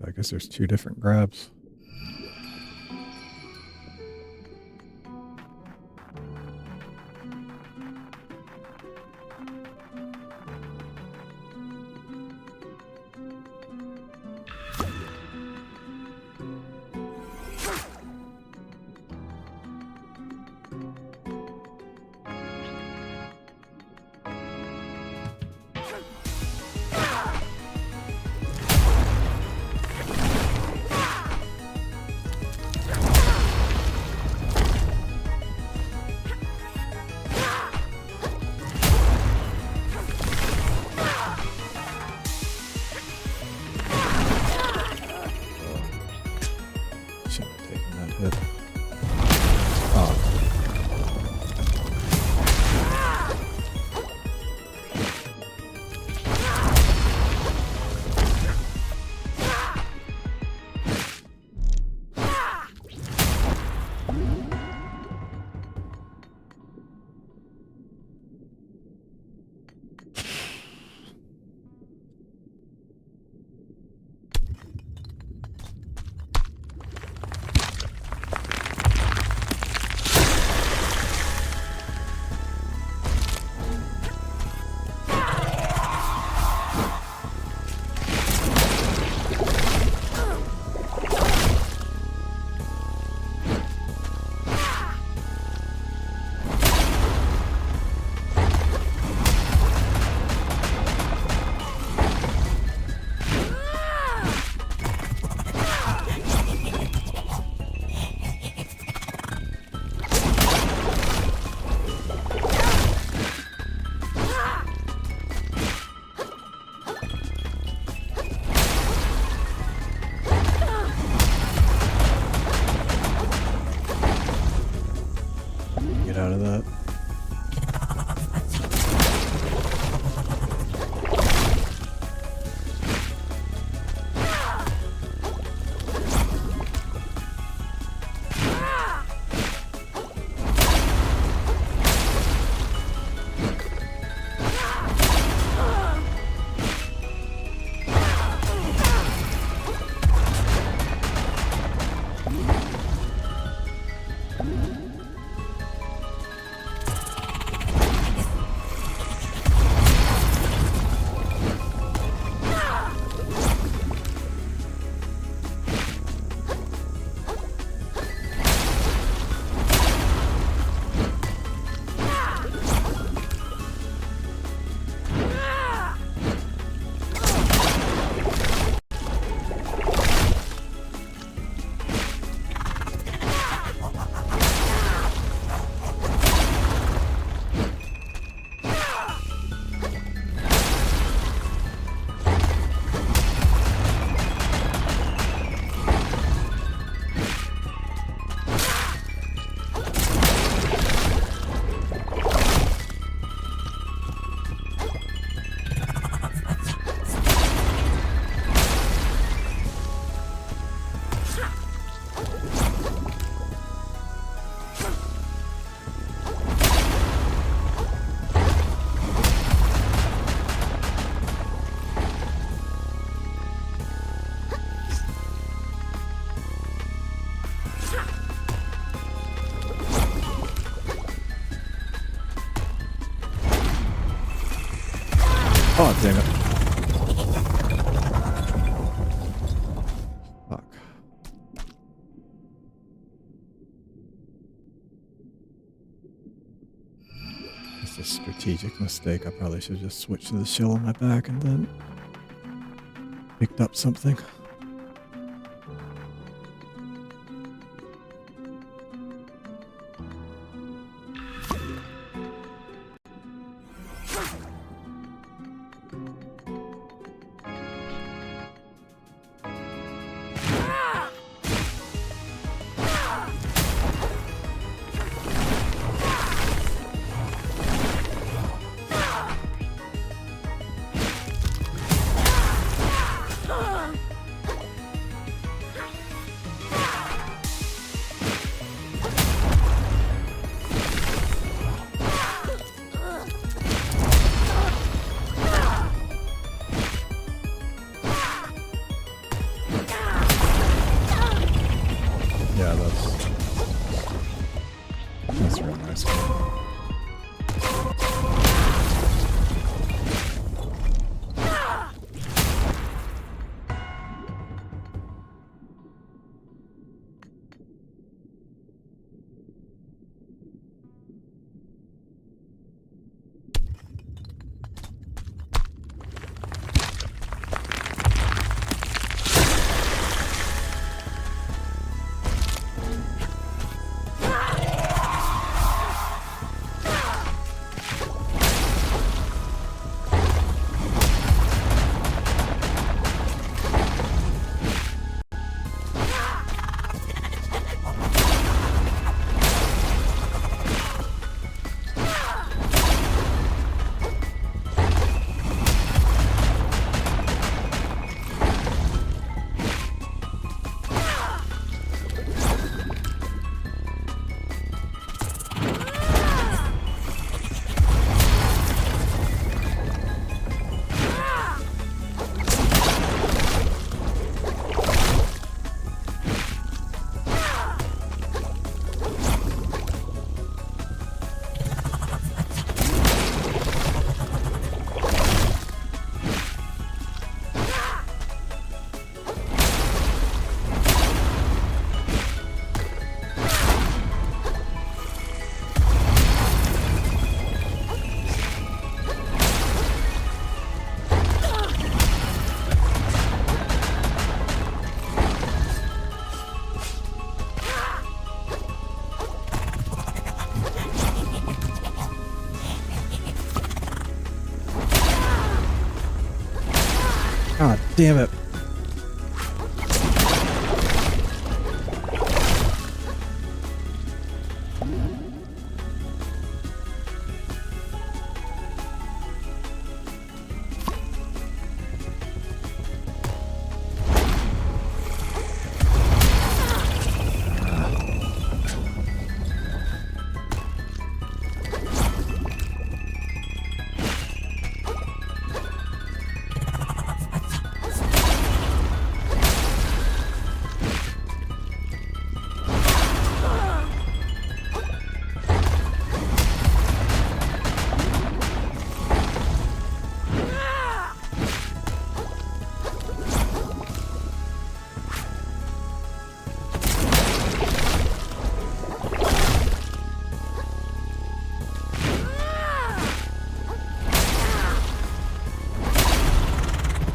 I guess there's two different grabs. a strategic mistake. I probably should have just switched to the shell on my back and then picked up something. Yeah, that's real nice. God damn it.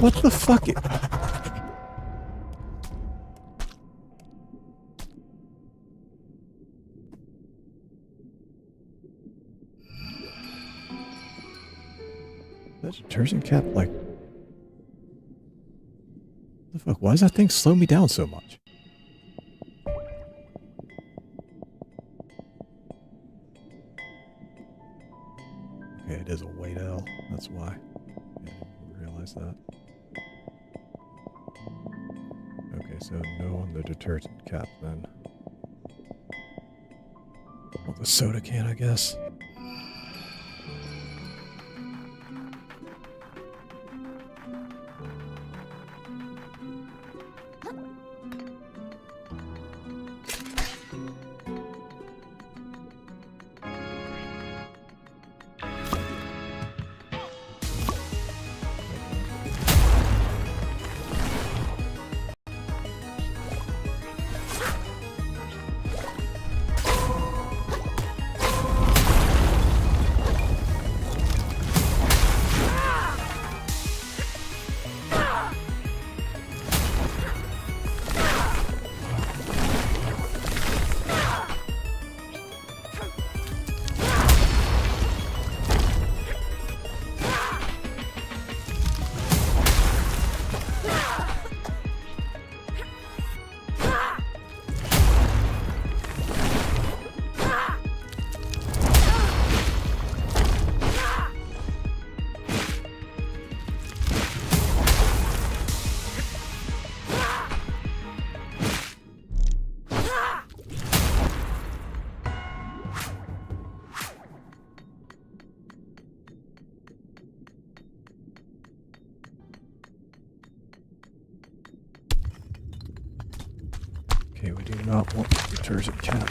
What the fuck? That detergent cap, like... What the fuck? Why does that thing slow me down so much? Okay, it is a weight L. That's why. I didn't realize that. Okay, so no on the detergent cap then. Well, the soda can, I guess. Okay, we do not want the detergent cap.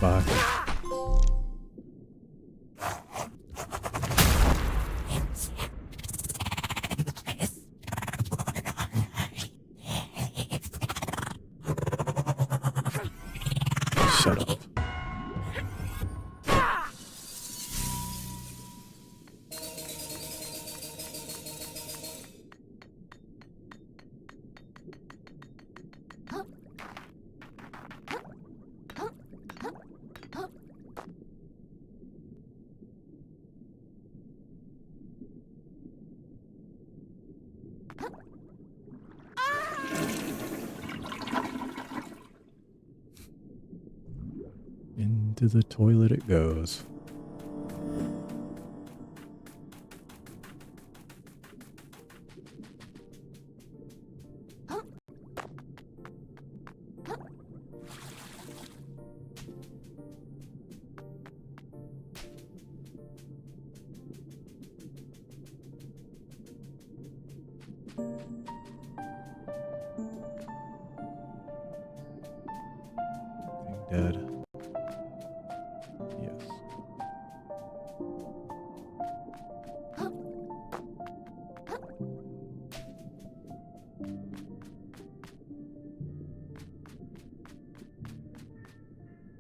Bye. Shut up. Into the toilet it goes. Dead. Yes.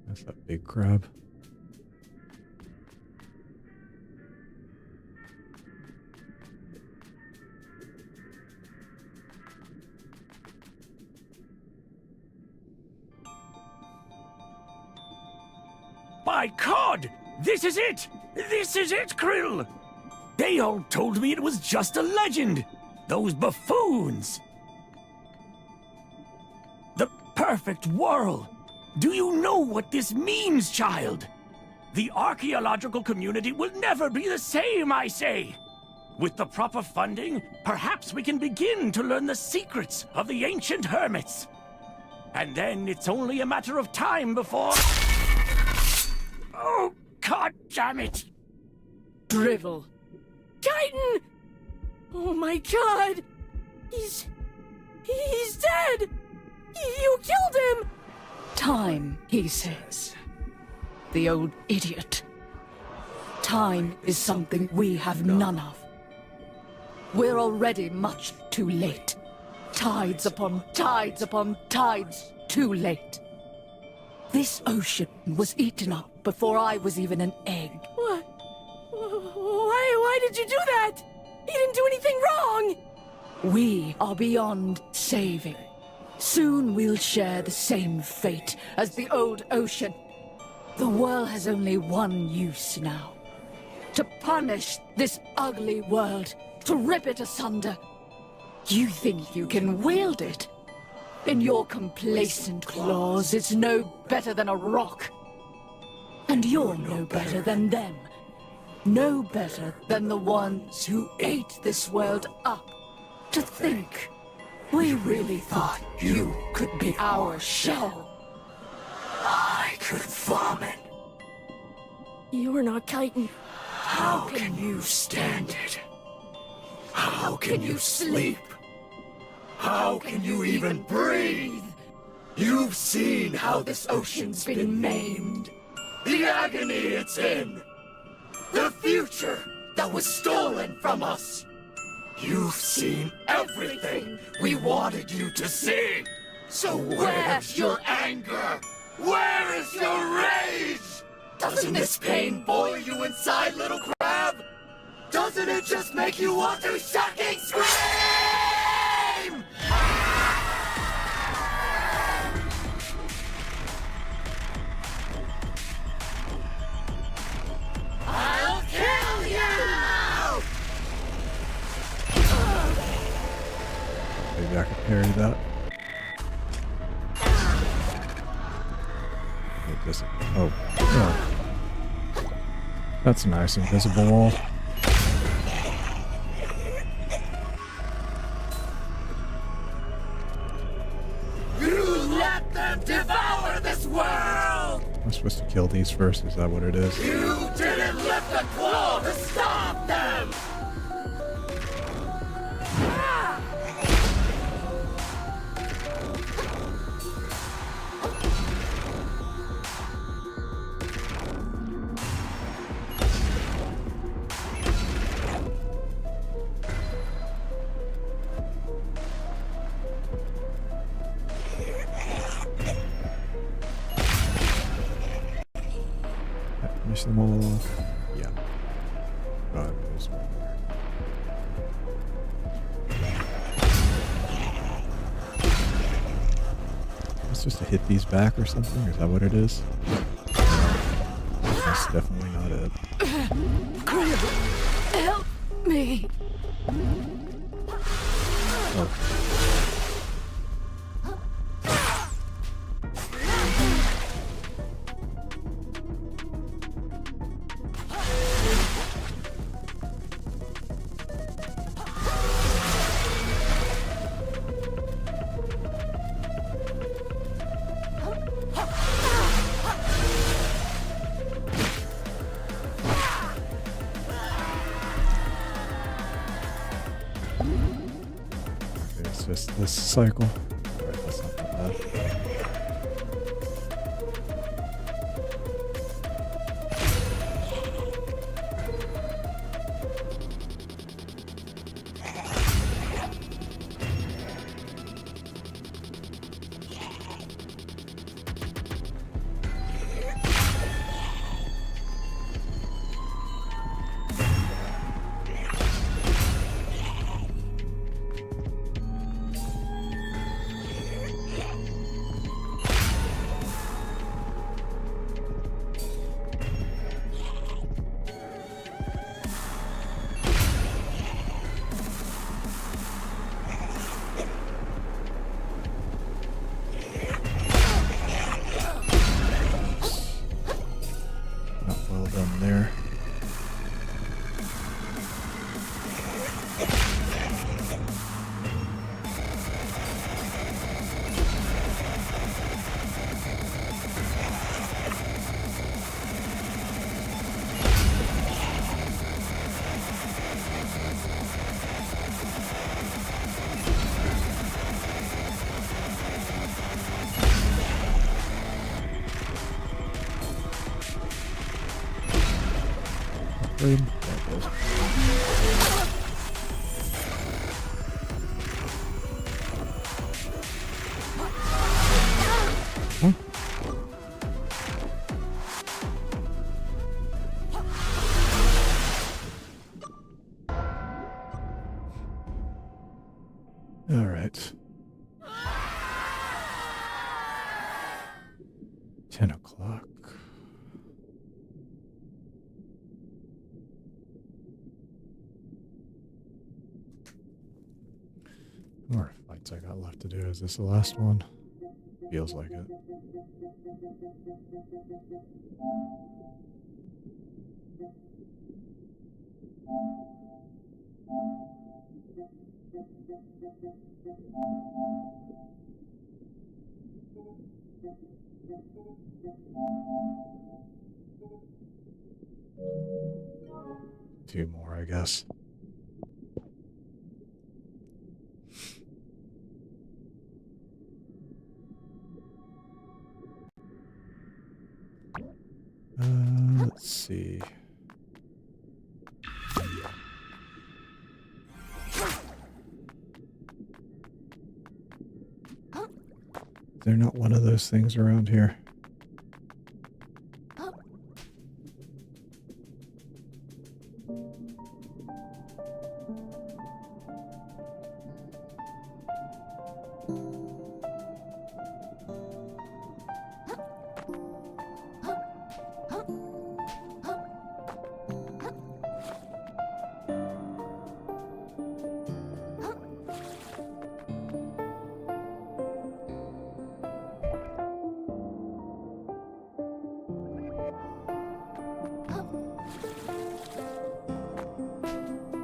That's that big crab. By God! This is it! This is it, Krill! They all told me it was just a legend! Those buffoons! The perfect whirl! Do you know what this means, child? The archaeological community will never be the same, I say! With the proper funding, perhaps we can begin to learn the secrets of the ancient hermits. And then it's only a matter of time before... Oh, God damn it! Drivel. Titan! Oh my God! He's dead! You killed him! Time, he says. The old idiot. Time is something we have none of. We're already much too late. Tides upon tides upon tides too late. This ocean was eaten up before I was even an egg. What? Why did you do that? You didn't do anything wrong! We are beyond saving. Soon we'll share the same fate as the old ocean. The world has only one use now. To punish this ugly world, to rip it asunder. You think you can wield it? In your complacent claws, it's no better than a rock. And you're no better than them. No better than the ones who ate this world up. To think, we really thought you could be our shell. I could vomit. You were not kiting. How can you stand it? How can you sleep? How can you even breathe? You've seen how this ocean's been maimed. The agony it's in. The future that was stolen from us. You've seen everything we wanted you to see. So where's your anger? Where is your rage? Doesn't this pain boil you inside, little crab? Doesn't it just make you want to shocking scream? I'll kill you! Maybe I can parry that. It doesn't. Oh, yeah. That's a nice invisible wall. You let them devour this world! I'm supposed to kill these first, is that what it is? You didn't lift a claw to stop them! Finish them all off. Yeah. There's one more. It's just to hit these back or something? Is that what it is? That's definitely not it. Help me. Oh. It's just this cycle. Alright, that's not that bad. frame? There it goes. Huh? All right. 10 o'clock. More fights I got left to do. Is this the last one? Feels like it. Two more, I guess. Let's see. Is there not one of those things around here?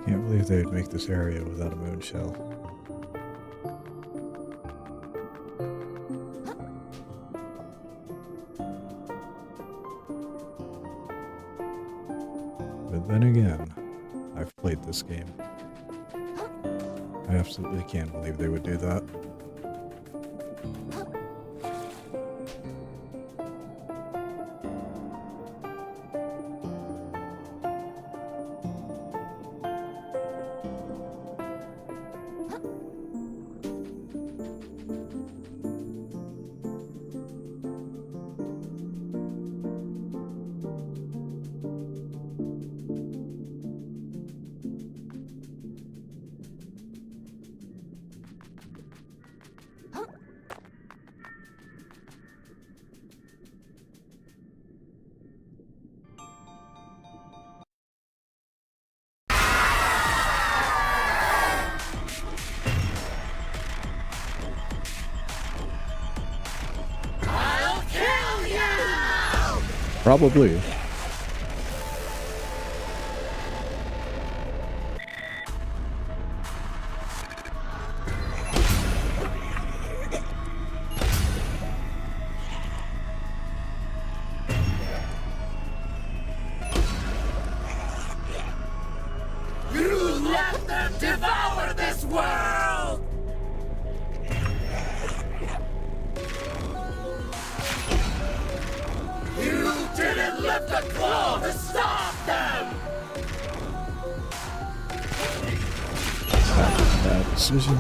Can't believe they would make this area without a moon shell. But then again, I've played this game. I absolutely can't believe they would do that. Probably. You let them devour this world! You didn't lift a claw to stop them! Bad decision.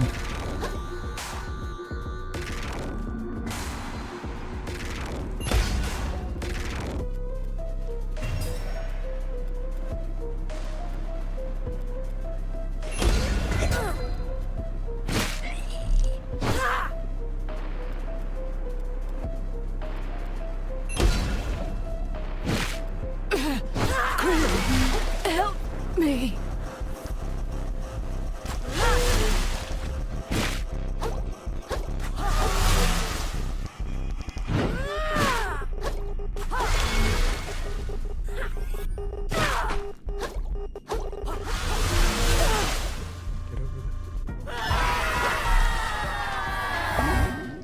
Help me.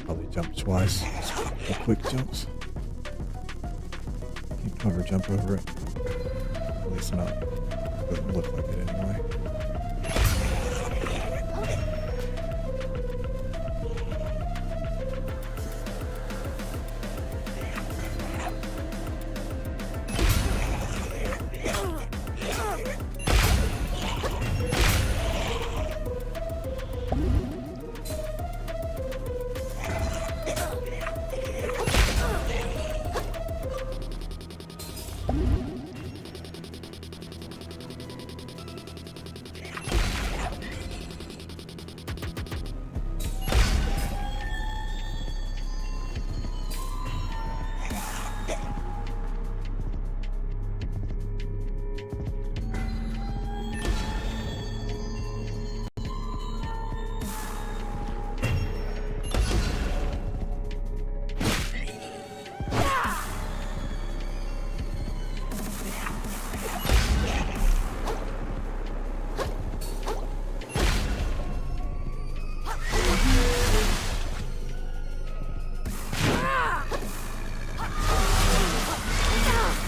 Probably jump twice. The quick jumps. Can't never jump over it. At least not. Doesn't look like it anyway.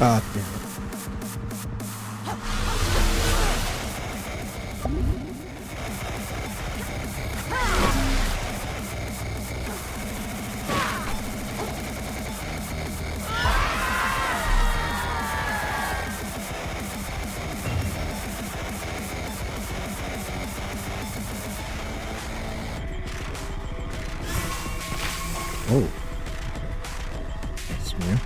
Ah, damn it. Oh. That's new.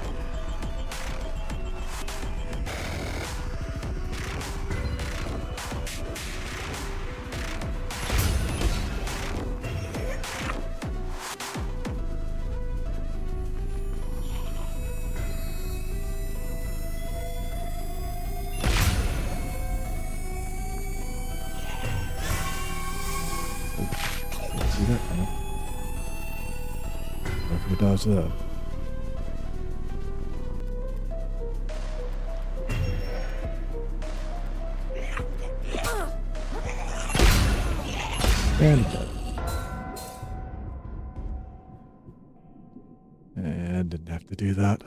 See that coming? Who does that? And didn't have to do that.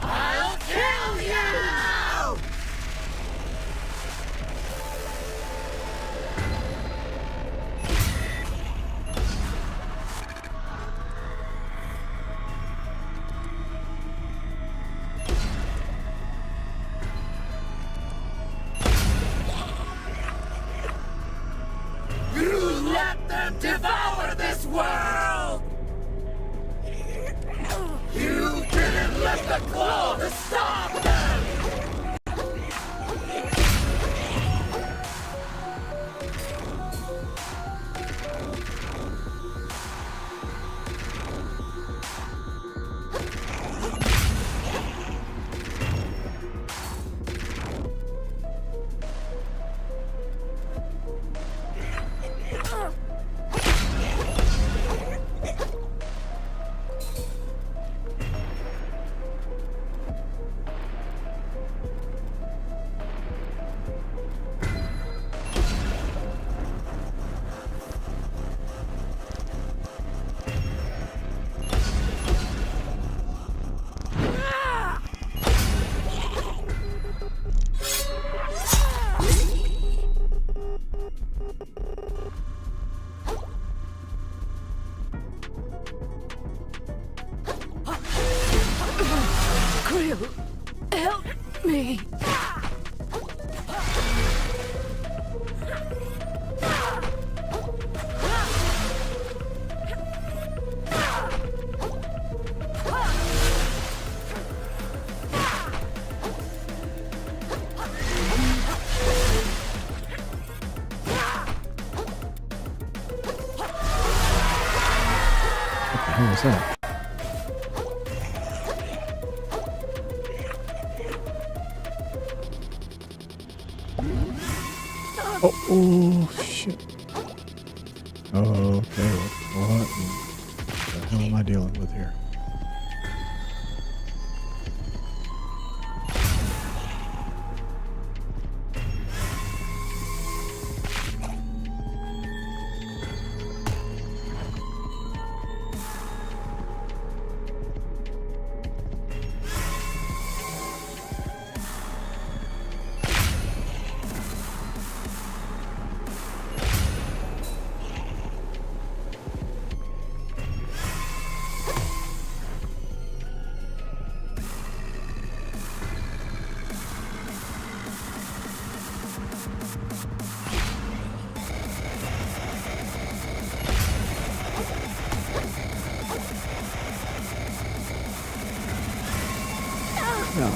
I'll kill you! You let them devour this world! You didn't lift a claw to stop them! Krill, help me. What the hell is that? Oh, shit. Okay, what the hell am I dealing with here? No.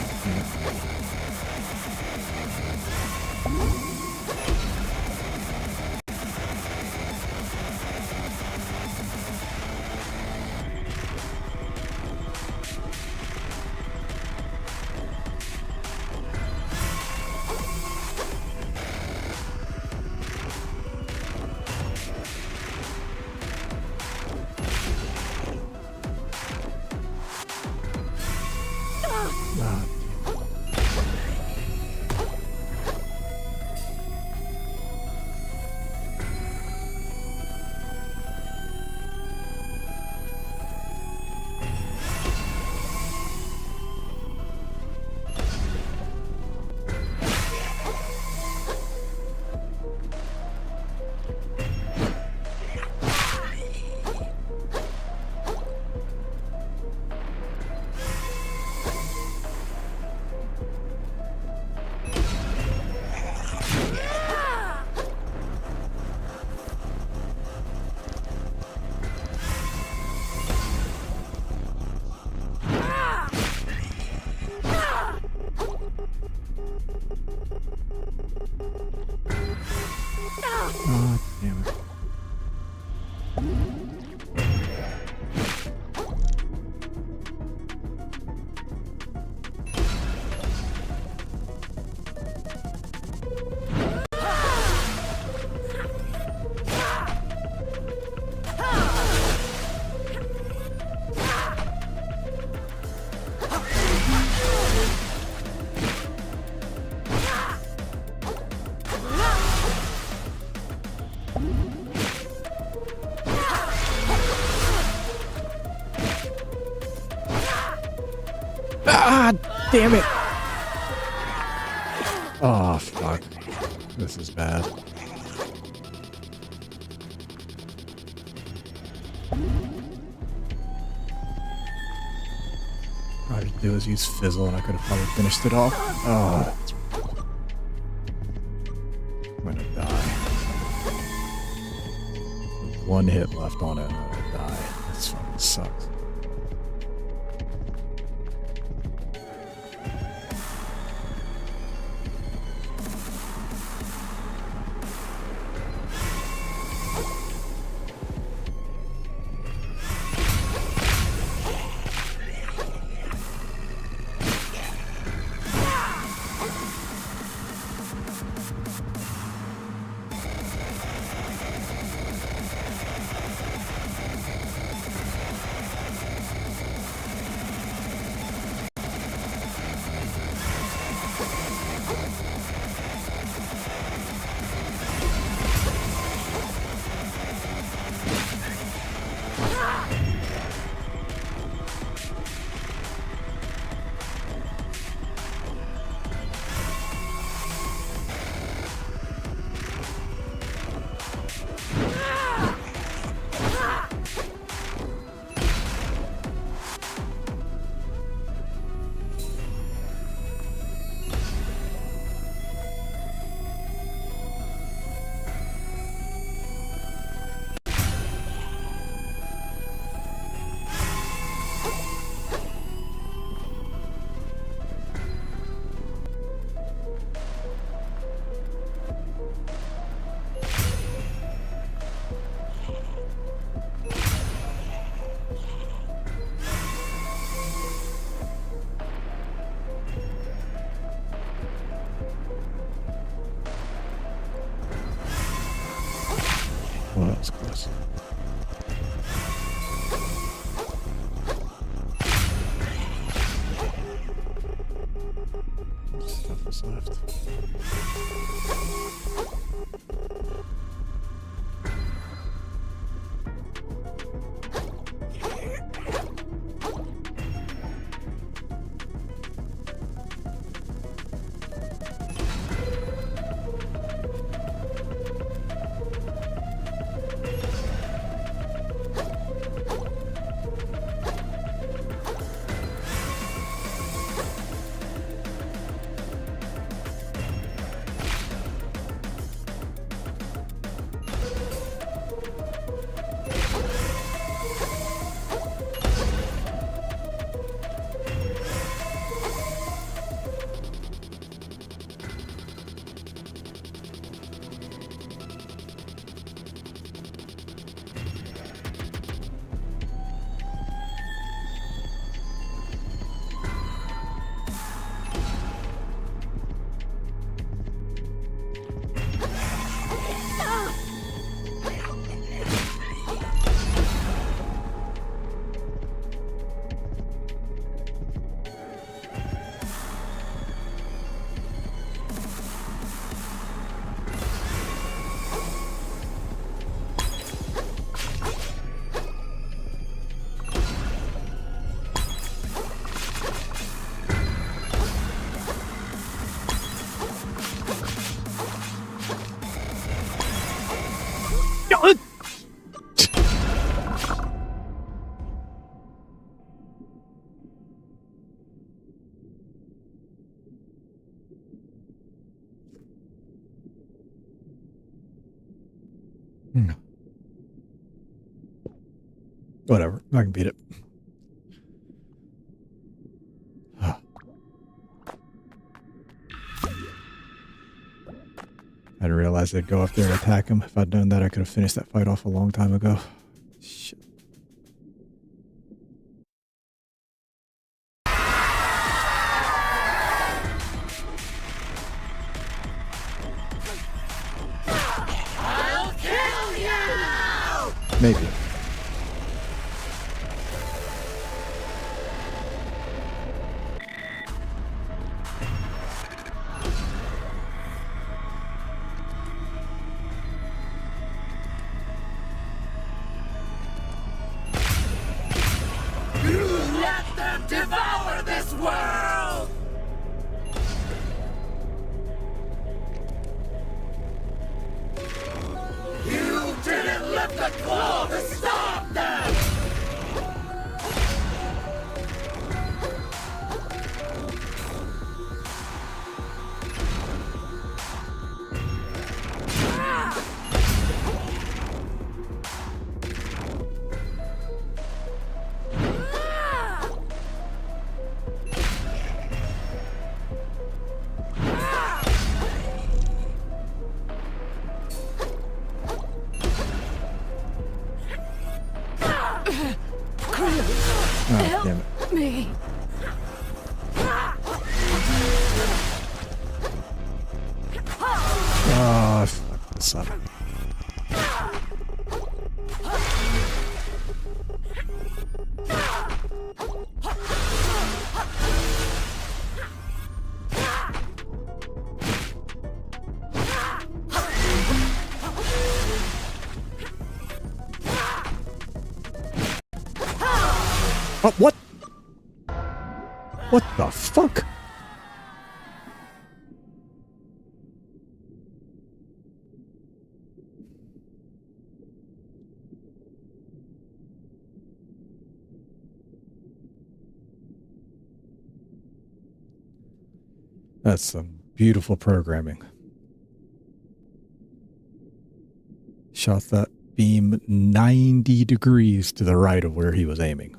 Ah, damn it. Oh, fuck. This is bad. All I had to do is use Fizzle and I could have probably finished it off. Oh, that's... I'm gonna die. With one hit left on it, I'm gonna die. This fucking sucks. Well, that was close. Stuff is left. Whatever, I can beat it. I didn't realize they'd go up there and attack him. If I'd known that, I could have finished that fight off a long time ago. Shit. I'll kill you! Maybe. Let them devour this world! You didn't lift a claw to stop them! Oh, damn it. Me. Oh, I fucked this up. Oh, what? What the fuck? That's some beautiful programming. Shot that beam 90 degrees to the right of where he was aiming.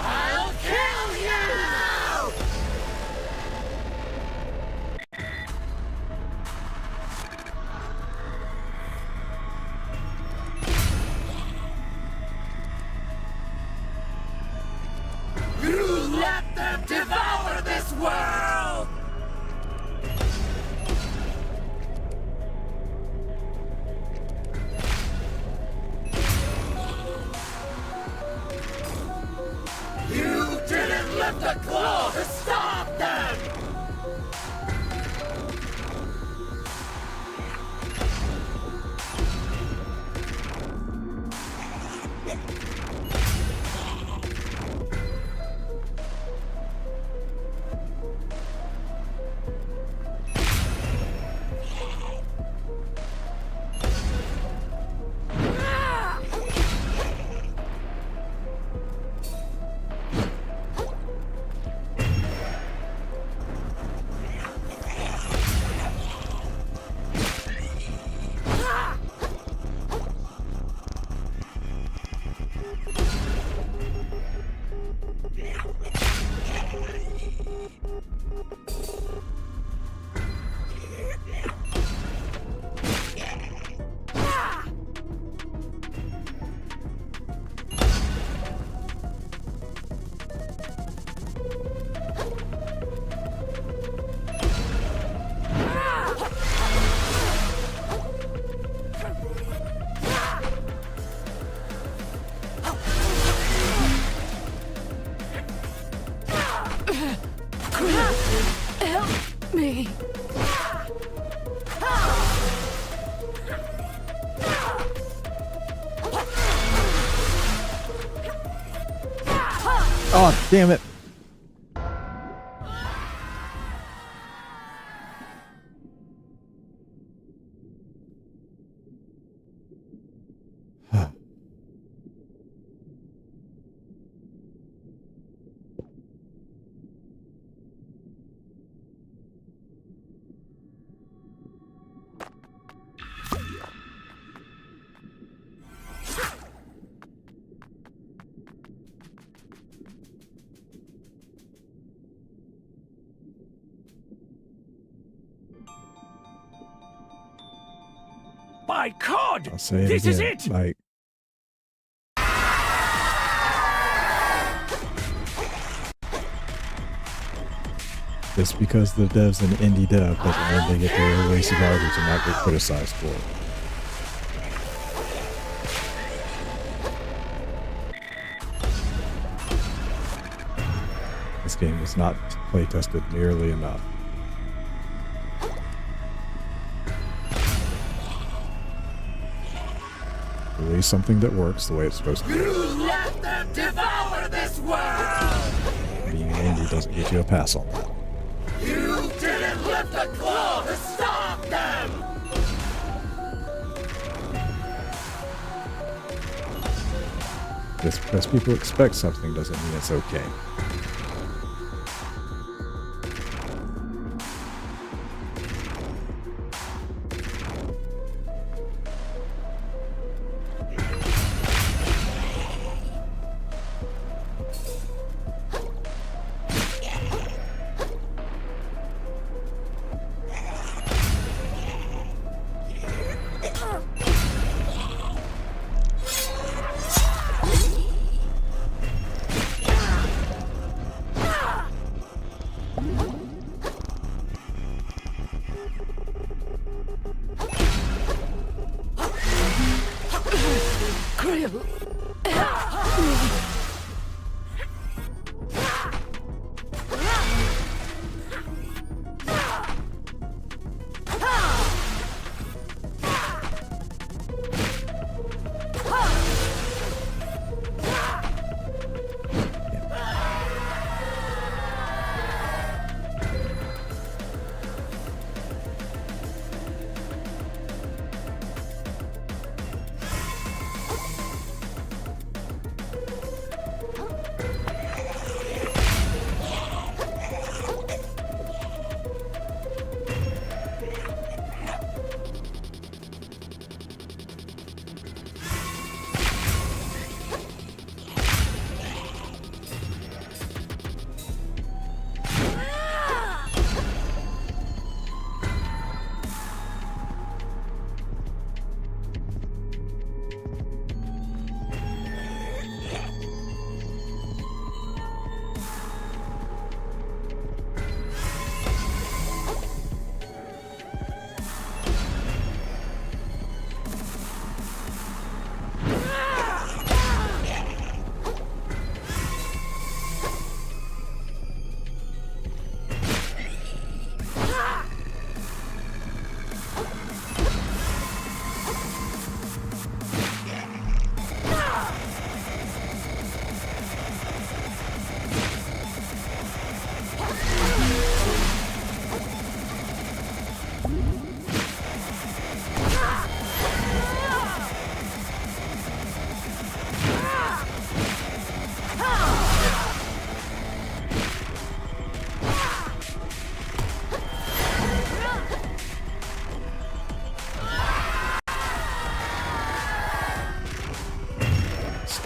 I'll kill you! You let them devour this world! You didn't lift a claw to stop them! Help me. Oh, damn it. I could! I'll say it This again. is it! Like, just because the dev's an indie dev doesn't mean they get to release garbage and not get criticized for it. This game was not play tested nearly enough. Release something that works the way it's supposed to. You let them devour this world! Being an indie doesn't get you a pass on that. You didn't lift a claw to stop them! Just because people expect something doesn't mean it's okay.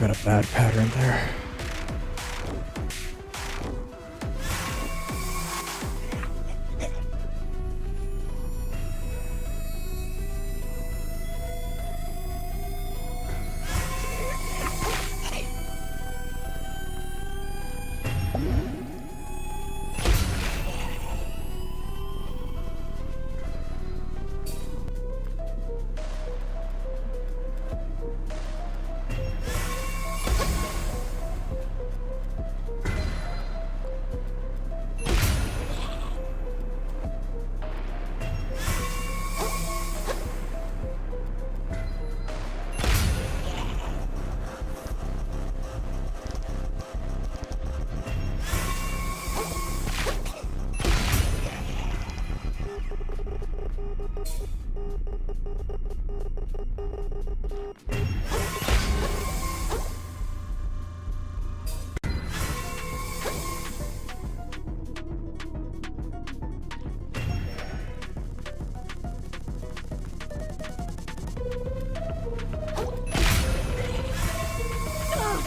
Got a bad pattern there.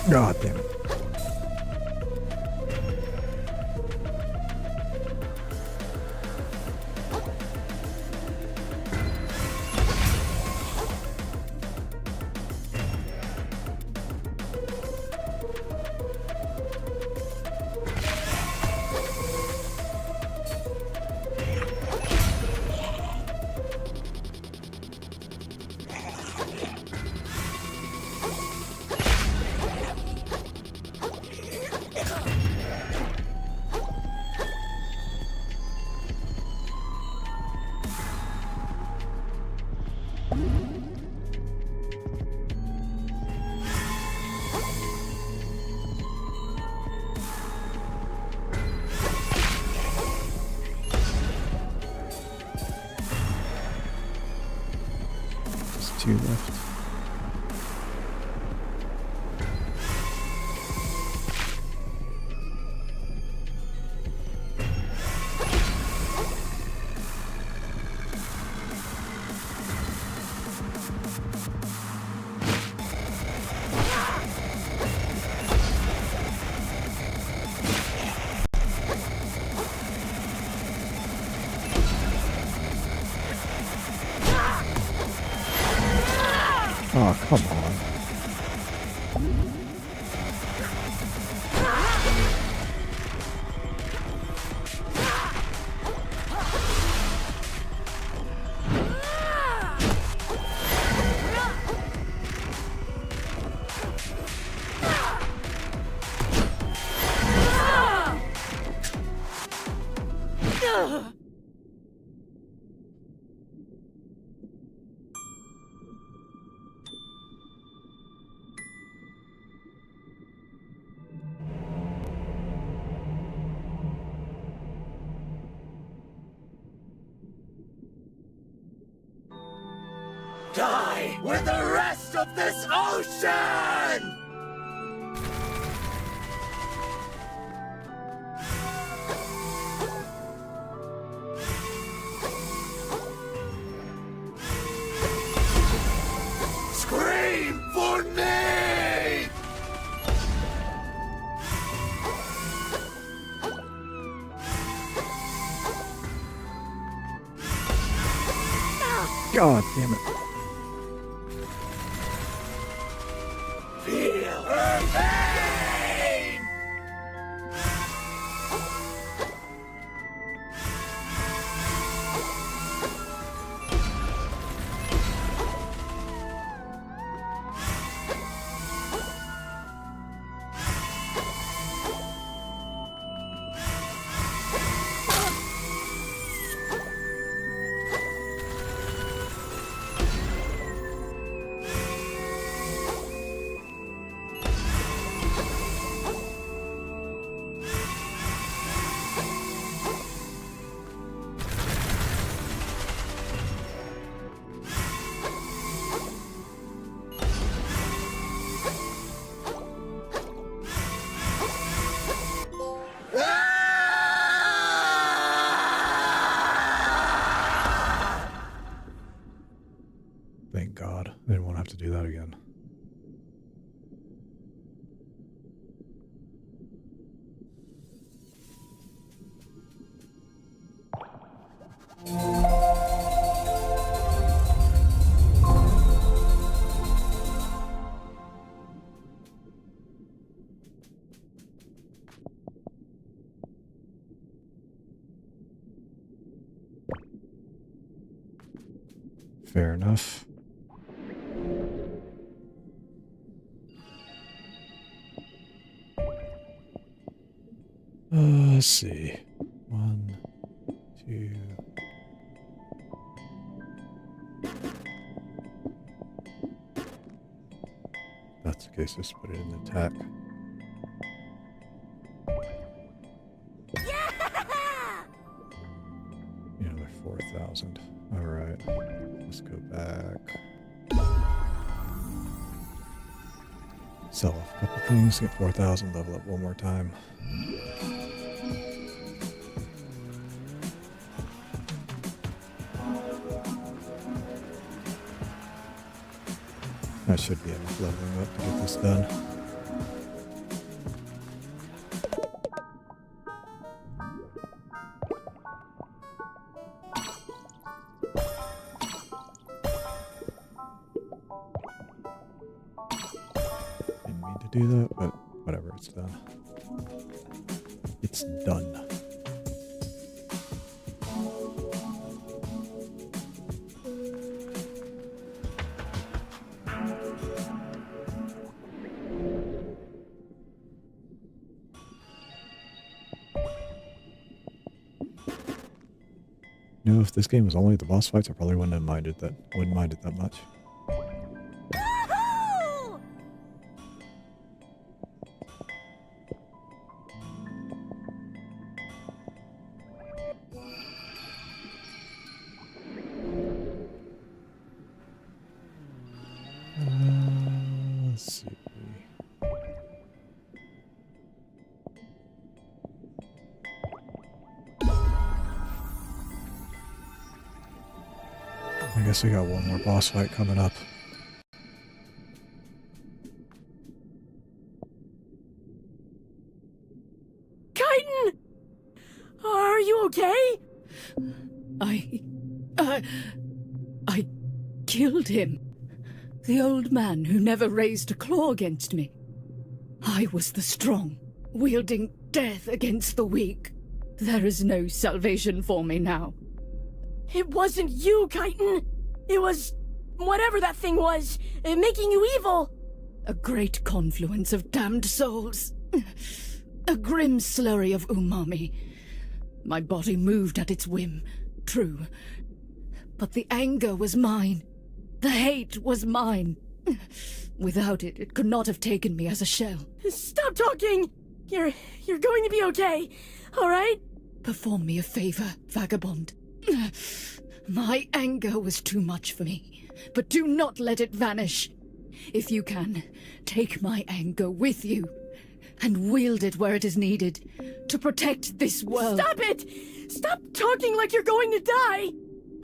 God damn it. 2 left. Oh, come on. Die with the rest of this ocean! Scream for me! God damn it. Feel her pain! Thank God. I didn't want to have to do that again. Fair enough. Let's see. 1, 2. That's the case. Just put it in the attack. Another 4,000. All right. Let's go back. Sell off a couple things. Get 4,000. Level up one more time. That should be enough leveling up to get this done. Didn't mean to do that, but whatever, it's done. It's done. You know, if this game was only the boss fights, I probably wouldn't have minded that. Wouldn't mind it that much. I guess we got one more boss fight coming up. Kaiten! Are you okay? I killed him. The old man who never raised a claw against me. I was the strong, wielding death against the weak. There is no salvation for me now. It wasn't you, Kaiten. It was whatever that thing was, making you evil. A great confluence of damned souls. A grim slurry of umami. My body moved at its whim, true. But the anger was mine. The hate was mine. Without it, it could not have taken me as a shell. Stop talking! You're going to be okay, all right? Perform me a favor, vagabond. My anger was too much for me, but do not let it vanish. If you can, take my anger with you, and wield it where it is needed, to protect this world. Stop it! Stop talking like you're going to die!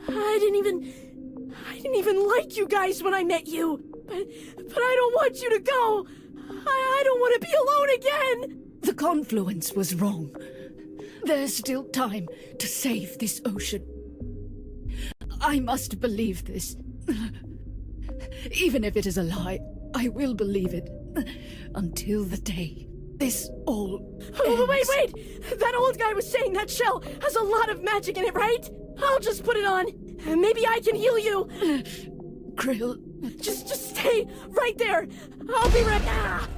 I didn't even like you guys when I met you, but I don't want you to go! I don't want to be alone again! The confluence was wrong. There's still time to save this ocean. I must believe this. Even if it is a lie, I will believe it. Until the day this all ends. Wait! That old guy was saying that shell has a lot of magic in it, right? I'll just put it on. Maybe I can heal you. Krill. Just stay right there. I'll be right back.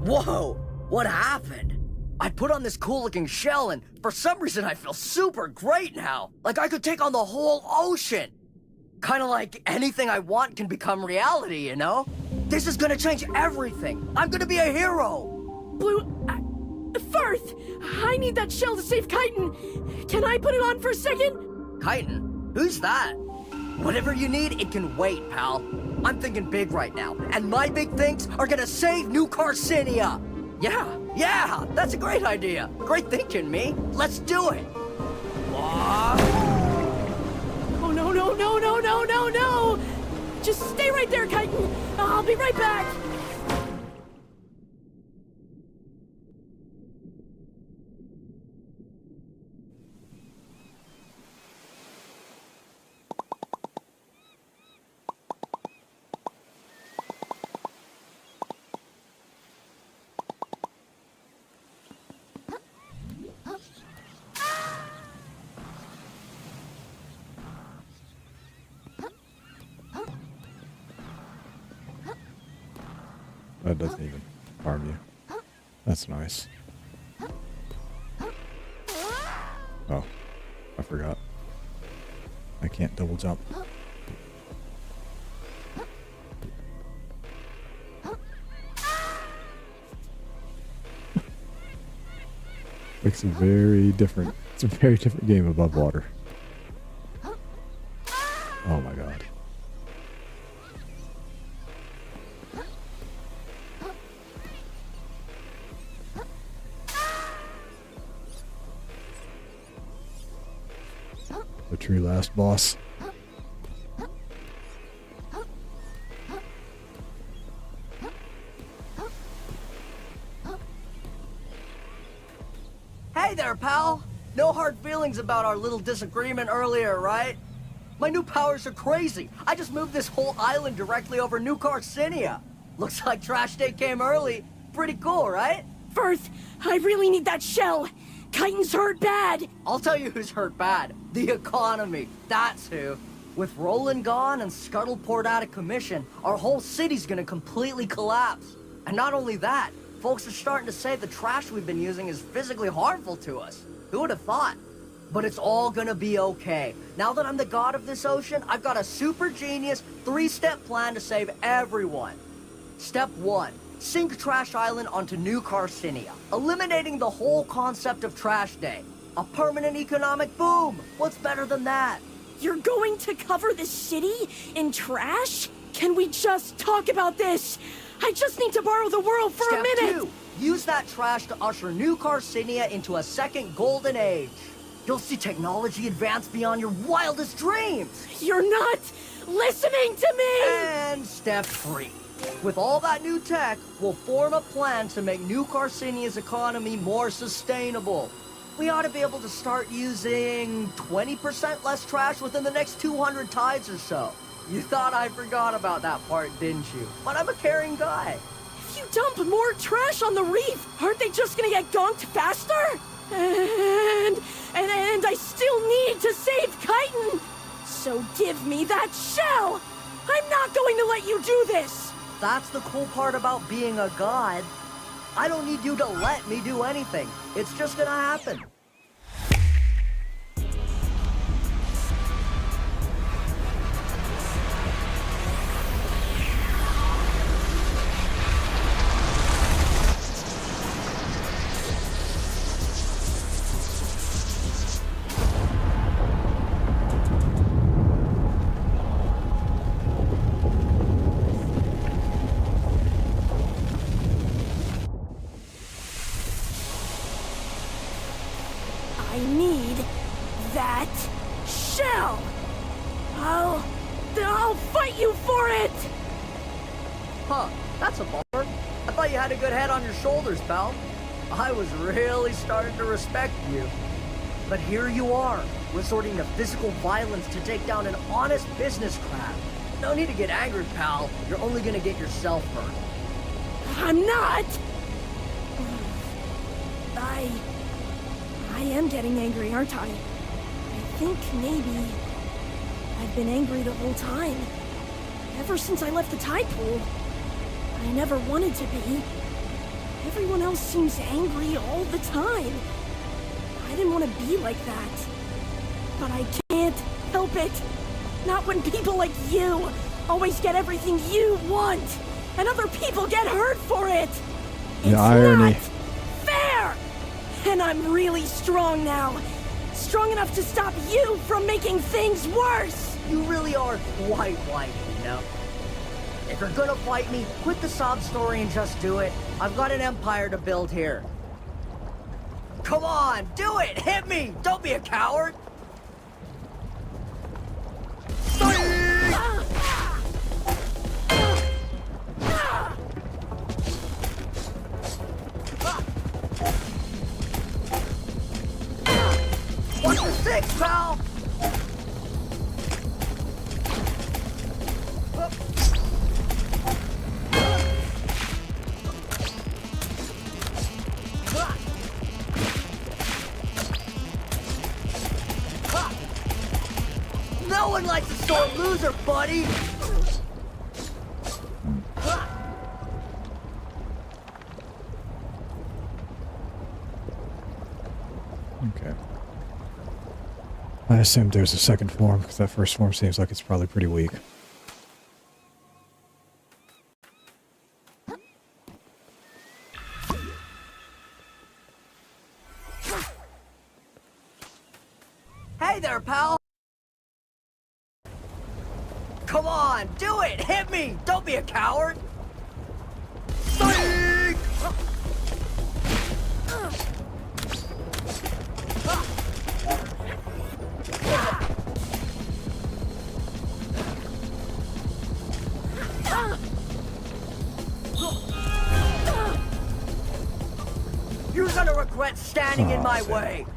Whoa! What happened? I put on this cool-looking shell, and for some reason I feel super great now. Like I could take on the whole ocean. Kinda like anything I want can become reality, you know? This is gonna change everything. I'm gonna be a hero. Blue... Firth! I need that shell to save Kaiten. Can I put it on for a second? Kaiten? Who's that? Whatever you need, it can wait, pal. I'm thinking big right now, and my big things are gonna save New Carcinia. Yeah, that's a great idea. Great thinking, me. Let's do it. Oh, no. Just stay right there, Kaiten. I'll be right back. That doesn't even harm you. That's nice. Oh, I forgot. I can't double jump. It's a very different game above water. Oh my god. The true last boss. Hey there, pal. No hard feelings about our little disagreement earlier, right? My new powers are crazy. I just moved this whole island directly over New Carcinia. Looks like Trash Day came early. Pretty cool, right? Firth, I really need that shell. Kaiten's hurt bad. I'll tell you who's hurt bad. The economy. That's who. With Roland gone and Scuttleport out of commission, our whole city's gonna completely collapse. And not only that, folks are starting to say the trash we've been using is physically harmful to us. Who would have thought? But it's all gonna be okay. Now that I'm the god of this ocean, I've got a super genius 3-step plan to save everyone. Step 1. Sink Trash Island onto New Carcinia, eliminating the whole concept of Trash Day. A permanent economic boom! What's better than that? You're going to cover the city in trash? Can we just talk about this? I just need to borrow the world for a minute! Step 2. Use that trash to usher New Carcinia into a second golden age. You'll see technology advance beyond your wildest dreams. You're not listening to me! And step 3. With all that new tech, we'll form a plan to make New Carsinia's economy more sustainable. We ought to be able to start using 20% less trash within the next 200 tides or so. You thought I forgot about that part, didn't you? But I'm a caring guy. If you dump more trash on the reef, aren't they just gonna get gonked faster? And I still need to save Chitin! So give me that shell! I'm not going to let you do this! That's the cool part about being a god. I don't need you to let me do anything. It's just gonna happen. I need that shell! I'll fight you for it! Huh, that's a bummer. I thought you had a good head on your shoulders, pal. I was really starting to respect you. But here you are, resorting to physical violence to take down an honest business crab. No need to get angry, pal. You're only gonna get yourself hurt. I'm not! I am getting angry, aren't I? I think maybe I've been angry the whole time. Ever since I left the tide pool. I never wanted to be. Everyone else seems angry all the time. I didn't want to be like that. But I can't help it. Not when people like you always get everything you want, and other people get hurt for it. It's irony. not fair! And I'm really strong now. Strong enough to stop you from making things worse! You really are quite white, you know? If you're gonna fight me, quit the sob story and just do it. I've got an empire to build here. Come on, do it! Hit me! Don't be a coward! Watch the six, pal! No one likes a sore loser, buddy! Okay. I assumed there's a second form, because that first form seems like it's probably pretty weak. Hey there, pal! Come on, do it! Hit me! Don't be a coward! Psych! You're gonna regret standing in my way!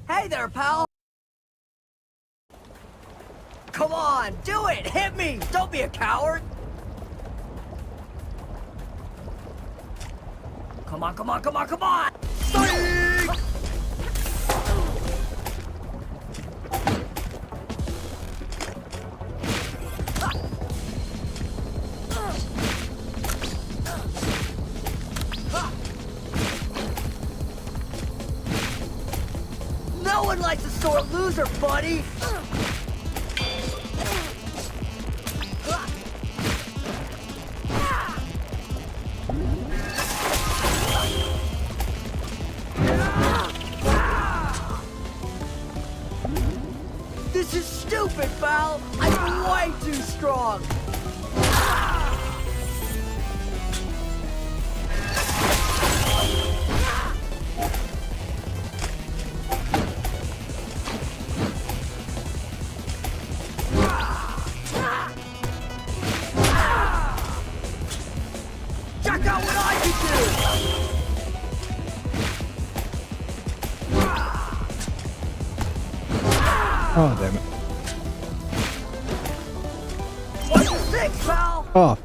Hey there, pal! Come on, do it! Hit me! Don't be a coward! Come on, come on, come on, come on! Psych! No one likes a sore loser, buddy! stupid, pal! I'm way too strong! Check out what I can do! Oh, damn it. What's the six, pal? Oh.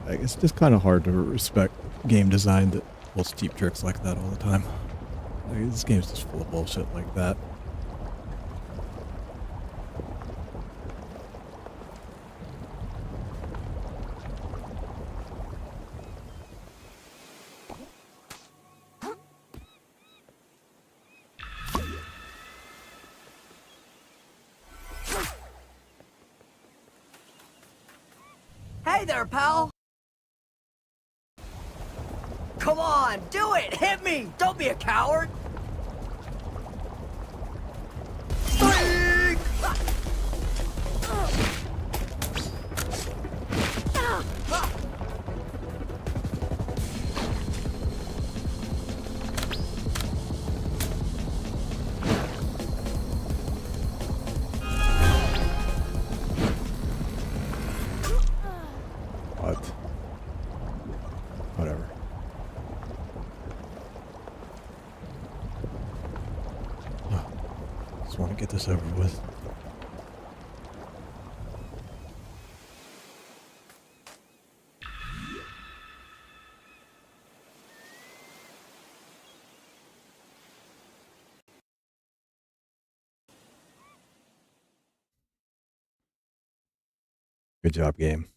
It's just kind of hard to respect game design that pulls cheap tricks like that all the time. Like, this game's just full of bullshit like that. Hey there, pal! Come on, do it! Hit me! Don't be a coward! Speak! What? Whatever. Just want to get this over with. Good job, game.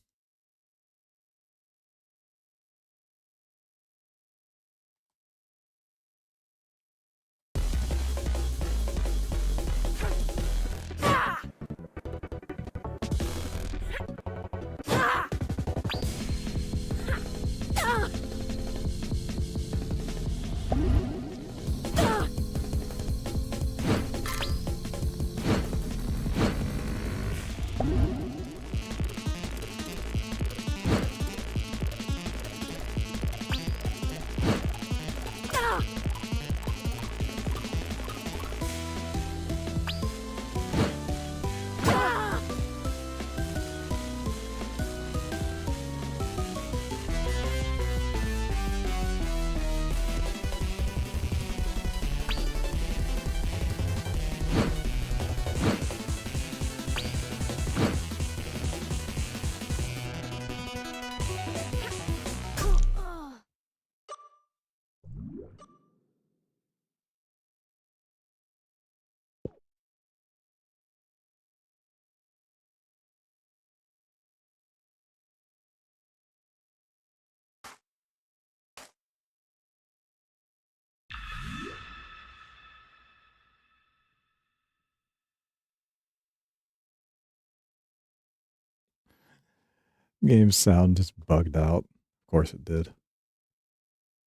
Game's sound just bugged out. Of course it did.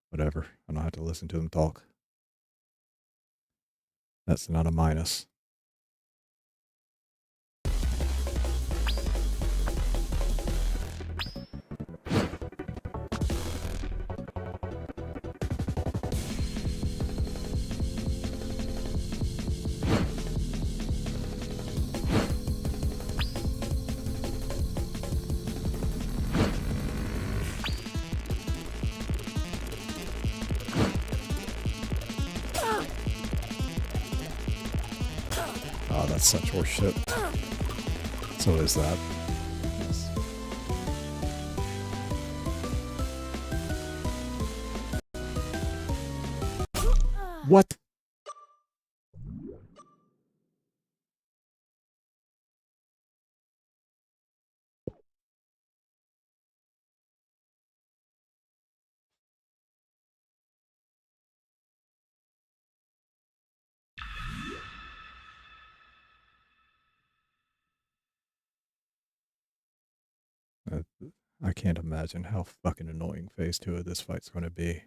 Whatever. I don't have to listen to them talk. That's not a minus. Oh, that's such horseshit. So is that. What? I can't imagine how fucking annoying phase 2 of this fight's gonna be.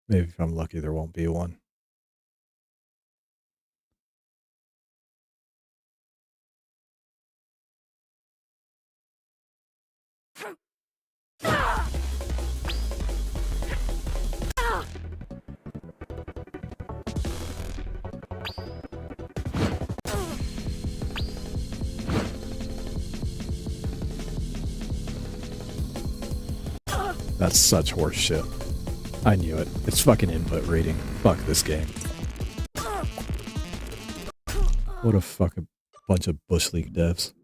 Maybe if I'm lucky there won't be one. That's such horse shit. I knew it. It's fucking input reading. Fuck this game. What a fucking bunch of Bush League devs.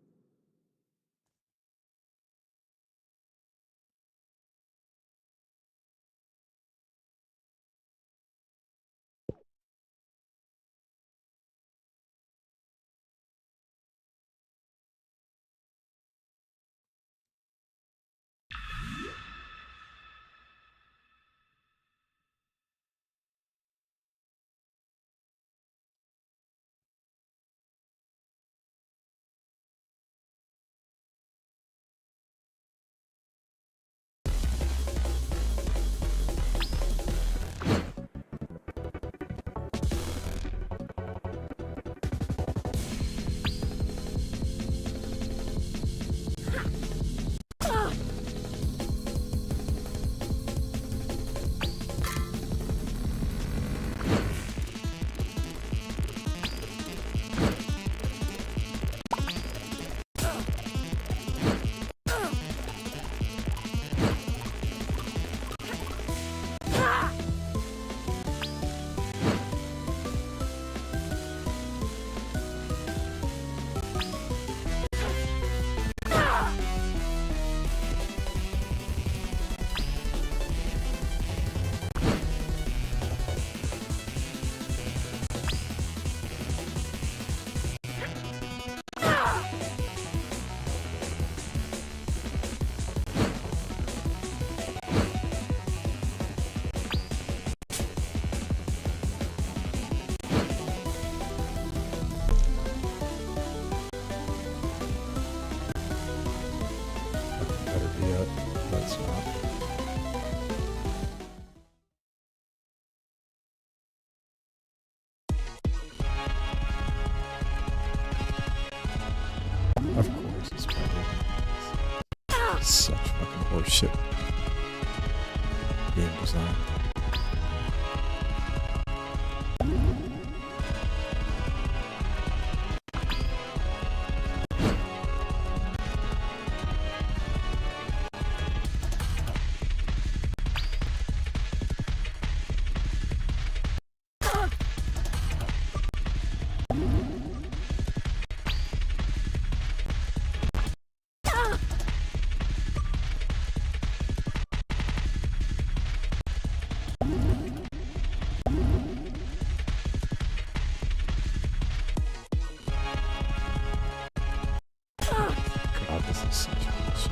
Better be it. That's not. Of course, it's probably such fucking horseshit game design. God, this is such bullshit.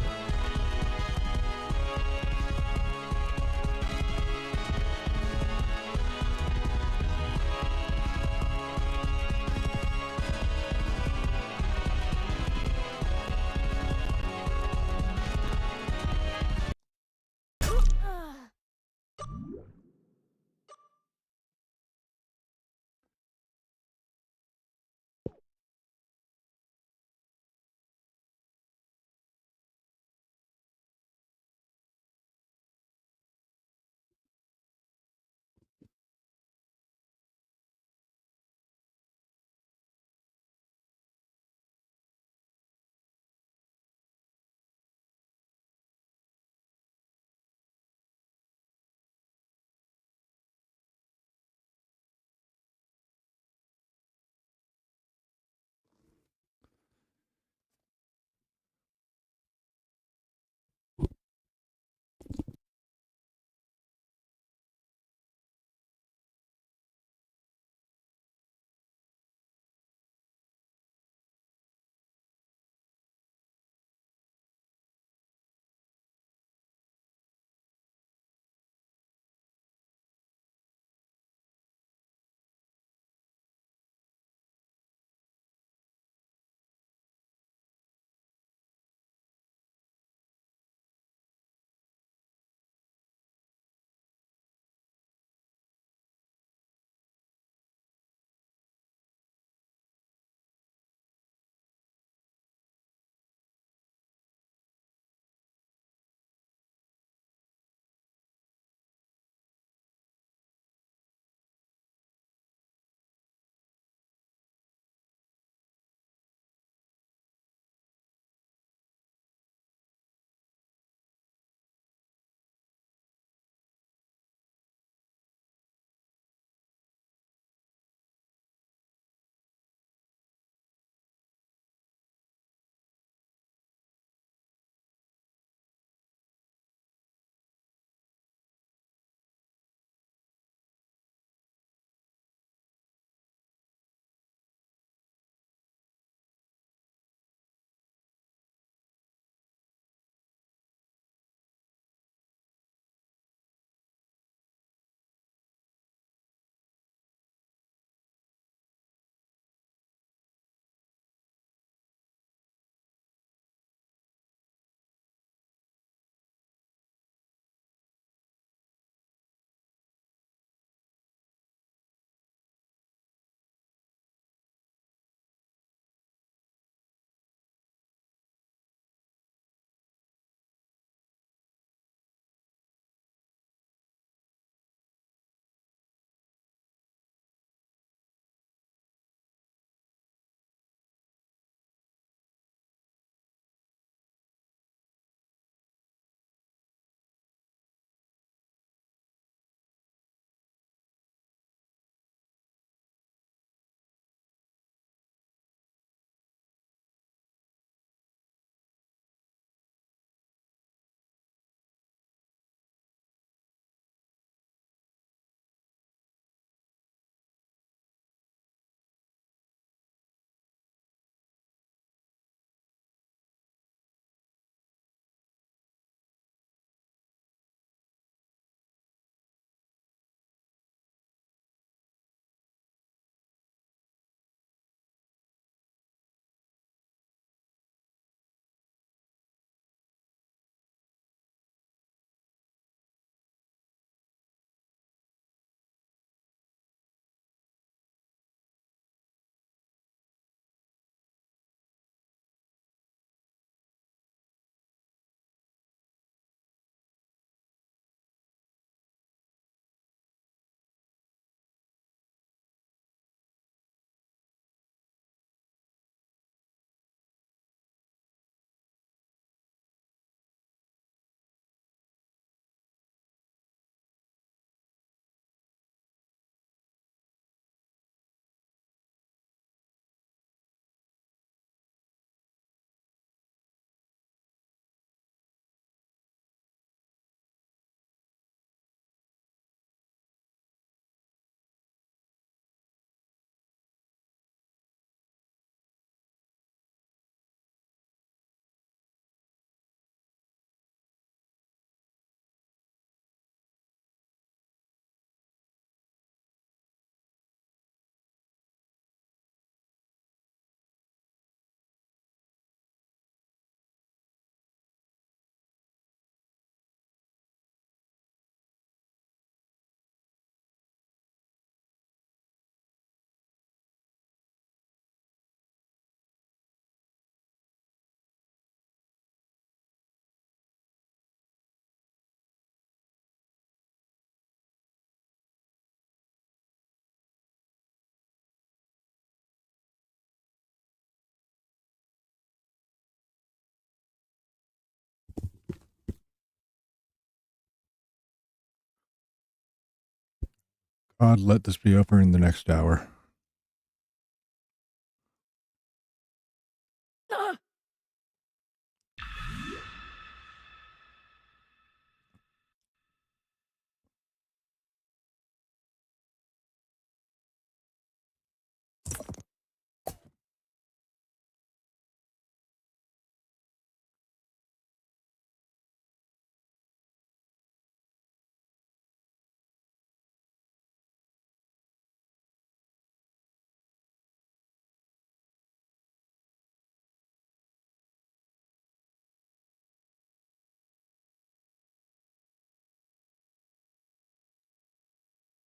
I'd let this be over in the next hour.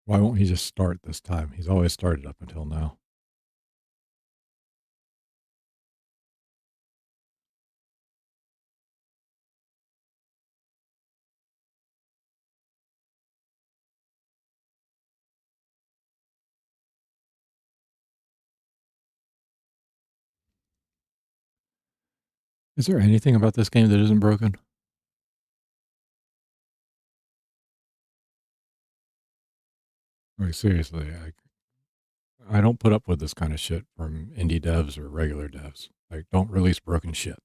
Why won't he just start this time? He's always started up until now. Is there anything about this game that isn't broken? Like, seriously, I don't put up with this kind of shit from indie devs or regular devs. Like, don't release broken shit.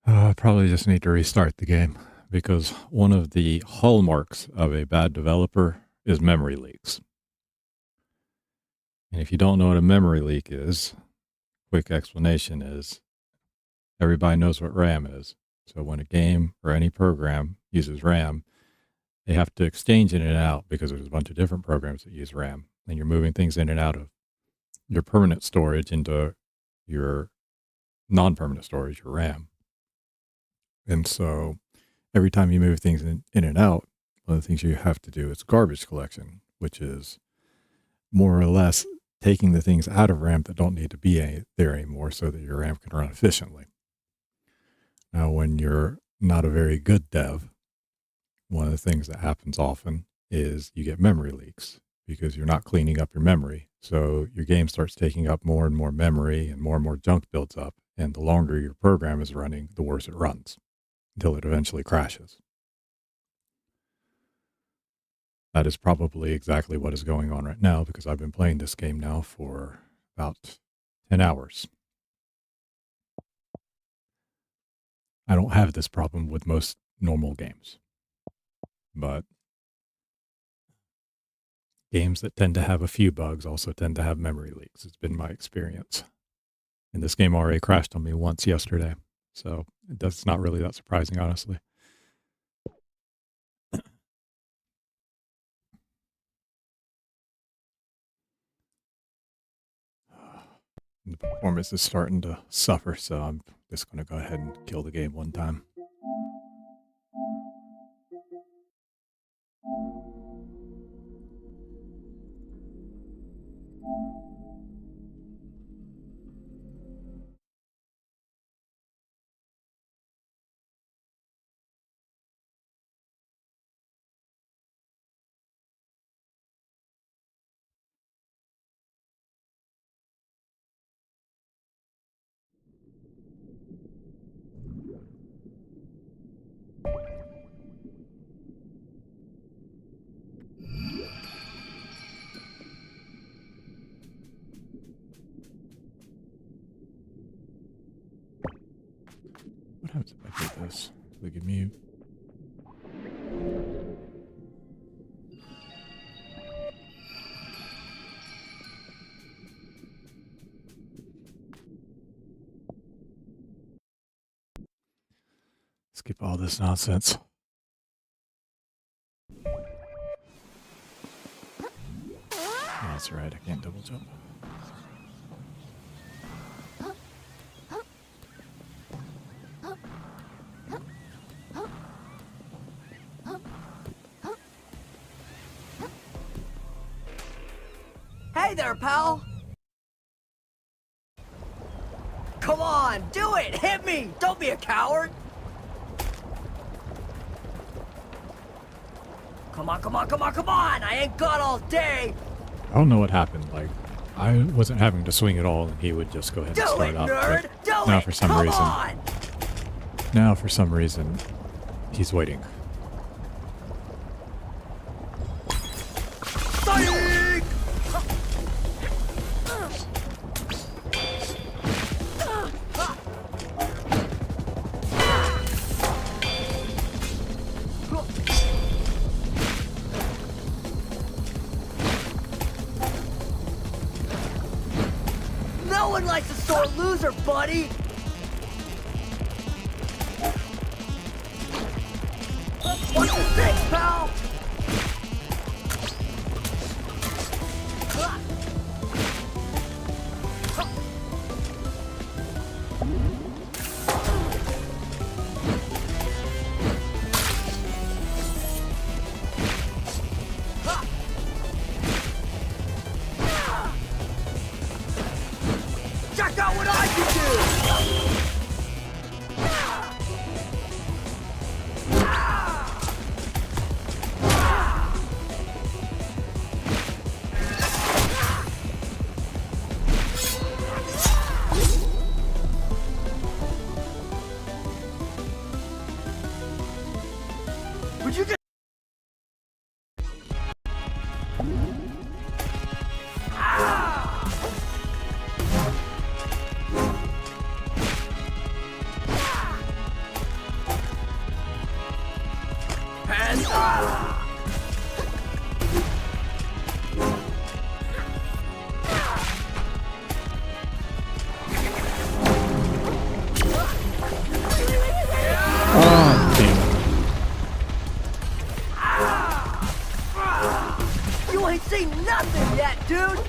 I probably just need to restart the game because one of the hallmarks of a bad developer is memory leaks. And if you don't know what a memory leak is, quick explanation is everybody knows what RAM is. So when a game or any program uses RAM, they have to exchange in and out because there's a bunch of different programs that use RAM. And you're moving things in and out of your permanent storage into your non-permanent storage, your RAM. And so every time you move things in and out, one of the things you have to do is garbage collection, which is more or less taking the things out of RAM that don't need to be there anymore so that your RAM can run efficiently. Now, when you're not a very good dev, one of the things that happens often is you get memory leaks because you're not cleaning up your memory. So your game starts taking up more and more memory and more junk builds up. And the longer your program is running, the worse it runs until it eventually crashes. That is probably exactly what is going on right now because I've been playing this game now for about 10 hours. I don't have this problem with most normal games, but games that tend to have a few bugs also tend to have memory leaks. It's been my experience. And this game already crashed on me once yesterday, so it's not really that surprising, honestly. The performance is starting to suffer, so I'm just going to go ahead and kill the game one time. happens if I do this? We can mute. Skip all this nonsense. Oh, that's right, I can't double jump. Hey there, pal! Come on, do it! Hit me! Don't be a coward! Come on, come on, come on, come on! I ain't got all day! I don't know what happened, like, I wasn't having to swing at all and he would just go ahead and Do start it, up. nerd! But Do now it! for some Come reason, on! now for some reason, he's waiting. Psych! No one likes a sore loser, buddy! What's the six, pal? Check out what I can do! Would you just... Hands up! Oh, damn it. You ain't seen nothing yet, dude!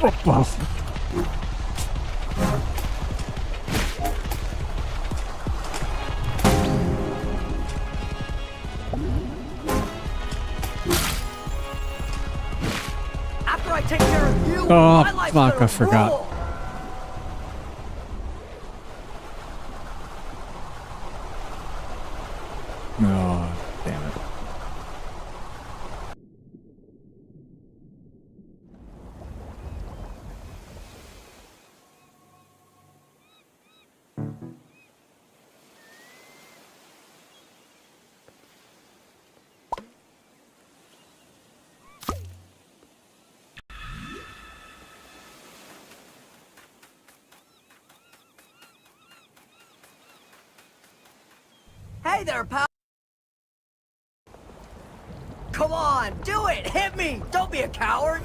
Oh, buff. After I take care of you, Oh, my life's fuck, gonna I forgot. rule. Oh, damn it. Hey there, pal! Come on, do it! Hit me! Don't be a coward!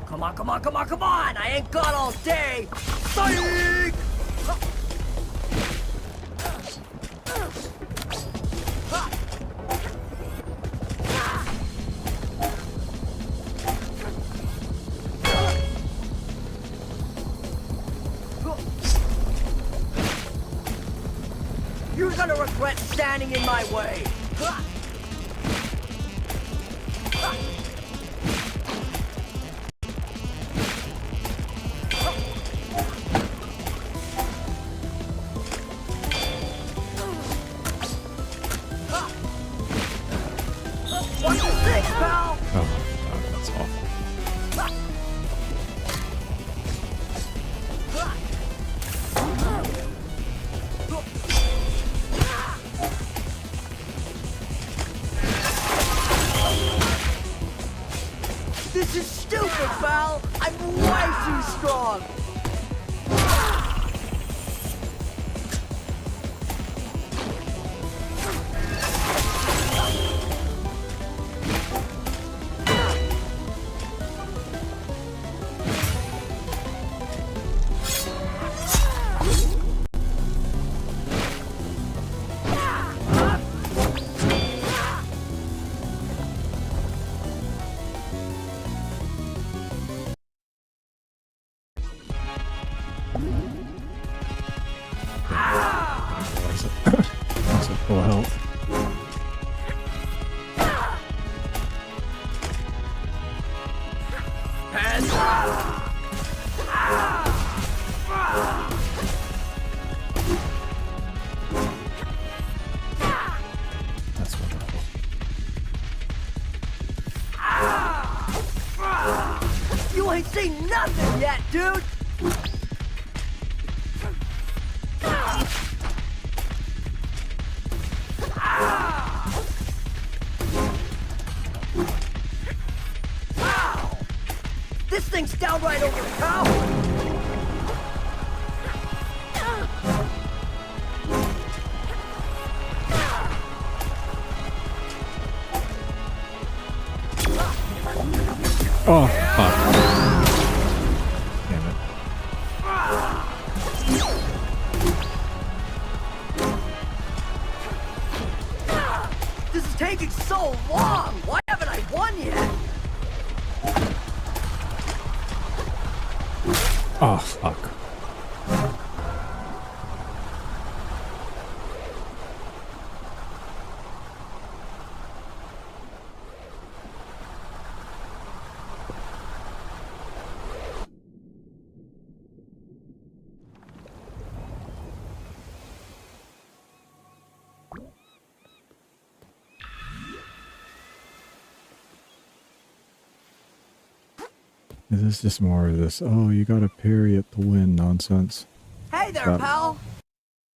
Come on, come on, come on, come on! I ain't got all day! Psych! You're gonna regret standing in my way! What's the six, pal? Oh, God, that's awful. This is stupid, pal! I'm way too strong! That's at full health. That's wonderful. You ain't seen nothing yet, dude! This thing's downright overpowered! Oh, fuck. Damn it. This is taking so long! Why haven't I won yet? Oh, fuck. Is this just more of this, oh, you gotta parry it to win nonsense? Hey there, pal!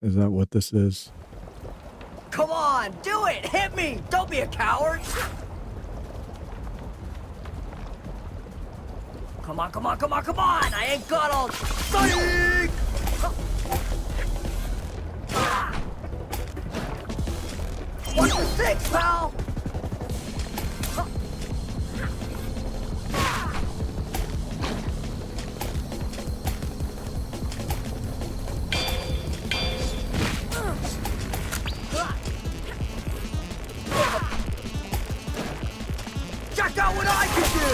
Is that what this is? Come on, do it! Hit me! Don't be a coward! Come on, come on, come on, come on! I ain't got all... Psych! Watch the six, pal! Check out what I can do!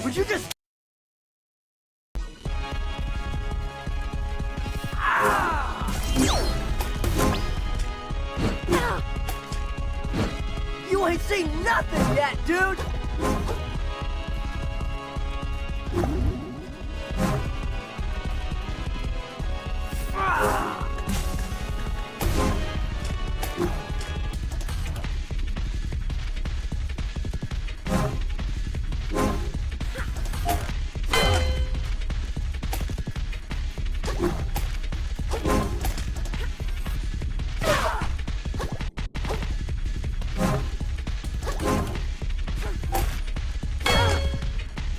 Would you just... You ain't seen nothing yet, dude!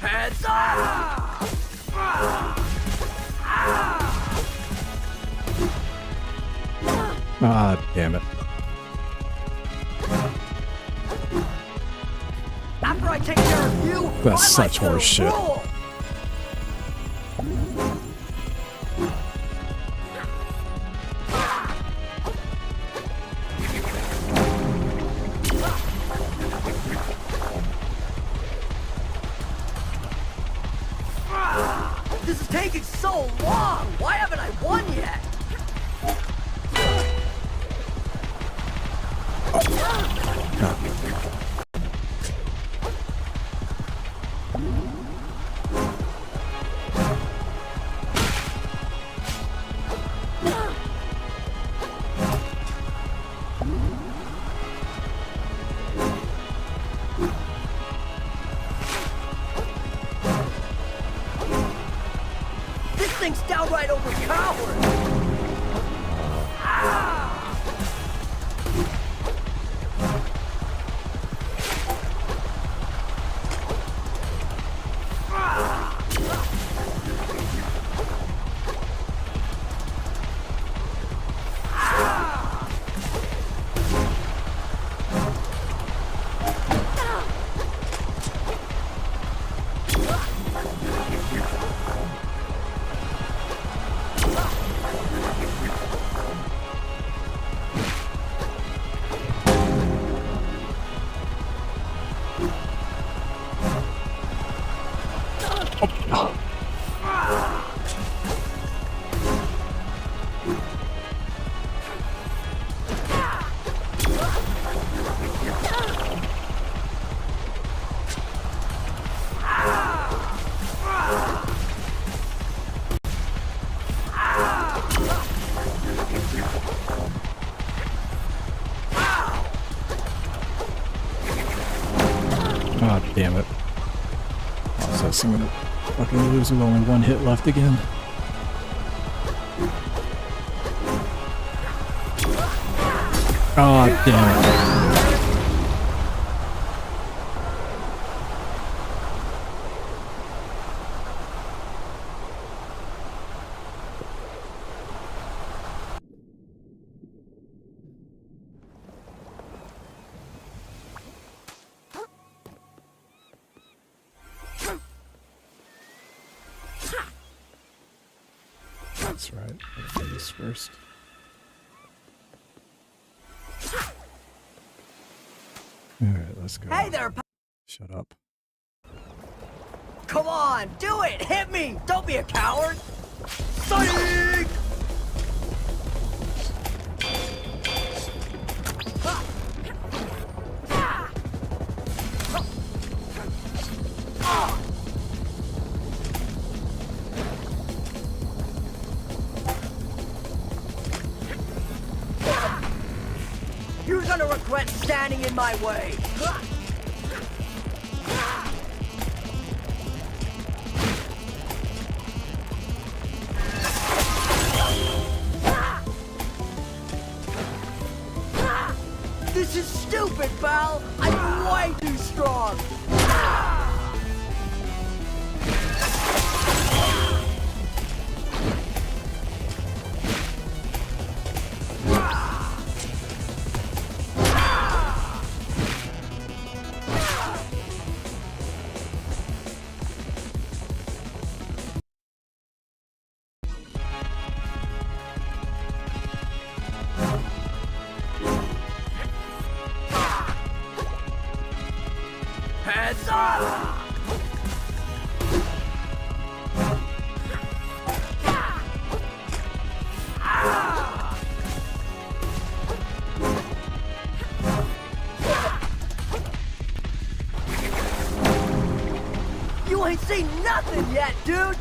Heads up! Ah, damn it. After I take care of you, That's my such life's horse shit. gonna rule. This is taking so long! Why haven't I won yet? thing's downright overpowered! God damn it. Oh, so I'm gonna fucking lose with only one hit left again. God damn it. That's right. I'll do this first. Alright, let's go. Hey there, Shut up. come on, do it! Hit me! Don't be a coward! Psych! You're gonna regret standing in my way! This is stupid, pal! I'm way too strong! Heads up! You ain't seen nothing yet, dude!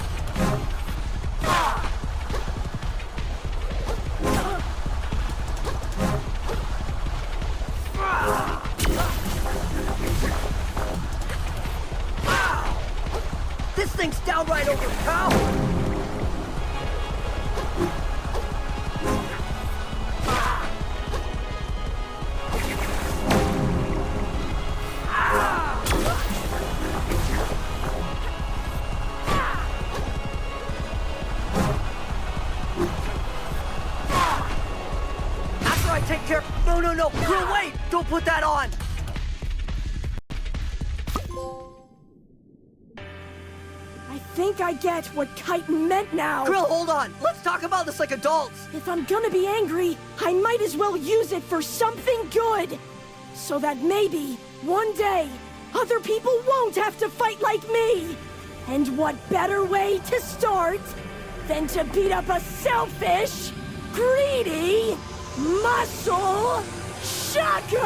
This thing's downright overpowered! After I take care... No, Grill, wait! Don't put that on! I think I get what Chitin meant now. Grill, hold on! Let's talk about this like adults! If I'm gonna be angry, I might as well use it for something good. So that maybe, one day, other people won't have to fight like me. And what better way to start than to beat up a selfish, greedy, muscle shocker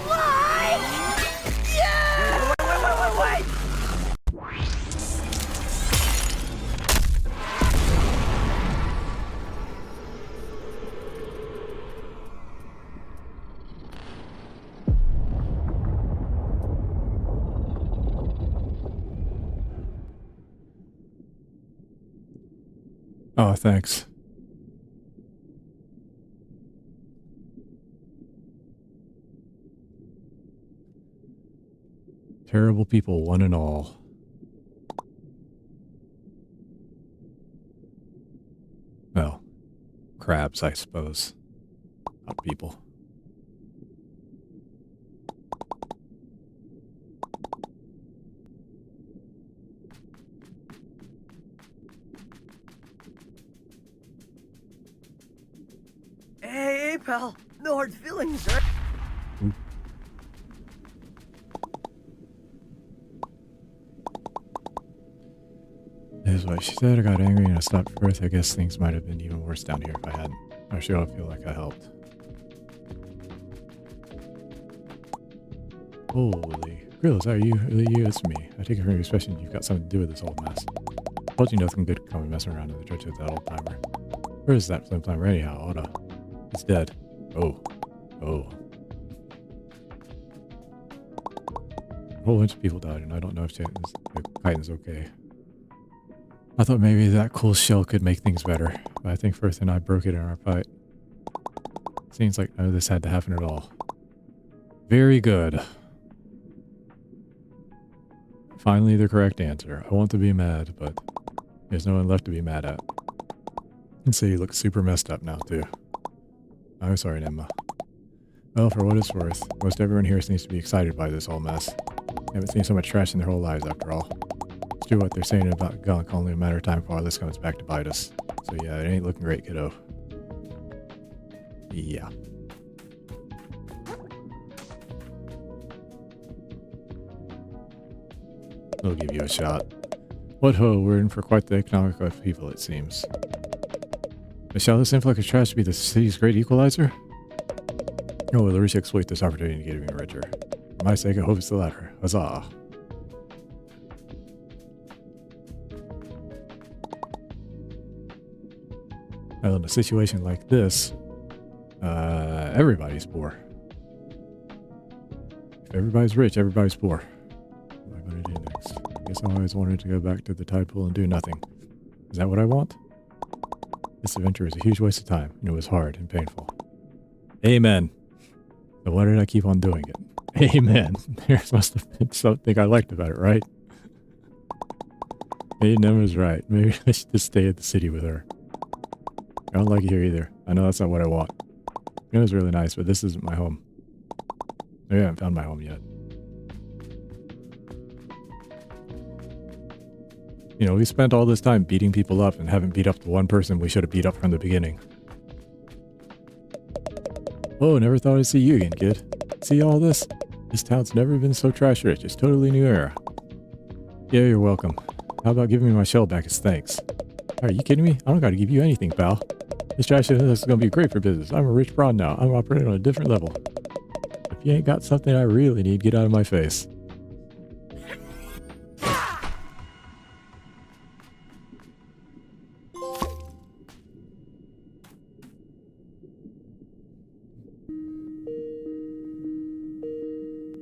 like... Yeah! Wait! Oh, thanks. Terrible people, one and all. Well, crabs, I suppose. Not people. Hey, pal. No hard feelings, right? Is what she said. I got angry and I stopped birth. I guess things might have been even worse down here if I hadn't. I sure don't feel like I helped. Holy grills, are you? Really you? It's me. I take it from your expression you've got something to do with this whole mess. Told you nothing good could come of messing around in the church with that old timer. Where is that flim flammer anyhow? Oda. He's dead. Oh. Oh. A whole bunch of people died and I don't know if Titan's okay. I thought maybe that cool shell could make things better, but I think Firth and I broke it in our fight. Seems like none of this had to happen at all. Very good. Finally the correct answer. I want to be mad, but there's no one left to be mad at. And so you look super messed up now too. I'm sorry, Emma. Well, for what it's worth, most everyone here seems to be excited by this whole mess. They haven't seen so much trash in their whole lives after all. It's true what they're saying about gunk, only a matter of time before all this comes back to bite us. So yeah, it ain't looking great, kiddo. Yeah. We'll give you a shot. What ho, we're in for quite the economic of people, it seems. But shall this influx of trash be the city's great equalizer? Oh, will Larisha exploit this opportunity to get even richer? For my sake, I hope it's the latter. Huzzah! Well, in a situation like this, everybody's poor. If everybody's rich, everybody's poor. What am I going to do next? I guess I always wanted to go back to the tide pool and do nothing. Is that what I want? This adventure was a huge waste of time, and it was hard and painful. Amen. So why did I keep on doing it? Amen. There must have been something I liked about it, right? Maybe Emma's right. Maybe I should just stay at the city with her. I don't like it here either. I know that's not what I want. It was really nice, but this isn't my home. Maybe I haven't found my home yet. You know, we spent all this time beating people up and haven't beat up the one person we should have beat up from the beginning. Oh, never thought I'd see you again, kid. See all this? This town's never been so trash rich. It's totally new era. Yeah, you're welcome. How about giving me my shell back as thanks? Are you kidding me? I don't gotta give you anything, pal. This trash is gonna be great for business. I'm a rich broad now. I'm operating on a different level. If you ain't got something I really need, get out of my face.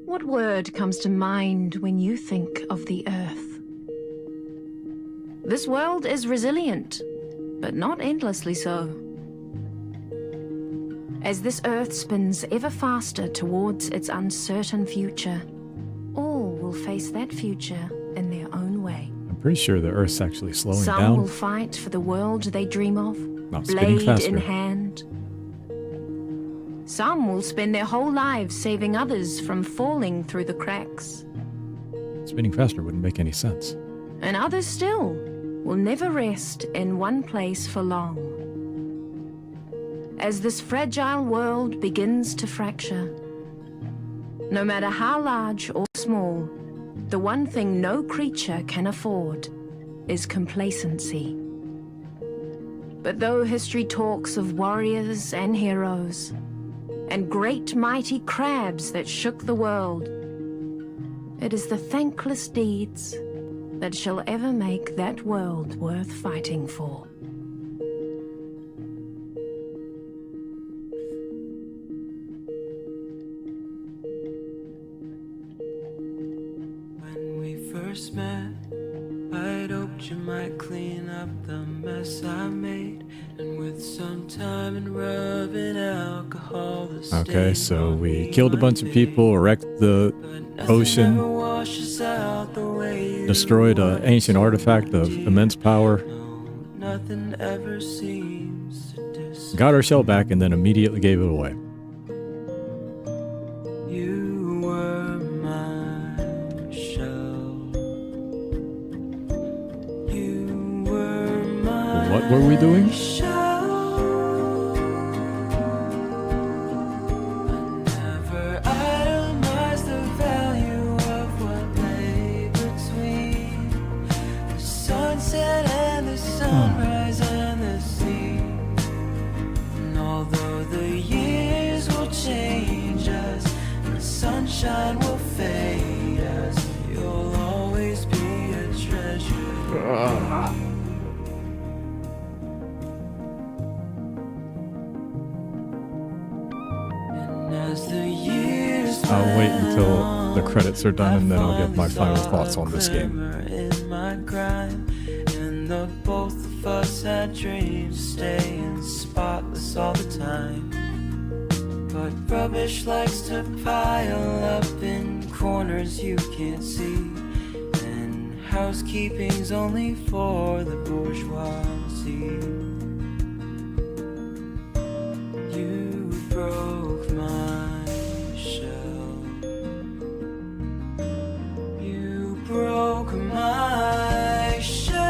What word comes to mind when you think of the Earth? This world is resilient, but not endlessly so. As this Earth spins ever faster towards its uncertain future, all will face that future in their own way. I'm pretty sure the Earth's actually slowing down. Some will fight for the world they dream of, Not spinning blade faster. in hand. Some will spend their whole lives saving others from falling through the cracks. Spinning faster wouldn't make any sense. And others still will never rest in one place for long. As this fragile world begins to fracture, no matter how large or small, the one thing no creature can afford is complacency. But though history talks of warriors and heroes, and great mighty crabs that shook the world, it is the thankless deeds that shall ever make that world worth fighting for. When we first met, I'd hoped you might clean up the mess I made, and with some time and rub and alcohol. Okay, so we killed a bunch of people, wrecked the ocean, destroyed an ancient artifact of immense power, Nothing ever seems to got our shell back, and then immediately gave it away. You were my shell. You were my What were we doing? shell. I never itemized the value of what lay between the sunset and the sunrise and the sea. And although the years will change us, and the sunshine will fade us, you'll always be a treasure. And as the years I'll wait until the credits are done, and then I'll give my final thoughts on this game. in my grime, and the both of us had dreams staying spotless all the time. But rubbish likes to pile up in corners you can't see, and housekeeping's only for the bourgeoisie. You broke my shell. You broke my shell.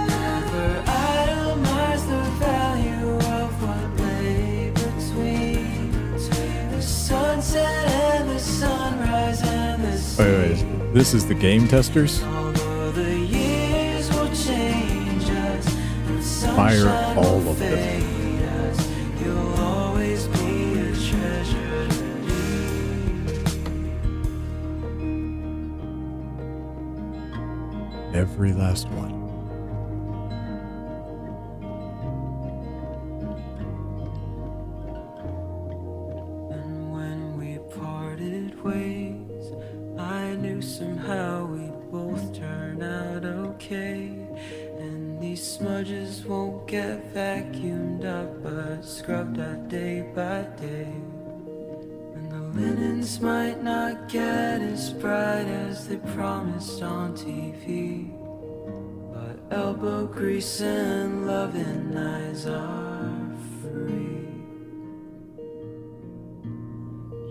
Never itemized the value of what lay between the sunset and the sunrise and the sea. Wait, this is the game testers? Although the years will change us, and Fire sunshine all will of them. fade us, you'll always be a treasure to me. Every last one. And when we parted ways, I knew somehow we'd both turn out okay. And these smudges won't get vacuumed up, but scrubbed out day by day. And the linens might not get as bright as they promised on TV, but elbow grease and loving eyes are free.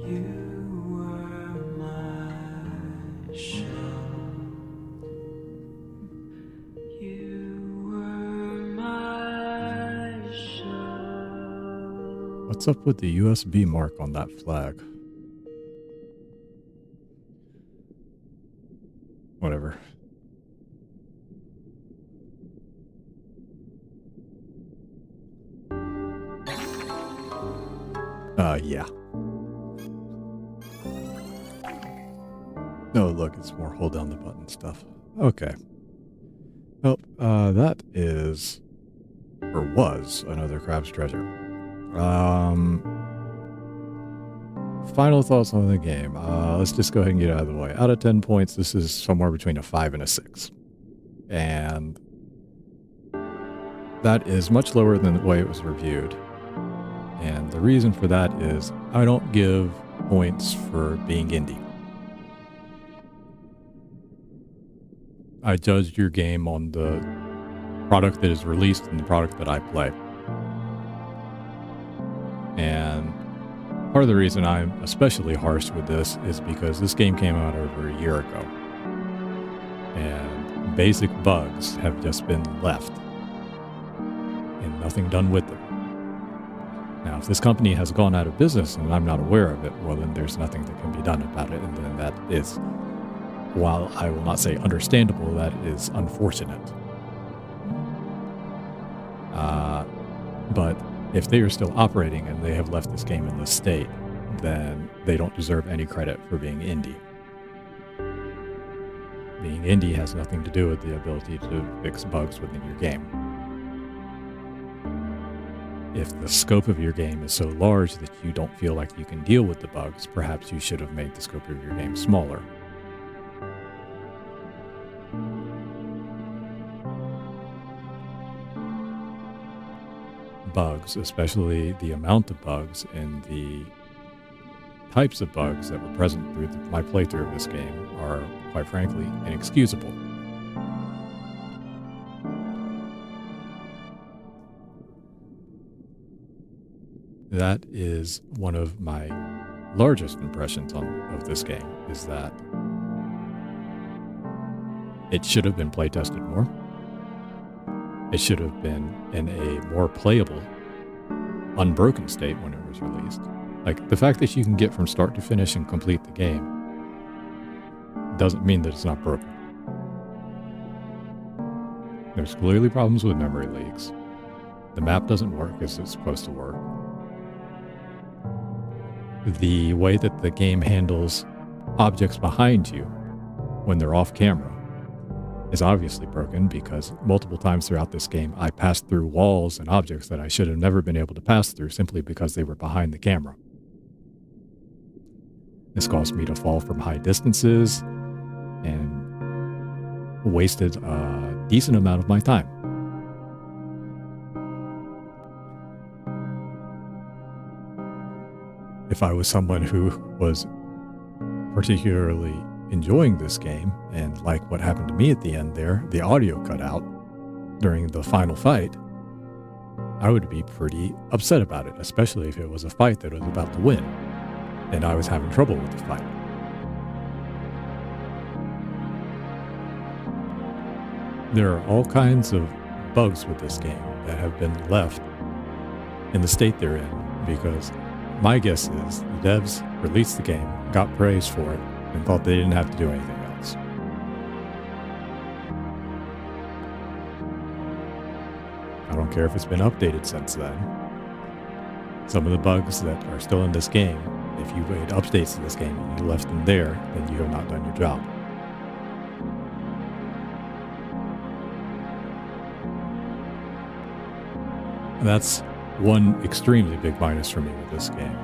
You were my shell. You were my shell. What's up with the USB mark on that flag? Whatever. Yeah. Oh, look, it's more hold down the button stuff. Okay. Well, that is, or was, another Crab's Treasure. Final thoughts on the game. Let's just go ahead and get it out of the way. Out of 10 points, this is somewhere between a 5 and a 6. And that is much lower than the way it was reviewed. And the reason for that is I don't give points for being indie. I judge your game on the product that is released and the product that I play. And part of the reason I'm especially harsh with this is because this game came out over a year ago. And basic bugs have just been left and nothing done with them. Now, if this company has gone out of business and I'm not aware of it, well, then there's nothing that can be done about it. And then that is, while I will not say understandable, that is unfortunate. But if they are still operating and they have left this game in this state, then they don't deserve any credit for being indie. Being indie has nothing to do with the ability to fix bugs within your game. If the scope of your game is so large that you don't feel like you can deal with the bugs, perhaps you should have made the scope of your game smaller. bugs, especially the amount of bugs and the types of bugs that were present through my playthrough of this game, are, quite frankly, inexcusable. That is one of my largest impressions of this game, is that it should have been playtested more. It should have been in a more playable, unbroken state when it was released. Like, the fact that you can get from start to finish and complete the game doesn't mean that it's not broken. There's clearly problems with memory leaks. The map doesn't work as it's supposed to work. The way that the game handles objects behind you when they're off camera is obviously broken, because multiple times throughout this game I passed through walls and objects that I should have never been able to pass through simply because they were behind the camera. This caused me to fall from high distances and wasted a decent amount of my time. If I was someone who was particularly enjoying this game, and like what happened to me at the end there, the audio cut out during the final fight, I would be pretty upset about it, especially if it was a fight that was about to win, and I was having trouble with the fight. There are all kinds of bugs with this game that have been left in the state they're in, because my guess is the devs released the game, got praise for it, and thought they didn't have to do anything else. I don't care if it's been updated since then. Some of the bugs that are still in this game, if you made updates to this game and you left them there, then you have not done your job. And that's one extremely big minus for me with this game.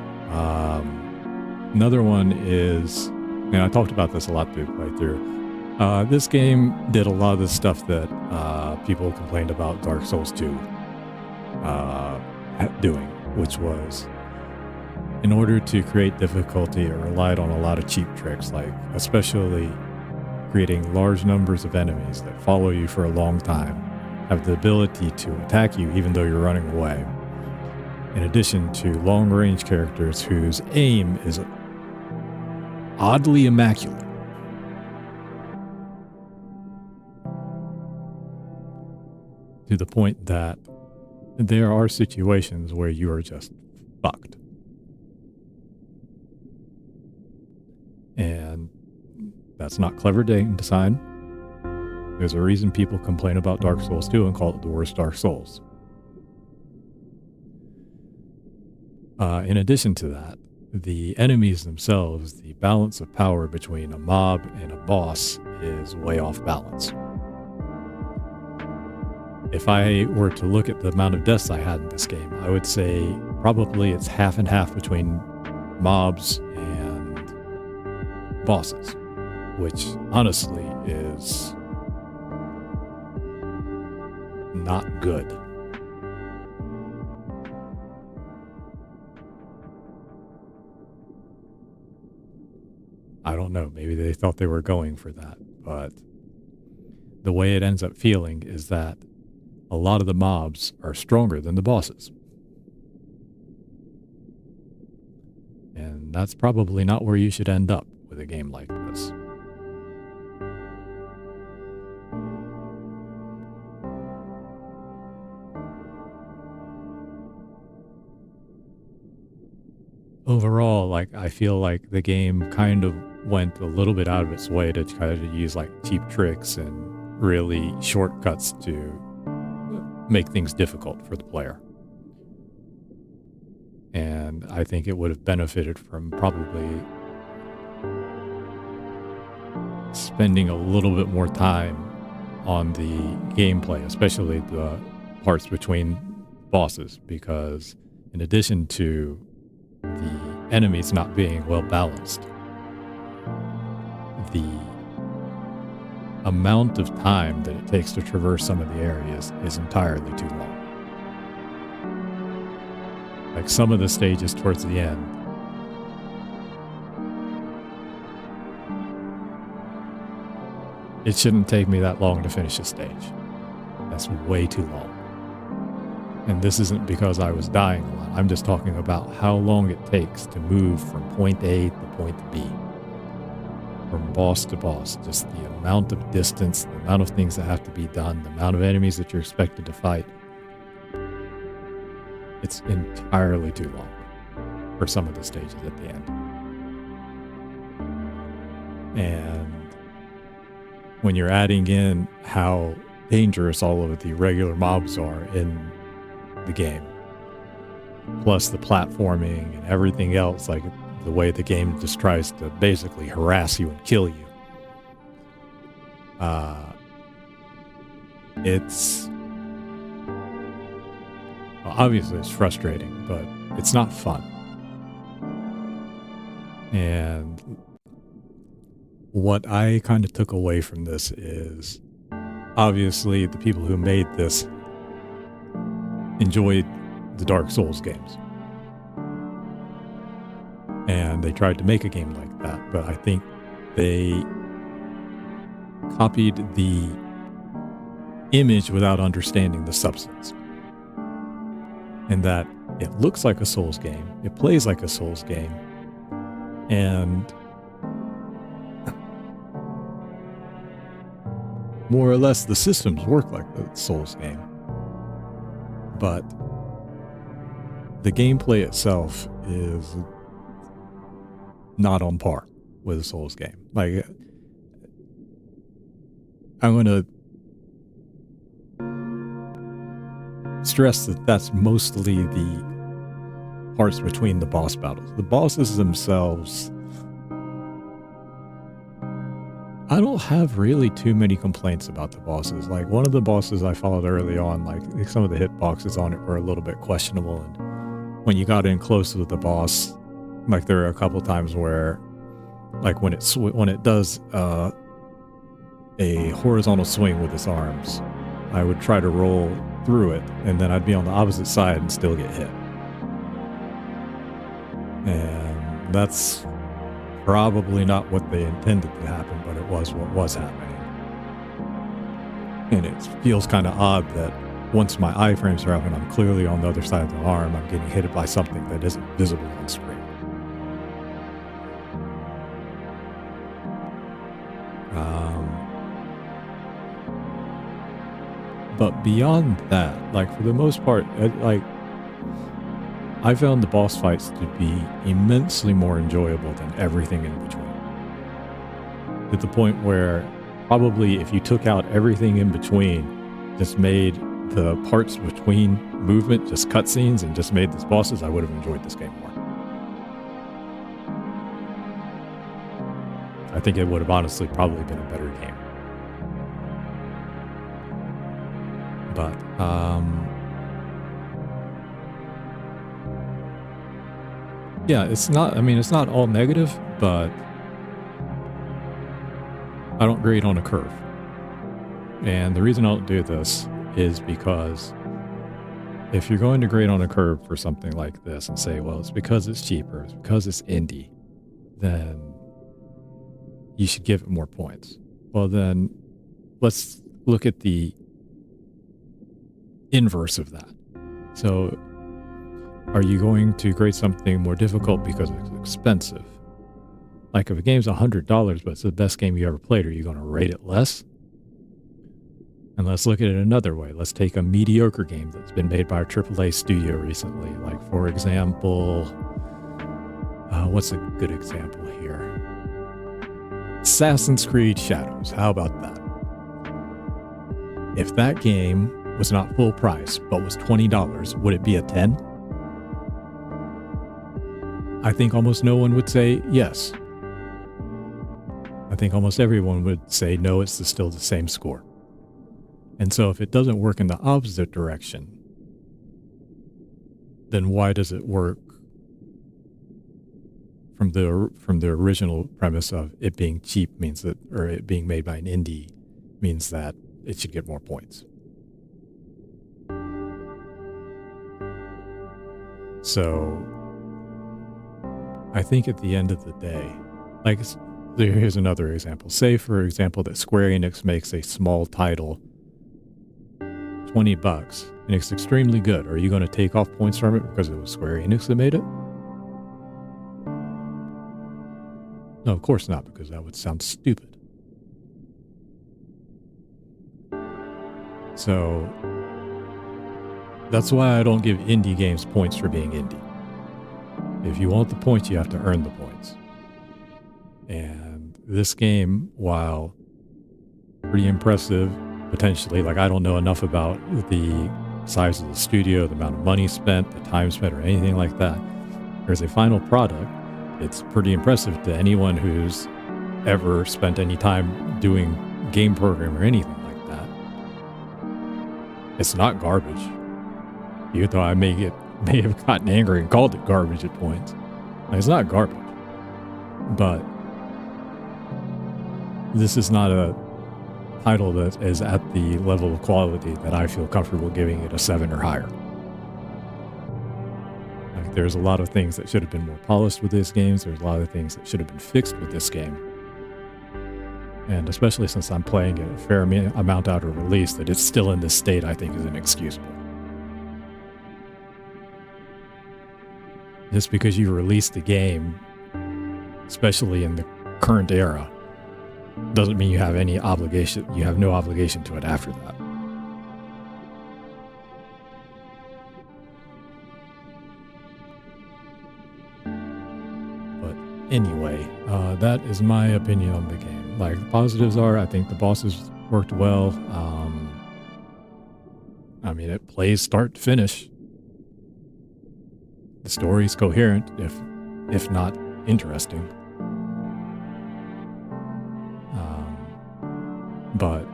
Another one is, and I talked about this a lot through the playthrough, this game did a lot of the stuff that people complained about Dark Souls 2 doing, which was, in order to create difficulty, it relied on a lot of cheap tricks, like especially creating large numbers of enemies that follow you for a long time, have the ability to attack you even though you're running away, in addition to long-range characters whose aim is oddly immaculate. To the point that there are situations where you are just fucked. And that's not clever game design. There's a reason people complain about Dark Souls 2 and call it the worst Dark Souls. In addition to that, the enemies themselves, the balance of power between a mob and a boss is way off balance. If I were to look at the amount of deaths I had in this game, I would say probably it's half and half between mobs and bosses, which honestly is not good. I don't know, maybe they thought they were going for that, but the way it ends up feeling is that a lot of the mobs are stronger than the bosses. And that's probably not where you should end up with a game like this. Overall, I feel like the game kind of went a little bit out of its way to try to use cheap tricks and really shortcuts to make things difficult for the player. And I think it would have benefited from probably spending a little bit more time on the gameplay, especially the parts between bosses, because in addition to the enemies not being well balanced, the amount of time that it takes to traverse some of the areas is entirely too long. Like some of the stages towards the end, it shouldn't take me that long to finish a stage. That's way too long. And this isn't because I was dying a lot. I'm just talking about how long it takes to move from point A to point B. From boss to boss. Just the amount of distance, the amount of things that have to be done, the amount of enemies that you're expected to fight. It's entirely too long for some of the stages at the end. And when you're adding in how dangerous all of the regular mobs are in the game, plus the platforming and everything else, like the way the game just tries to basically harass you and kill you, it's well, obviously it's frustrating, but it's not fun. And what I kind of took away from this is, obviously the people who made this enjoyed the Dark Souls games. And they tried to make a game like that, but I think they copied the image without understanding the substance. And that it looks like a Souls game, it plays like a Souls game, and more or less the systems work like the Souls game. But the gameplay itself is not on par with a Souls game. Like, I'm going to stress that that's mostly the parts between the boss battles. The bosses themselves, I don't have really too many complaints about the bosses. Like, one of the bosses I followed early on, like some of the hitboxes on it were a little bit questionable, and when you got in close with the boss, like there are a couple times where, like when it does a horizontal swing with its arms, I would try to roll through it, and then I'd be on the opposite side and still get hit. And that's probably not what they intended to happen, but it was what was happening. And it feels kind of odd that once my iframes are up and I'm clearly on the other side of the arm, I'm getting hit by something that isn't visible on screen. But beyond that, like for the most part, I found the boss fights to be immensely more enjoyable than everything in between. To the point where probably if you took out everything in between, just made the parts between movement just cutscenes and just made these bosses, I would have enjoyed this game more. I think it would have honestly probably been a better game. But, yeah, it's not all negative, but I don't grade on a curve. And the reason I don't do this is because if you're going to grade on a curve for something like this and say, well, it's because it's cheaper, it's because it's indie, then you should give it more points. Well, then let's look at the inverse of that. So are you going to grade something more difficult because it's expensive? Like if a game's $100, but it's the best game you ever played, are you going to rate it less? And let's look at it another way. Let's take a mediocre game that's been made by a AAA studio recently. Like, for example, what's a good example here? Assassin's Creed Shadows. How about that? If that game was not full price, but was $20, would it be a 10? I think almost no one would say yes. I think almost everyone would say no, it's still the same score. And so if it doesn't work in the opposite direction, then why does it work from the original premise of it being cheap means that, or it being made by an indie means that it should get more points? So I think at the end of the day, like, here's another example. Say, for example, that Square Enix makes a small title, $20, and it's extremely good. Are you going to take off points from it because it was Square Enix that made it? No, of course not, because that would sound stupid. So that's why I don't give indie games points for being indie. If you want the points, you have to earn the points. And this game, while pretty impressive, potentially, like, I don't know enough about the size of the studio, the amount of money spent, the time spent, or anything like that. There's a final product. It's pretty impressive to anyone who's ever spent any time doing game programming or anything like that. It's not garbage. Even though I may have gotten angry and called it garbage at points. Like, it's not garbage. But this is not a title that is at the level of quality that I feel comfortable giving it a 7 or higher. Like, there's a lot of things that should have been more polished with this game. There's a lot of things that should have been fixed with this game. And especially since I'm playing it a fair amount out of release, that it's still in this state, I think, is inexcusable. Just because you released the game, especially in the current era, doesn't mean you have any obligation. You have no obligation to it after that. But anyway, that is my opinion on the game. Like, the positives are, I think the bosses worked well. I mean, it plays start to finish. The story's coherent, if not interesting. But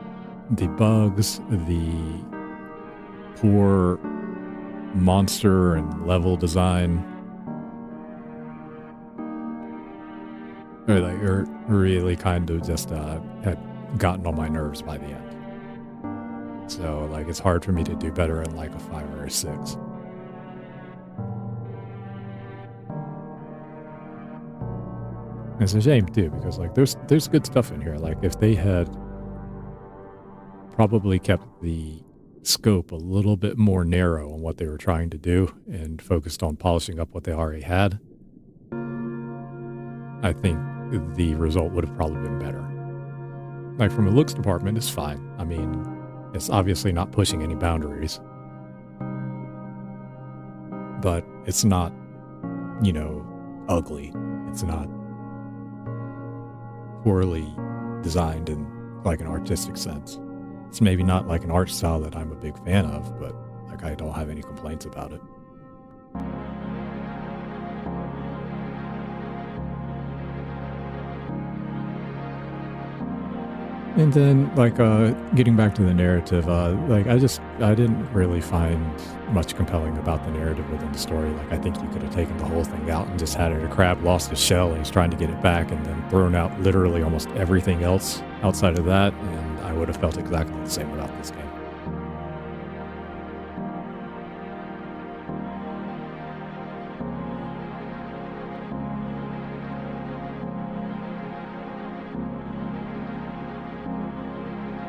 the bugs, the poor monster and level design are really kind of just had gotten on my nerves by the end. So, like, it's hard for me to do better in like a 5 or a 6. It's a shame too, because like there's good stuff in here. Like, if they had probably kept the scope a little bit more narrow on what they were trying to do and focused on polishing up what they already had, I think the result would have probably been better. Like, from a looks department, it's fine. I mean, it's obviously not pushing any boundaries, but it's not, ugly. It's not poorly designed in like an artistic sense. It's maybe not like an art style that I'm a big fan of, but like, I don't have any complaints about it. And then, like, getting back to the narrative, like, I didn't really find much compelling about the narrative within the story. Like, I think you could have taken the whole thing out and just had it a crab lost his shell and he's trying to get it back, and then thrown out literally almost everything else outside of that, and I would have felt exactly the same about this game.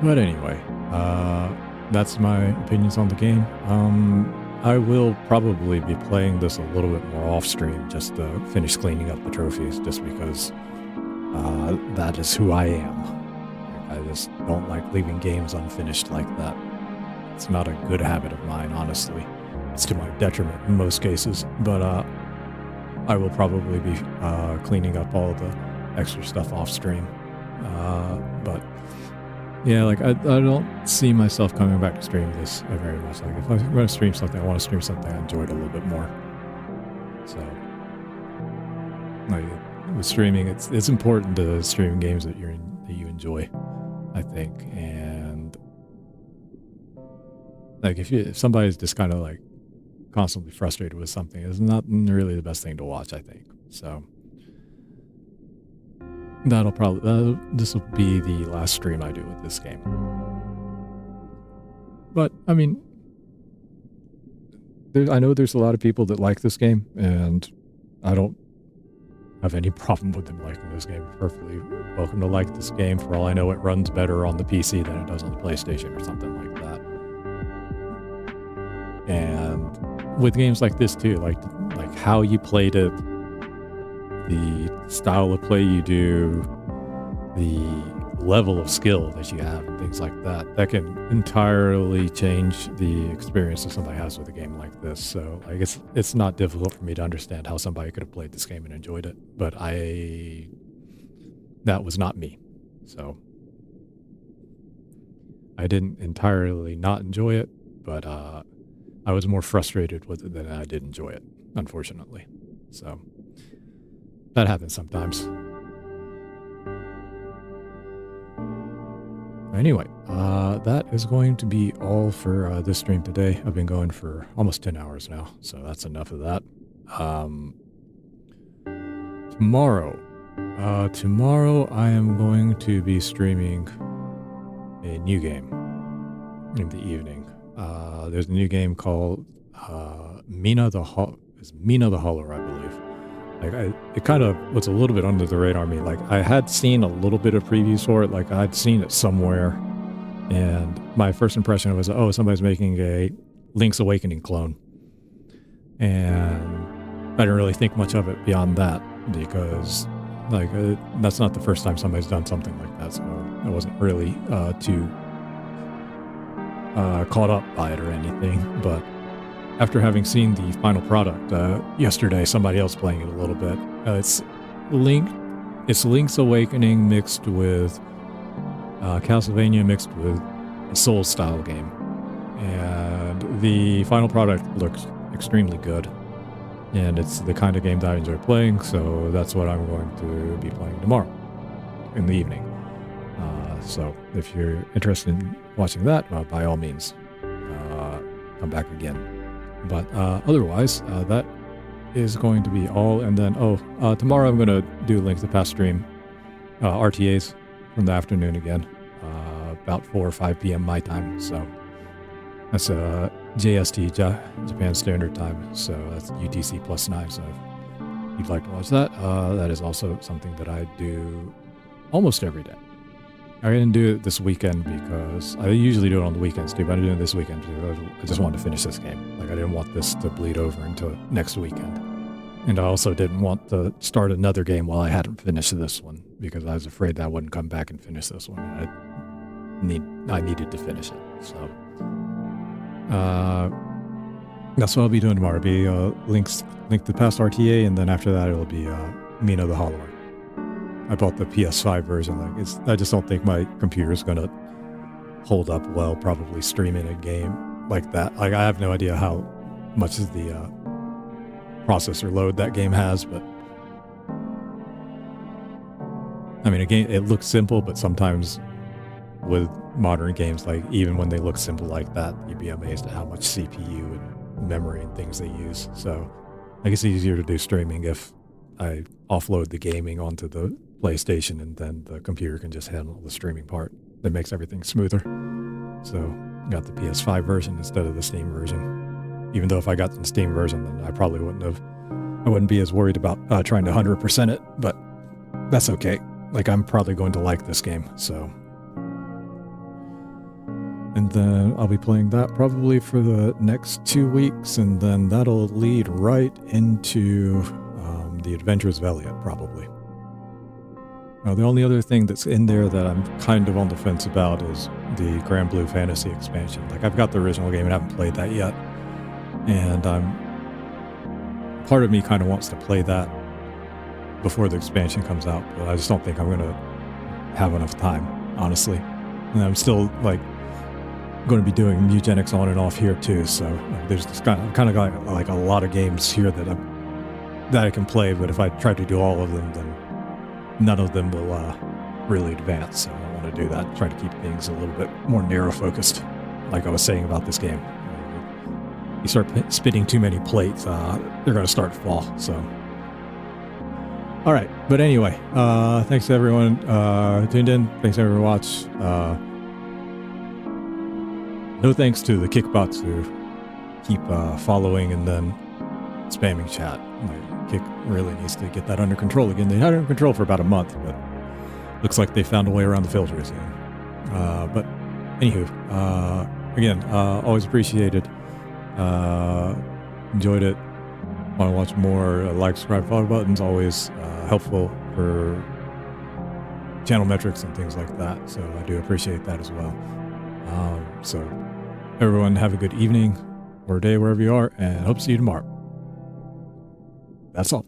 But anyway, that's my opinions on the game. I will probably be playing this a little bit more off stream just to finish cleaning up the trophies, just because that is who I am. I just don't like leaving games unfinished like that. It's not a good habit of mine, honestly. It's to my detriment in most cases, but I will probably be cleaning up all the extra stuff off stream. But yeah, like, I don't see myself coming back to stream this very much. Like, if I'm going to stream something, I want to stream something I enjoyed a little bit more. So, like, with streaming, it's important to stream games that you enjoy, I think. And like, if somebody's just kind of like constantly frustrated with something, it's not really the best thing to watch, I think. So that'll probably this will be the last stream I do with this game. But I mean, I know there's a lot of people that like this game, and I don't have any problem with them liking this game. Perfectly welcome to like this game. For all I know, it runs better on the PC than it does on the PlayStation or something like that. And with games like this too, like how you played it, the style of play you do, the level of skill that you have and things like that, that can entirely change the experience that somebody has with a game like this. So I guess it's not difficult for me to understand how somebody could have played this game and enjoyed it, but that was not me. So I didn't entirely not enjoy it, but I was more frustrated with it than I did enjoy it, unfortunately. So that happens sometimes. Anyway, that is going to be all for this stream today. I've been going for almost 10 hours now, so that's enough of that. Tomorrow I am going to be streaming a new game in the evening. There's a new game called Mina the Holler, I believe. Like it kind of was a little bit under the radar me. Like I had seen a little bit of previews for it. Like I'd seen it somewhere, and my first impression was, oh, somebody's making a Link's Awakening clone. And I didn't really think much of it beyond that, because like that's not the first time somebody's done something like that. So I wasn't really too caught up by it or anything. But after having seen the final product yesterday, somebody else playing it a little bit, it's Link's Awakening mixed with Castlevania mixed with a Souls-style game, and the final product looks extremely good, and it's the kind of game that I enjoy playing. So that's what I'm going to be playing tomorrow in the evening. So if you're interested in watching that, by all means, come back again. But otherwise, that is going to be all. And then, tomorrow I'm going to do Link to the Past stream, RTAs from the afternoon again, about 4 or 5 p.m. my time. So that's JST, Japan Standard Time. So that's UTC +9. So if you'd like to watch that, that is also something that I do almost every day. I didn't do it this weekend because I usually do it on the weekends too, but I did it this weekend because I just wanted to finish this game. Like I didn't want this to bleed over into next weekend. And I also didn't want to start another game while I hadn't finished this one, because I was afraid that I wouldn't come back and finish this one. I needed to finish it. So that's what I'll be doing tomorrow. It'll be Link to the Past RTA, and then after that it'll be Mina the Hollower. I bought the PS5 version. Like I just don't think my computer is gonna hold up well, probably streaming a game like that. Like I have no idea how much of the processor load that game has, but I mean, again, it looks simple, but sometimes with modern games, like even when they look simple like that, you'd be amazed at how much CPU and memory and things they use. So I guess it's easier to do streaming if I offload the gaming onto the PlayStation, and then the computer can just handle the streaming part. That makes everything smoother. So got the PS5 version instead of the Steam version. Even though if I got the Steam version, then I probably wouldn't be as worried about trying to 100% it, but that's okay. Like I'm probably going to like this game, so. And then I'll be playing that probably for the next 2 weeks, and then that'll lead right into the Adventures of Elliot, probably. Now, the only other thing that's in there that I'm kind of on the fence about is the Grand Blue Fantasy expansion. Like, I've got the original game and haven't played that yet. And part of me kind of wants to play that before the expansion comes out, but I just don't think I'm going to have enough time, honestly. And I'm still, like, going to be doing eugenics on and off here, too. So there's this kind of got, like, a lot of games here that I can play, but if I try to do all of them, then none of them will really advance, so I don't want to do that. Try to keep things a little bit more narrow focused, like I was saying about this game. You start spinning too many plates, they're going to start to fall. So, all right. But anyway, thanks to everyone tuned in. Thanks to everyone who watched. No thanks to the Kickbots who keep following and then spamming chat. Like, Kick really needs to get that under control again. They had it under control for about a month, but looks like they found a way around the filters. But anywho, again, always appreciated. Enjoyed it. Want to watch more? Like, subscribe, follow buttons. Always helpful for channel metrics and things like that. So I do appreciate that as well. So everyone have a good evening or day wherever you are, and hope to see you tomorrow. That's all.